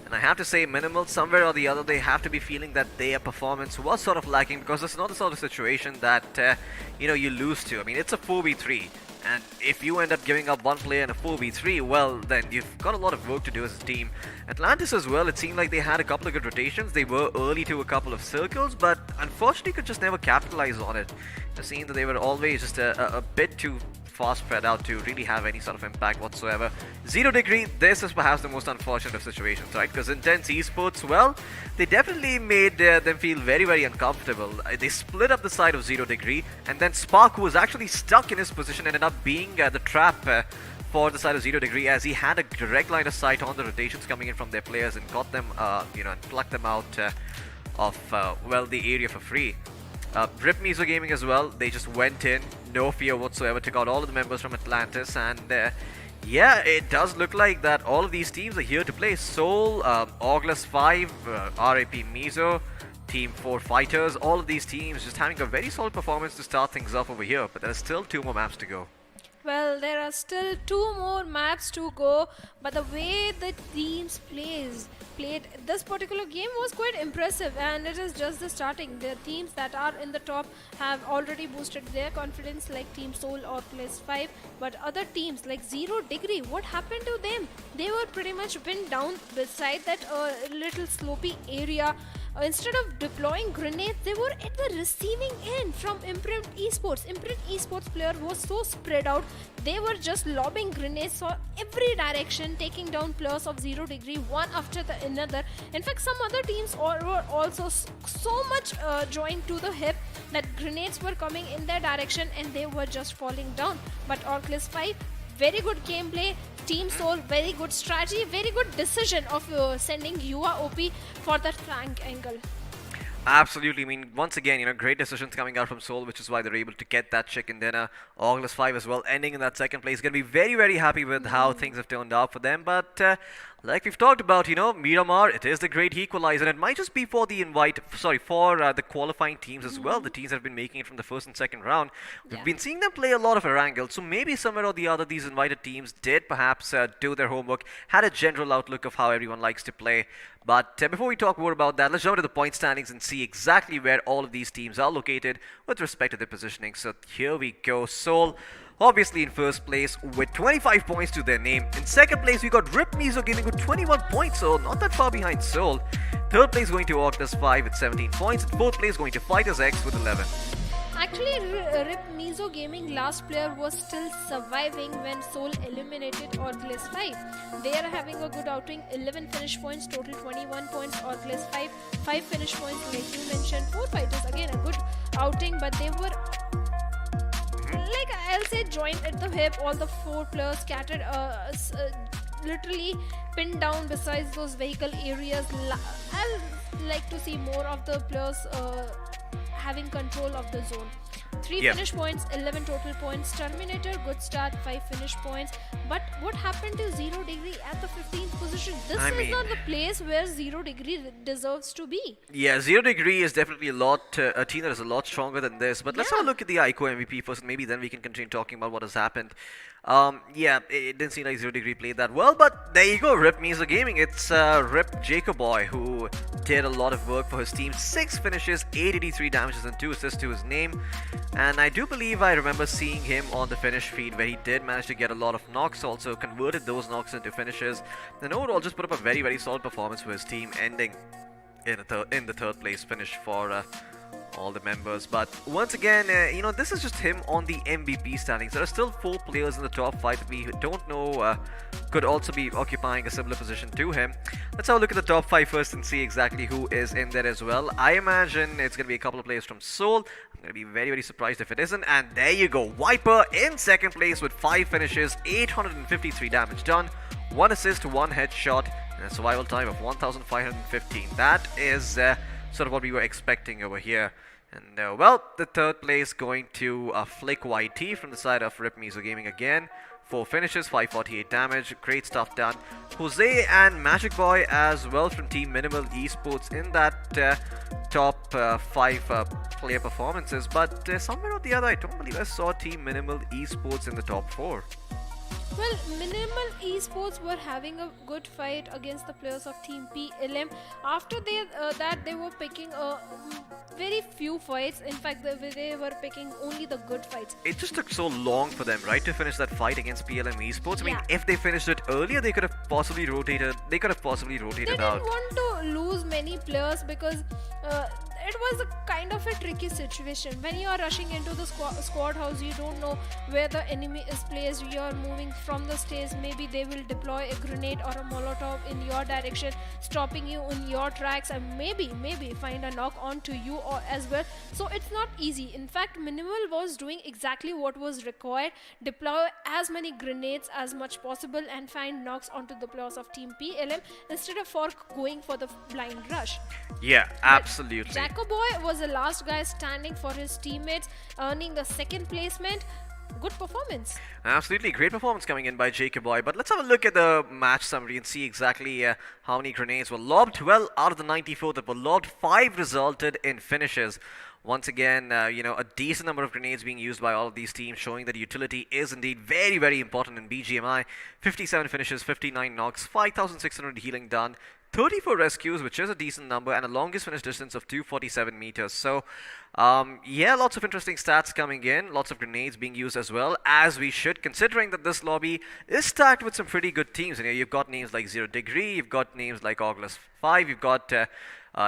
And I have to say, Minimal, somewhere or the other, they have to be feeling that their performance was sort of lacking, because it's not the sort of situation that, you know, you lose to. I mean, it's a 4v3. And if you end up giving up one player in a 4v3, well, then you've got a lot of work to do as a team. Atlantis as well, it seemed like they had a couple of good rotations. They were early to a couple of circles, but unfortunately could just never capitalize on it. It seemed that they were always just a bit too far spread out to really have any sort of impact whatsoever. 0 Degree, this is perhaps the most unfortunate of situations, right? Because Intense Esports, well, they definitely made them feel very, very uncomfortable. They split up the side of 0 Degree, and then Spark, who was actually stuck in his position, ended up being the trap for the side of 0 Degree, as he had a direct line of sight on the rotations coming in from their players and got them, you know, and plucked them out of, well, the area for free. Rip Miso Gaming as well, they just went in, no fear whatsoever, took out all of the members from Atlantis, and yeah, it does look like that all of these teams are here to play. Soul, August 5, RAP Miso, Team 4 Fighters, all of these teams just having a very solid performance to start things off over here, but there are still 2 more maps to go.
Well, there are still 2 more maps to go, but the way the teams played this particular game was quite impressive, and it is just the starting. The teams that are in the top have already boosted their confidence, like Team Soul or Place 5, but other teams like 0 Degree, what happened to them? They were pretty much pinned down beside that little slopey area. Instead of deploying grenades, they were at the receiving end from Imprint Esports. Imprint Esports player was so spread out, they were just lobbing grenades for every direction, taking down players of 0 Degree one after the another. In fact, some other teams were also so much joined to the hip that grenades were coming in their direction and they were just falling down. But Orclus 5, very good gameplay. Team Soul, very good strategy, very good decision of sending iQOO OP for that flank angle.
Absolutely. I mean, once again, you know, great decisions coming out from Seoul, which is why they're able to get that chicken dinner. August 5 as well, ending in that second place. Going to be very, very happy with how things have turned out for them. But Like we've talked about, Miramar, it is the great equalizer, and it might just be for the the qualifying teams as well. The teams that have been making it from the first and second round. We've been seeing them play a lot of Erangel, so maybe somewhere or the other these invited teams did perhaps do their homework, had a general outlook of how everyone likes to play. But before we talk more about that, let's jump to the point standings and see exactly where all of these teams are located with respect to their positioning. So here we go. Seoul, obviously in first place with 25 points to their name. In second place, we got Rip Mizo Gaming with 21 points, so not that far behind Seoul. Third place going to Oculus 5 with 17 points. And fourth place going to Fighters X with 11.
Actually, Rip Mizo Gaming last player was still surviving when Seoul eliminated Oculus 5. They are having a good outing, 11 finish points, total 21 points, Oculus 5 finish points like you mentioned. 4 fighters, again a good outing, but they were like I'll say joined at the hip. All the 4 players scattered, literally pinned down besides those vehicle areas. I'll like to see more of the players having control of the zone. 3 finish points, 11 total points. Terminator, good start, 5 finish points. But what happened to 0 Degree at the 15th position? This is not the place where 0 Degree deserves to be.
Yeah, 0 Degree is definitely a team that is a lot stronger than this. But let's have a look at the iQOO MVP first, and maybe then we can continue talking about what has happened. It didn't seem like 0 Degree played that well, but there you go, Rip Mizo Gaming. It's Rip Jacob Boy who did a lot of work for his team. 6 finishes, 883 damages and 2 assists to his name. And I do believe I remember seeing him on the finish feed where he did manage to get a lot of knocks, also converted those knocks into finishes. And overall just put up a very, very solid performance for his team, ending in the third place finish for all the members. But once again, this is just him on the MVP standings. There are still 4 players in the top 5 that we don't know could also be occupying a similar position to him. Let's have a look at the top 5 first and see exactly who is in there as well. I imagine it's going to be a couple of players from Seoul. I'm going to be very, very surprised if it isn't. And there you go, Viper in second place with 5 finishes, 853 damage done, 1 assist, 1 headshot, and a survival time of 1515. That is sort of what we were expecting over here. And the third place going to Flick YT from the side of Rip Mizo Gaming again. 4 finishes, 548 damage, great stuff done. Jose and Magic Boy as well from Team Minimal Esports in that top 5 player performances. But somewhere or the other, I don't believe I saw Team Minimal Esports in the top 4.
Well, Minimal Esports were having a good fight against the players of Team PLM. After that, they were picking very few fights. In fact, they were picking only the good fights.
It just took so long for them, right, to finish that fight against PLM Esports. I mean, if they finished it earlier, they could have possibly rotated. They didn't
want to lose many players because it was a kind of a tricky situation. When you are rushing into the squad house, you don't know where the enemy is placed. You are moving from the stage. Maybe they will deploy a grenade or a molotov in your direction, stopping you in your tracks, and maybe find a knock onto you or as well. So it's not easy. In fact, Minimal was doing exactly what was required: deploy as many grenades as much possible and find knocks onto the players of Team PLM instead of going for the blind rush.
Yeah, absolutely.
Jacob Boy was the last guy standing for his teammates, earning the second placement. Good performance.
Absolutely, great performance coming in by Jacob Boy. But let's have a look at the match summary and see exactly how many grenades were lobbed. Well, out of the 94 that were lobbed, 5 resulted in finishes. Once again, a decent number of grenades being used by all of these teams, showing that utility is indeed very, very important in BGMI. 57 finishes, 59 knocks, 5,600 healing done, 34 rescues, which is a decent number, and a longest finish distance of 247 meters. So, lots of interesting stats coming in, lots of grenades being used as well, as we should, considering that this lobby is stacked with some pretty good teams. You've got names like 0 Degree, you've got names like Oculus 5, you've got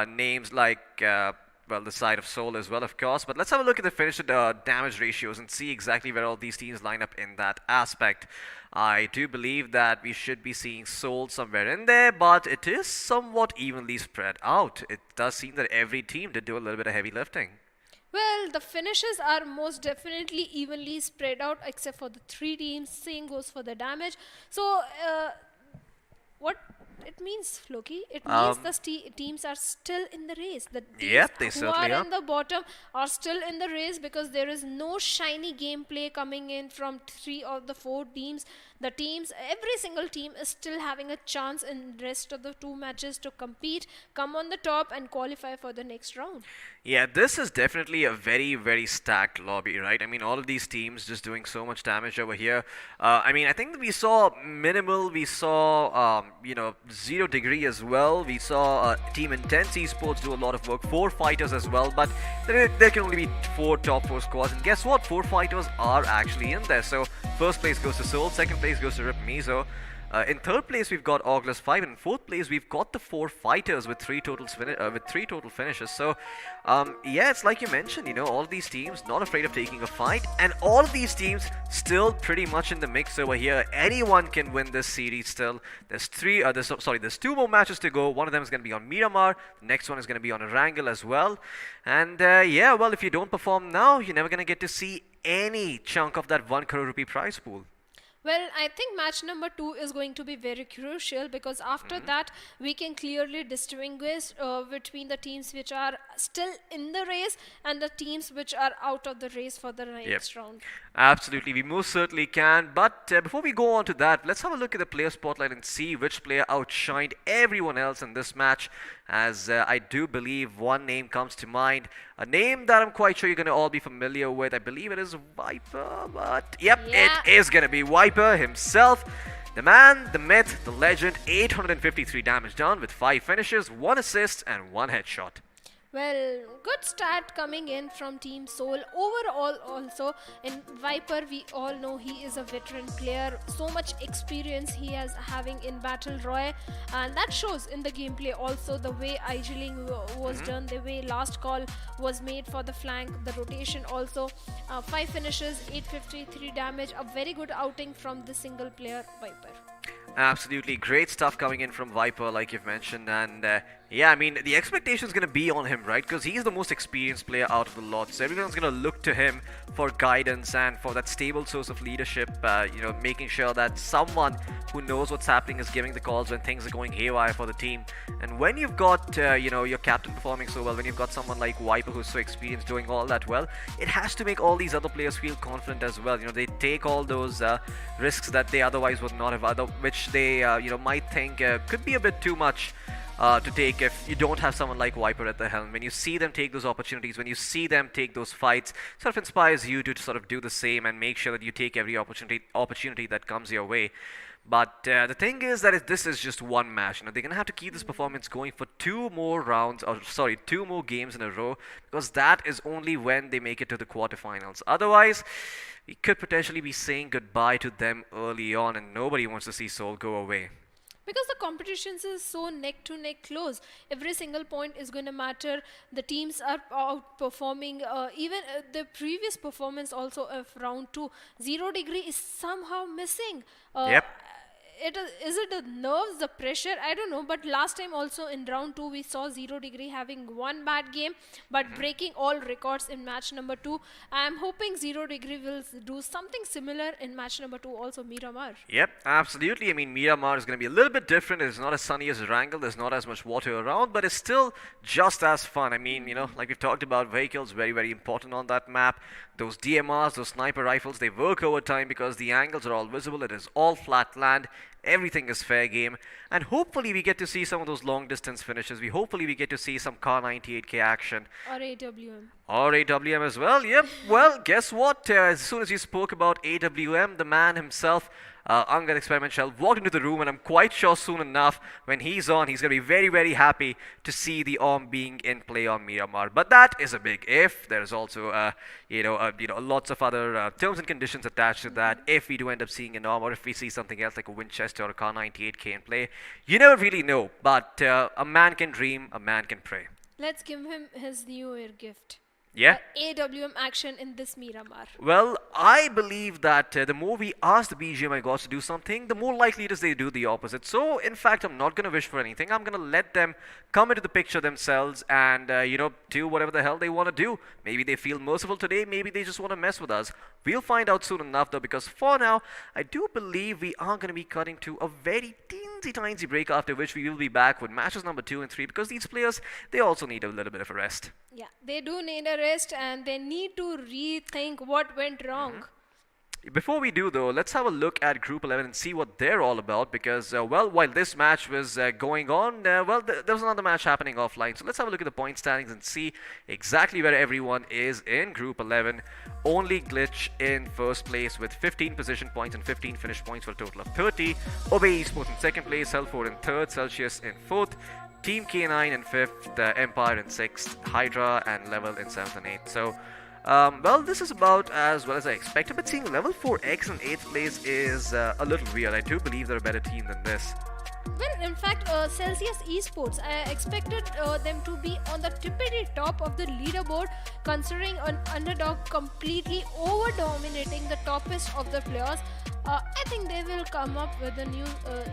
names like the side of Seoul as well, of course. But let's have a look at the finished damage ratios and see exactly where all these teams line up in that aspect. I do believe that we should be seeing Seoul somewhere in there, but it is somewhat evenly spread out. It does seem that every team did do a little bit of heavy lifting.
Well, the finishes are most definitely evenly spread out except for the 3 teams. Same goes for the damage. So, what it means, Floki? It means the teams are still in the race. The teams who are in the bottom are still in the race because there is no shiny gameplay coming in from 3 of the 4 teams. The teams, every single team is still having a chance in rest of the 2 matches to compete, come on the top and qualify for the next round.
Yeah, this is definitely a very, very stacked lobby, right? I mean, all of these teams just doing so much damage over here. I mean, I think we saw Minimal, we saw, Zero Degree as well. We saw Team Intense Esports do a lot of work, 4 fighters as well, but there can only be 4 top 4 squads. And guess what? 4 fighters are actually in there. So first place goes to Soul, second place goes to Rip Mizo. In third place, we've got August 5, and in fourth place, we've got the 4 fighters with 3 total finishes. So, yeah, it's like you mentioned, all of these teams not afraid of taking a fight, and all of these teams still pretty much in the mix over here. Anyone can win this series still. There's 2 more matches to go. One of them is going to be on Miramar. The next one is going to be on Erangel as well. And yeah, well, if you don't perform now, you're never going to get to see any chunk of that 1 crore rupee prize pool.
Well, I think match number 2 is going to be very crucial, because after that we can clearly distinguish between the teams which are still in the race and the teams which are out of the race for the next round.
Absolutely, we most certainly can. But before we go on to that, let's have a look at the player spotlight and see which player outshined everyone else in this match, as I do believe one name comes to mind. A name that I'm quite sure you're going to all be familiar with. I believe it is Viper, but yep, it is going to be Viper himself. The man, the myth, the legend, 853 damage done with 5 finishes, 1 assist and 1 headshot.
Well, good start coming in from Team Soul. Overall also, in Viper, we all know he is a veteran player. So much experience he has having in Battle Royale, and that shows in the gameplay also. The way idling was done, the way last call was made for the flank, the rotation also. 5 finishes, 853 damage. A very good outing from the single player Viper.
Absolutely great stuff coming in from Viper, like you've mentioned, and yeah, I mean, the expectation is going to be on him, right? Because he's the most experienced player out of the lot, so everyone's going to look to him for guidance and for that stable source of leadership, making sure that someone who knows what's happening is giving the calls when things are going haywire for the team. And when you've got, your captain performing so well, when you've got someone like Viper who's so experienced doing all that well, it has to make all these other players feel confident as well. They take all those risks that they otherwise would not have, which they, might think could be a bit too much to take if you don't have someone like Viper at the helm. When you see them take those opportunities, when you see them take those fights, it sort of inspires you to sort of do the same and make sure that you take every opportunity that comes your way. But the thing is that this is just one match. They're gonna have to keep this performance going for 2 more games in a row, because that is only when they make it to the quarterfinals. Otherwise, we could potentially be saying goodbye to them early on, and nobody wants to see Seoul go away.
Because the competitions is so neck to neck close. Every single point is going to matter. The teams are outperforming. Even the previous performance also of round 2, 0 Degree is somehow missing.
Yep.
Is it the nerves, the pressure? I don't know. But last time also in round 2, we saw 0 Degree having 1 bad game, but breaking all records in match number 2. I am hoping 0 Degree will do something similar in match number 2, also Miramar.
Yep, absolutely. I mean, Miramar is going to be a little bit different. It's not as sunny as Erangel. There's not as much water around, but it's still just as fun. I mean, like we've talked about, vehicles, very, very important on that map. Those DMRs, those sniper rifles, they work over time because the angles are all visible. It is all flat land. Everything is fair game, and hopefully we get to see some of those long distance finishes. Hopefully we get to see some Car 98K action.
Or AWM.
Or AWM as well. Yep. Well, guess what? As soon as you spoke about AWM, the man himself, Angad Experiment Shell, walked into the room, and I'm quite sure soon enough when he's on, he's going to be very, very happy to see the ARM being in play on Miramar. But that is a big if. There's also, lots of other terms and conditions attached to that. If we do end up seeing an ARM, or if we see something else like a Winchester or a Car 98K in play, you never really know. But a man can dream, a man can pray.
Let's give him his New Year gift.
Yeah.
AWM action in this Miramar.
Well, I believe that the more we ask the BGMI gods to do something, the more likely it is they do the opposite. So, in fact, I'm not going to wish for anything. I'm going to let them come into the picture themselves and, do whatever the hell they want to do. Maybe they feel merciful today. Maybe they just want to mess with us. We'll find out soon enough, though, because for now, I do believe we are going to be cutting to a very teensy break, after which we will be back with matches number 2 and 3, because these players, they also need a little bit of a rest.
Yeah, they do need a rest, and they need to rethink what went wrong.
Before we do, though, let's have a look at Group 11 and see what they're all about because, while this match was going on, there was another match happening offline. So let's have a look at the point standings and see exactly where everyone is in Group 11. Only Glitch in first place with 15 position points and 15 finish points for a total of 30. Obey Esports in second place, Hell4 in third, Celsius in fourth, Team K9 in fifth, Empire in sixth, Hydra and Level in seventh and eighth. So, this is about as well as I expected, but seeing Level 4X in 8th place is a little weird. I do believe they're a better team than this.
Well, in fact, Celsius Esports, I expected them to be on the tippity top of the leaderboard, considering an underdog completely over-dominating the toppest of the players. I think they will come up with a new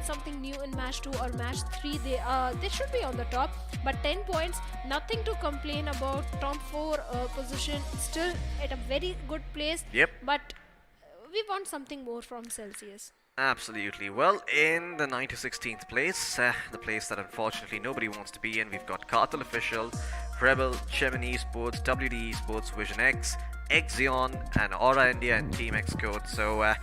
something new in match 2 or match 3. They should be on the top, but 10 points, nothing to complain about. Top 4 position, still at a very good place.
Yep.
But we want something more from Celsius.
Absolutely. Well, in the 9 to 16th place, the place that unfortunately nobody wants to be in, we've got Cartel Official, Rebel, Gemini Esports, WD Esports, Vision X, Exion, and Aura India and Team X Code. So,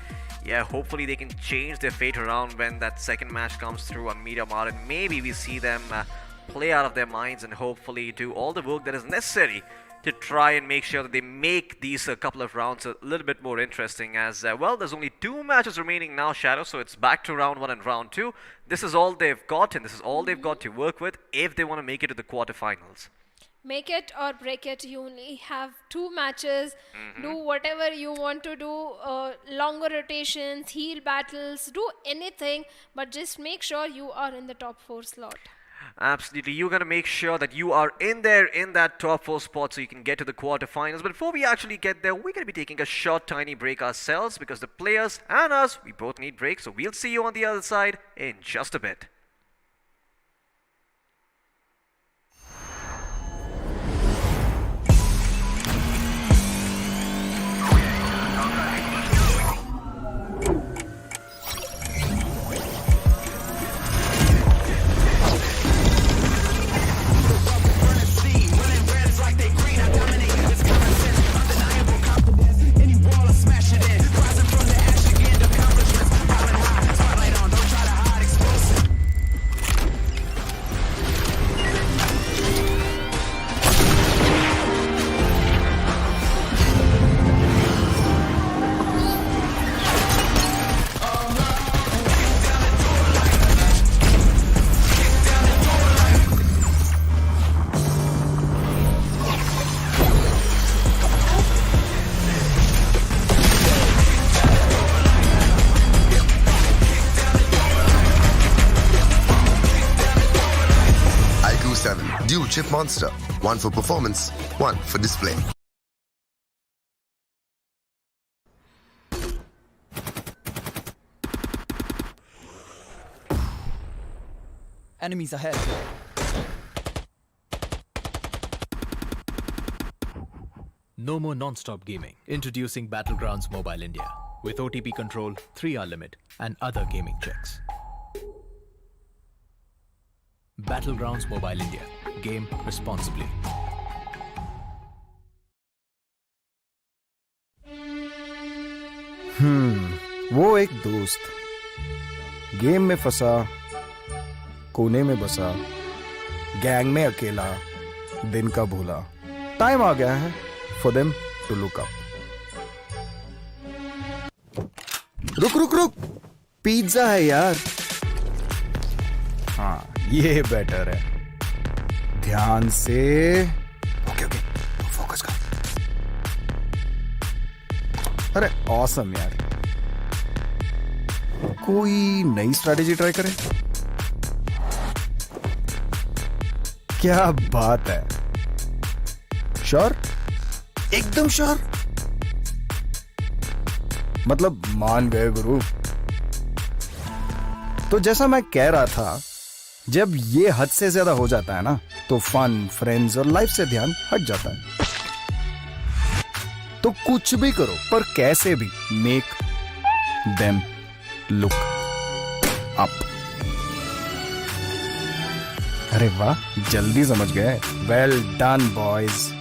yeah, hopefully they can change their fate around when that second match comes through on Miramar, and maybe we see them play out of their minds and hopefully do all the work that is necessary to try and make sure that they make these couple of rounds a little bit more interesting as, there's only 2 matches remaining now, Shadow, so it's back to round 1 and round 2. This is all they've got, and this is all they've got to work with if they want to make it to the quarterfinals.
Make it or break it. You only have 2 matches. Do whatever you want to do. Longer rotations, heal battles, do anything, but just make sure you are in the top 4 slot.
Absolutely, you're going to make sure that you are in there in that top 4 spot so you can get to the quarterfinals. But before we actually get there, we're going to be taking a short tiny break ourselves because the players and us, we both need breaks. So we'll see you on the other side in just a bit.
iQOO 7 Dual Chip Monster. 1 for performance, 1 for display.
Enemies ahead.
No more non-stop gaming. Introducing Battlegrounds Mobile India with OTP control, 3-hour limit, and other gaming checks. Battlegrounds Mobile India. Game responsibly.
वो एक दोस्त game में फंसा, कोने में बसा, gang में अकेला, दिन का भूला. टाइम आ गया है for them to look up. रुक रुक रुक, पिज्जा है यार. हाँ, ये बेटर है. ध्यान से. ओके ओके, फोकस कर. अरे ऑसम यार. कोई नई स्ट्रैटेजी ट्राई करें? क्या बात है. श्योर? एकदम श्योर? मतलब मान गए गुरु. तो जैसा मैं कह रहा था, जब ये हद से ज्यादा हो जाता है ना, तो फन, फ्रेंड्स और लाइफ से ध्यान हट जाता है. तो कुछ भी करो, पर कैसे भी मेक देम लुक अप. अरे वाह, जल्दी समझ गए. Well done boys.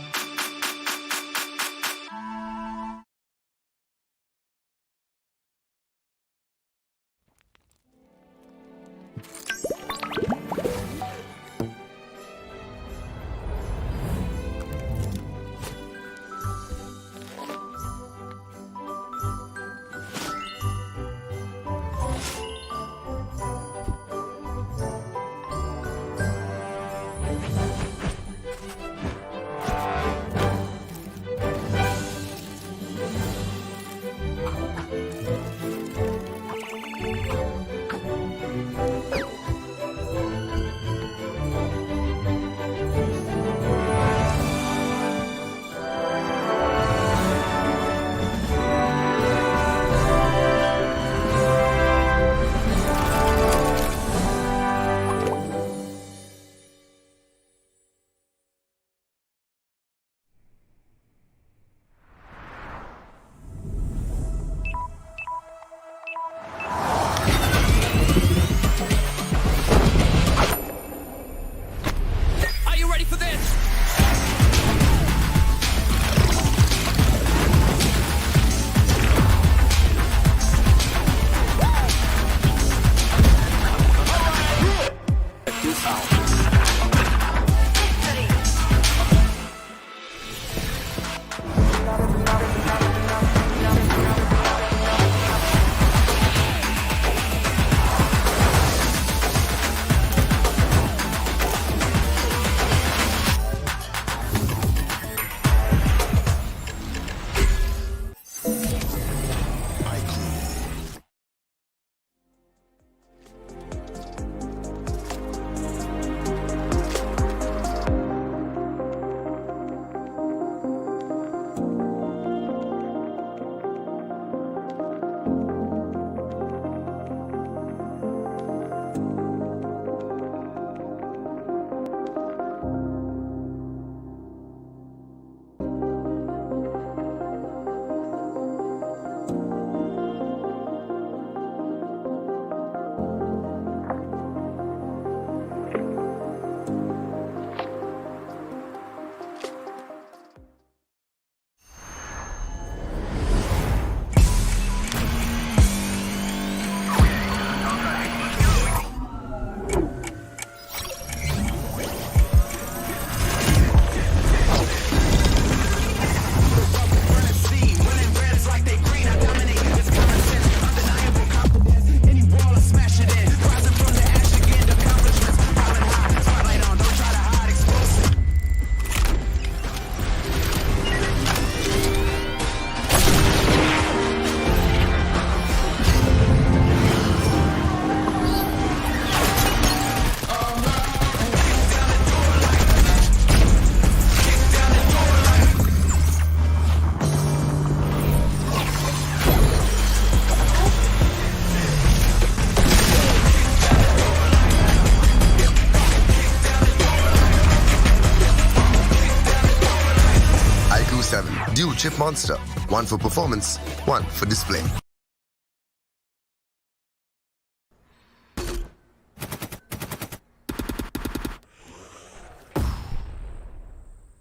Dual chip monster. One for performance, one for display.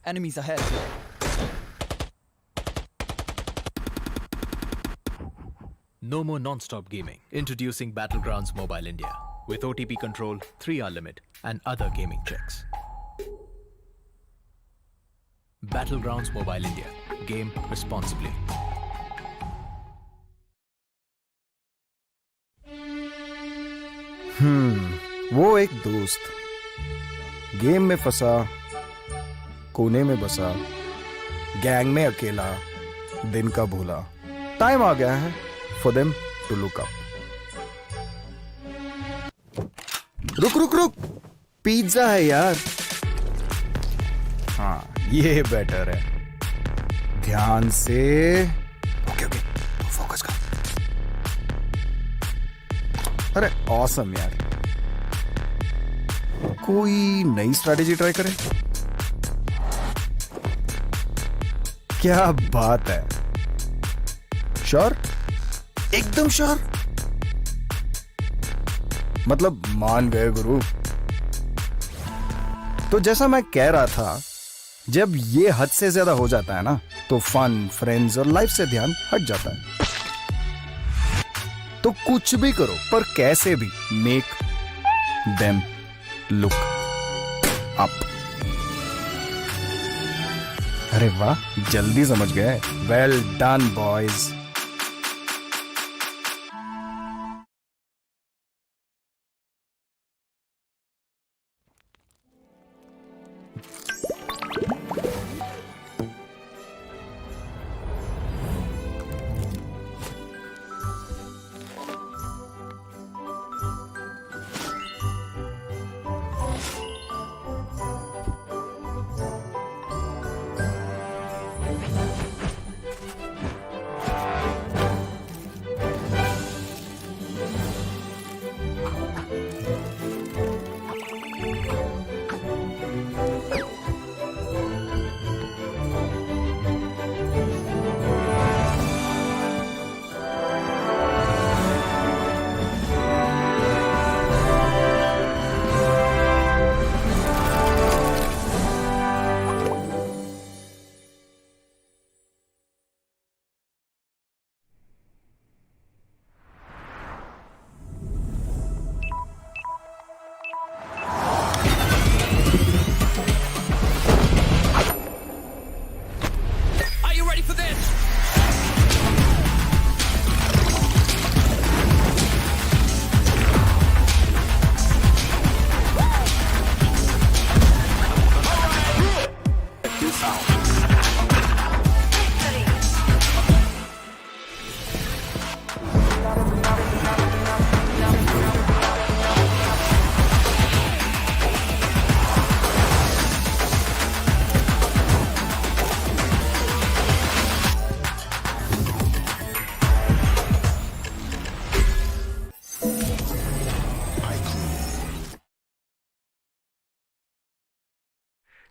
Enemies ahead.
No more non-stop gaming. Introducing Battlegrounds Mobile India with OTP control, 3-hour limit, and other gaming tricks. Battlegrounds Mobile India. Game responsibly.
वो एक दोस्त game में फंसा, कोने में बसा, gang में अकेला, दिन का भूला. टाइम आ गया है for them to look up. रुक रुक रुक, पिज्जा है यार. हाँ, ये बेटर है. ध्यान से. ओके ओके, फोकस कर. अरे ऑसम यार. कोई नई स्ट्रैटेजी ट्राई करें? क्या बात है. श्योर? एकदम श्योर? मतलब मान गए गुरु. तो जैसा मैं कह रहा था, जब ये हद से ज्यादा हो जाता है ना, तो फन, फ्रेंड्स और लाइफ से ध्यान हट जाता है. तो कुछ भी करो, पर कैसे भी मेक देम लुक अप. अरे वाह, जल्दी समझ गए. Well done boys.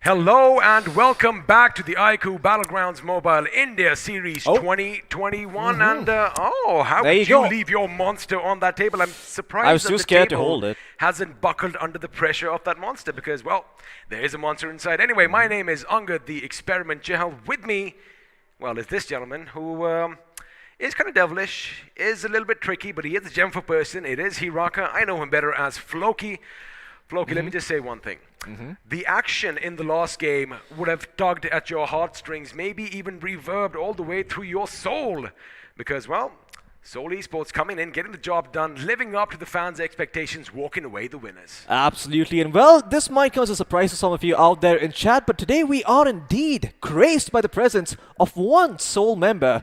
Hello and welcome back to the iQOO Battlegrounds Mobile India Series 2021. And how
There
did
you
you
go.
leave your monster on that table? I'm surprised
I was
that
too
the
scared to
table
hold it.
hasn't buckled under the pressure of that monster because, well, there is a monster inside. Anyway, my name is Angad, the Experiment Chahal. With me, well, is this gentleman who is kind of devilish, is a little bit tricky, but he is a gem for person. It is Hiraka. I know him better as Floki. Floki, let me just say one thing. The action in the last game would have tugged at your heartstrings, maybe even reverbed all the way through your soul. Because, well, Soul Esports coming in, getting the job done, living up to the fans' expectations, walking away the winners.
Absolutely. And well, this might come as a surprise to some of you out there in chat, but today we are indeed graced by the presence of one Soul member.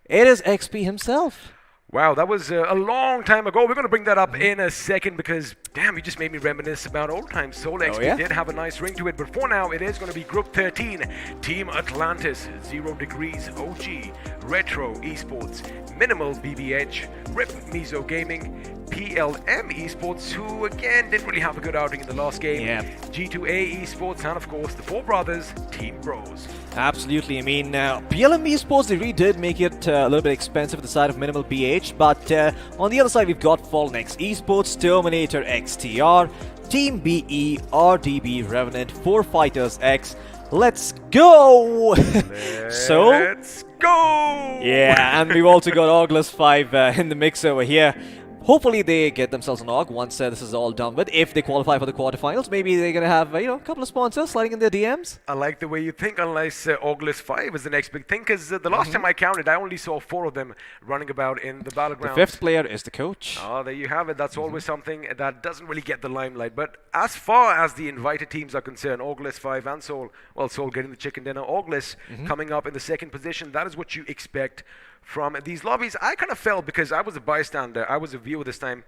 It is XP himself.
Wow, that was a long time ago. We're going to bring that up in a second because, damn, you just made me reminisce about old times. Soul XP did have a nice ring to it, but for now, it is going to be Group 13. Team Atlantis, 0 Degrees OG, Retro Esports, Minimal BBH, RIP Mizo Gaming, PLM Esports, who again didn't really have a good outing in the last game.
Yeah.
G2A Esports, and of course the four brothers, Team Bros.
Absolutely. I mean, PLM Esports, they really did make it a little bit expensive at the side of minimal BH, but on the other side, we've got Fallen X Esports, Terminator XTR, Team BE, RDB, Revenant, 4 Fighters X. Let's go!
Let's go!
Yeah, and we've also got August 5 in the mix over here. Hopefully they get themselves an AUG once this is all done with. If they qualify for the quarterfinals, maybe they're going to have, a couple of sponsors sliding in their DMs.
I like the way you think, unless August 5 is the next big thing, because the last time I counted, I only saw 4 of them running about in the Battlegrounds.
The 5th player is the coach.
Oh, there you have it. That's always something that doesn't really get the limelight. But as far as the invited teams are concerned, August 5 and Seoul, well, Seoul getting the chicken dinner, August coming up in the second position, that is what you expect from these lobbies. I kind of felt, because I was a bystander, I was a viewer this time,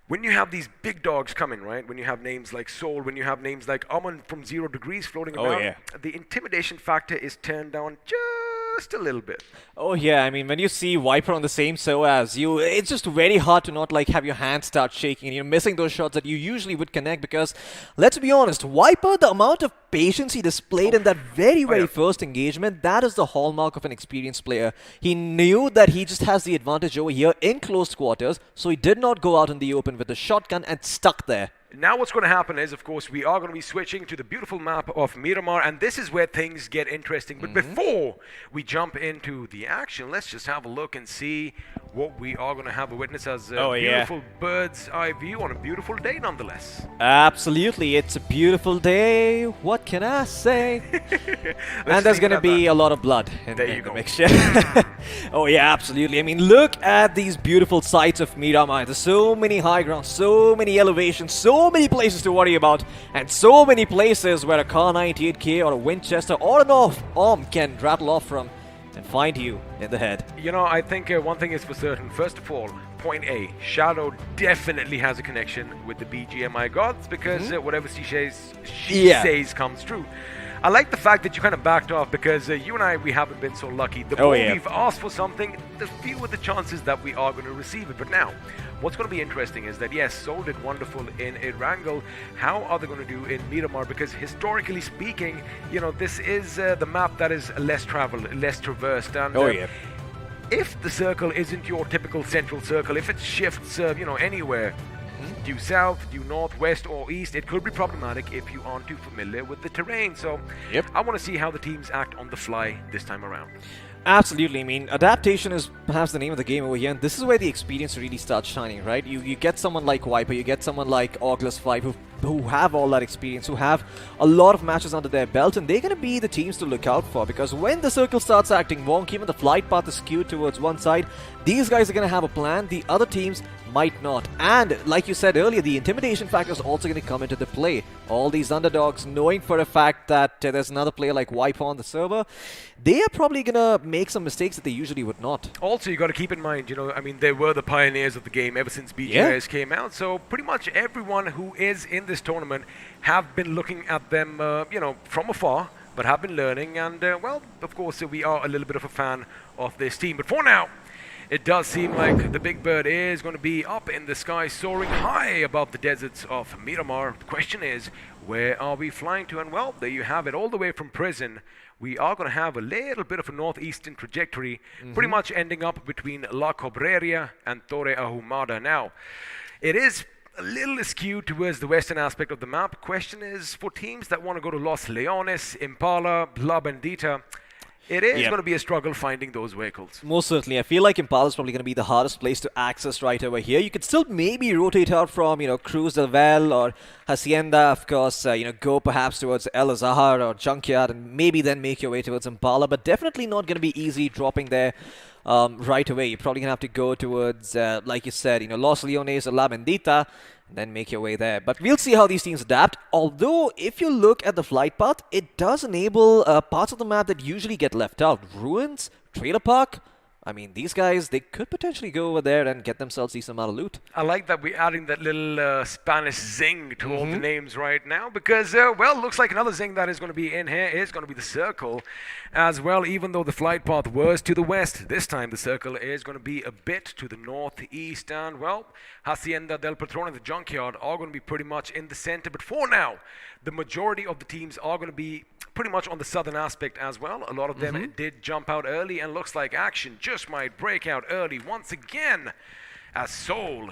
when you have these big dogs coming, right? When you have names like Soul, when you have names like Aman from 0 Degrees floating around, the intimidation factor is turned down just a little bit.
Oh yeah, I mean, when you see Viper on the same so as you, it's just very hard to not have your hands start shaking and you're missing those shots that you usually would connect, because let's be honest, Viper, the amount of patience he displayed in that very first engagement, that is the hallmark of an experienced player. He knew that he just has the advantage over here in close quarters, so he did not go out in the open with the shotgun and stuck there.
Now what's going to happen is, of course, we are going to be switching to the beautiful map of Miramar, and this is where things get interesting. But before we jump into the action, let's just have a look and see what we are going to have a witness as a beautiful bird's eye view on a beautiful day nonetheless.
Absolutely, it's a beautiful day. What can I say? And there's going to be a lot of blood in the mixture. Oh yeah, absolutely. I mean, look at these beautiful sights of Miramar. There's so many high grounds, so many elevations, so many places to worry about, and so many places where a Kar 98K or a Winchester or an arm can rattle off from and find you in the head.
You know, I think one thing is for certain. First of all, point A, Shadow definitely has a connection with the BGMI gods, because whatever she says comes true. I like the fact that you kind of backed off, because you and I, we haven't been so lucky. The more we've asked for something, the fewer the chances that we are going to receive it. But now, what's going to be interesting is that, yes, Seoul did wonderful in Erangel. How are they going to do in Miramar? Because historically speaking, this is the map that is less traveled, less traversed. And, if the circle isn't your typical central circle, if it shifts, anywhere, due south, due north, west, or east, it could be problematic if you aren't too familiar with the terrain. So I want to see how the teams act on the fly this time around.
Absolutely. I mean, adaptation is perhaps the name of the game over here, and this is where the experience really starts shining, right? You get someone like Viper, you get someone like August 5 who have all that experience, who have a lot of matches under their belt, and they're going to be the teams to look out for, because when the circle starts acting wonky, when the flight path is skewed towards one side, these guys are going to have a plan, the other teams might not. And like you said earlier, the intimidation factor is also going to come into the play. All these underdogs knowing for a fact that there's another player like Viper on the server, they are probably going to make some mistakes that they usually would not.
Also, you got to keep in mind, I mean, they were the pioneers of the game ever since BGIS came out, so pretty much everyone who is in this tournament have been looking at them, from afar, but have been learning, and, well, of course, we are a little bit of a fan of this team. But for now, it does seem like the big bird is going to be up in the sky, soaring high above the deserts of Miramar. The question is, where are we flying to? And well, there you have it, all the way from prison. We are going to have a little bit of a northeastern trajectory, pretty much ending up between La Cobreria and Torre Ahumada. Now, it is a little askew towards the western aspect of the map. Question is, for teams that want to go to Los Leones, Impala, La Bandita, it is going to be a struggle finding those vehicles.
Most certainly. I feel like Impala is probably going to be the hardest place to access right over here. You could still maybe rotate out from, Cruz del Val or Hacienda, of course, go perhaps towards El Azahar or Junkyard and maybe then make your way towards Impala, but definitely not going to be easy dropping there right away. You're probably going to have to go towards, like you said, Los Leones or La Bendita, then make your way there. But we'll see how these teams adapt. Although, if you look at the flight path, it does enable parts of the map that usually get left out. Ruins, Trailer Park, I mean, these guys, they could potentially go over there and get themselves decent amount of loot.
I like that we're adding that little Spanish zing to all the names right now because, well, looks like another zing that is going to be in here is going to be the circle as well. Even though the flight path was to the west, this time the circle is going to be a bit to the northeast. And, well, Hacienda del Patron and the Junkyard are going to be pretty much in the center. But for now, the majority of the teams are going to be pretty much on the southern aspect as well. A lot of them did jump out early, and looks like action just might break out early once again as Seoul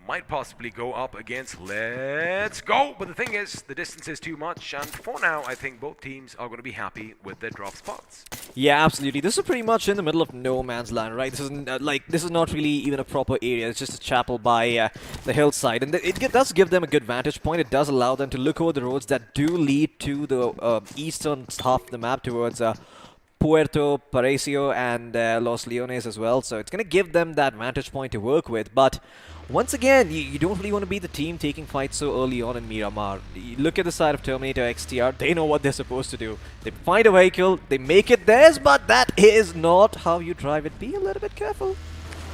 might possibly go up against Let's Go. But the thing is, the distance is too much, and for now, I think both teams are going to be happy with their drop spots.
Yeah, absolutely. This is pretty much in the middle of no man's land, right? This isn't this is not really even a proper area. It's just a chapel by the hillside, and it does give them a good vantage point. It does allow them to look over the roads that do lead to the eastern half of the map towards Puerto Parecio and Los Leones as well. So it's going to give them that vantage point to work with. But once again, you don't really want to be the team taking fights so early on in Miramar. You look at the side of Terminator XTR, they know what they're supposed to do. They find a vehicle, they make it theirs, but that is not how you drive it. Be a little bit careful.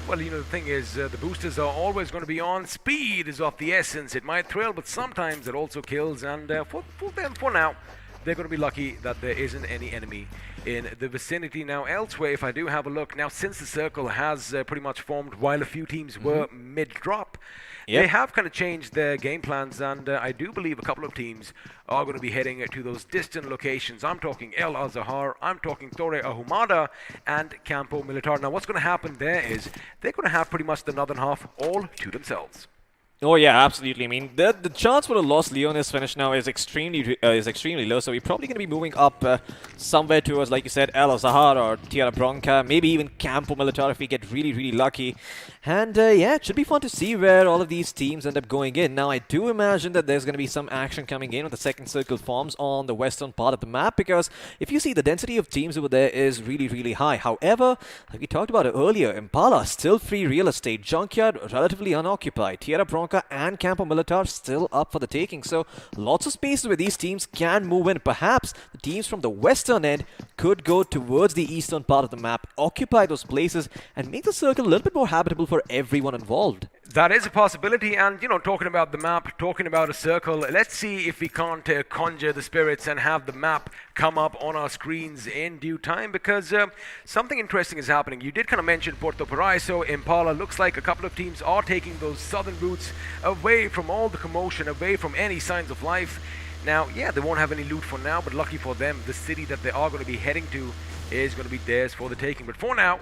Well, you know, the thing is, the boosters are always going to be on. Speed is of the essence. It might thrill, but sometimes it also kills. And for them, for now, they're going to be lucky that there isn't any enemy in the vicinity. Now, elsewhere, if I do have a look, now since the circle has pretty much formed while a few teams were mid-drop, they have kind of changed their game plans, and I do believe a couple of teams are going to be heading to those distant locations. I'm talking El Azahar, I'm talking Torre Ahumada, and Campo Militar. Now, what's going to happen there is they're going to have pretty much the northern half all to themselves.
Oh yeah, absolutely. I mean, the chance for a Los Leones finish now is extremely low. So we're probably going to be moving up somewhere towards, like you said, El Azahar or Tierra Bronca, maybe even Campo Militar if we get really lucky. And yeah, it should be fun to see where all of these teams end up going in. Now, I do imagine that there's going to be some action coming in when the second circle forms on the western part of the map, because if you see, the density of teams over there is really high. However, like we talked about it earlier, Impala still free real estate, Junkyard relatively unoccupied, Tierra Bronca and Campo Militar still up for the taking. So lots of spaces where these teams can move in. Perhaps the teams from the western end could go towards the eastern part of the map, occupy those places, and make the circle a little bit more habitable for everyone involved.
That is a possibility, and you know, talking about the map, talking about a circle, let's see if we can't conjure the spirits and have the map come up on our screens in due time, because something interesting is happening. You did kind of mention Puerto Paraiso, Impala. Looks like a couple of teams are taking those southern routes away from all the commotion, away from any signs of life. Now, yeah, they won't have any loot for now, but lucky for them, the city that they are going to be heading to is going to be theirs for the taking. But for now,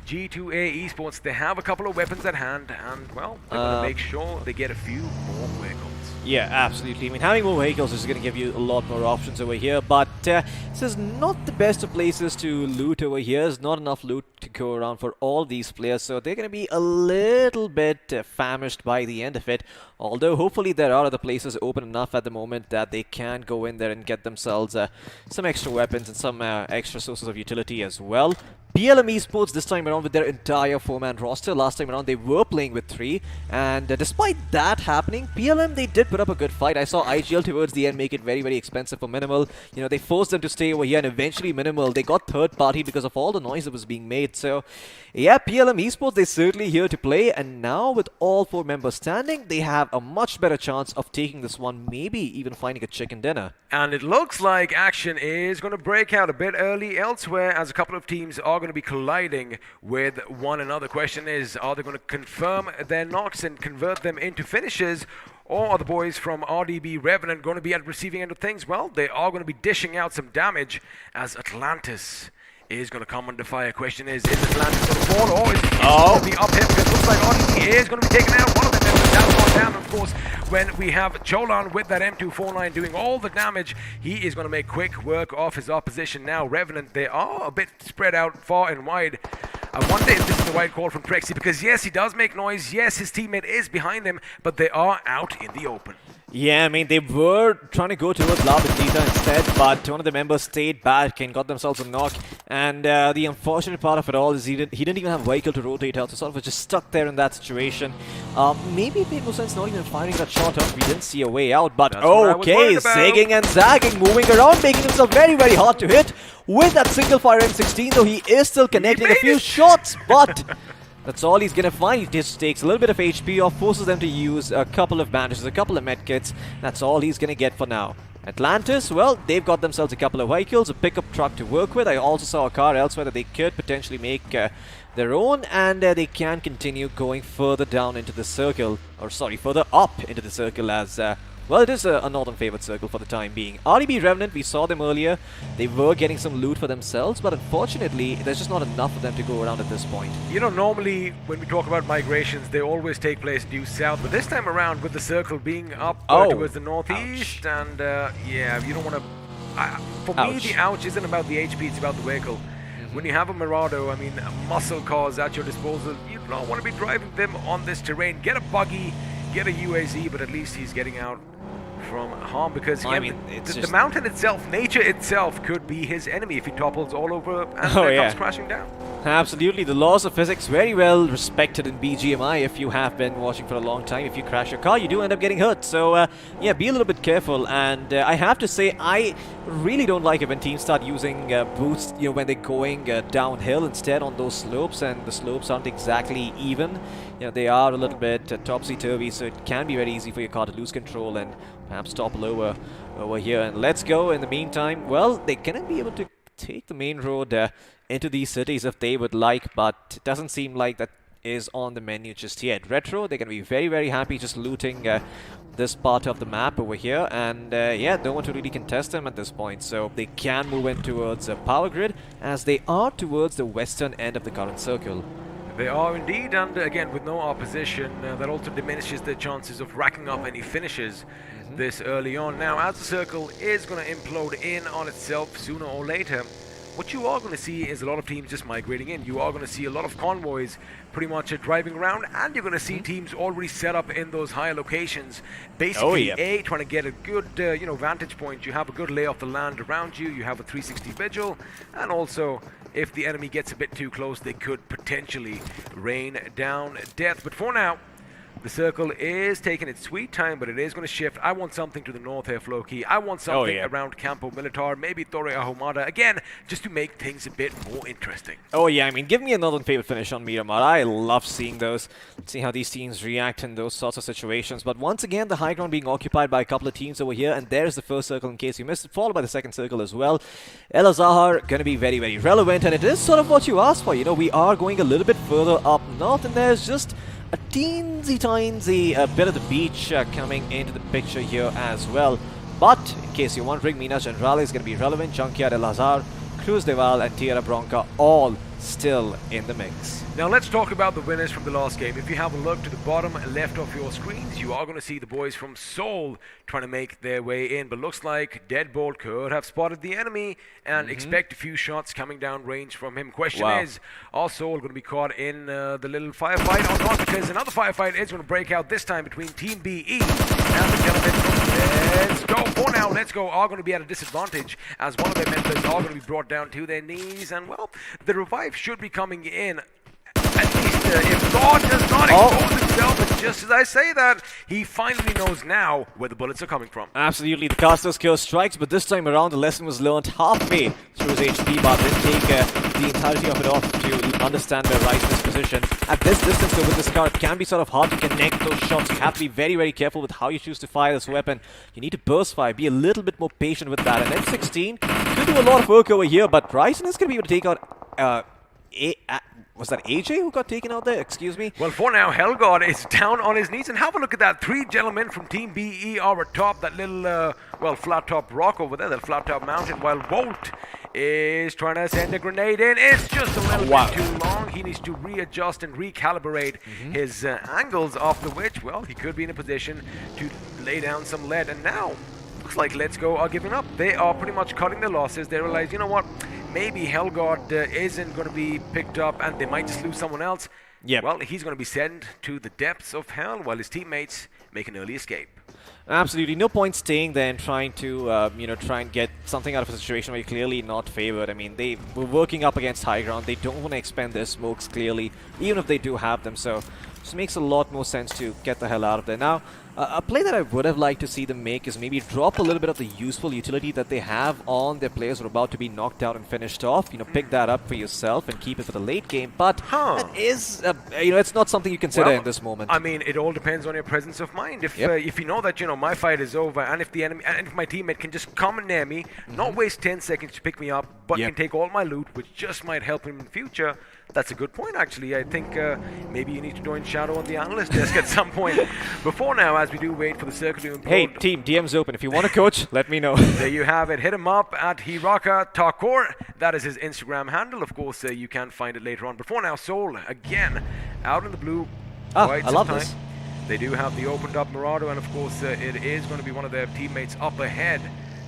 G2A Esports, they have a couple of weapons at hand, and, well, they're going to make sure they get a few more vehicles.
Yeah, absolutely. I mean, having more vehicles is going to give you a lot more options over here, but this is not the best of places to loot over here. There's not enough loot to go around for all these players, so they're going to be a little bit famished by the end of it. Although, hopefully, there are other places open enough at the moment that they can go in there and get themselves some extra weapons and some extra sources of utility as well. BLM Esports this time around with their entire 4-man roster. Last time around they were playing with 3, and despite that happening, BLM, they did put up a good fight. I saw IGL towards the end make it very expensive for Minimal. You know, they forced them to stay over here, and eventually Minimal, they got third party because of all the noise that was being made. So yeah, BLM Esports, they're certainly here to play, and now with all 4 members standing, they have a much better chance of taking this one, maybe even finding a chicken dinner.
And it looks like action is going to break out a bit early elsewhere, as a couple of teams are going to be colliding with one another. Question is, are they going to confirm their knocks and convert them into finishes, or are the boys from RDB Revenant going to be at the receiving end of things? Well, they are going to be dishing out some damage, as Atlantis is going to come under fire. Question is Atlantis going to fall, or is it going to be up here? Because it looks like RDB is going to be taken out. One of them is down, of course, when we have Cholan with that M249 doing all the damage. He is going to make quick work of his opposition. Now, Revenant, they are a bit spread out far and wide. I wonder if this is the right call from Trexie, because yes, he does make noise. Yes, his teammate is behind him, but they are out in the open.
Yeah, I mean, they were trying to go towards La Bendita instead, but one of the members stayed back and got themselves a knock. And the unfortunate part of it all is he didn't even have a vehicle to rotate out, so sort of was just stuck there in that situation. Maybe it made more sense not even firing that shot up. We didn't see a way out, but okay, zigging and zagging, moving around, making himself very hard to hit. with that single fire M16, though he is still connecting a few shots, but that's all he's gonna find. He just takes a little bit of HP off, forces them to use a couple of bandages, a couple of medkits. That's all he's gonna get for now. Atlantis, well, they've got themselves a couple of vehicles, a pickup truck to work with. I also saw a car elsewhere that they could potentially make their own, and they can continue going further down into the circle, or sorry, further up into the circle as, well, it is a northern favored circle for the time being. RDB Revenant, we saw them earlier. They were getting some loot for themselves, but unfortunately, there's just not enough of them to go around at this point.
You know, normally when we talk about migrations, they always take place due south, but this time around with the circle being up towards the northeast, and yeah, you don't want to... for me, the ouch isn't about the HP, it's about the vehicle. When you have a Mirado, I mean, muscle cars at your disposal, you don't want to be driving them on this terrain. Get a buggy, get a UAZ, but at least he's getting out from harm, because again, I mean, the mountain itself, nature itself, could be his enemy if he topples all over and comes crashing down.
Absolutely, the laws of physics very well respected in BGMI. If you have been watching for a long time, if you crash your car, you do end up getting hurt. So yeah, be a little bit careful. And I have to say, I really don't like it when teams start using boosts, you know, when they're going downhill instead on those slopes, and the slopes aren't exactly even. You know, they are a little bit topsy-turvy, so it can be very easy for your car to lose control and perhaps topple over here. And let's go. In the meantime, well, they cannot be able to take the main road into these cities if they would like, but it doesn't seem like that is on the menu just yet. Retro, they're going to be very, very happy just looting this part of the map over here, and yeah, no one to really contest them at this point, so they can move in towards Power Grid, as they are towards the western end of the current circle.
They are indeed, and again, with no opposition, that also diminishes their chances of racking up any finishes this early on. Now, as the circle is going to implode in on itself sooner or later, what you are going to see is a lot of teams just migrating in. You are going to see a lot of convoys pretty much driving around, and you're going to see teams already set up in those higher locations. Basically, trying to get a good, you know, vantage point. You have a good lay of the land around you. You have a 360 vigil, and also, if the enemy gets a bit too close, they could potentially rain down death. But for now, the circle is taking its sweet time, but it is going to shift. I want something to the north here, Floki. I want something around Campo Militar, maybe Torre Ahumada, again, just to make things a bit more interesting.
Oh yeah, I mean, give me a northern favorite finish on Miramar. I love seeing those, see how these teams react in those sorts of situations. But once again, the high ground being occupied by a couple of teams over here, and there's the first circle in case you missed it, followed by the second circle as well. El Azahar going to be very, very relevant, and it is sort of what you asked for. You know, we are going a little bit further up north, and there's just a teensy-tiny bit of the beach coming into the picture here as well. But, in case you're wondering, Minas Generale is going to be relevant. Junkyard El Azhar, Cruz de Val, and Tierra Bronca all still in the mix.
Now let's talk about the winners from the last game. If you have a look to the bottom left of your screens, you are going to see the boys from Seoul trying to make their way in. But looks like Deadbolt could have spotted the enemy and expect a few shots coming down range from him. Question is, are Seoul going to be caught in the little firefight or not? Because another firefight is going to break out this time between Team BE and the gentlemen from Let's Go. For now, Let's Go are going to be at a disadvantage as one of their members are going to be brought down to their knees. And well, the revive should be coming in. At least if God does not expose himself, but just as I say that, he finally knows now where the bullets are coming from.
Absolutely, the caster's curse strikes, but this time around the lesson was learned halfway through his HP bar. Didn't take the entirety of it off to understand where Ryzen is positioned. At this distance though, with this car, it can be sort of hard to connect those shots. You have to be very, very careful with how you choose to fire this weapon. You need to burst fire, be a little bit more patient with that. And M16 could do a lot of work over here, but Ryzen is going to be able to take out was that AJ who got taken out there? Excuse me?
Well, for now, Helgod is down on his knees. And have a look at that. 3 gentlemen from Team BE are atop that little, well, flat-top rock over there, that flat-top mountain, while Volt is trying to send a grenade in. It's just a little bit too long. He needs to readjust and recalibrate his angles, after which, well, he could be in a position to lay down some lead. And now, looks like Let's Go are giving up. They are pretty much cutting their losses. They realize, you know what? Maybe Helgod isn't going to be picked up and they might just lose someone else. Well, he's going to be sent to the depths of hell while his teammates make an early escape.
Absolutely, no point staying there and trying to, you know, try and get something out of a situation where you're clearly not favored. I mean, they were working up against high ground. They don't want to expend their smokes clearly, even if they do have them. So Just makes a lot more sense to get the hell out of there. Now, a play that I would have liked to see them make is maybe drop a little bit of the useful utility that they have on their players who are about to be knocked out and finished off. You know, pick that up for yourself and keep it for the late game. But that is, you know, it's not something you consider in this moment.
I mean, it all depends on your presence of mind. If you know that, you know, my fight is over, and if the enemy, and if my teammate can just come near me, not waste 10 seconds to pick me up, but can take all my loot, which just might help him in the future. That's a good point, actually. I think maybe you need to join Shadow on the analyst desk at some point. Before now, as we do wait for the circle to implode.
Hey, team, DM's open. If you want to coach, let me know.
There you have it. Hit him up at Hiraka Takor. That is his Instagram handle. Of course, you can find it later on. Before now, Soul, again, out in the blue.
I love this.
They do have the opened up Murado, and of course, it is going to be one of their teammates up ahead,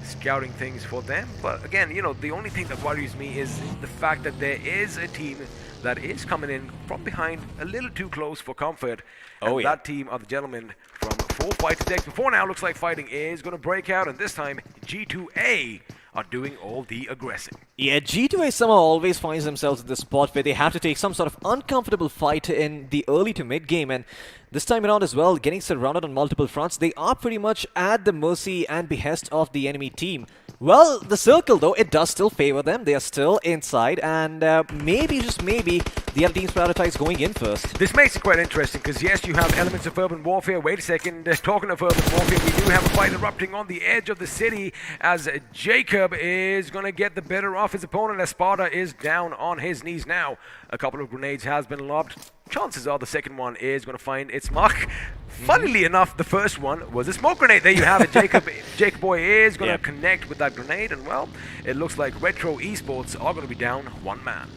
scouting things for them. But again, you know, the only thing that worries me is the fact that there is a team that is coming in from behind a little too close for comfort. And that team are the gentlemen from 4 Fighter Decks. Before now, looks like fighting is going to break out, and this time G2A are doing all the aggressing.
Yeah, G2A somehow always finds themselves in this spot where they have to take some sort of uncomfortable fight in the early to mid game, and this time around as well, getting surrounded on multiple fronts, they are pretty much at the mercy and behest of the enemy team. Well, the circle though, it does still favor them. They are still inside, and maybe, just maybe, the other teams prioritize going in first.
This makes it quite interesting, because yes, you have elements of urban warfare. Wait a second, talking of urban warfare, we do have a fight erupting on the edge of the city, as Jacob is going to get the better off his opponent, as Sparta is down on his knees now. A couple of grenades has been lobbed. Chances are the second one is going to find its mark. Funnily enough, the first one was a smoke grenade. There you have it. Jacob Boy is going to connect with that grenade, and well, it looks like Retro Esports are going to be down one man.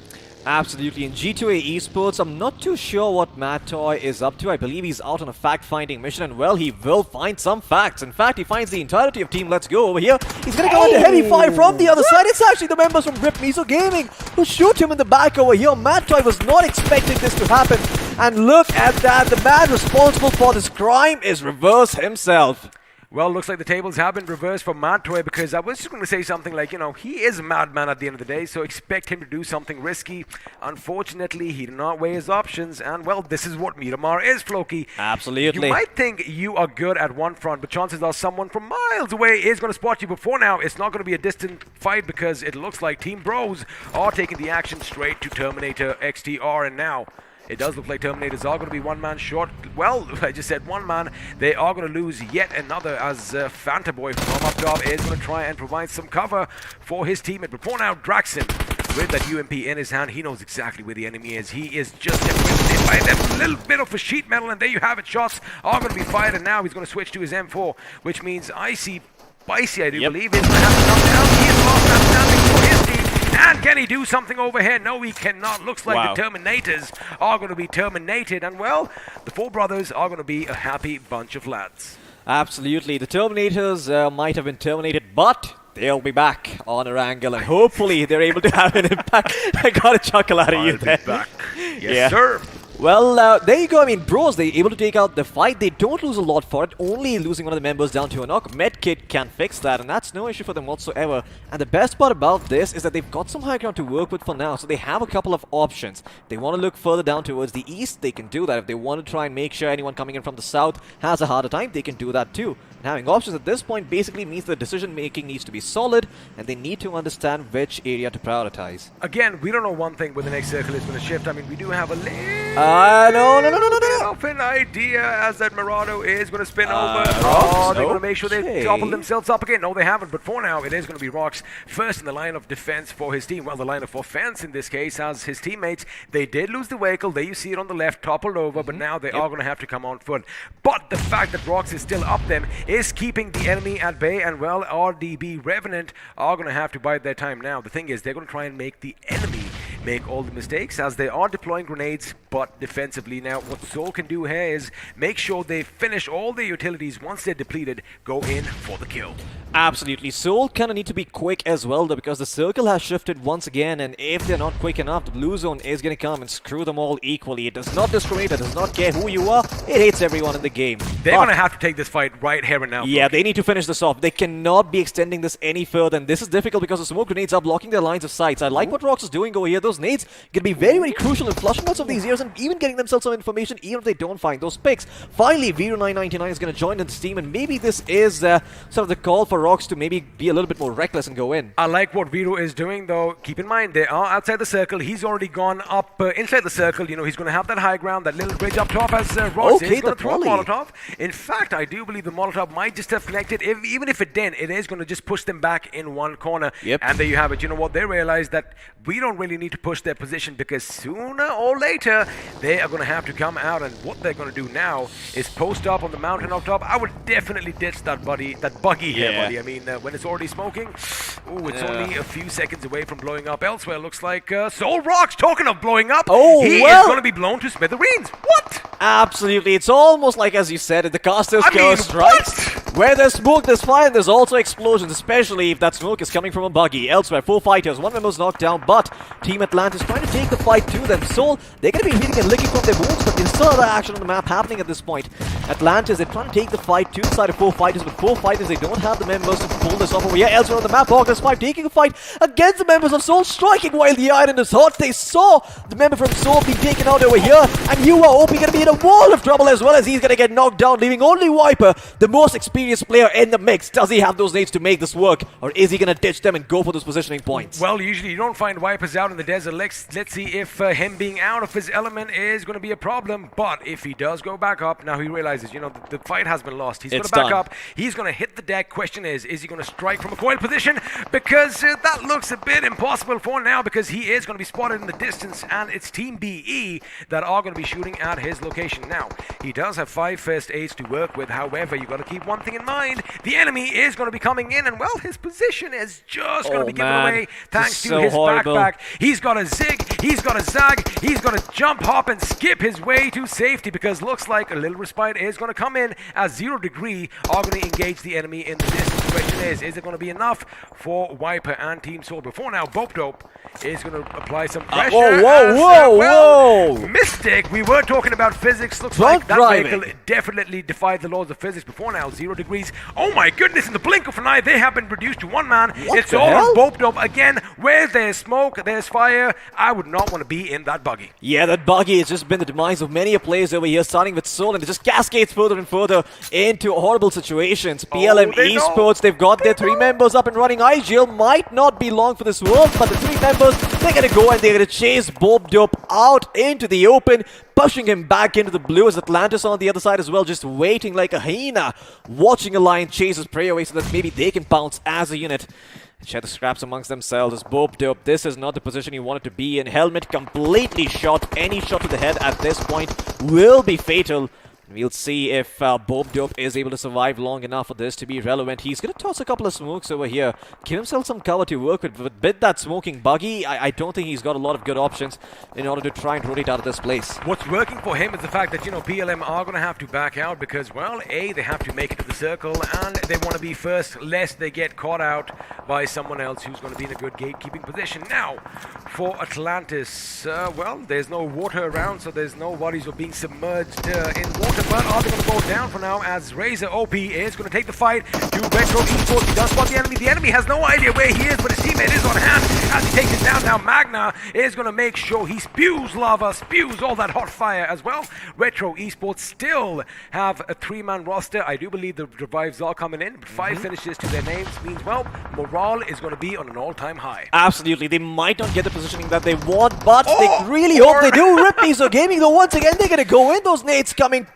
Absolutely. In G2A Esports, I'm not too sure what Matt Toy is up to. I believe he's out on a fact-finding mission, and well, he will find some facts. In fact, he finds the entirety of Team Let's Go over here. He's going to go into heavy fire from the other side. It's actually the members from Rip Miso Gaming who shoot him in the back over here. Matt Toy was not expecting this to happen. And look at that. The man responsible for this crime is Reverse himself.
Well, looks like the tables have been reversed for Mad Toy, because I was just going to say something like, you know, he is a madman at the end of the day, so expect him to do something risky. Unfortunately, he did not weigh his options, and well, this is what Miramar is, Floki.
Absolutely.
You might think you are good at one front, but chances are someone from miles away is going to spot you. Before now, it's not going to be a distant fight, because it looks like Team Bros are taking the action straight to Terminator XTR, and now it does look like Terminators are going to be one man short. Well, I just said one man. They are going to lose yet another, as Fanta Boy from up top is going to try and provide some cover for his teammate. Before now, Draxon with that UMP in his hand. He knows exactly where the enemy is. He is just hit by that little bit of a sheet metal, and there you have it. Shots are going to be fired, and now he's going to switch to his M4, which means Spicy, I do believe, is going to have to come down. He is lost that standing for his team. And can he do something over here? No, he cannot. Looks like the Terminators are going to be terminated. And, well, the four brothers are going to be a happy bunch of lads.
Absolutely. The Terminators might have been terminated, but they'll be back on Erangel, and hopefully they're able to have an impact. I got a chuckle out of you there.
Back. Yes, sir.
Well, there you go. I mean, Bros, they're able to take out the fight. They don't lose a lot for it, only losing one of the members down to a knock. Medkit can fix that, and that's no issue for them whatsoever. And the best part about this is that they've got some high ground to work with for now, so they have a couple of options. If they want to look further down towards the east, they can do that. If they want to try and make sure anyone coming in from the south has a harder time, they can do that too. And having options at this point basically means the decision making needs to be solid, and they need to understand which area to prioritize.
Again, we don't know one thing where the next circle is going to shift. I mean, we do have a
no.
of an idea as that Murado is going to spin over. They're going to make sure they topple themselves up again. No, they haven't, but for now, it is going to be Rox first in the line of defense for his team. Well, the line of offense in this case, as his teammates, they did lose the vehicle. There you see it on the left, toppled over, but now they are going to have to come on foot. But the fact that Rox is still up them is keeping the enemy at bay, and well, RDB Revenant are going to have to bide their time now. The thing is, they're going to try and make the enemy make all the mistakes as they are deploying grenades, but defensively. Now, what Soul can do here is make sure they finish all their utilities. Once they're depleted, go in for the kill.
Absolutely. Soul kind of need to be quick as well, though, because the circle has shifted once again, and if they're not quick enough, the blue zone is going to come and screw them all equally. It does not discriminate, it does not care who you are, it hates everyone in the game.
They're going to have to take this fight right here and now.
Yeah, they need to finish this off. They cannot be extending this any further, and this is difficult because the smoke grenades are blocking their lines of sight. I like what Rox is doing over here. Those those nades can be very, very crucial in flushing out some of these areas and even getting themselves some information even if they don't find those picks. Finally, Vero999 is going to join in this team, and maybe this is sort of the call for Rocks to maybe be a little bit more reckless and go in.
I like what Vero is doing, though. Keep in mind, they are outside the circle. He's already gone up inside the circle. You know, he's going to have that high ground, that little bridge up top as Rocks is going to throw a Molotov. In fact, I do believe the Molotov might just have connected. Even if it didn't, it is going to just push them back in one corner.
Yep.
And there you have it. You know what? They realize that we don't really need to push their position because sooner or later, they are going to have to come out. And what they're going to do now is post up on the mountain up top. I would definitely ditch that buggy here, buddy. I mean, when it's already smoking, it's only a few seconds away from blowing up. Elsewhere, looks like Soul Rocks, talking of blowing up, he is going to be blown to smithereens. What?
Absolutely. It's almost like, as you said, the Caster's Curse, right? Where there's smoke, there's fire, and there's also explosions, especially if that smoke is coming from a buggy. Elsewhere, 4 fighters, 1 member's knocked down, but Team Atlantis trying to take the fight to them. Soul, they're going to be hitting and licking from their wounds, but there's still other action on the map happening at this point. Atlantis, they're trying to take the fight to the side of 4 fighters, but 4 fighters, they don't have the members to pull this off over here. Elsewhere on the map, August 5 taking a fight against the members of Soul, striking while the iron is hot. They saw the member from Soul be taken out over here, and you are OP going to be in a wall of trouble as well as he's going to get knocked down, leaving only Viper, the most experienced player in the mix. Does he have those nades to make this work, or is he going to ditch them and go for those positioning points?
Well, usually you don't find Vipers out in the desert. Let's see if him being out of his element is going to be a problem. But if he does go back up, now he realizes, you know, the fight has been lost. He's going to back up. He's going to hit the deck. Question is he going to strike from a coil position? Because that looks a bit impossible for now, because he is going to be spotted in the distance, and it's Team BE that are going to be shooting at his location. Now, he does have 5 first aids to work with. However, you got to keep one thing in mind. The enemy is going to be coming in, and well, his position is just going to be given away thanks to his backpack. He's got a zig, he's got a zag, he's got to jump, hop, and skip his way to safety, because looks like a little respite is going to come in as 0 Degree are going to engage the enemy in the distance. The question is it going to be enough for Viper and Team Soul? Before now, Bope Dope is going to apply some pressure.
Whoa!
Mystic, we were talking about physics. Looks like that vehicle definitely defied the laws of physics. Before now, 0 Degrees. Oh my goodness, in the blink of an eye, they have been reduced to 1 man. It's all on Bope Dope again. Where there's smoke, there's fire. I would not want to be in that buggy.
Yeah, that buggy has just been the demise of many players over here, starting with Soul, and it just cascades further and further into horrible situations. PLM Esports, they've got their 3 members up and running. iGL might not be long for this world, but the 3 members, they're going to go and they're going to chase Bope Dope out into the open, pushing him back into the blue as Atlantis on the other side as well, just waiting like a hyena, watching a lion chase his prey away so that maybe they can pounce as a unit. Share the scraps amongst themselves as Bope Dope. This is not the position he wanted to be in. Helmet completely shot. Any shot to the head at this point will be fatal. We'll see if Bope Dope is able to survive long enough for this to be relevant. He's going to toss a couple of smokes over here, give himself some cover to work with. With that smoking buggy, I don't think he's got a lot of good options in order to try and rotate out of this place.
What's working for him is the fact that, you know, PLM are going to have to back out because, well, A, they have to make it to the circle, and they want to be first lest they get caught out by someone else who's going to be in a good gatekeeping position. Now, for Atlantis, well, there's no water around, so there's no worries of being submerged in water. But are they going to go down for now as Razor OP is going to take the fight to Retro Esports. He does spot the enemy. The enemy has no idea where he is, but his teammate is on hand as he takes it down. Now Magna is going to make sure he spews lava, spews all that hot fire as well. Retro Esports still have a 3-man roster. I do believe the revives are coming in, but 5 finishes to their names means, well, morale is going to be on an all-time high.
Absolutely. They might not get the positioning that they want, but they really hope they do. Rip me so gaming, though, once again, they're going to go in. Those nades coming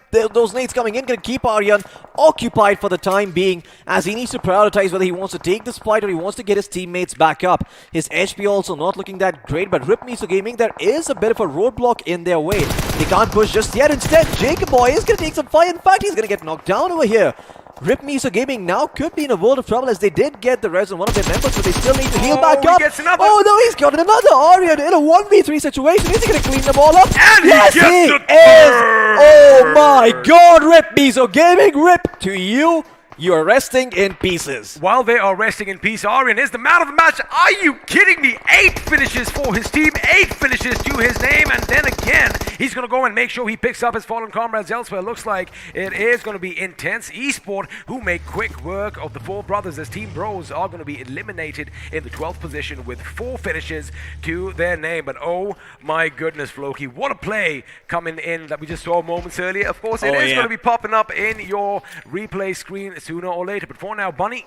in, going to keep Aryan occupied for the time being, as he needs to prioritize whether he wants to take this fight or he wants to get his teammates back up. His HP also not looking that great, but Rip Miso Gaming, there is a bit of a roadblock in their way. They can't push just yet. Instead, Jacob Boy is going to take some fire. In fact, he's going to get knocked down over here. Rip Miso Gaming now could be in a world of trouble as they did get the res on one of their members, but they still need to heal back up. Oh no, he's got another Aryan in a 1v3 situation. Is he going to clean them all up?
And
yes, he is! Oh my god, Rip Miso Gaming, rip to you. You are resting in pieces.
While they are resting in peace, Aryan is the man of the match. Are you kidding me? 8 finishes for his team, 8 finishes to his name, and then again, he's going to go and make sure he picks up his fallen comrades elsewhere. Looks like it is going to be Intense Esport who make quick work of the 4 brothers, as Team Bros are going to be eliminated in the 12th position with 4 finishes to their name. But oh my goodness, Floki, what a play coming in that we just saw moments earlier. Of course, it is going to be popping up in your replay screen sooner or later. But for now, Bunny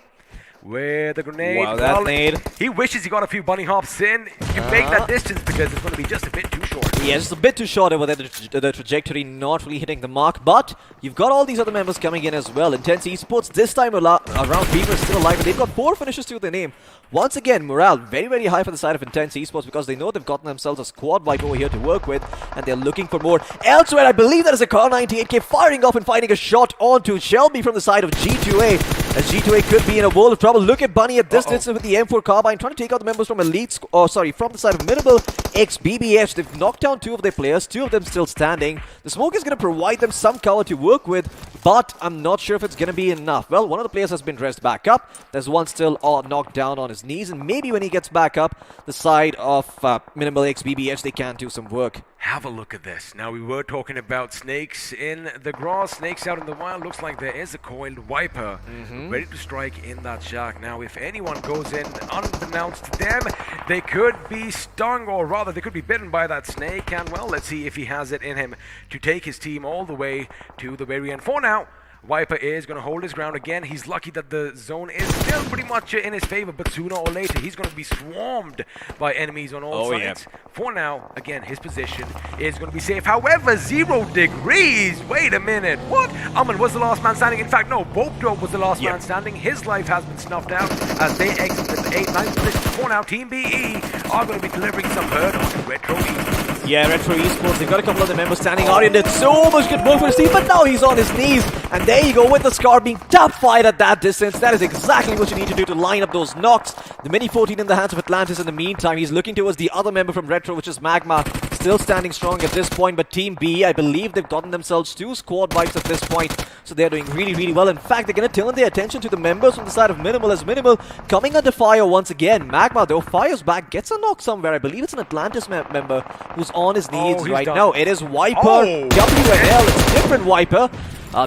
with the grenade.
Wow, that nade.
He wishes he got a few bunny hops in. You make that distance because it's going to be just a bit too short.
Yeah, just a bit too short over there, the trajectory not really hitting the mark, but you've got all these other members coming in as well. Intense Esports this time around, Beamer is still alive, and they've got 4 finishes to their name. Once again, morale very, very high for the side of Intense Esports because they know they've gotten themselves a squad wipe over here to work with, and they're looking for more. Elsewhere, I believe that is a Car 98K firing off and finding a shot onto Shelby from the side of G2A. As G2A could be in a world of trouble. Look at Bunny at this distance with the M4 carbine, trying to take out the members from from the side of Minimal X BBH. They've knocked down 2 of their players, 2 of them still standing. The smoke is going to provide them some cover to work with, but I'm not sure if it's going to be enough. Well, one of the players has been dressed back up. There's one still knocked down on his knees, and maybe when he gets back up, the side of Minimal X BBH, they can do some work.
Have a look at this. Now, we were talking about snakes in the grass, snakes out in the wild. Looks like there is a coiled Viper ready to strike in that shack. Now, if anyone goes in unbeknownst to them, they could be stung, or rather, they could be bitten by that snake. And, well, let's see if he has it in him to take his team all the way to the very end. For now, Viper is going to hold his ground again. He's lucky that the zone is still pretty much in his favor, but sooner or later he's going to be swarmed by enemies on all sides. For now, again, his position is going to be safe. However, 0 degrees. Wait a minute. What? Aman was the last man standing. In fact, no, Bope was the last man standing. His life has been snuffed out as they exit the 8th position. For now, Team BE are going to be delivering some hurt on Retro Esports.
Yeah, Retro Esports, they've got a couple of the members standing. Aryan did so much good work for his team, but now he's on his knees. And there you go with the Scar being top-fired at that distance. That is exactly what you need to do to line up those knocks. The Mini 14 in the hands of Atlantis in the meantime. He's looking towards the other member from Retro, which is Magma. Still standing strong at this point, but Team B, I believe they've gotten themselves 2 squad wipes at this point. So they're doing really, really well. In fact, they're going to turn their attention to the members from the side of Minimal, as Minimal coming under fire once again. Magma, though, fires back, gets a knock somewhere. I believe it's an Atlantis member who's on his knees right now. It is Viper. WNL, it's a different Viper.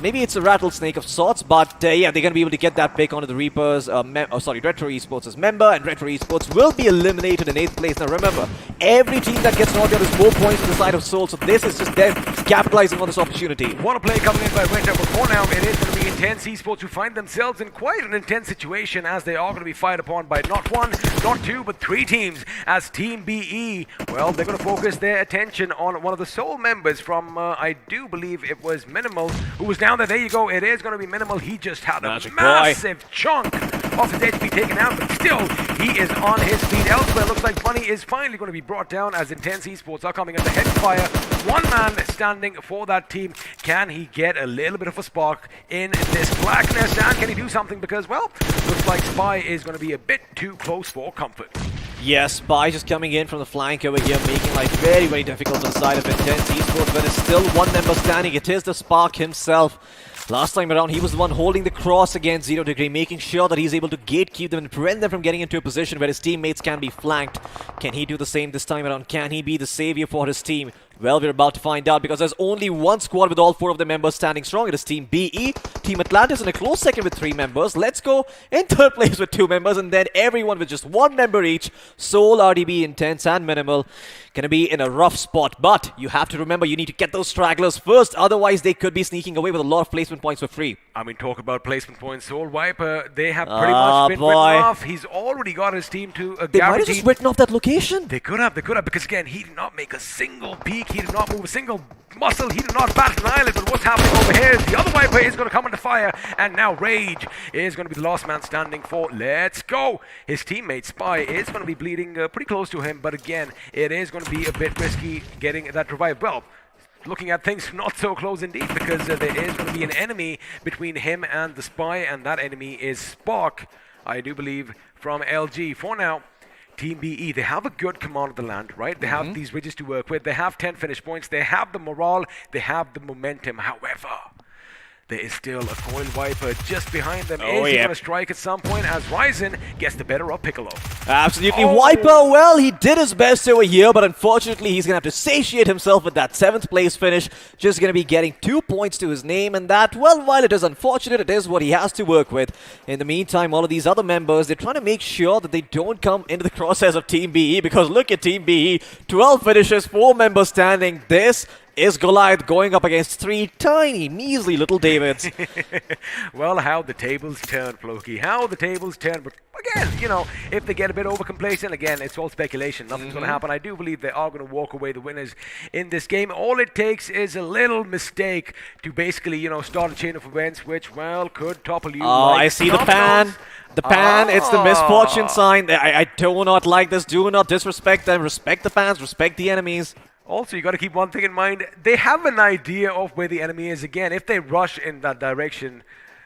Maybe it's a rattlesnake of sorts, but yeah, they're going to be able to get that pick onto the Reapers, Retro Esports' member, and Retro Esports will be eliminated in 8th place. Now remember, every team that gets knocked out is more points to the side of Soul, so this is just them capitalizing on this opportunity.
What a play coming in by Retro, but for now it is going to be Intense Esports who find themselves in quite an intense situation, as they are going to be fired upon by not 1, not 2, but 3 teams, as Team BE, well, they're going to focus their attention on one of the Soul members from, I do believe it was Minimal, who was down there. There you go. It is going to be Minimal. He just had a massive chunk of his HP taken out, but still, he is on his feet. Elsewhere, looks like Bunny is finally going to be brought down as Intense Esports are coming under heavy fire. 1 man standing for that team. Can he get a little bit of a spark in this blackness? And can he do something? Because, well, looks like Spy is going to be a bit too close for comfort.
Yes, Spy just coming in from the flank over here, making life very, very difficult on the side of Intense Esports, but it's still 1 member standing. It is the Spark himself. Last time around, he was the one holding the cross against 0 Degree, making sure that he's able to gatekeep them and prevent them from getting into a position where his teammates can be flanked. Can he do the same this time around? Can he be the savior for his team? Well, we're about to find out, because there's only 1 squad with all 4 of the members standing strong. It is Team BE, Team Atlantis in a close second with 3 members. Let's go in 3rd place with 2 members, and then everyone with just 1 member each. Soul, RDB, Intense, and Minimal. Gonna be in a rough spot, but you have to remember you need to get those stragglers first, otherwise they could be sneaking away with a lot of placement points for free.
I mean, talk about placement points. Soul Viper, they have pretty much been written off. He's already got his team to a
They might have just written off that location.
They could have, because again, he did not make a single peek, he did not move a single muscle, he did not bat an eyelid. But what's happening over here is the other Viper is going to come under fire, and now Rage is going to be the last man standing for Let's Go. His teammate Spy is going to be bleeding pretty close to him, but again, it is going to be a bit risky getting that revive. Well, looking at things not so close indeed, because there is going to be an enemy between him and the Spy, and that enemy is Spark, I do believe, from LG. For now, Team BE, they have a good command of the land, right? They have these ridges to work with. They have 10 finish points. They have the morale. They have the momentum. However, there is still a coil wiper just behind them.
Oh,
Is he
yeah.
going to strike at some point as Ryzen gets the better of Piccolo?
Absolutely.
Oh.
Wiper, well, he did his best over here, but unfortunately he's going to have to satiate himself with that 7th place finish. Just going to be getting 2 points to his name, and that, well, while it is unfortunate, it is what he has to work with. In the meantime, all of these other members, they're trying to make sure that they don't come into the crosshairs of Team BE, because look at Team BE, 12 finishes, 4 members standing. This is Goliath going up against 3 tiny, measly little Davids.
Well, how the tables turn, Floki. How the tables turn. But again, you know, if they get a bit over complacent, again, it's all speculation. Nothing's going to happen. I do believe they are going to walk away the winners in this game. All it takes is a little mistake to basically, you know, start a chain of events, which, well, could topple you.
Oh,
like
I see the
dominoes.
pan. The pan, it's the misfortune sign. I do not like this. Do not disrespect them. Respect the fans. Respect the enemies.
Also, you got to keep one thing in mind. They have an idea of where the enemy is. Again, if they rush in that direction,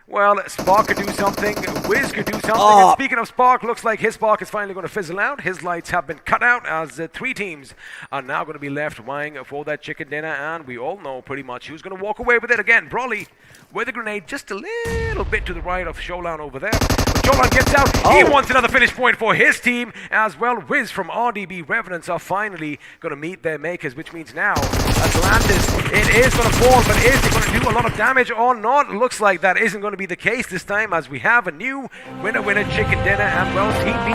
well, Spark could do something. Wiz could do something. And speaking of Spark, looks like his Spark is finally going to fizzle out. His lights have been cut out as 3 teams are now going to be left vying for that chicken dinner. And we all know pretty much who's going to walk away with it. Again, Brawly with a grenade just a little bit to the right of Sholan over there. But Sholan gets out. He wants another finish point for his team as well. Wiz from RDB Revenants are finally going to meet their makers, which means now Atlantis, it is going to fall, but is it going to do a lot of damage or not? Looks like that isn't going to be the case this time, as we have a new winner chicken dinner, and well, Team BE,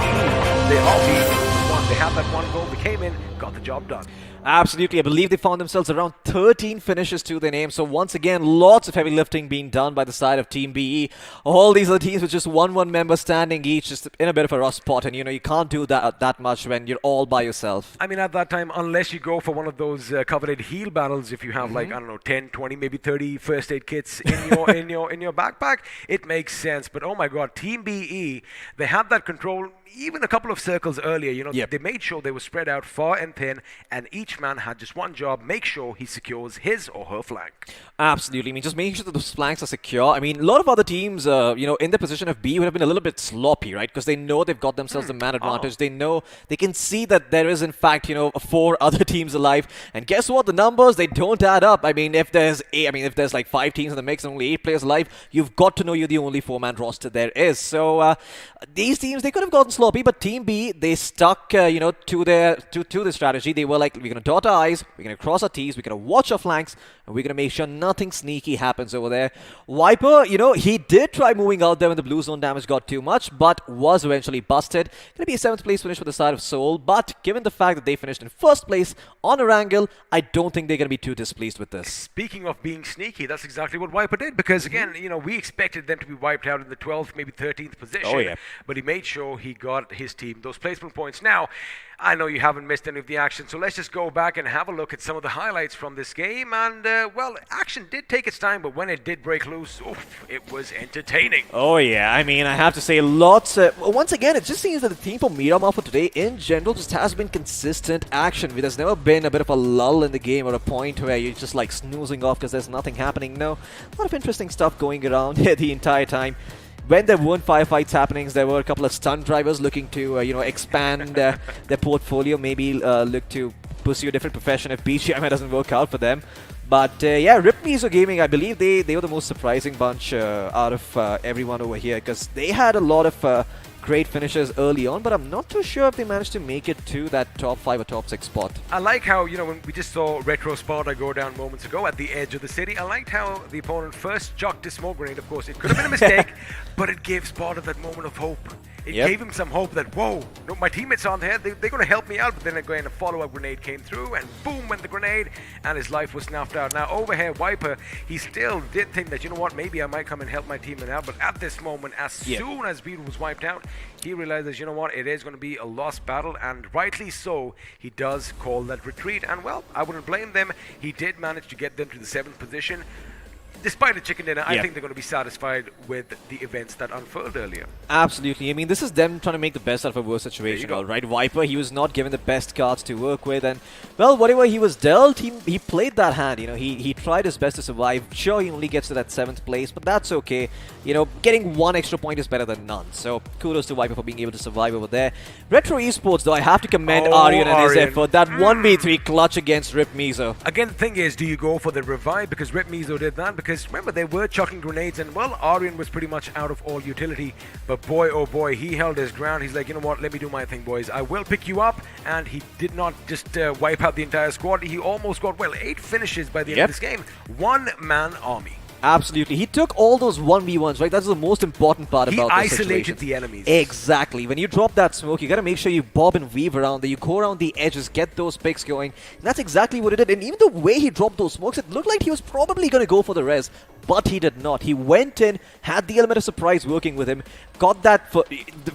they all won. They have that one goal. They came in, got the job done.
Absolutely. I believe they found themselves around 13 finishes to their name. So once again, lots of heavy lifting being done by the side of Team BE. All these other teams with just one member standing each, just in a bit of a rough spot. And, you know, you can't do that much when you're all by yourself.
I mean, at that time, unless you go for one of those coveted heal battles, if you have like, I don't know, 10, 20, maybe 30 first aid kits in your backpack, it makes sense. But oh my God, Team BE, they had that control even a couple of circles earlier. You know, they made sure they were spread out far and thin, and each man had just one job: make sure he secures his or her flank.
Absolutely. I mean, just making sure that those flanks are secure. I mean, a lot of other teams, you know, in the position of B would have been a little bit sloppy, right? Because they know they've got themselves the man advantage. They know, they can see that there is, in fact, you know, 4 other teams alive. And guess what? The numbers, they don't add up. I mean, if there's like 5 teams in the mix and only 8 players alive, you've got to know you're the only 4-man roster there is. So these teams, they could have gotten sloppy, but Team B, they stuck, you know, to their strategy. They were like, we're going to dot our I's, we're going to cross our T's, we're going to watch our flanks, and we're going to make sure nothing sneaky happens over there. Wiper, you know, he did try moving out there when the blue zone damage got too much, but was eventually busted. Going to be a 7th place finish for the side of Seoul, but given the fact that they finished in 1st place on Erangel, I don't think they're going to be too displeased with this.
Speaking of being sneaky, that's exactly what Wiper did, because again, you know, we expected them to be wiped out in the 12th, maybe 13th position, but he made sure he got his team those placement points. Now, I know you haven't missed any of the action, so let's just go back and have a look at some of the highlights from this game. And, well, action did take its time, but when it did break loose, oof, it was entertaining.
Oh, yeah. I mean, I have to say lots. Once again, it just seems that the theme for Miramar for today, in general, just has been consistent action. There's never been a bit of a lull in the game or a point where you're just, like, snoozing off because there's nothing happening. No, a lot of interesting stuff going around here the entire time. When there weren't firefights happening, there were a couple of stunt drivers looking to, you know, expand their portfolio, maybe look to pursue a different profession if BGMI doesn't work out for them. But yeah, Rip Mizo Gaming, I believe they were the most surprising bunch out of everyone over here, because they had a lot of great finishes early on, but I'm not too sure if they managed to make it to that top 5 or top 6 spot.
I like how, you know, when we just saw Retro Sparta go down moments ago at the edge of the city, I liked how the opponent first chucked a smoke grenade. Of course, it could have been a mistake, but it gave Sparta that moment of hope. It gave him some hope that, whoa, no, my teammates aren't here, they're going to help me out. But then again, a follow-up grenade came through, and boom went the grenade, and his life was snuffed out. Now, over here, Wiper, he still did think that, you know what, maybe I might come and help my teammate out. But at this moment, as soon as Beetle was wiped out, he realizes, you know what, it is going to be a lost battle, and rightly so, he does call that retreat. And, well, I wouldn't blame them. He did manage to get them to the 7th position. Despite the chicken dinner, I think they're going to be satisfied with the events that unfurled earlier.
Absolutely. I mean, this is them trying to make the best out of a worse situation, all right? Wiper, he was not given the best cards to work with, and, well, whatever he was dealt, he played that hand, you know, he tried his best to survive. Sure, he only gets to that 7th place, but that's okay. You know, getting 1 extra point is better than none, so kudos to Wiper for being able to survive over there. Retro Esports, though, I have to commend Aryan and his effort. That 1v3 clutch against Rip Mizo.
Again, the thing is, do you go for the revive? Because Rip Mizo did that, because because remember, they were chucking grenades, and well, Aryan was pretty much out of all utility. But boy, oh boy, he held his ground. He's like, you know what, let me do my thing, boys. I will pick you up. And he did not just wipe out the entire squad. He almost got, well, 8 finishes by the end of this game. One-man army.
Absolutely. He took all those 1v1s, right? That's the most important part about this situation.
He isolated the enemies.
Exactly. When you drop that smoke, you got to make sure you bob and weave around there. You go around the edges, get those picks going. And that's exactly what he did. And even the way he dropped those smokes, it looked like he was probably going to go for the res. But he did not. He went in, had the element of surprise working with him, got that...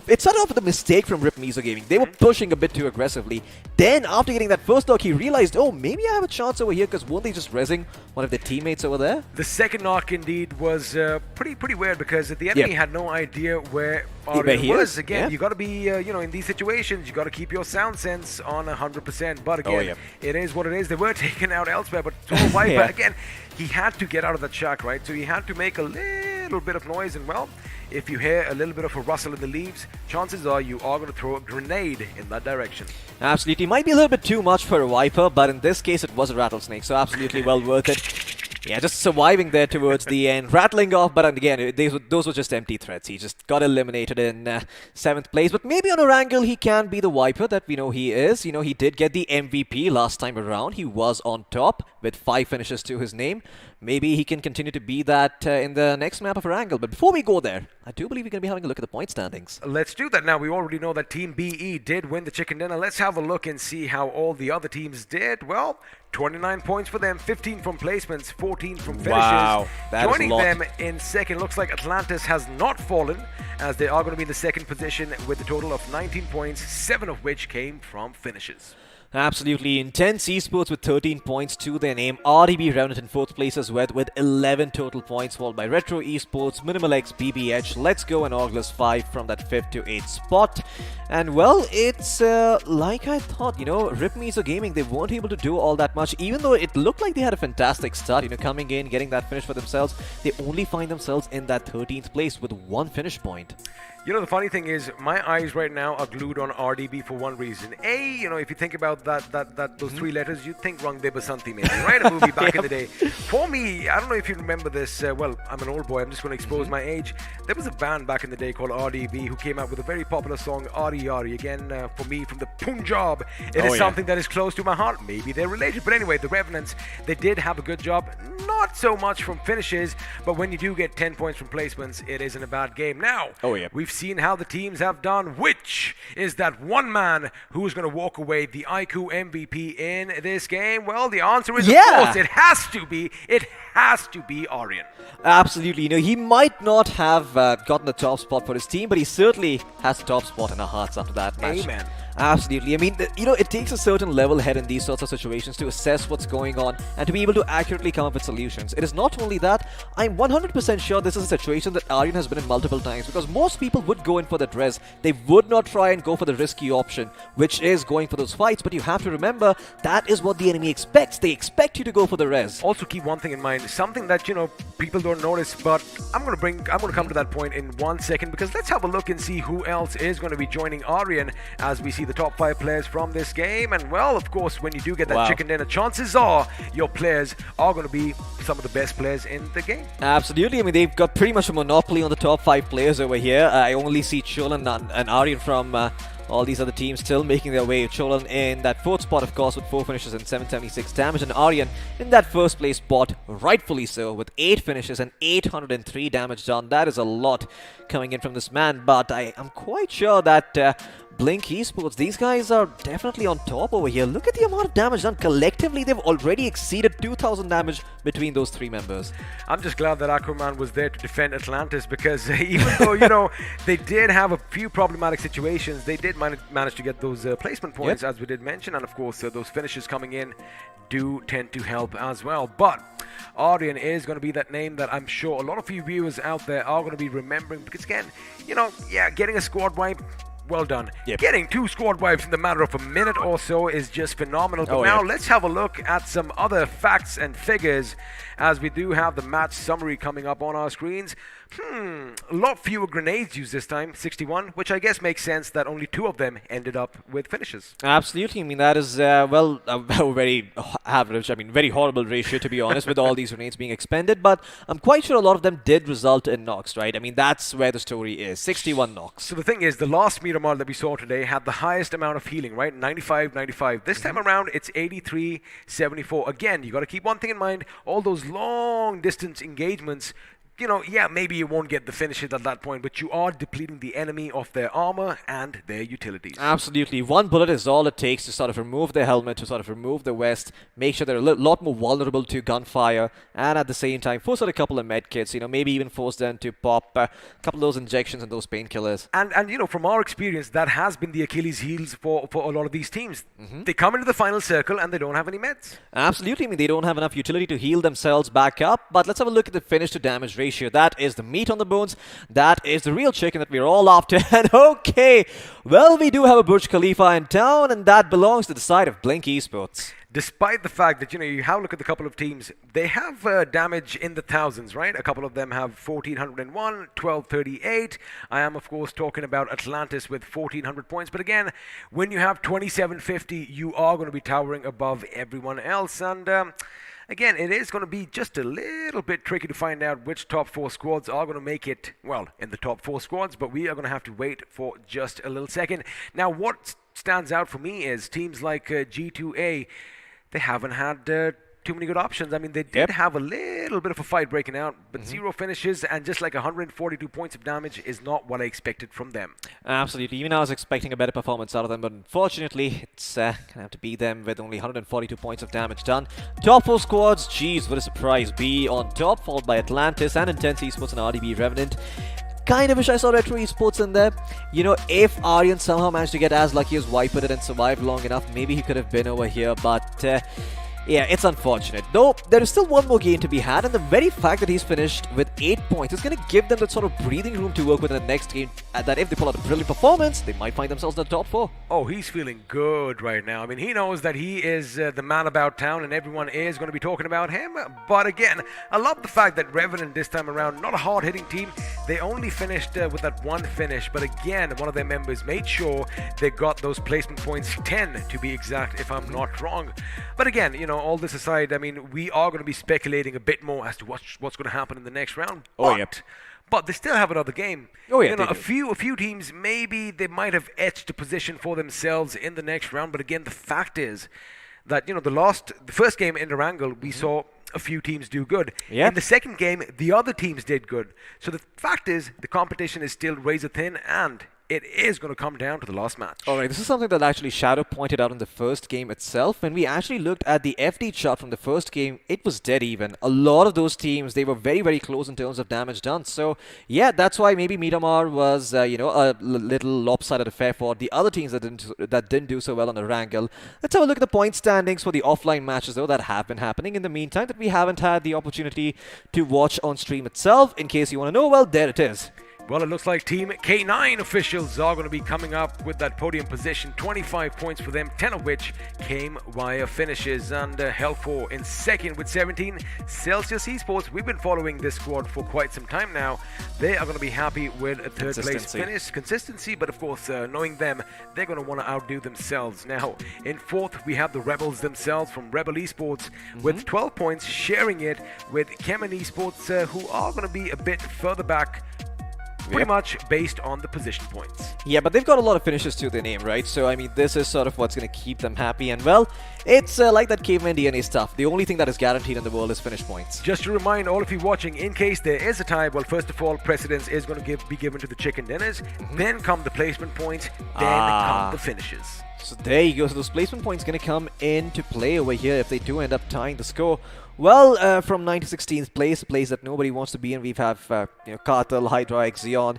It started off with a mistake from Rip Mizo Gaming. They were pushing a bit too aggressively. Then, after getting that first knock, he realized, oh, maybe I have a chance over here, because weren't they just rezzing one of their teammates over there?
The second knock, indeed, was pretty weird, because the enemy had no idea where Aryan was. Again, you got to be, in these situations, you got to keep your sound sense on 100%. But again, it is what it is. They were taken out elsewhere, but Viper, again, he had to get out of that shack, right? So he had to make a little bit of noise, and well, if you hear a little bit of a rustle in the leaves, chances are you are going to throw a grenade in that direction.
Absolutely. Might be a little bit too much for a Viper, but in this case it was a rattlesnake, so absolutely well worth it. Yeah, just surviving there towards the end, rattling off, but again, those were just empty threats. He just got eliminated in 7th place, but maybe on Erangel he can be the Viper that we know he is. You know, he did get the MVP last time around. He was on top with 5 finishes to his name. Maybe he can continue to be that in the next map of Erangel. But before we go there, I do believe we're going to be having a look at the point standings.
Let's do that now. We already know that Team BE did win the chicken dinner. Let's have a look and see how all the other teams did. Well, 29 points for them, 15 from placements, 14 from finishes.
Wow,
Joining them in second, looks like Atlantis has not fallen, as they are going to be in the second position with a total of 19 points, 7 of which came from finishes.
Absolutely intense esports with 13 points to their name. RDB rounded in 4th place as well with 11 total points, followed by Retro Esports, Minimal X, BBH, Let's Go and Orgless 5 from that 5th to 8th spot. And well, it's like I thought, Rip Mizo Gaming, they weren't able to do all that much, even though it looked like they had a fantastic start, coming in, getting that finish for themselves. They only find themselves in that 13th place with 1 finish point.
The funny thing is, my eyes right now are glued on RDB for one reason. A, if you think about those 3 letters, you'd think Rang De Basanti maybe, right? A movie back in the day. For me, I don't know if you remember this. Well, I'm an old boy. I'm just going to expose my age. There was a band back in the day called RDB who came out with a very popular song, Ari Ari. Again, for me, from the Punjab, it is something that is close to my heart. Maybe they're related. But anyway, the Revenants, they did have a good job. Not so much from finishes, but when you do get 10 points from placements, it isn't a bad game. Now, we've seen how the teams have done. Which is that one man who is going to walk away the iQOO MVP in this game? Well, the answer is, of course, it has to be Aryan.
Absolutely. He might not have gotten the top spot for his team, but he certainly has the top spot in our hearts after that match.
Amen.
Absolutely. I mean, it takes a certain level head in these sorts of situations to assess what's going on and to be able to accurately come up with solutions. It is not only that, I'm 100% sure this is a situation that Aryan has been in multiple times, because most people would go in for the res. They would not try and go for the risky option, which is going for those fights, but you have to remember, that is what the enemy expects. They expect you to go for the res.
Also keep one thing in mind, something that, people don't notice, but I'm going to come to that point in 1 second, because let's have a look and see who else is going to be joining Aryan as we see the top 5 players from this game. And well, of course, when you do get that chicken dinner, chances are your players are going to be some of the best players in the game.
Absolutely. I mean, they've got pretty much a monopoly on the top 5 players over here. I only see Cholan and Aryan from all these other teams still making their way. Cholan in that 4th spot, of course, with 4 finishes and 776 damage, and Aryan in that 1st place spot, rightfully so, with 8 finishes and 803 damage done. That is a lot coming in from this man, but I am quite sure that Blink Esports, these guys are definitely on top over here. Look at the amount of damage done. Collectively, they've already exceeded 2,000 damage between those 3 members.
I'm just glad that Aquaman was there to defend Atlantis, because even though, they did have a few problematic situations, they did manage to get those placement points, as we did mention, and of course, those finishes coming in do tend to help as well. But Aryan is going to be that name that I'm sure a lot of you viewers out there are going to be remembering, because again, getting a squad wipe, well done.
Yep.
Getting 2 squad wipes in the matter of a minute or so is just phenomenal. But now let's have a look at some other facts and figures, as we do have the match summary coming up on our screens. A lot fewer grenades used this time, 61, which I guess makes sense that only 2 of them ended up with finishes.
Absolutely. I mean, that is, well, a very average, I mean, very horrible ratio, to be honest, with all these grenades being expended. But I'm quite sure a lot of them did result in knocks, right? I mean, that's where the story is. 61 knocks.
So the thing is, the last Miramar that we saw today had the highest amount of healing, right? 95. This time around, it's 83-74. Again, you got to keep one thing in mind. All those long distance engagements, you know, yeah, maybe you won't get the finishes at that point, but you are depleting the enemy of their armor and their utilities.
Absolutely. One bullet is all it takes to sort of remove their helmet, to sort of remove the vest, make sure they're a lot more vulnerable to gunfire, and at the same time force out a couple of medkits, you know, maybe even force them to pop a couple of those injections and those painkillers.
And you know, from our experience, that has been the Achilles heels for a lot of these teams. They come into the final circle and they don't have any meds.
Absolutely. I mean, they don't have enough utility to heal themselves back up, but let's have a look at the finish to damage ratio. That is the meat on the bones. That is the real chicken that we're all after. And okay, well, we do have a Burj Khalifa in town, and that belongs to the side of Blink Esports.
Despite the fact that, you know, you have a look at the couple of teams, they have damage in the thousands, right? A couple of them have 1401, 1238. I am, of course, talking about Atlantis with 1400 points. But again, when you have 2750, you are going to be towering above everyone else. And again, it is going to be just a little bit tricky to find out which top 4 squads are going to make it, well, in the top 4 squads, but we are going to have to wait for just a little second. Now, what stands out for me is teams like G2A, they haven't had too many good options. I mean, they did have a little bit of a fight breaking out, but 0 finishes and just like 142 points of damage is not what I expected from them.
Absolutely. Even I was expecting a better performance out of them, but unfortunately, it's going to have to beat them with only 142 points of damage done. Top 4 squads, geez, what a surprise. B on top, followed by Atlantis and Intense Esports and RDB Revenant. Kind of wish I saw Retro Esports in there. You know, if Aryan somehow managed to get as lucky as Viper did and survived long enough, maybe he could have been over here, but yeah, it's unfortunate. Though, there is still one more game to be had, and the very fact that he's finished with 8 points is going to give them that sort of breathing room to work with in the next game, that if they pull out a brilliant performance, they might find themselves in the top 4.
Oh, he's feeling good right now. I mean, he knows that he is the man about town, and everyone is going to be talking about him. But again, I love the fact that Revenant this time around, not a hard-hitting team, they only finished with that 1 finish. But again, one of their members made sure they got those placement points, 10 to be exact, if I'm not wrong. But again, you know, all this aside, I mean, we are going to be speculating a bit more as to what's going to happen in the next round. But they still have another game. You know, a few teams, maybe they might have etched a position for themselves in the next round. But again, the fact is that, you know, the first game in Erangel, we saw a few teams do good. In the second game, the other teams did good. So the fact is, the competition is still razor thin, and it is going to come down to the last match.
Alright, this is something that actually Shadow pointed out in the first game itself. When we actually looked at the FD chart from the first game, it was dead even. A lot of those teams, they were very, very close in terms of damage done. So, yeah, that's why maybe Miramar was, you know, a little lopsided affair for the other teams that didn't do so well on the Erangel. Let's have a look at the point standings for the offline matches, though, that have been happening in the meantime, that we haven't had the opportunity to watch on stream itself. In case you want to know, well, there it is.
Well, it looks like Team K9 officials are going to be coming up with that podium position. 25 points for them, 10 of which came via finishes. And Hell4 in second with 17. Celsius Esports, we've been following this squad for quite some time now. They are going to be happy with a third place finish. Consistency, but of course, knowing them, they're going to want to outdo themselves. Now, in fourth, we have the Rebels themselves from Rebel Esports with 12 points, sharing it with Kemen Esports, who are going to be a bit further back, pretty much based on the position points.
Yeah, but they've got a lot of finishes to their name, right? So, I mean, this is sort of what's going to keep them happy. And, well, it's like that caveman DNA stuff. The only thing that is guaranteed in the world is finish points.
Just to remind all of you watching, in case there is a tie, well, first of all, precedence is going to be given to the chicken dinners. Then come the placement points. Then come the finishes.
So there you go. So those placement points going to come into play over here if they do end up tying the score. Well, from 9 to 16th place, a place that nobody wants to be in, we have you know, Cartel, Hydra, Xeon.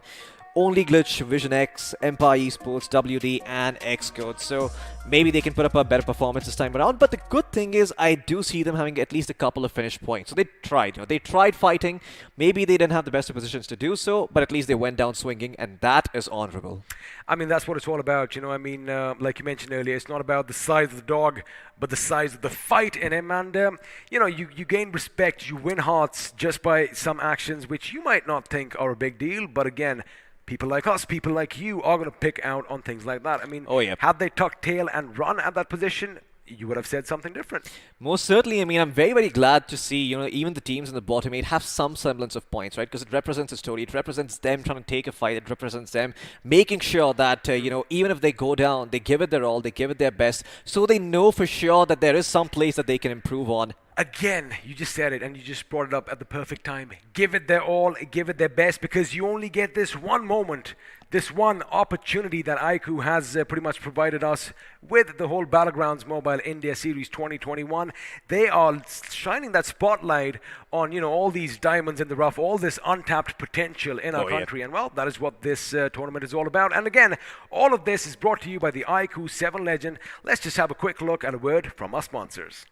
Only Glitch, Vision X, Empire Esports, WD, and Xcode. So maybe they can put up a better performance this time around. But the good thing is, I do see them having at least a couple of finish points. So they tried. They tried fighting. Maybe they didn't have the best of positions to do so, but at least they went down swinging, and that is honorable.
I mean, that's what it's all about. Like you mentioned earlier, it's not about the size of the dog, but the size of the fight in him. And, you gain respect, you win hearts just by some actions which you might not think are a big deal. But again, people like us, people like you are going to pick out on things like that. I mean, had they tucked tail and run at that position, you would have said something different.
Most certainly. I mean, I'm very, very glad to see, even the teams in the bottom 8 have some semblance of points, right? Because it represents a story. It represents them trying to take a fight. It represents them making sure that, even if they go down, they give it their all, they give it their best, so they know for sure that there is some place that they can improve on.
Again, you just said it, and you just brought it up at the perfect time. Give it their all, give it their best, because you only get this one moment, this one opportunity that iQOO has pretty much provided us with the whole Battlegrounds Mobile India Series 2021. They are shining that spotlight on, all these diamonds in the rough, all this untapped potential in our country. And well, that is what this tournament is all about. And again, all of this is brought to you by the iQOO 7 Legend. Let's just have a quick look at a word from our sponsors.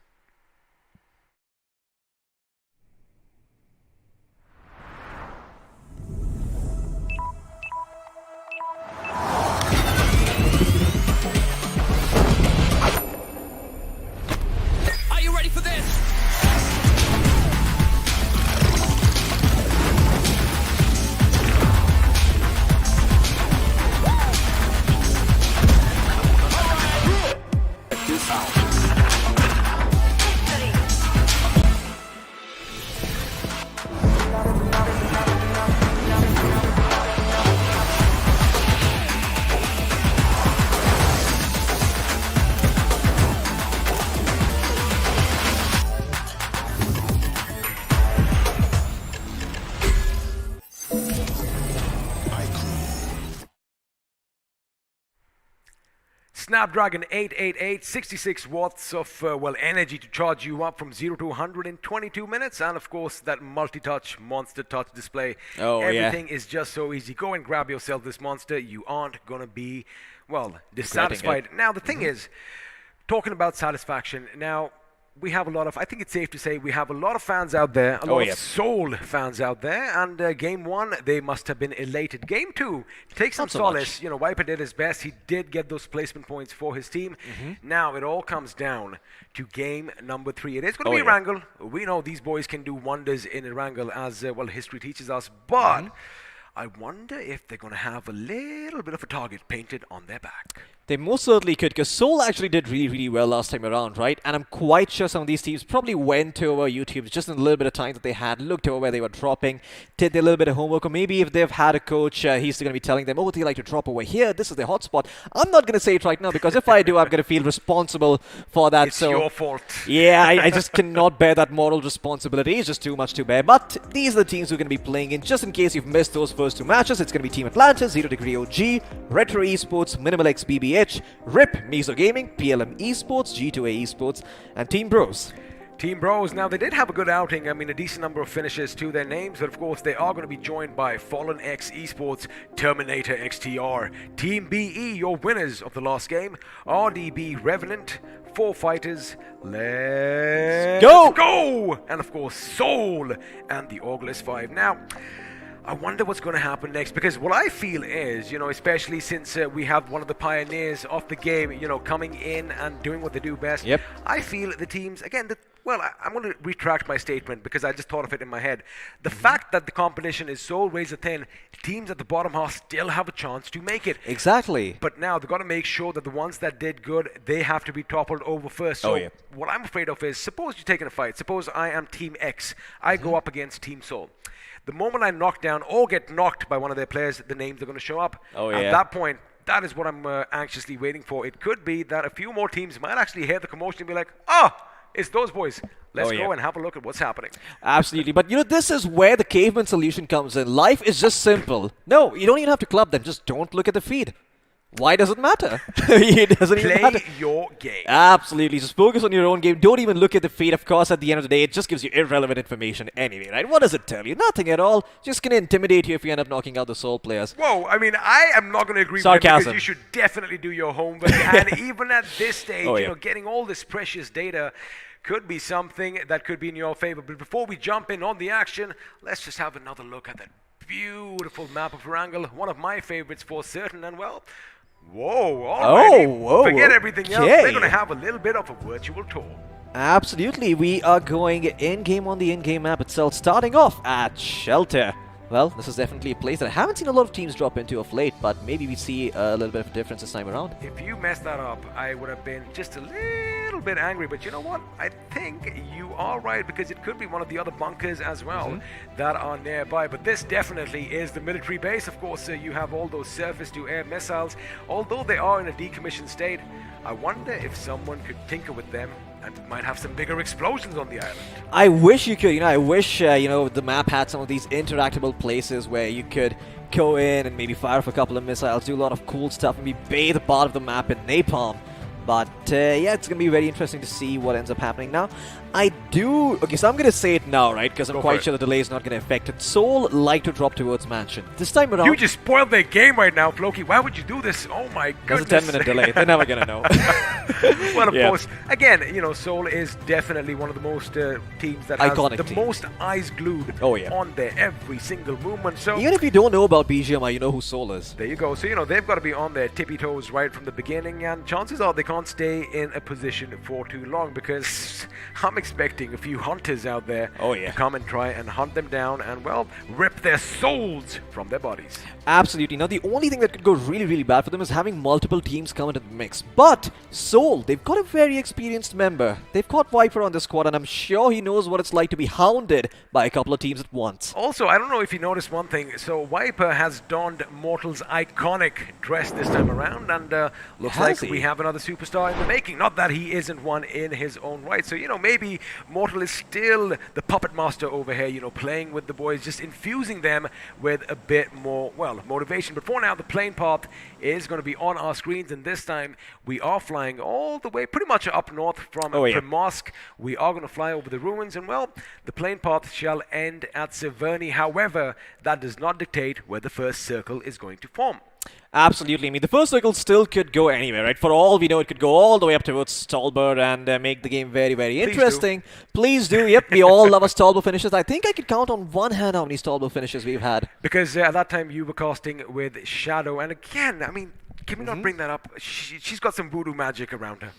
Are you ready for this?
Snapdragon 888, 66 watts of energy to charge you up from 0 to 100 in 22 minutes, and of course that multi-touch monster touch display. Everything is just so easy. Go and grab yourself this monster. You aren't gonna be, dissatisfied. Now the thing is, talking about satisfaction. Now we have a lot of, I think it's safe to say, we have a lot of fans out there, a lot of Soul fans out there, and game 1, they must have been elated. Game 2, take some solace. Viper did his best. He did get those placement points for his team. Now it all comes down to game number 3. It is going to be Erangel. We know these boys can do wonders in Erangel, as history teaches us, but I wonder if they're going to have a little bit of a target painted on their back.
They most certainly could, because Seoul actually did really, really well last time around, right? And I'm quite sure some of these teams probably went over YouTube just in a little bit of time that they had, looked over where they were dropping, did their little bit of homework, or maybe if they've had a coach, he's going to be telling them, they like to drop over here, this is their hotspot. I'm not going to say it right now, because if I do, I'm going to feel responsible for that.
It's your fault.
Yeah, I just cannot bear that moral responsibility. It's just too much to bear. But these are the teams who are going to be playing in. Just in case you've missed those first 2 matches, it's going to be Team Atlantis, 0 Degree OG, Retro Esports, Minimal X BBH, RIP Miso Gaming, PLM Esports, G2A Esports, and Team Bros.
Team Bros, now they did have a good outing. I mean, a decent number of finishes to their names, but of course they are going to be joined by Fallen X Esports, Terminator XTR, Team BE, your winners of the last game, RDB Revenant, 4 Fighters, let's go! And of course Soul and the August 5. Now, I wonder what's going to happen next, because what I feel is, especially since we have one of the pioneers of the game, coming in and doing what they do best, I feel the teams, again, I'm going to retract my statement because I just thought of it in my head. The fact that the competition is so razor thin, teams at the bottom half still have a chance to make it.
Exactly.
But now they've got to make sure that the ones that did good, they have to be toppled over first. So what I'm afraid of is, suppose you're taking a fight. Suppose I am Team X. I go up against Team Soul. The moment I knock down or get knocked by one of their players, the names are going to show up. At that point, that is what I'm anxiously waiting for. It could be that a few more teams might actually hear the commotion and be like, it's those boys. Let's go and have a look at what's happening.
Absolutely. But this is where the caveman solution comes in. Life is just simple. No, you don't even have to club them. Just don't look at the feed. why does it matter? It doesn't even matter.
Play your game.
Absolutely. Just focus on your own game. Don't even look at the fate. Of course, at the end of the day, it just gives you irrelevant information anyway, right? What does it tell you? Nothing at all. Just going to intimidate you if you end up knocking out the Soul players.
Whoa, I mean, I am not going to agree with
Sarcasm.
that because you should definitely do your homework. And even at this stage,
Oh,
you
yeah.
know, getting all this precious data could be something that could be in your favor. But before we jump in on the action, let's just have another look at that beautiful map of Erangel, one of my favorites for certain. And well, whoa, already,
whoa,
forget everything else.
okay.
They're going to have a little bit of a virtual tour.
Absolutely. We are going in-game on the in-game map itself, starting off at Shelter. Well, this is definitely a place that I haven't seen a lot of teams drop into of late, but maybe we see a little bit of a difference this time around.
If you messed that up, I would have been just a little bit angry. But you know what? I think you are right, because it could be one of the other bunkers as well that are nearby. But this definitely is the military base. Of course, you have all those surface-to-air missiles. Although they are in a decommissioned state, I wonder if someone could tinker with them and might have some bigger explosions on the island.
I wish you could, I wish, the map had some of these interactable places where you could go in and maybe fire off a couple of missiles, do a lot of cool stuff, and maybe bathe a part of the map in napalm. But, yeah, it's going to be very interesting to see what ends up happening now. Okay, so I'm going to say it now, right? Because I'm quite sure the delay is not going to affect it. Soul like to drop towards Mansion. This time around...
You just spoiled their game right now, Floki. Why would you do this? Oh my goodness.
There's a 10-minute delay. They're never going to know.
Well, of course, again, Soul is definitely one of the most teams that
Iconic
has the most eyes glued on their every single movement. So
even if you don't know about BGMI, you know who Soul is.
There you go. So, they've got to be on their tippy toes right from the beginning, and chances are they can't stay in a position for too long, because I'm expecting a few hunters out there to come and try and hunt them down and, well, rip their souls from their bodies.
Absolutely. Now, the only thing that could go really, really bad for them is having multiple teams come into the mix. But Soul, they've got a very experienced member. They've got Viper on the squad, and I'm sure he knows what it's like to be hounded by a couple of teams at once.
Also, I don't know if you noticed one thing. So Viper has donned Mortal's iconic dress this time around, and looks like we have another superstar in the making. Not that he isn't one in his own right. So, maybe Mortal is still the puppet master over here, playing with the boys, just infusing them with a bit more, well, motivation. But for now, the plane path is going to be on our screens, and this time we are flying all the way pretty much up north from Primorsk. We are going to fly over the ruins, and, well, the plane path shall end at Severny. However, that does not dictate where the first circle is going to form.
Absolutely. I mean, the first circle still could go anywhere, right? For all we know, it could go all the way up towards Stolber and make the game very, very interesting. Please do. Yep, we all love our Stolber finishes. I think I could count on one hand how many Stolber finishes we've had.
Because at that time you were casting with Shadow, and again, I mean, can we not bring that up? She's got some voodoo magic around her.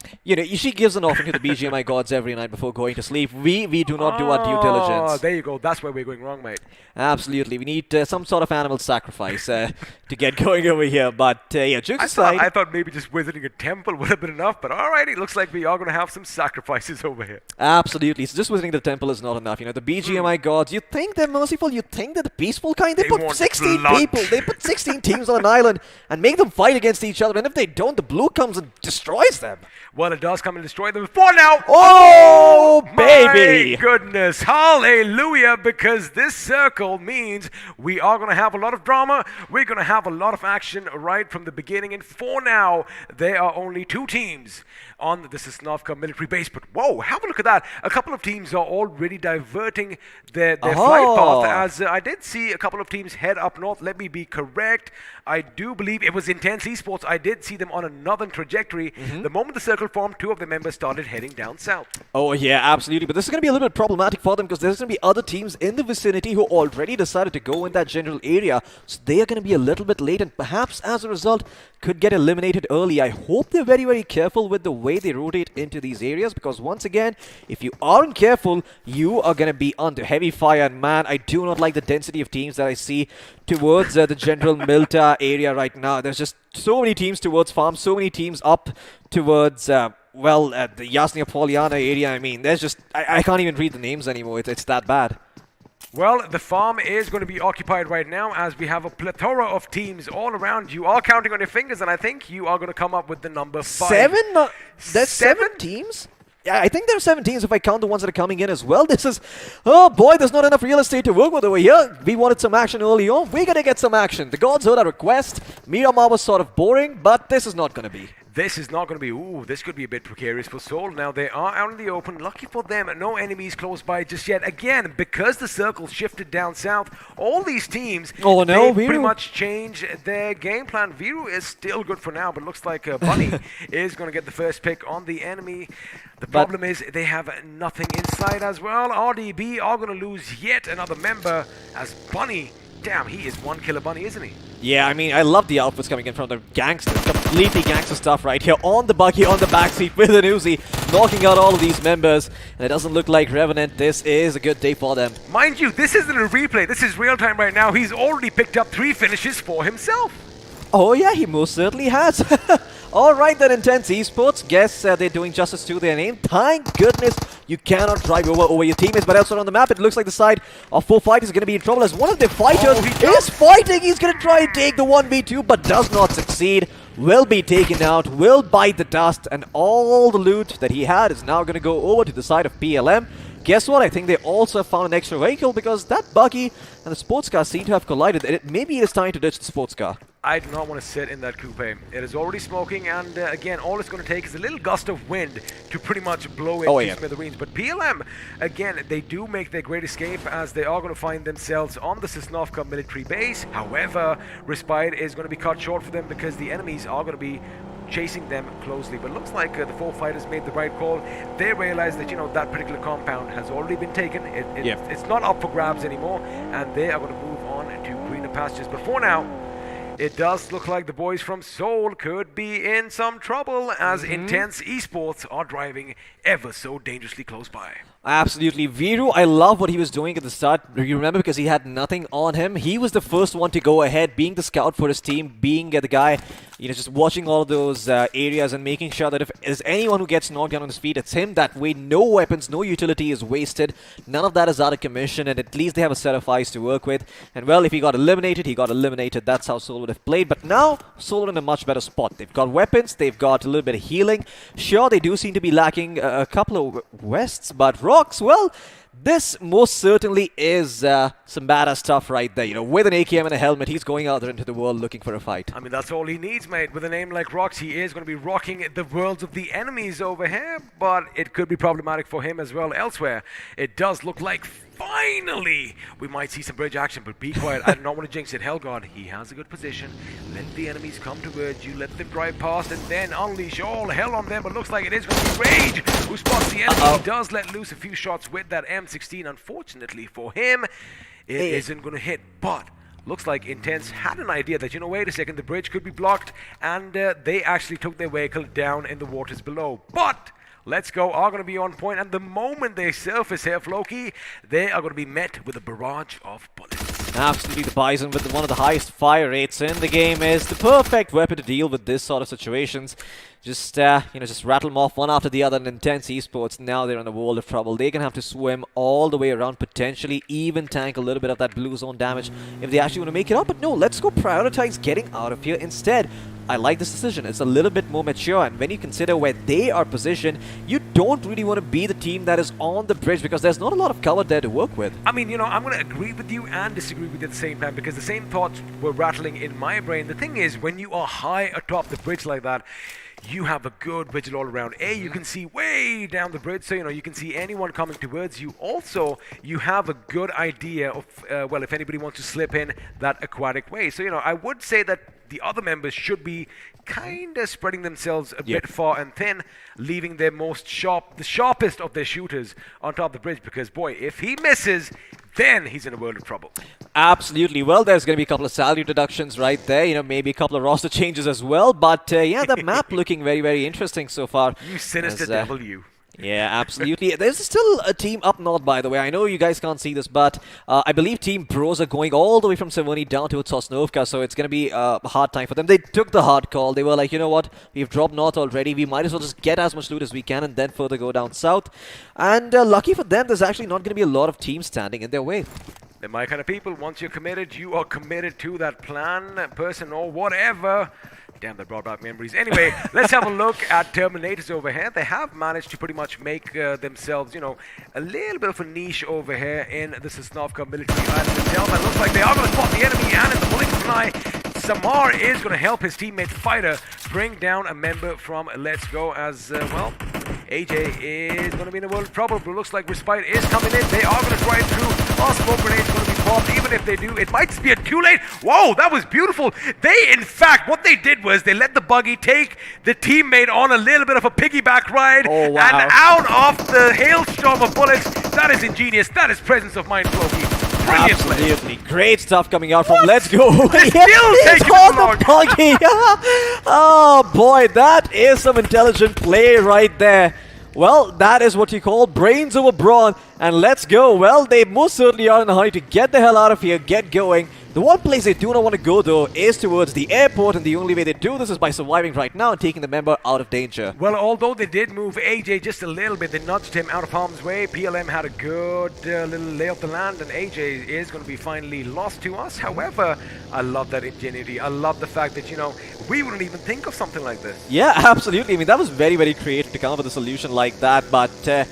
She gives an offering to the BGMI gods every night before going to sleep. We do not do our due diligence.
There you go. That's where we're going wrong, mate.
Absolutely. We need some sort of animal sacrifice to get going over here. But, yeah, jokes aside...
I thought maybe just visiting a temple would have been enough, but alright, it looks like we are going to have some sacrifices over here.
Absolutely. So just visiting the temple is not enough. The BGMI gods, you think they're merciful? You think they're the peaceful kind? They put 16 people. They put 16 teams on an island and make them fight against each other, and if they don't, the blue comes and destroys them.
Well, it does come and destroy them before now.
Oh, baby!
My goodness, hallelujah, because this circle means we are going to have a lot of drama. We're going to have a lot of action right from the beginning, and for now, there are only two teams on the Sosnovka military base. But whoa, have a look at that. A couple of teams are already diverting their flight path, as I did see a couple of teams head up north. Let me be correct. I do believe it was Intense Esports. I did see them on a northern trajectory. The moment the circle formed, two of the members started heading down south.
Oh, yeah, absolutely. But this is going to be a little bit problematic for them, because there's going to be other teams in the vicinity who already decided to go in that general area. So they are going to be a little bit late, and perhaps as a result could get eliminated early. I hope they're very, very careful with the way they rotate into these areas, because once again, if you aren't careful, you are going to be under heavy fire. And man, I do not like the density of teams that I see towards the general Milta area right now. There's just so many teams towards farm, so many teams up towards the Yasnia Poliana area. I mean, there's just I can't even read the names anymore. It's that bad.
Well, the farm is going to be occupied right now, as we have a plethora of teams all around. You are counting on your fingers, and I think you are going to come up with the number 5.
That's 7 teams? I think there are 7 teams if I count the ones that are coming in as well. This is, oh boy, there's not enough real estate to work with over here. We wanted some action early on. We're going to get some action. The gods heard our request. Miramar was sort of boring, but this is not going to be.
This is not going to be, ooh, this could be a bit precarious for Seoul. Now, they are out in the open. Lucky for them, no enemies close by just yet. Again, because the circle shifted down south, all these teams,
oh, no,
they pretty much change their game plan. Viru is still good for now, but looks like Bunny is going to get the first pick on the enemy. The problem is they have nothing inside as well. RDB are going to lose yet another member as Bunny. Damn, he is one killer Bunny, isn't he?
Yeah, I mean, I love the outputs coming in from the gangsters. Completely gangster stuff right here. On the buggy, on the backseat with an Uzi, knocking out all of these members. And it doesn't look like Revenant. This is a good day for them.
Mind you, this isn't a replay. This is real time right now. He's already picked up 3 finishes for himself.
Oh yeah, he most certainly has. Alright then, Intense Esports. Guess they're doing justice to their name. Thank goodness you cannot drive over your teammates, but elsewhere on the map it looks like the side of 4 fighters is going to be in trouble as one of their fighters is fighting. He's going to try and take the 1v2 but does not succeed. Will be taken out, will bite the dust, and all the loot that he had is now going to go over to the side of PLM. Guess what? I think they also found an extra vehicle because that buggy and the sports car seem to have collided. Maybe it is time to ditch the sports car.
I do not want to sit in that coupe. It is already smoking, and again, all it's going to take is a little gust of wind to pretty much blow it to smithereens. But PLM, again, they do make their great escape as they are going to find themselves on the Sosnovka military base. However, Respite is going to be cut short for them because the enemies are going to be chasing them closely. But looks like the 4 fighters made the right call. They realized that, you know, that particular compound has already been taken. It's not up for grabs anymore, and they are going to move on to greener pastures. But for now, it does look like the boys from Seoul could be in some trouble as Intense Esports are driving ever so dangerously close by.
Absolutely. Viru, I love what he was doing at the start. You remember, because he had nothing on him. He was the first one to go ahead, being the scout for his team, being the guy, you know, just watching all those areas and making sure that if there's anyone who gets knocked down on his feet, it's him. That way, no weapons, no utility is wasted. None of that is out of commission, and at least they have a set of eyes to work with. And well, if he got eliminated, he got eliminated. That's how Seoul would have played. But now, Seoul are in a much better spot. They've got weapons, they've got a little bit of healing. Sure, they do seem to be lacking a couple of wests, but Rocks, well, this most certainly is some badass stuff right there. You know, with an AKM and a helmet, he's going out there into the world looking for a fight.
I mean, that's all he needs, mate. With a name like Rox, he is going to be rocking the worlds of the enemies over here, but it could be problematic for him as well elsewhere. It does look like finally we might see some bridge action, but be quiet. I do not want to jinx it. Hellgod, he has a good position. Let the enemies come towards you, let them drive past, and then unleash all hell on them. But looks like it is going to be Rage who spots the enemy. He does let loose a few shots with that M16. Unfortunately for him, it isn't going to hit, but looks like Intense had an idea that, you know, wait a second, the bridge could be blocked, and they actually took their vehicle down in the waters below. But Let's Go are going to be on point, and the moment they surface here, Floki, they are going to be met with a barrage of bullets.
Absolutely, the Bison with one of the highest fire rates in the game is the perfect weapon to deal with this sort of situations. Just, just rattle them off one after the other in Intense Esports. Now they're in a world of trouble. They're going to have to swim all the way around, potentially even tank a little bit of that blue zone damage if they actually want to make it up. But no, Let's Go prioritize getting out of here instead. I like this decision. It's a little bit more mature, and when you consider where they are positioned, you don't really want to be the team that is on the bridge because there's not a lot of cover there to work with.
I mean, you know, I'm going to agree with you and disagree with you at the same time because the same thoughts were rattling in my brain. The thing is, when you are high atop the bridge like that, you have a good vigil all around. You can see way down the bridge, so, you know, you can see anyone coming towards you. Also, you have a good idea of, well, if anybody wants to slip in that aquatic way. So, you know, I would say that the other members should be kind of spreading themselves a bit far and thin, leaving their the sharpest of their shooters on top of the bridge, because, boy, if he misses, then he's in a world of trouble.
Absolutely. Well, there's going to be a couple of salary deductions right there, you know, maybe a couple of roster changes as well, but yeah, the map looking very, very interesting so far.
You sinister devil, you.
Yeah, absolutely. There's still a team up north, by the way. I know you guys can't see this, but I believe Team Bros are going all the way from Severny down towards Sosnovka, so it's going to be a hard time for them. They took the hard call. They were like, you know what, we've dropped north already. We might as well just get as much loot as we can and then further go down south. And lucky for them, there's actually not going to be a lot of teams standing in their way.
They're my kind of people. Once you're committed, you are committed to that plan, person, or whatever. Damn, that brought back memories. Anyway, let's have a look at Terminators over here. They have managed to pretty much make themselves, you know, a little bit of a niche over here in the Sosnovka military island itself. And it looks like they are going to spot the enemy, and in the blink of an eye, Samar is going to help his teammate Fighter bring down a member from Let's Go as, well, AJ is going to be in a world of trouble, but it looks like Respite is coming in. They are going to drive through. Our smoke grenade is going to be popped. Even if they do, it might be too late. Whoa, that was beautiful. They, in fact, what they did was they let the buggy take the teammate on a little bit of a piggyback ride.
Oh, wow.
And out of the hailstorm of bullets. That is ingenious. That is presence of mind, Floki. Brilliant play.
Absolutely. Great stuff coming out from Let's Go.
They still take it
on
long.
the buggy. Oh boy, that is some intelligent play right there. Well, that is what you call brains over brawn. And Let's Go. Well, they most certainly are in a hurry to get the hell out of here, get going. The one place they do not want to go, though, is towards the airport, and the only way they do this is by surviving right now and taking the member out of danger.
Well, although they did move AJ just a little bit, they nudged him out of harm's way. PLM had a good little lay of the land, and AJ is going to be finally lost to us. However, I love that ingenuity. I love the fact that, you know, we wouldn't even think of something like this.
Yeah, absolutely. I mean, that was very, very creative to come up with a solution like that, but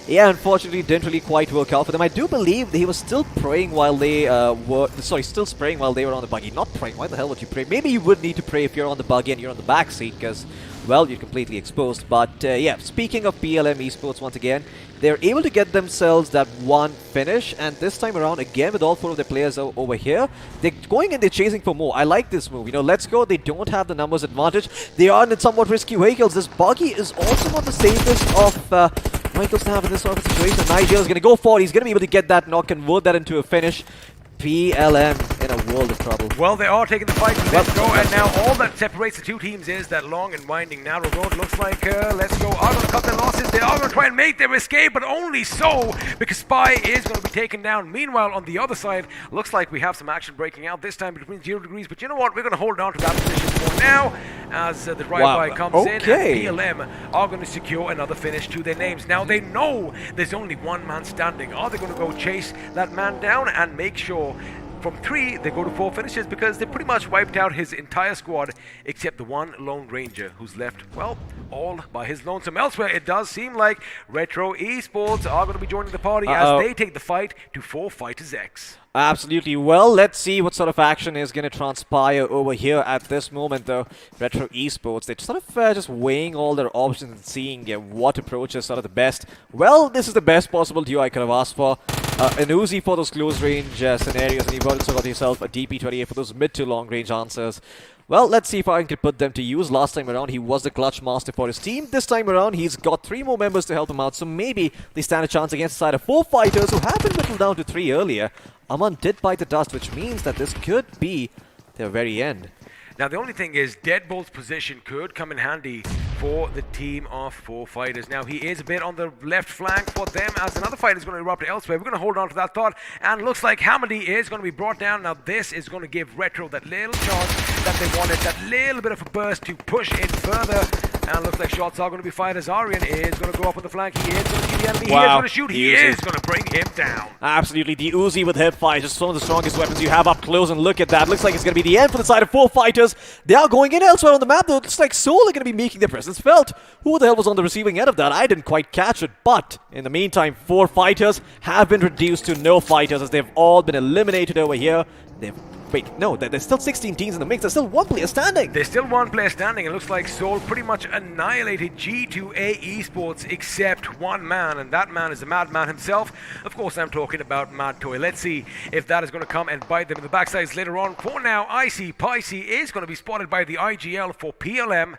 yeah, unfortunately, it didn't really quite work out for them. I do believe he was still praying while they still spraying while they were on the buggy. Not praying. Why the hell would you pray? Maybe you would need to pray if you're on the buggy and you're on the back seat, because, well, you're completely exposed. But yeah, speaking of PLM Esports once again, they're able to get themselves that one finish, and this time around, again, with all four of their players over here, they're going and they're chasing for more. I like this move. You know, Let's Go. They don't have the numbers advantage. They are in somewhat risky vehicles. This buggy is also not the safest of vehicles to have in this sort of situation. Nigel is going to go for it. He's going to be able to get that knock, convert that into a finish. PLM in a world of trouble.
Well, they are taking the fight to Let's Go, and now all that separates the two teams is that long and winding narrow road. Looks like Let's Go are going to cut their losses. They are going to try and make their escape, but only so because Spy is going to be taken down. Meanwhile, on the other side, looks like we have some action breaking out, this time between 0 degrees. But you know what? We're going to hold on to that position for now as the drive-by comes in, and PLM are going to secure another finish to their names. Now, they know there's only one man standing. Are they going to go chase that man down and make sure from 3 they go to 4 finishes, because they pretty much wiped out his entire squad except the one lone ranger who's left, well, all by his lonesome. Elsewhere, it does seem like Retro Esports are going to be joining the party as they take the fight to 4 Fighters X.
Absolutely. Well, let's see what sort of action is going to transpire over here at this moment, though. Retro Esports, they're sort of just weighing all their options and seeing what approach is sort of the best. Well, this is the best possible duo I could have asked for. An Uzi for those close range scenarios, and you've also got yourself a DP28 for those mid to long range answers. Well, let's see if I can put them to use. Last time around, he was the clutch master for his team. This time around, he's got 3 more members to help him out, so maybe they stand a chance against a side of 4 fighters who have been whittled down to 3 earlier. Aman did bite the dust, which means that this could be their very end.
Now, the only thing is, Deadbolt's position could come in handy for the team of 4 fighters. Now, he is a bit on the left flank for them as another fight is going to erupt elsewhere. We're going to hold on to that thought, and looks like Hamady is going to be brought down. Now, this is going to give Retro that little chance that they wanted, that little bit of a burst to push in further. And looks like shots are going to be fired as Aryan is going to go up on the flank. He is going to see the enemy. He is going to shoot. He is going to bring him down.
Absolutely. The Uzi with hip fire is just one of the strongest weapons you have up close. And look at that. Looks like it's going to be the end for the side of 4 fighters. They are going in elsewhere on the map, though. It looks like Seoul are going to be making their presence felt. Who the hell was on the receiving end of that? I didn't quite catch it. But in the meantime, 4 fighters have been reduced to no fighters as they've all been eliminated over here. Wait, no, there's still 16 teams in the mix. There's still 1 player standing.
There's still 1 player standing. It looks like Seoul pretty much annihilated G2A Esports except 1 man, and that man is the madman himself. Of course, I'm talking about Mad Toy. Let's see if that is going to come and bite them in the backsides later on. For now, Icy Picey is going to be spotted by the IGL for PLM,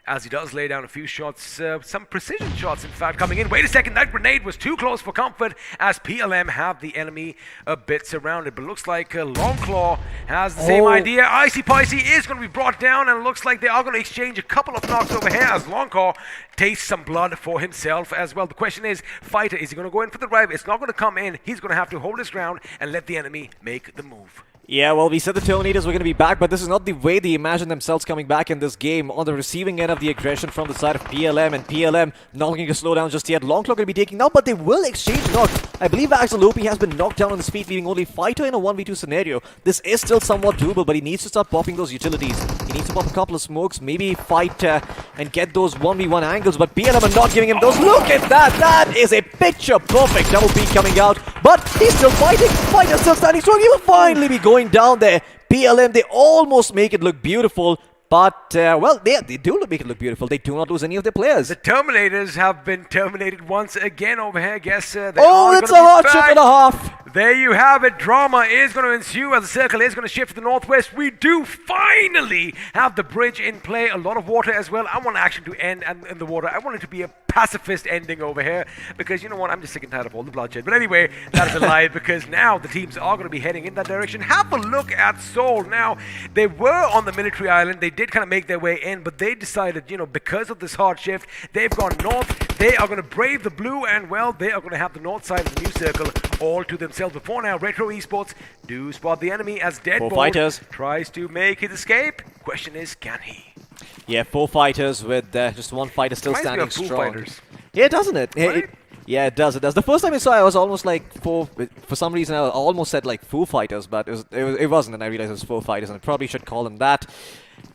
as he does lay down a few shots, some precision shots in fact coming in. Wait a second, that grenade was too close for comfort as PLM have the enemy a bit surrounded. But looks like Longclaw has the same idea. Icy Picey is going to be brought down, and it looks like they are going to exchange a couple of knocks over here as Longclaw tastes some blood for himself as well. The question is, Fighter, is he going to go in for the drive? It's not going to come in. He's going to have to hold his ground and let the enemy make the move.
Yeah, well, we said the Terminators were going to be back, but this is not the way they imagined themselves coming back in this game. On the receiving end of the aggression from the side of PLM, and PLM not looking to slow down just yet. Long Clock going to be taking now, but they will exchange knocks. I believe Axel OP has been knocked down on his feet, leaving only Fighter in a 1v2 scenario. This is still somewhat doable, but he needs to start popping those utilities. He needs to pop a couple of smokes, maybe fight and get those 1v1 angles, but PLM are not giving him those. Look at that! That is a picture-perfect double peak coming out, but he's still fighting. Fighter's still standing strong. He will finally be going down there. PLM, they almost make it look beautiful, but, well, they do make it look beautiful. They do not lose any of their players.
The Terminators have been terminated once again over here. Guess they
oh, it's a hard chip and a half.
There you have it. Drama is going to ensue as the circle is going to shift to the northwest. We do finally have the bridge in play. A lot of water as well. I want action to end in the water. I want it to be a pacifist ending over here because, you know what, I'm just sick and tired of all the bloodshed. But anyway, that's a lie because now the teams are going to be heading in that direction. Have a look at Seoul. Now, they were on the military island. They did kind of make their way in, but they decided, you know, because of this hard shift, they've gone north. They are going to brave the blue, and, well, they are going to have the north side of the new circle all to themselves. Before now, Retro Esports do spot the enemy as Deadbolt tries to make his escape. Question is, can he?
Yeah, 4 fighters with just 1 fighter still standing strong.
Fighters.
Yeah, doesn't it?
Right?
Yeah, it does. It does. The first time I saw it, I was almost like for some reason I almost said like Foo Fighters, but it wasn't, and I realized it was 4 fighters, and I probably should call them that.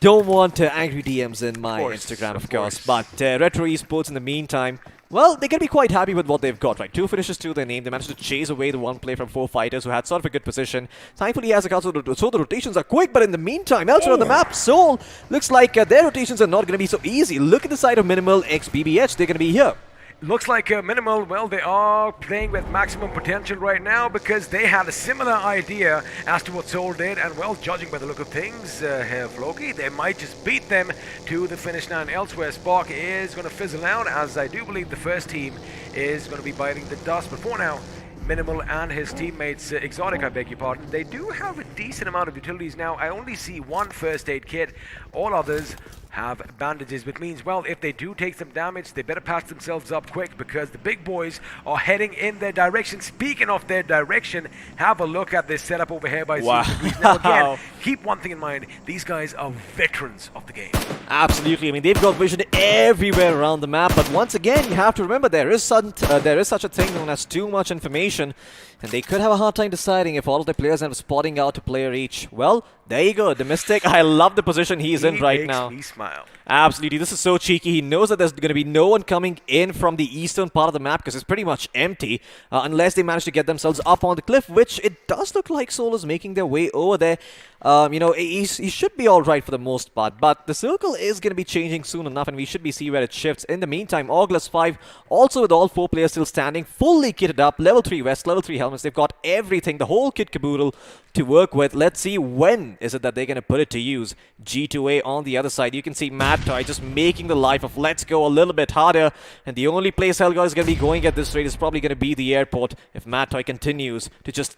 Don't want angry DMs in my Instagram, of course. But Retro Esports in the meantime, well, they can be quite happy with what they've got, right? 2 finishes to their name. They managed to chase away the 1 play from 4 fighters who had sort of a good position. Thankfully, he has a couple, so the rotations are quick, but in the meantime, elsewhere on the map, Seoul looks like their rotations are not going to be so easy. Look at the side of Minimal x BBH. They're going to be here.
Looks like Minimal, well, they are playing with maximum potential right now because they had a similar idea as to what Seoul did, and, well, judging by the look of things, Herr Floki, they might just beat them to the finish line. Elsewhere, Spark is going to fizzle out, as I do believe the first team is going to be biting the dust. But for now, Minimal and his teammates, Exotic, I beg your pardon, they do have a decent amount of utilities now. I only see 1 first aid kit. All others have bandages, which means, well, if they do take some damage, they better patch themselves up quick because the big boys are heading in their direction. Speaking of their direction, have a look at this setup over here by
wow.
Now again, keep one thing in mind, these guys are veterans of the game.
Absolutely. I mean, they've got vision everywhere around the map, but once again, you have to remember there is such a thing known as too much information, and they could have a hard time deciding if all of the players end up spotting out a player each. Well, there you go. The Mystic, I love the position he's in right now.
He makes me smile.
Absolutely. This is so cheeky. He knows that there's going to be no one coming in from the eastern part of the map because it's pretty much empty unless they manage to get themselves up on the cliff, which it does look like Seoul is making their way over there. You know, he should be all right for the most part, but the circle is going to be changing soon enough, and we should be seeing where it shifts. In the meantime, August 5, also with all 4 players still standing, fully kitted up, level 3 vest, level 3 helmets. They've got everything, the whole kit caboodle to work with. Let's see when is it that they're going to put it to use. G2A on the other side. You can see Mad Toy just making the life of Let's Go a little bit harder, and the only place Helgod is going to be going at this rate is probably going to be the airport if Mad Toy continues to just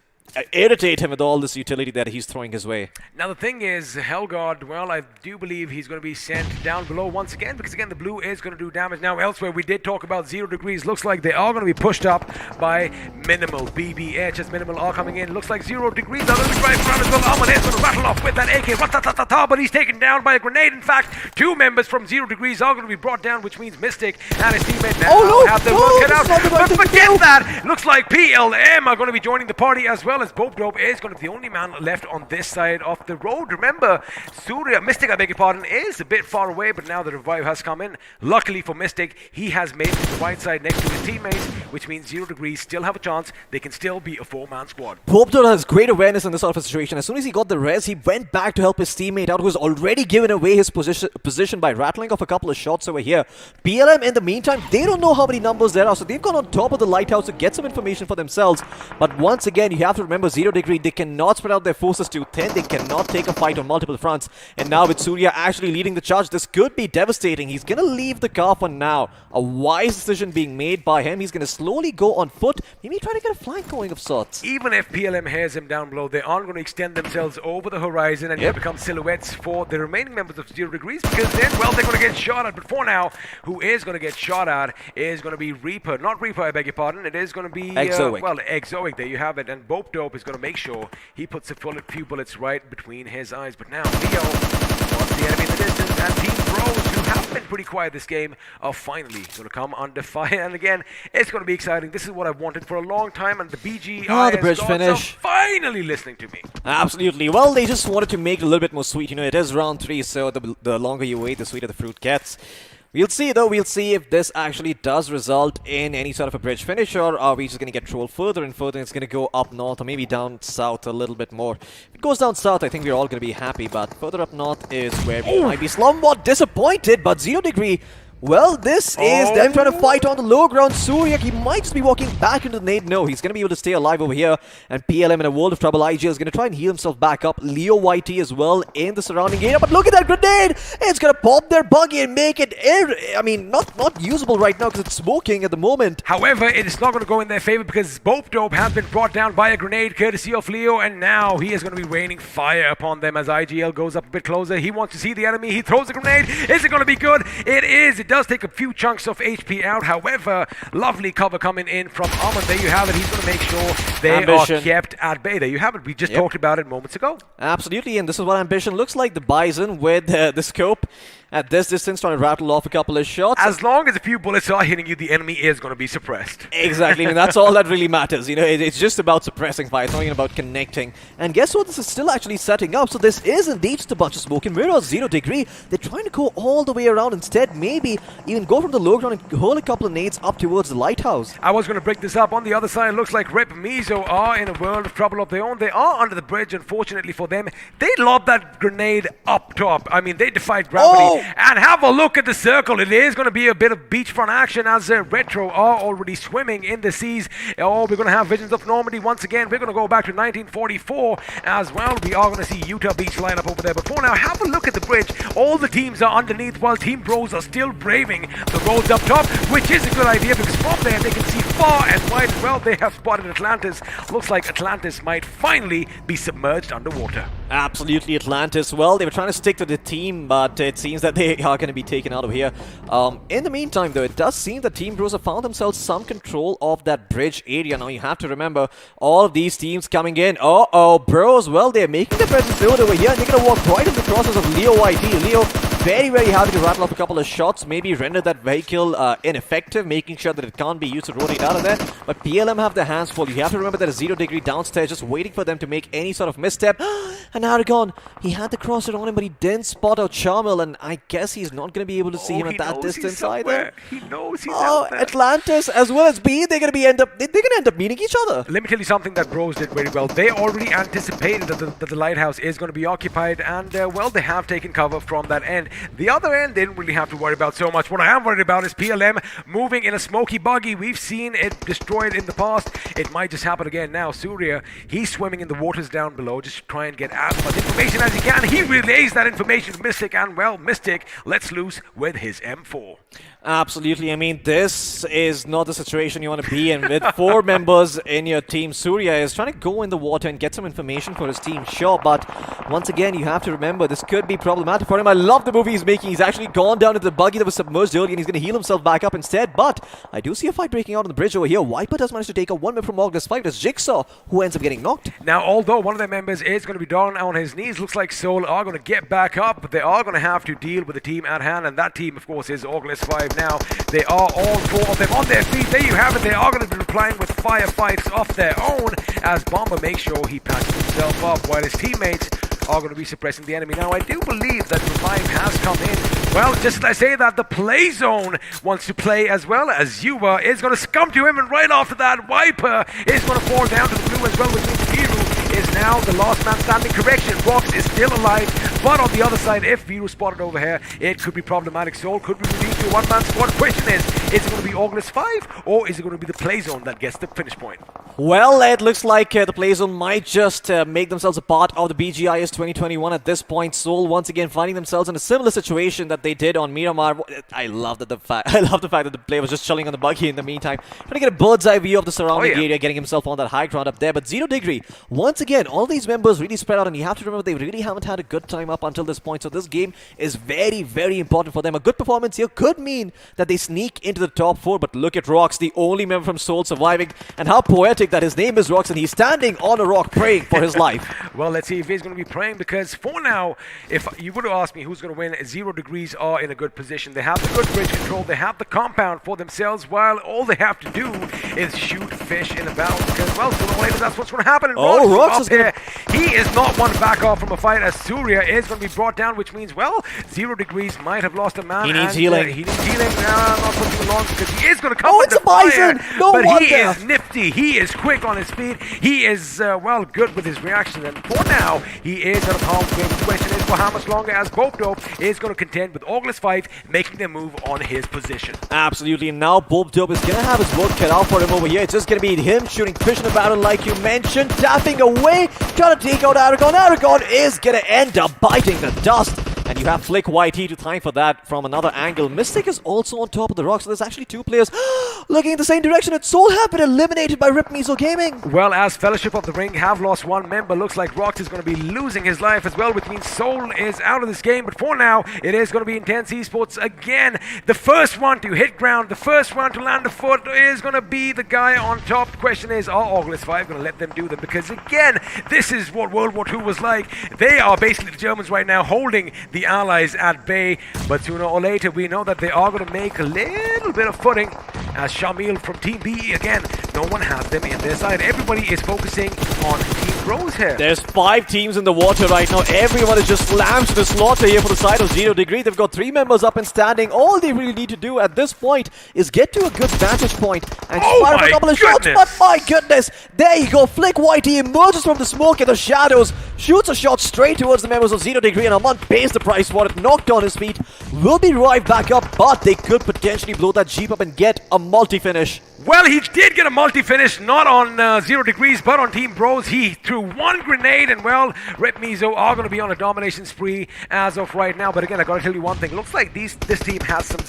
irritate him with all this utility that he's throwing his way.
Now the thing is, Helgod, well, I do believe he's going to be sent down below once again because, again, the blue is going to do damage. Now elsewhere, we did talk about 0 degrees. Looks like they are going to be pushed up by Minimal. BBH as Minimal are coming in. Looks like 0 degrees are going to be driving around as well. Alman is going to rattle off with that AK, but he's taken down by a grenade. In fact, 2 members from 0 degrees are going to be brought down, which means Mystic and his teammate now have their work cut out. But forget that! Looks like PLM are going to be joining the party as well, as Bob Dope is going to be the only man left on this side of the road. Remember, Mystic, I beg your pardon, is a bit far away, but now the revive has come in. Luckily for Mystic, he has made it to the right side next to his teammates, which means 0 degrees still have a chance. They can still be a 4-man squad.
Popdor has great awareness in this sort of a situation. As soon as he got the res, he went back to help his teammate out, who's already given away his position by rattling off a couple of shots over here. PLM, in the meantime, they don't know how many numbers there are, so they've gone on top of the lighthouse to get some information for themselves. But once again, you have to remember 0 degree, they cannot spread out their forces too thin. They cannot take a fight on multiple fronts. And now with Surya actually leading the charge, this could be devastating. He's going to leave the car for now. A wise decision being made by him. He's going to slowly go on foot, maybe try to get a flank going of sorts.
Even if PLM hears him down below, they aren't going to extend themselves over the horizon and become silhouettes for the remaining members of 0 degrees because then, well, they're going to get shot at. But for now, who is going to get shot at is going to be Reaper. Not Reaper, I beg your pardon. It is going to be,
Exoic.
well, Exoic. There you have it. And Bope Bope Dope is going to make sure he puts a few bullets right between his eyes. But now Leo wants the enemy in the distance, and Team Bros, who have been pretty quiet this game, are finally going to come under fire. And again, it's going to be exciting. This is what I've wanted for a long time, and the BGIS
the bridge
gods
finish.
are finally listening to me.
Absolutely. Well, they just wanted to make it a little bit more sweet. You know, it is round 3, so the longer you wait, the sweeter the fruit gets. We'll see, though. We'll see if this actually does result in any sort of a bridge finish, or are we just going to get trolled further and further, and it's going to go up north or maybe down south a little bit more. If it goes down south, I think we're all going to be happy, but further up north is where we might be somewhat disappointed, but 0 Degree... Well, this is them trying to fight on the low ground. Surya, he might just be walking back into the nade. No, he's going to be able to stay alive over here. And PLM in a world of trouble. IGL is going to try and heal himself back up. Leo YT as well in the surrounding area. But look at that grenade! It's going to pop their buggy and make it, not usable right now because it's smoking at the moment.
However, it is not going to go in their favor because Bope Dope has been brought down by a grenade courtesy of Leo, and now he is going to be raining fire upon them as IGL goes up a bit closer. He wants to see the enemy. He throws a grenade. Is it going to be good? It is. It does take a few chunks of HP out. However, lovely cover coming in from Armand. There you have it. He's going to make sure they are kept at bay. There you have it. We just talked about it moments ago.
Absolutely, and this is what Ambition looks like. The Bison with the scope at this distance trying to rattle off a couple of shots.
As long as a few bullets are hitting you, the enemy is going to be suppressed.
Exactly. I mean, that's all that really matters. You know, it's just about suppressing fire. It's not even about connecting. And guess what? This is still actually setting up. So this is indeed just a bunch of smoke. And whereas 0 Degree, they're trying to go all the way around. Instead, maybe even go from the low ground and hurl a couple of nades up towards the lighthouse.
I was going to break this up. On the other side, it looks like Rip Mizo are in a world of trouble of their own. They are under the bridge, unfortunately for them. They lobbed that grenade up top. I mean, they defied gravity. And have a look at the circle. It is going to be a bit of beachfront action as Retro are already swimming in the seas. We're going to have visions of Normandy once again. We're going to go back to 1944 as well. We are going to see Utah Beach line up over there. But for now, have a look at the bridge. All the teams are underneath while Team Bros are still braving the roads up top, which is a good idea because from there they can see far and wide as well. They have spotted Atlantis. Looks like Atlantis might finally be submerged underwater.
Absolutely, Atlantis. Well, they were trying to stick to the team, but it seems that they are going to be taken out of here. In the meantime, though, it does seem that Team Bros have found themselves some control of that bridge area. Now, you have to remember, all of these teams coming in. Bros, well, they're making their presence known over here, and they're going to walk right into the process of Leo YT. Leo, very, very happy to rattle off a couple of shots, maybe render that vehicle ineffective, making sure that it can't be used to rotate out of there. But PLM have their hands full. You have to remember that a 0 Degree downstairs, just waiting for them to make any sort of misstep. And Aragon, he had the crosser on him, but he didn't spot out Charmel, and I guess he's not going to be able to see him at that distance either.
He knows he's out there.
Atlantis as well as B, they're going to end up meeting each other.
Let me tell you something that Bros did very well. They already anticipated that the lighthouse is going to be occupied, and well, they have taken cover from that end. The other end, they didn't really have to worry about so much. What I am worried about is PLM moving in a smoky buggy. We've seen it destroyed in the past. It might just happen again now. Surya, he's swimming in the waters down below, just try and get as much information as he can. He relays that information to Mystic, and well, Mystic lets loose with his M4.
Absolutely. I mean, this is not the situation you want to be in. With 4 members in your team, Surya is trying to go in the water and get some information for his team, sure, but once again, you have to remember, this could be problematic for him. I love the move he's making. He's actually gone down into the buggy that was submerged earlier, and he's going to heal himself back up instead, but I do see a fight breaking out on the bridge over here. Viper does manage to take a 1 minute from August 5. It's Jigsaw who ends up getting knocked.
Now, although one of their members is going to be down on his knees, looks like Soul are going to get back up, but they are going to have to deal with the team at hand, and that team, of course, is August 5 now. They are all 4 of them on their feet. There you have it. They are going to be replying with firefights of their own as Bomber makes sure he patches himself up while his teammates are going to be suppressing the enemy. Now, I do believe that Revive has come in. Well, just as I say that, the play zone wants to play as well as Yuba is going to come to him, and right after that, Viper is going to fall down to the blue as well, which means Viru is now the last man standing. Correction, Rox is still alive, but on the other side, if Viru spotted over here, it could be problematic. Soul could be reduced to a one-man squad. Question is it going to be August 5, or is it going to be the play zone that gets the finish point?
Well, it looks like the play zone might just make themselves a part of the BGIS 2021 at this point. Soul once again finding themselves in a similar situation that they did on Miramar. I love the fact that the player was just chilling on the buggy in the meantime, trying to get a bird's eye view of the surrounding area, getting himself on that high ground up there. But 0 Degree, once again, all these members really spread out, and you have to remember they really haven't had a good time up until this point. So this game is very, very important for them. A good performance here could mean that they sneak into the top 4. But look at Rox, the only member from Soul surviving, and how poetic pathetic that his name is Rocks and he's standing on a rock praying for his life.
Well, let's see if he's going to be praying, because for now, if you would have asked me who's going to win, 0 Degrees are in a good position. They have the good bridge control, they have the compound for themselves, while all they have to do is shoot fish in a bounce. Because, well, sooner or later, that's what's going to happen. And
Rocks is
here. He is not one back off from a fight, as Surya is going to be brought down, which means, well, 0 Degrees might have lost a man.
He needs healing.
He needs healing. Not for too long, because he is going to come
it's a bison! No
but
wonder!
He is nifty. He is quick on his feet. He is, well, good with his reaction. And for now, he is out of harm's way. The question is for how much longer, as Bope is going to contend with August 5, making them move on his position.
Absolutely. Now Bope is going to have his work cut out for him over here. It's just going to be him shooting fish in a battle like you mentioned, tapping away, trying to take out Aragon. Aragon is going to end up biting the dust. And you have Flick YT to thank for that from another angle. Mystic is also on top of the rock, so there's actually 2 players looking in the same direction. It's Soul have been eliminated by Rip Mizo Gaming.
Well, as Fellowship of the Ring have lost 1 member, looks like Rox is going to be losing his life as well, which means Soul is out of this game. But for now, it is going to be Intense Esports again. The first one to hit ground, the first one to land a foot is going to be the guy on top. The question is, are August 5 going to let them do them? Because again, this is what World War II was like. They are basically the Germans right now holding the Allies at bay, but sooner or later we know that they are going to make a little bit of footing, as Shamil from Team BE again, no one has them in their side. Everybody is focusing on Team Pros here.
There's 5 teams in the water right now. Everyone is just slammed to the slaughter here for the side of 0 Degree. They've got 3 members up and standing. All they really need to do at this point is get to a good vantage point and fire up a couple of shots. But my goodness, there you go. Flick YT emerges from the smoke in the shadows, shoots a shot straight towards the members of 0 Degree, and Aman pays the price for it. Knocked on his feet, will be revived back up, but they could potentially blow that Jeep up and get a multi-finish.
Well, he did get a multi-finish, not on 0 Degrees, but on Team Bros. He threw 1 grenade, and well, Rep Mizo are going to be on a domination spree as of right now. But again, I got to tell you one thing. Looks like this team has some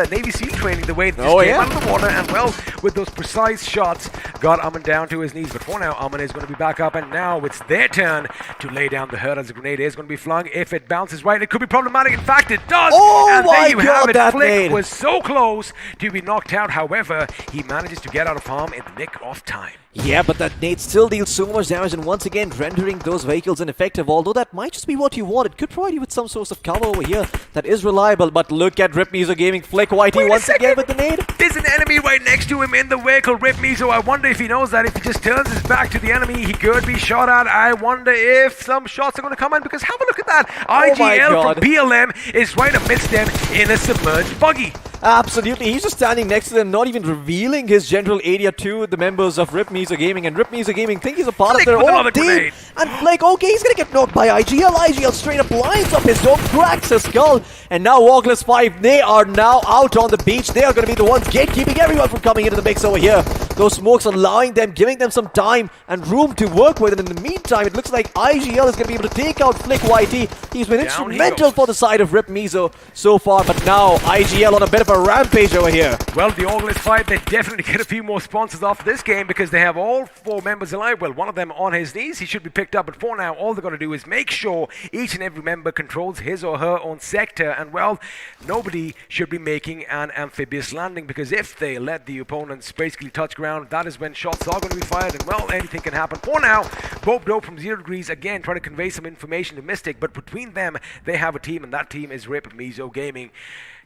Navy SEAL training the way they just came out of the water, and well, with those precise shots, got Aman down to his knees. But for now, Aman is going to be back up, and now it's their turn to lay down the hurt as the grenade is going to be flung. If it bounces right, it could be problematic. In fact, it does. And there you have it. Flick was so close to be knocked out. However, he manages to get out of harm in the nick of time.
Yeah, but that nade still deals so much damage, and once again rendering those vehicles ineffective. Although that might just be what you want. It could provide you with some source of cover over here that is reliable. But look at Rip Mizo Gaming. Flick YT once again with the nade.
There's an enemy right next to him in the vehicle, Rip Mizo. I wonder if he knows that if he just turns his back to the enemy, he could be shot at. I wonder if some shots are going to come in, because have a look at that. IGL from BLM is right amidst them in a submerged buggy.
Absolutely, he's just standing next to them, not even revealing his general area to the members of Rip Mizo Gaming, and Rip Mizo Gaming think he's a part of their own team.
Grenade.
And Flick, okay, he's gonna get knocked by IGL. IGL straight up lines up his dome, cracks his skull, and now August 5, they are now out on the beach. They are gonna be the ones gatekeeping everyone from coming into the mix over here. Those smokes allowing them, giving them some time and room to work with, and in the meantime, it looks like IGL is gonna be able to take out Flick YT. He's been instrumental for the side of Rip Mizo so far, but now IGL on a bit of a rampage over here.
Well, the August 5, they definitely get a few more sponsors off this game, because they have all 4 members alive. Well, one of them on his knees. He should be picked up, but for now, all they're going to do is make sure each and every member controls his or her own sector, and well, nobody should be making an amphibious landing, because if they let the opponents basically touch ground, that is when shots are going to be fired, and well, anything can happen. For now, Bope Dope from 0 Degrees again trying to convey some information to Mystic, but between them, they have a team, and that team is Rip Mizo Gaming.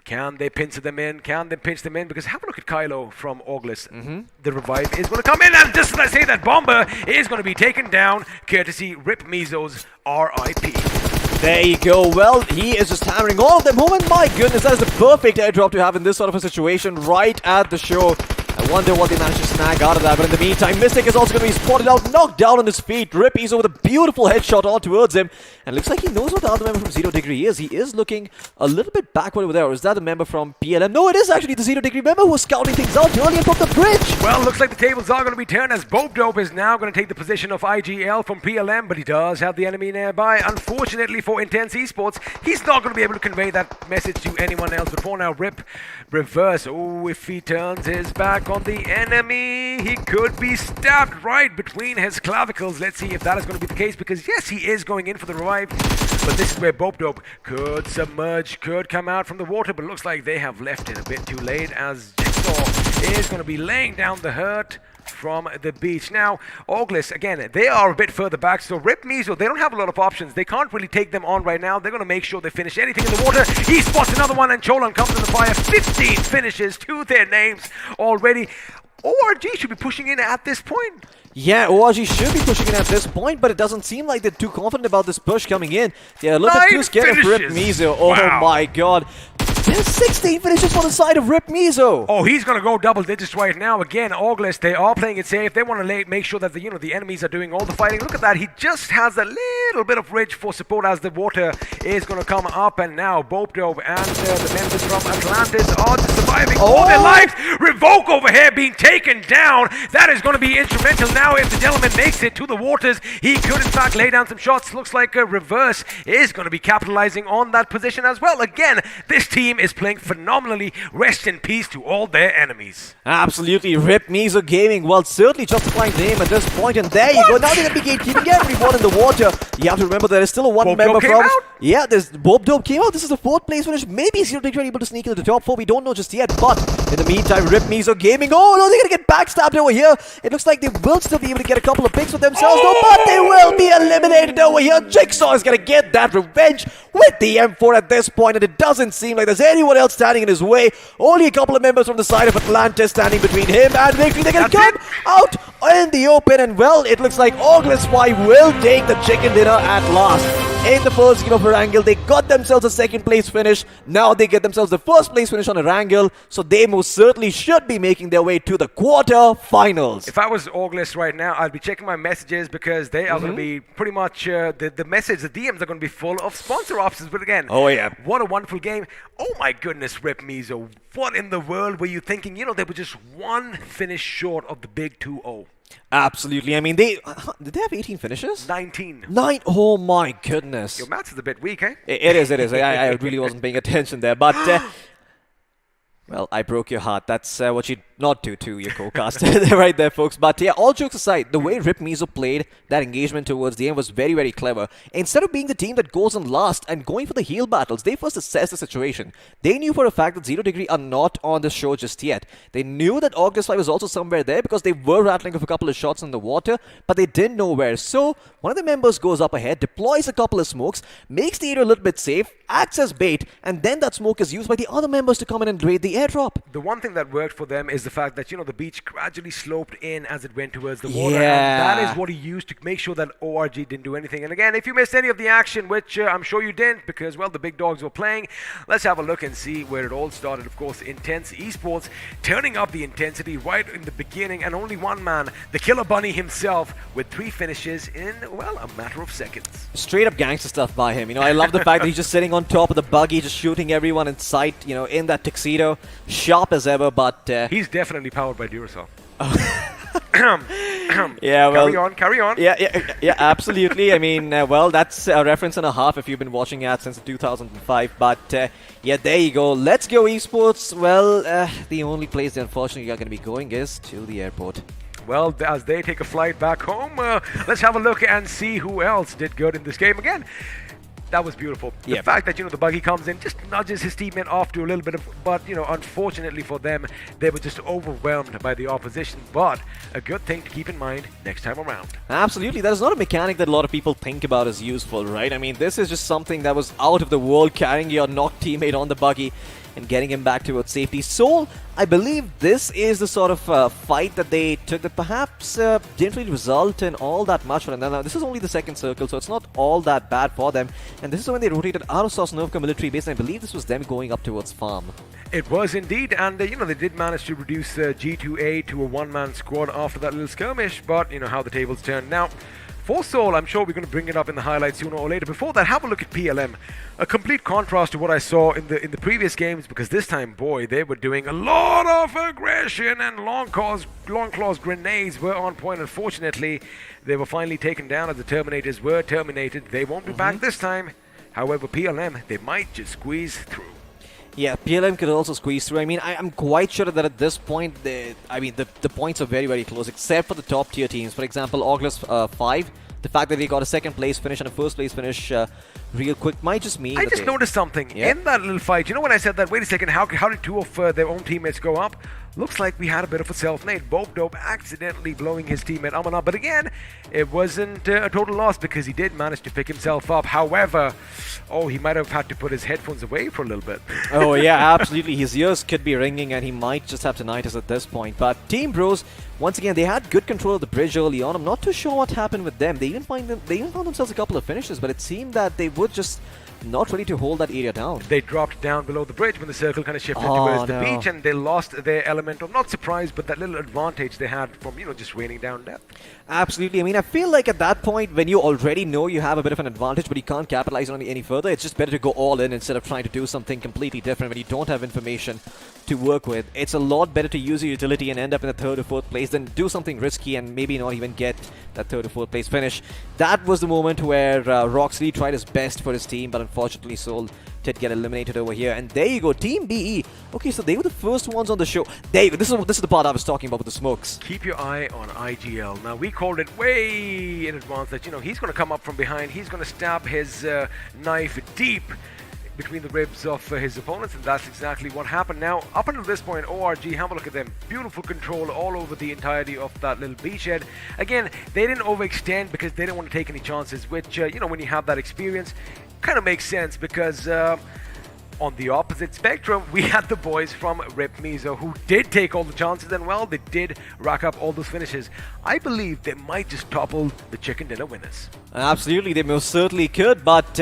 Can they pinch them in? Can they pinch them in? Because have a look at Kylo from August. The revive is going to come in, and just as I say that, Bomber is going to be taken down, courtesy Rip Mizo's RIP.
There you go. Well, he is just hammering all of them home, and my goodness, that is the perfect airdrop to have in this sort of a situation right at the show. I wonder what they managed to snag out of that, but in the meantime, Mystic is also going to be spotted out, knocked down on his feet. Rip Mizo with a beautiful headshot on towards him, and looks like he knows what the other member from 0 Degree is. He is looking a little bit backward over there. Or is that the member from PLM? No, it is actually the 0 Degree member who was scouting things out earlier from the bridge.
Well, looks like the tables are going to be turned, as Bope Dope is now going to take the position of IGL from PLM, but he does have the enemy nearby. Unfortunately for Intense Esports, he's not going to be able to convey that message to anyone else. But for now, Rip reverse. Oh, if he turns his back on the enemy, he could be stabbed right between his clavicles. Let's see if that is going to be the case, because yes, he is going in for the revive, but this is where Bope Dope could submerge, could come out from the water, but looks like they have left it a bit too late, as Jigsaw is going to be laying down the hurt from the beach. Now, Auglis, again, they are a bit further back, so Rip Mizo, they don't have a lot of options. They can't really take them on right now. They're going to make sure they finish anything in the water. He spots another one, and Cholan comes in the fire. 15 finishes to their names already. ORG should be pushing in at this point.
Yeah, ORG should be pushing in at this point, but it doesn't seem like they're too confident about this push coming in. They're a little bit too scared of Rip Mizo. Oh my god. There's 16 finishes for the side of Rip Mizo.
Oh, he's going to go double digits right now. Again, Auglis, they are playing it safe. They want to make sure that the enemies are doing all the fighting. Look at that. He just has a little bit of ridge for support as the water is going to come up. And now Bopdove and the members from Atlantis are just surviving all their lives. Revoke over here being taken down. That is going to be instrumental now if the gentleman makes it to the waters. He could, in fact, lay down some shots. Looks like a reverse is going to be capitalizing on that position as well. Again, this team is playing phenomenally. Rest in peace to all their enemies.
Absolutely. Rip Mizo Gaming, well, certainly justifying the name at this point. And there you go. Now they're going to be gatekeeping everyone in the water. You have to remember there is still a one member from... Yeah, there's Bopdove came out. This is the 4th place finish. Maybe Zero Degree able to sneak into the top 4. We don't know just yet. But in the meantime, Rip Mizo Gaming. Oh no, they're going to get backstabbed over here. It looks like they will still be able to get a couple of picks for themselves. No, but they will be eliminated over here. Jigsaw is going to get that revenge with the M4 at this point. And it doesn't seem like there's anyone else standing in his way. Only a couple of members from the side of Atlantis standing between him and victory. They're going to come out in the open. And well, it looks like Auglis 5 will take the chicken dinner at last. In the first game of Erangel, they got themselves a 2nd place finish. Now they get themselves the 1st place finish on Erangel. So they most certainly should be making their way to the quarter-finals.
If I was Auglis right now, I'd be checking my messages because they are going to be pretty much, the message, the DMs are going to be full of sponsor options. But again, what a wonderful game. Oh my goodness, Rip Mizo. What in the world were you thinking? You know, they were just one finish short of the big 2-0.
Absolutely. I mean, did they have 18 finishes?
19.
Oh my goodness.
Your maths is a bit weak, eh?
It is. I really wasn't paying attention there. But, well, I broke your heart. That's what you not do to your co-caster right there, folks. But yeah, all jokes aside, the way Rip Mizo played that engagement towards the end was very, very clever. Instead of being the team that goes on last and going for the heal battles, they first assessed the situation. They knew for a fact that Zero Degree are not on the show just yet. They knew that August 5 was also somewhere there because they were rattling off a couple of shots in the water, but they didn't know where. So one of the members goes up ahead, deploys a couple of smokes, makes the area a little bit safe, acts as bait, and then that smoke is used by the other members to come in and raid the airdrop.
The one thing that worked for them is the fact that, the beach gradually sloped in as it went towards the water. And that is what he used to make sure that ORG didn't do anything. And again, if you missed any of the action, which I'm sure you didn't because, well, the big dogs were playing, let's have a look and see where it all started. Of course, Intense Esports turning up the intensity right in the beginning, and only one man, the Killer Bunny himself, with 3 finishes in, well, a matter of seconds.
Straight up gangster stuff by him. I love the fact that he's just sitting on top of the buggy, just shooting everyone in sight, in that tuxedo. Sharp as ever, but...
he's definitely powered by Duracell.
Yeah, well,
carry on.
Yeah, absolutely. I mean, well, that's a reference and a half if you've been watching ads since 2005. But yeah, there you go. Let's Go Esports. Well, the only place they unfortunately are going to be going is to the airport.
Well, as they take a flight back home, let's have a look and see who else did good in this game. Again, that was beautiful. The fact that, the buggy comes in, just nudges his teammate off to a little bit of, but, unfortunately for them, they were just overwhelmed by the opposition. But a good thing to keep in mind next time around.
Absolutely. That is not a mechanic that a lot of people think about as useful, right? I mean, this is just something that was out of the world, carrying your knocked teammate on the buggy and getting him back towards safety. Soul, I believe this is the sort of fight that they took that perhaps didn't really result in all that much for them. Now, this is only the 2nd circle, so it's not all that bad for them. And this is when they rotated out of Sosnovka military base, and I believe this was them going up towards farm.
It was indeed, and they did manage to reduce G2A to a one-man squad after that little skirmish, but how the tables turned. Now, for Soul, I'm sure we're going to bring it up in the highlights sooner or later. Before that, have a look at PLM. A complete contrast to what I saw in the previous games, because this time, boy, they were doing a lot of aggression, and long claws grenades were on point. Unfortunately, they were finally taken down as the Terminators were terminated. They won't be back this time. However, PLM, they might just squeeze through.
Yeah, PLM could also squeeze through. I mean, I'm quite sure that at this point, the points are very, very close, except for the top tier teams. For example, August 5, the fact that they got a 2nd place finish and a 1st place finish real quick might just mean
I just noticed something in that little fight. When I said that, wait a second, how did 2 of their own teammates go up? looks like we had a bit of a self-made. Bobdope accidentally blowing his teammate Aman up. But again, it wasn't a total loss because he did manage to pick himself up. However, he might have had to put his headphones away for a little bit.
Oh yeah, absolutely. His ears could be ringing and he might just have tinnitus at this point. But Team Bros, once again, they had good control of the bridge early on. I'm not too sure what happened with them. They even found themselves a couple of finishes, but it seemed that they would just not ready to hold that area down.
They dropped down below the bridge when the circle kind of shifted towards the beach, and they lost their element of, not surprise, but that little advantage they had from, just raining down death.
Absolutely. I mean, I feel like at that point, when you already know you have a bit of an advantage, but you can't capitalize on it any further, it's just better to go all in instead of trying to do something completely different when you don't have information to work with. It's a lot better to use your utility and end up in the 3rd or 4th place than do something risky and maybe not even get that 3rd or 4th place finish. That was the moment where Roxley tried his best for his team, but unfortunately Soul did get eliminated over here. And there you go, Team BE. Okay, so they were the first ones on the show. This is the part I was talking about with the smokes.
Keep your eye on IGL. Now, we called it way in advance that, he's going to come up from behind. He's going to stab his knife deep between the ribs of his opponents, and that's exactly what happened. Now, up until this point, ORG, have a look at them. Beautiful control all over the entirety of that little beachhead. Again, they didn't overextend because they didn't want to take any chances, which, when you have that experience, kind of makes sense because on the opposite spectrum, we had the boys from Rip Mizo who did take all the chances, and well, they did rack up all those finishes. I believe they might just topple the chicken dinner winners.
Absolutely, they most certainly could, but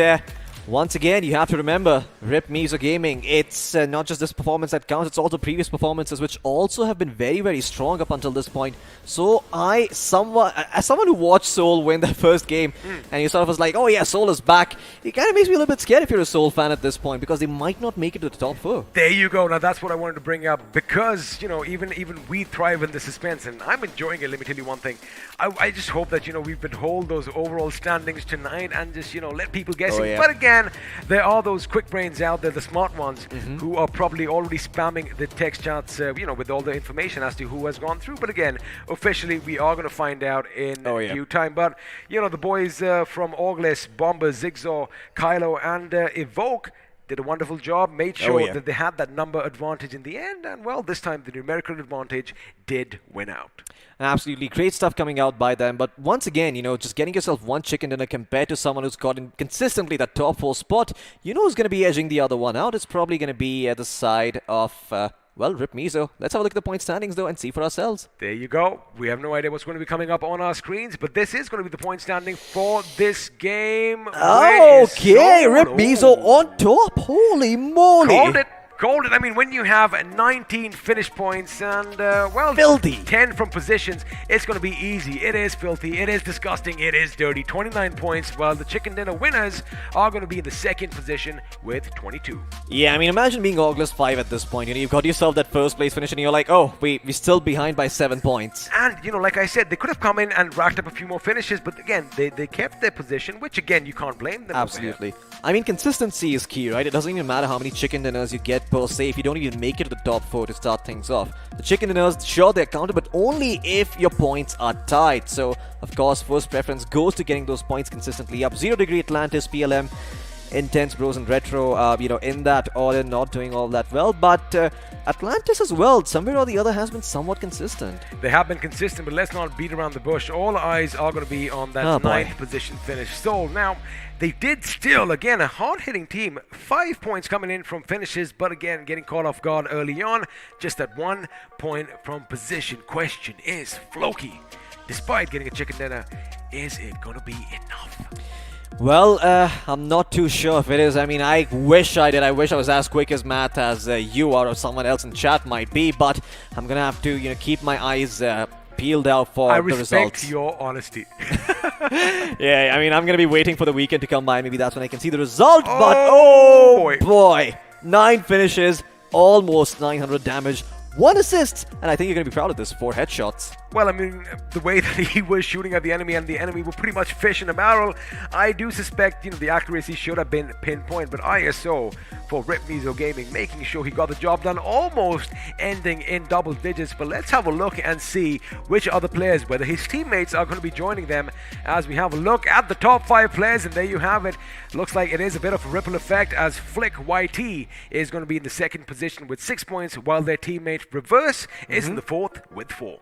once again, you have to remember, Rip Mizo Gaming, it's not just this performance that counts, it's also previous performances which also have been very, very strong up until this point. So as someone who watched Seoul win their first game, and you sort of was like, oh yeah, Seoul is back, it kind of makes me a little bit scared if you're a Seoul fan at this point, because they might not make it to the top 4.
There you go. Now that's what I wanted to bring up, because, even we thrive in the suspense, and I'm enjoying it. Let me tell you one thing. I just hope that, we hold those overall standings tonight and just, let people guessing.
Oh, yeah.
But again, there are those quick brains out there, the smart ones, who are probably already spamming the text chats, with all the information as to who has gone through. But again, officially, we are going to find out in due time. But, the boys from Orgles, Bomber, Zigzor, Kylo, and Evoke did a wonderful job, made sure that they had that number advantage in the end, and well, this time the numerical advantage did win out.
Absolutely great stuff coming out by them, but once again, just getting yourself one chicken dinner compared to someone who's gotten consistently that top 4 spot, who's going to be edging the other one out. It's probably going to be at the side of Rip Mizo. Let's have a look at the point standings though and see for ourselves.
There you go. We have no idea what's going to be coming up on our screens, but this is going to be the point standing for this game.
Okay, Rip Mizo on top. Holy moly.
Called it. I mean, when you have 19 finish points and,
filthy.
10 from positions, it's going to be easy. It is filthy. It is disgusting. It is dirty. 29 points, while the chicken dinner winners are going to be in the 2nd position with 22.
Yeah, I mean, imagine being August 5 at this point. You've got yourself that 1st place finish and you're like, oh, we're still behind by 7 points.
And, like I said, they could have come in and racked up a few more finishes, but again, they kept their position, which again, you can't blame them.
Absolutely. I mean, consistency is key, right? It doesn't even matter how many chicken dinners you get per se if you don't even make it to the top 4 to start things off. The chicken dinners, sure, they're counted, but only if your points are tied. So, of course, first preference goes to getting those points consistently up. 0 Degree Atlantis, PLM, Intense Bros and Retro, in that order, not doing all that well. But Atlantis as well, somewhere or the other, has been somewhat consistent.
They have been consistent, but let's not beat around the bush. All eyes are going to be on that 9th position finish. So now, they did still, again, a hard-hitting team. 5 points coming in from finishes, but again, getting caught off guard early on. Just at 1 point from position. Question is, Floki, despite getting a chicken dinner, is it going to be enough?
Well, I'm not too sure if it is. I mean, I wish I did. I wish I was as quick as math as you are or someone else in chat might be, but I'm going to have to, keep my eyes peeled out for the results.
I respect your honesty.
Yeah, I mean, I'm going to be waiting for the weekend to come by. Maybe that's when I can see the result, but oh boy. 9 finishes, almost 900 damage, 1 assist, and I think you're going to be proud of this. 4 headshots.
Well, I mean, the way that he was shooting at the enemy and the enemy were pretty much fish in a barrel, I do suspect, the accuracy should have been pinpoint, but ISO for Rip Mizo Gaming, making sure he got the job done, almost ending in double digits. But let's have a look and see which other players, whether his teammates are going to be joining them, as we have a look at the top 5 players, and there you have it. Looks like it is a bit of a ripple effect, as Flick YT is going to be in the second position with 6 points, while their teammate Reverse is in the fourth with 4.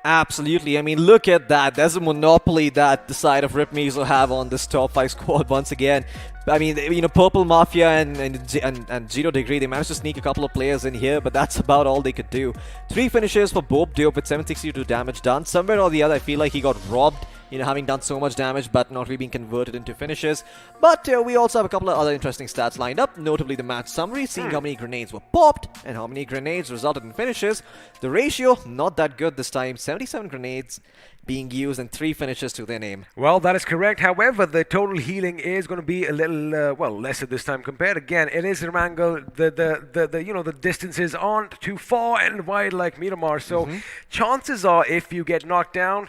Absolutely. I mean, look at that. There's a monopoly that the side of Rip Mizo have on this top 5 squad once again. I mean, Purple Mafia and 0 Degree, they managed to sneak a couple of players in here, but that's about all they could do. 3 finishes for Bob Diop with 762 damage done. Somewhere or the other, I feel like he got robbed, having done so much damage, but not really being converted into finishes. But we also have a couple of other interesting stats lined up, notably the match summary, seeing how many grenades were popped and how many grenades resulted in finishes. The ratio, not that good this time. 77 grenades being used and 3 finishes to their name.
Well, that is correct. However, the total healing is going to be a little, lesser this time compared. Again, it is Erangel. The distances aren't too far and wide like Miramar. So chances are, if you get knocked down,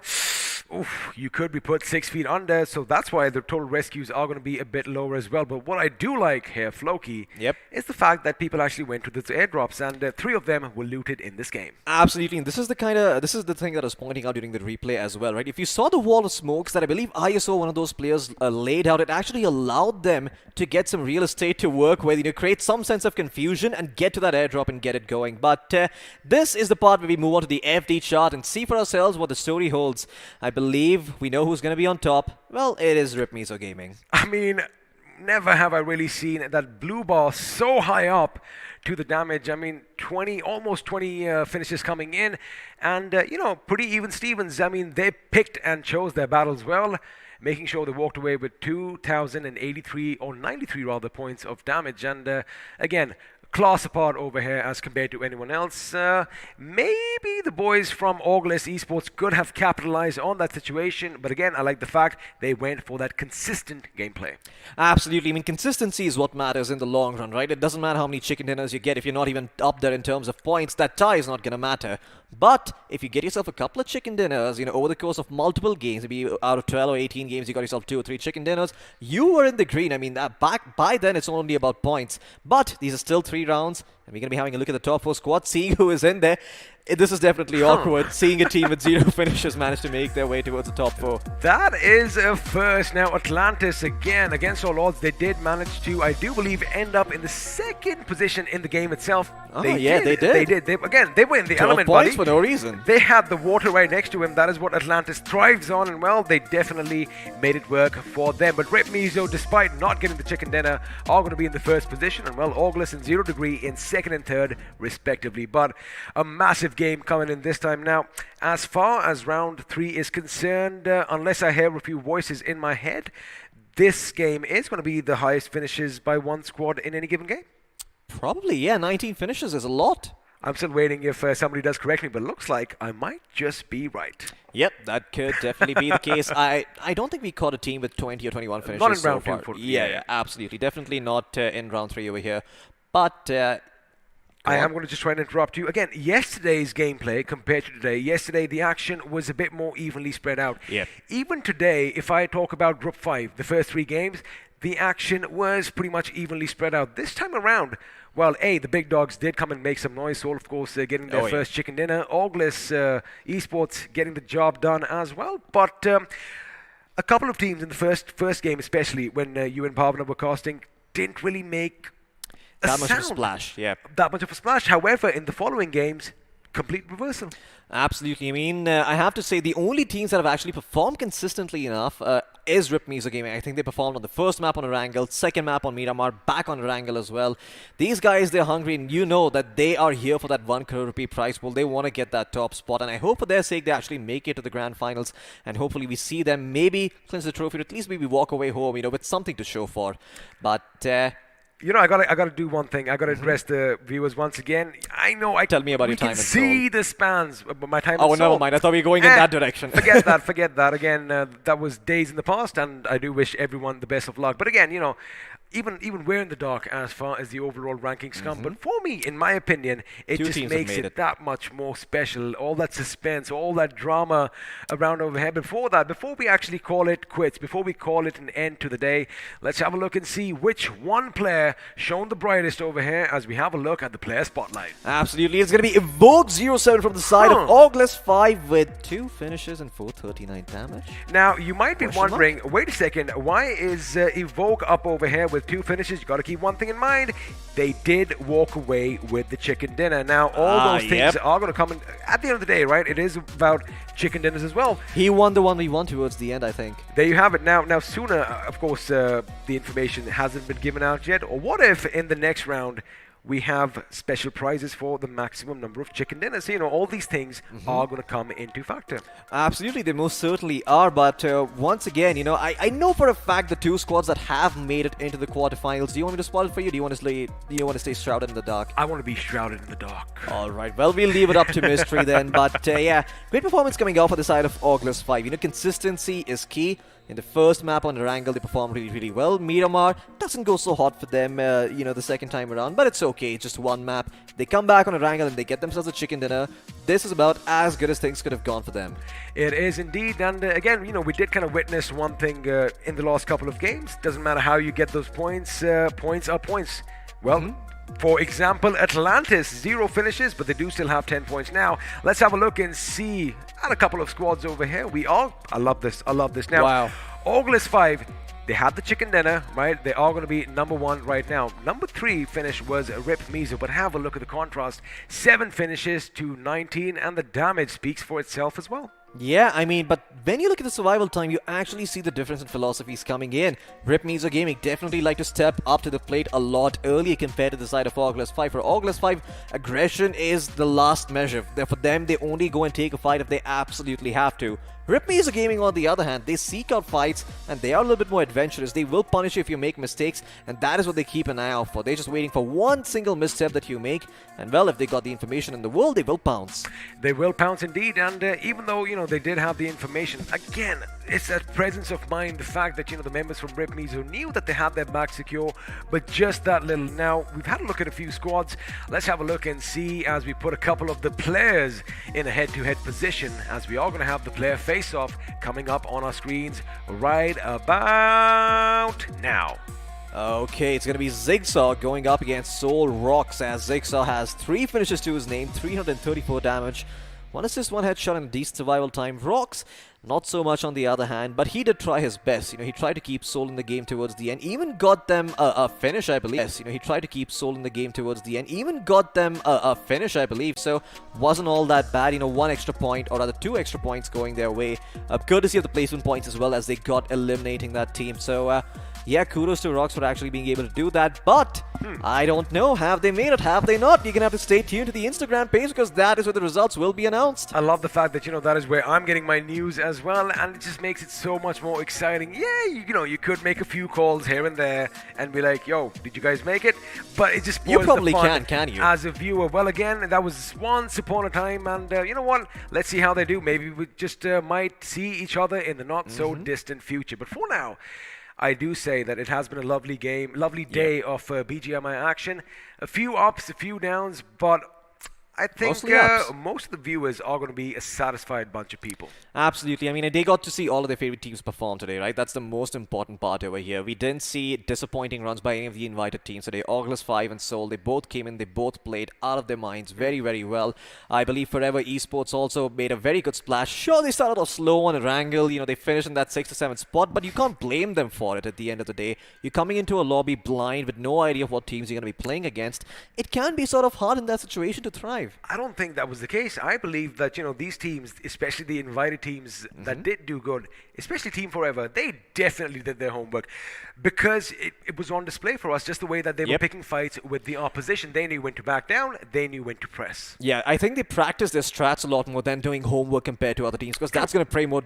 you could be put 6 feet under, so that's why the total rescues are going to be a bit lower as well. But what I do like here, Floki, is the fact that people actually went to the airdrops, and 3 of them were looted in this game.
Absolutely, and this is the thing that I was pointing out during the replay as well, right? If you saw the wall of smokes that I believe ISO, one of those players, laid out, it actually allowed them to get some real estate to work with, create some sense of confusion and get to that airdrop and get it going. But this is the part where we move on to the FD chart and see for ourselves what the story holds. I believe we know who's going to be on top. Well, it is Rip Mizo Gaming.
I mean, never have I really seen that blue bar so high up to the damage. I mean, almost 20 finishes coming in, and pretty even Stevens. I mean, they picked and chose their battles well, making sure they walked away with 2,083 or 93 rather points of damage. And again, class apart over here as compared to anyone else. Maybe the boys from August Esports could have capitalized on that situation, but again, I like the fact they went for that consistent gameplay.
Absolutely. I mean, consistency is what matters in the long run, right? It doesn't matter how many chicken dinners you get. If you're not even up there in terms of points, that tie is not going to matter. But if you get yourself a couple of chicken dinners, over the course of multiple games, maybe out of 12 or 18 games, you got yourself 2 or 3 chicken dinners, you were in the green. I mean, back by then, it's only about points. But these are still 3 rounds, and we're going to be having a look at the top 4 squad, seeing who is in there. This is definitely awkward, seeing a team with 0 finishes manage to make their way towards the top 4.
That is a first. Now, Atlantis, again, against all odds, they did manage to, I do believe, end up in the second position in the game itself.
They did.
They were in the
12
element,
points
buddy.
for no reason.
They had the water right next to him. That is what Atlantis thrives on, and well, they definitely made it work for them. But Rip Mizo, despite not getting the chicken dinner, are going to be in the first position, and well, August and 0 Degree in second and third, respectively. But a massive game coming in this time. Now, as far as round 3 is concerned, unless I hear a few voices in my head, this game is going to be the highest finishes by one squad in any given game.
Probably, yeah. 19 finishes is a lot.
I'm still waiting if somebody does correct me, but it looks like I might just be right.
Yep, that could definitely be the case. I don't think we caught a team with 20 or 21 finishes
not in
so
round
far.
2.
Yeah, absolutely. Definitely not in round 3 over here. But
I am going to just try and interrupt you. Again, yesterday's gameplay compared to today, yesterday the action was a bit more evenly spread out.
Yeah.
Even today, if I talk about Group 5, the first 3 games, the action was pretty much evenly spread out. This time around, well, the big dogs did come and make some noise. So, of course, getting their first chicken dinner. August Esports getting the job done as well. But a couple of teams in the first game, especially when you and Bhavana were casting, didn't really make
that much of a splash. Yeah.
That much of a splash. However, in the following games, complete reversal.
Absolutely. I mean, I have to say the only teams that have actually performed consistently enough is Rip Mizo Gaming. I think they performed on the first map on Erangel, second map on Miramar, back on Erangel as well. These guys, they're hungry, and you know that they are here for that 1 crore rupee prize pool. They want to get that top spot, and I hope for their sake they actually make it to the grand finals, and hopefully we see them maybe clinch the trophy, or at least maybe walk away home, with something to show for. But
I gotta do one thing. I gotta address the viewers once again. I know.
Tell me about your time and soul.
We can see the spans, but my time.
Oh, never mind. I thought we were going in that direction.
Forget that. Forget that. Again, that was days in the past, and I do wish everyone the best of luck. But again, even we're in the dark as far as the overall rankings come. But for me, in my opinion, it
Two
just
teams have
makes
made
it
it.
that much more special. All that suspense, all that drama around over here. Before we actually call it quits, before we call it an end to the day, let's have a look and see which one player shone the brightest over here as we have a look at the player spotlight.
Absolutely, it's going to be Evoke 07 from the side of Augless 5 with 2 finishes and 439 damage.
Now, you might be
Question mark?
wondering, wait a second, why is Evoke up over here with 2 finishes? You got to keep one thing in mind. They did walk away with the chicken dinner. Now, all those things are going to come in at the end of the day, right? It is about chicken dinners as well.
He won the 1v1 towards the end, I think.
There you have it. Now sooner, of course, the information hasn't been given out yet. Or what if in the next round we have special prizes for the maximum number of chicken dinners? So, all these things are going to come into factor.
Absolutely, they most certainly are. But once again, I know for a fact the 2 squads that have made it into the quarterfinals. Do you want me to spoil it for you? Do you want to stay shrouded in the dark?
I want to be shrouded in the dark.
All right. Well, we'll leave it up to mystery then. But yeah, great performance coming out for the side of Augless 5. Consistency is key. In the first map on Erangel, they performed really, really well. Miramar doesn't go so hot for them, the second time around, but it's okay. It's just one map. They come back on Erangel and they get themselves a chicken dinner. This is about as good as things could have gone for them.
It is indeed, and again, we did kind of witness one thing in the last couple of games. Doesn't matter how you get those points, points are points. Well, for example, Atlantis, 0 finishes, but they do still have 10 points. Now, let's have a look and see at a couple of squads over here. I love this. Now,
Wow.
Augless 5, they had the chicken dinner, right? They are going to be number 1 right now. Number 3 finish was Rip Mizo, but have a look at the contrast. 7 finishes to 19, and the damage speaks for itself as well.
Yeah, but when you look at the survival time, you actually see the difference in philosophies coming in. Rip Mizo Gaming definitely like to step up to the plate a lot earlier compared to the side of Augless 5. For Augless 5, aggression is the last measure. For them, they only go and take a fight if they absolutely have to. Rip Mizo Gaming, on the other hand, they seek out fights and they are a little bit more adventurous. They will punish you if you make mistakes, and that is what they keep an eye out for. They're just waiting for one single misstep that you make, and well, if they got the information in the world, they will pounce.
They will pounce indeed, and even though, they did have the information, again, it's that presence of mind, the fact that, the members from Rip Mizo knew that they had their back secure, but just that little. Now, we've had a look at a few squads. Let's have a look and see as we put a couple of the players in a head-to-head position, as we are going to have the player face-off coming up on our screens right about now.
Okay, it's going to be Zigsaw going up against Soul Rocks, as Zigsaw has 3 finishes to his name, 334 damage, 1 assist, 1 headshot, and a decent survival time. Rocks, not so much on the other hand, but he did try his best. He tried to keep Soul in the game towards the end, even got them a finish, I believe. Yes, he tried to keep Soul in the game towards the end, even got them a finish, I believe. So, wasn't all that bad. 1 extra point, or rather 2 extra points going their way, courtesy of the placement points as well, as they got eliminating that team. So, yeah, kudos to Rocks for actually being able to do that, but I don't know. Have they made it? Have they not? You're going to have to stay tuned to the Instagram page, because that is where the results will be announced.
I love the fact that, that is where I'm getting my news as well, and it just makes it so much more exciting. Yeah, you could make a few calls here and there and be like, yo, did you guys make it? But it just spoils
You probably
the fun
can you?
as a viewer. Well, again, that was once upon a time, and you know what? Let's see how they do. Maybe we just might see each other in the not-so-distant future. But for now, I do say that it has been a lovely game, lovely day of BGMI action. A few ups, a few downs, but I think most of the viewers are going to be a satisfied bunch of people.
Absolutely. They got to see all of their favorite teams perform today, right? That's the most important part over here. We didn't see disappointing runs by any of the invited teams today. Augless 5 and Soul, they both came in, they both played out of their minds very, very well. I believe Forever Esports also made a very good splash. Sure, they started off slow on Erangel, they finished in that 6th to 7th spot, but you can't blame them for it at the end of the day. You're coming into a lobby blind with no idea of what teams you're going to be playing against. It can be sort of hard in that situation to thrive.
I don't think that was the case. I believe that, these teams, especially the invited teams that did do good, especially Team Forever, they definitely did their homework, because it was on display for us, just the way that they were picking fights with the opposition. They knew when to back down, they knew when to press.
Yeah, I think they practiced their strats a lot more than doing homework compared to other teams, because that's going to pay more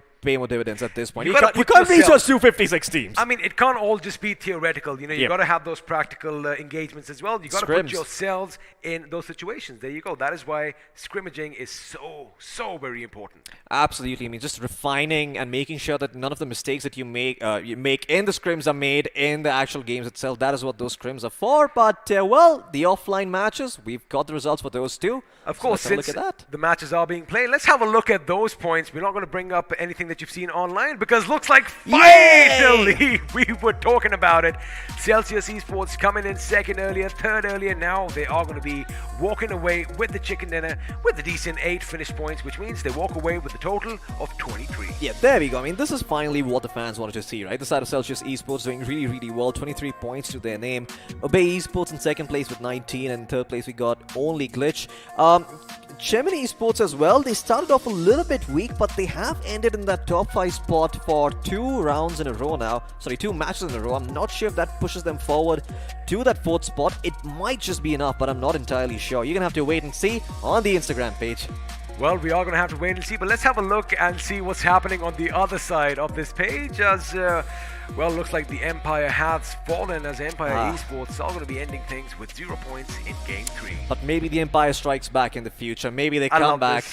dividends at this point. You can't reach those 256 teams.
It can't all just be theoretical. You got to have those practical engagements as well. You got to put yourselves in those situations. There you go. that is why scrimmaging is so very important.
Absolutely. I mean, just refining and making sure that none of the mistakes that you make in the scrims are made in the actual games itself. That is what those scrims are for. But, well, the offline matches, we've got the results for those too.
Of course,
so let's
since
have a look at that.
the matches are being played, let's have a look at those points. We're not going to bring up anything that you've seen online because looks like finally we were talking about it. Celsius Esports coming in second earlier, third earlier. Now they are going to be walking away with the chicken dinner with a decent 8 finish points, which means they walk away with a total of 23.
Yeah, there we go. I mean, this is finally what the fans wanted to see, right? The side of Celsius Esports doing really well. 23 points to their name. Obey Esports in second place with 19, and in third place we got only Glitch. Gemini Esports as well, they started off a little bit weak, but they have ended in that top 5 spot for 2 rounds in a row now. Sorry, 2 matches in a row. I'm not sure if that pushes them forward to that 4th spot. It might just be enough, but I'm not entirely sure. You're going to have to wait and see on the Instagram page.
Well, we are going to have to wait and see, but let's have a look and see what's happening on the other side of this page as, well, looks like the Empire has fallen as Empire Esports are going to be ending things with 0 points in Game 3.
But maybe the Empire strikes back in the future. Maybe they come back.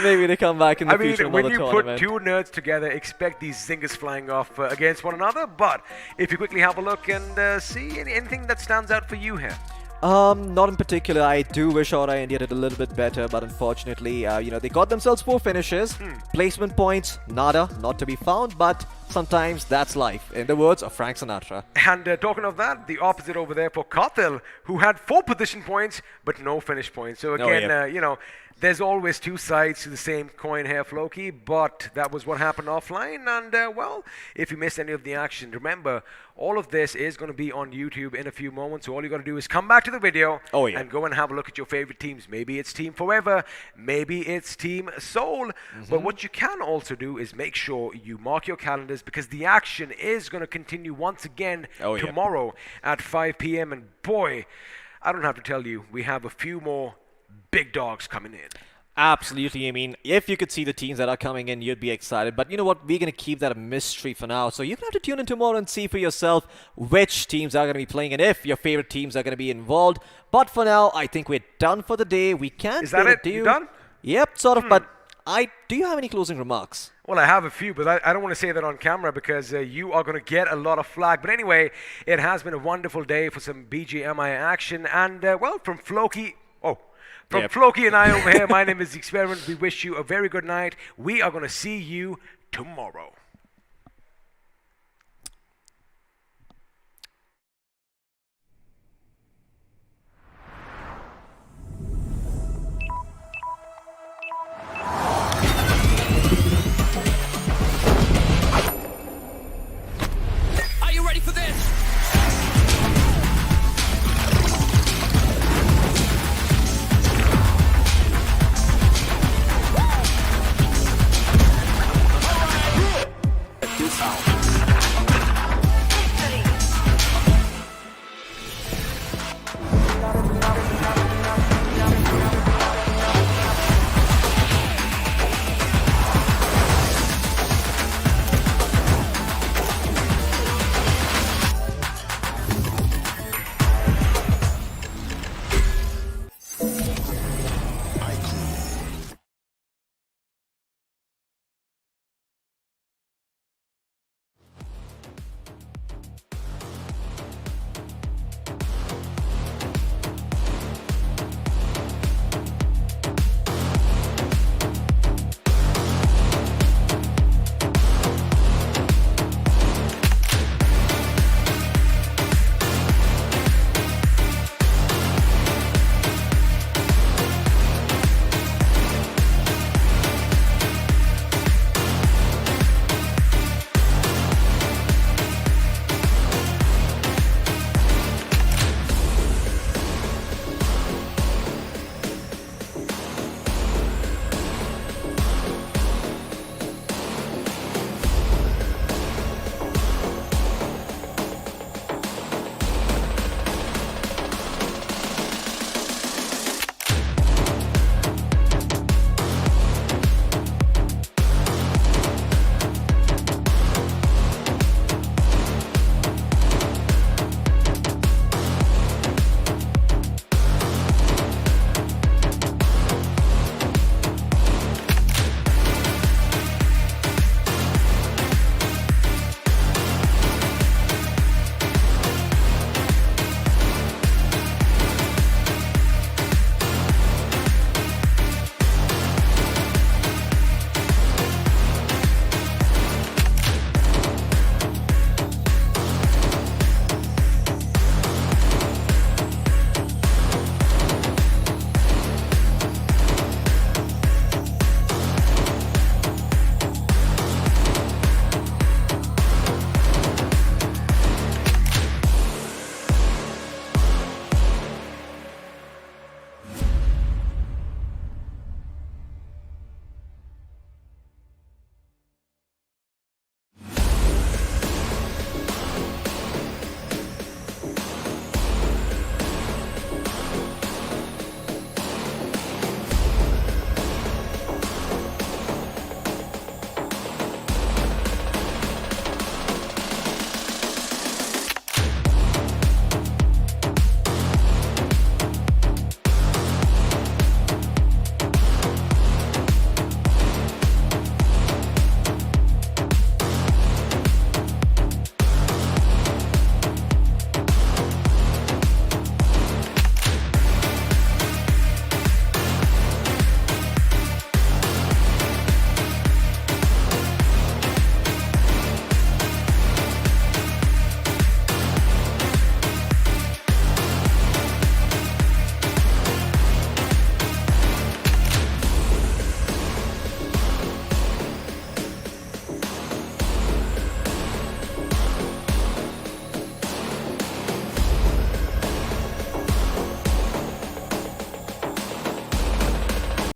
Maybe they come back in the future.
I mean, when you put 2 nerds together, expect these zingers flying off against one another. But if you quickly have a look and see anything that stands out for you here.
Not in particular. I do wish Aura India did a little bit better, but unfortunately, they got themselves 4 finishes. Placement points, nada, not to be found, but sometimes that's life, in the words of Frank Sinatra.
And talking of that, the opposite over there for Karthil, who had 4 position points, but no finish points. So again, there's always 2 sides to the same coin here, Floki, but that was what happened offline. And, well, if you missed any of the action, remember, all of this is going to be on YouTube in a few moments. So all you got to do is come back to the video and go and have a look at your favorite teams. Maybe it's Team Forever, maybe it's Team Soul. But what you can also do is make sure you mark your calendars because the action is going to continue once again tomorrow at 5 p.m. And boy, I don't have to tell you, we have a few more big dogs coming in.
Absolutely. I mean, if you could see the teams that are coming in, you'd be excited. But you know what? We're going to keep that a mystery for now. So you're going to have to tune in tomorrow and see for yourself which teams are going to be playing and if your favorite teams are going to be involved. But for now, I think we're done for the day. We can't.
Is that it? You done?
Yep, sort of. But do you have any closing remarks?
Well, I have a few, but I don't want to say that on camera because you are going to get a lot of flack. But anyway, it has been a wonderful day for some BGMI action. And, well, from Floki... From Floki and I over here, my name is The Experiment. We wish you a very good night. We are going to see you tomorrow.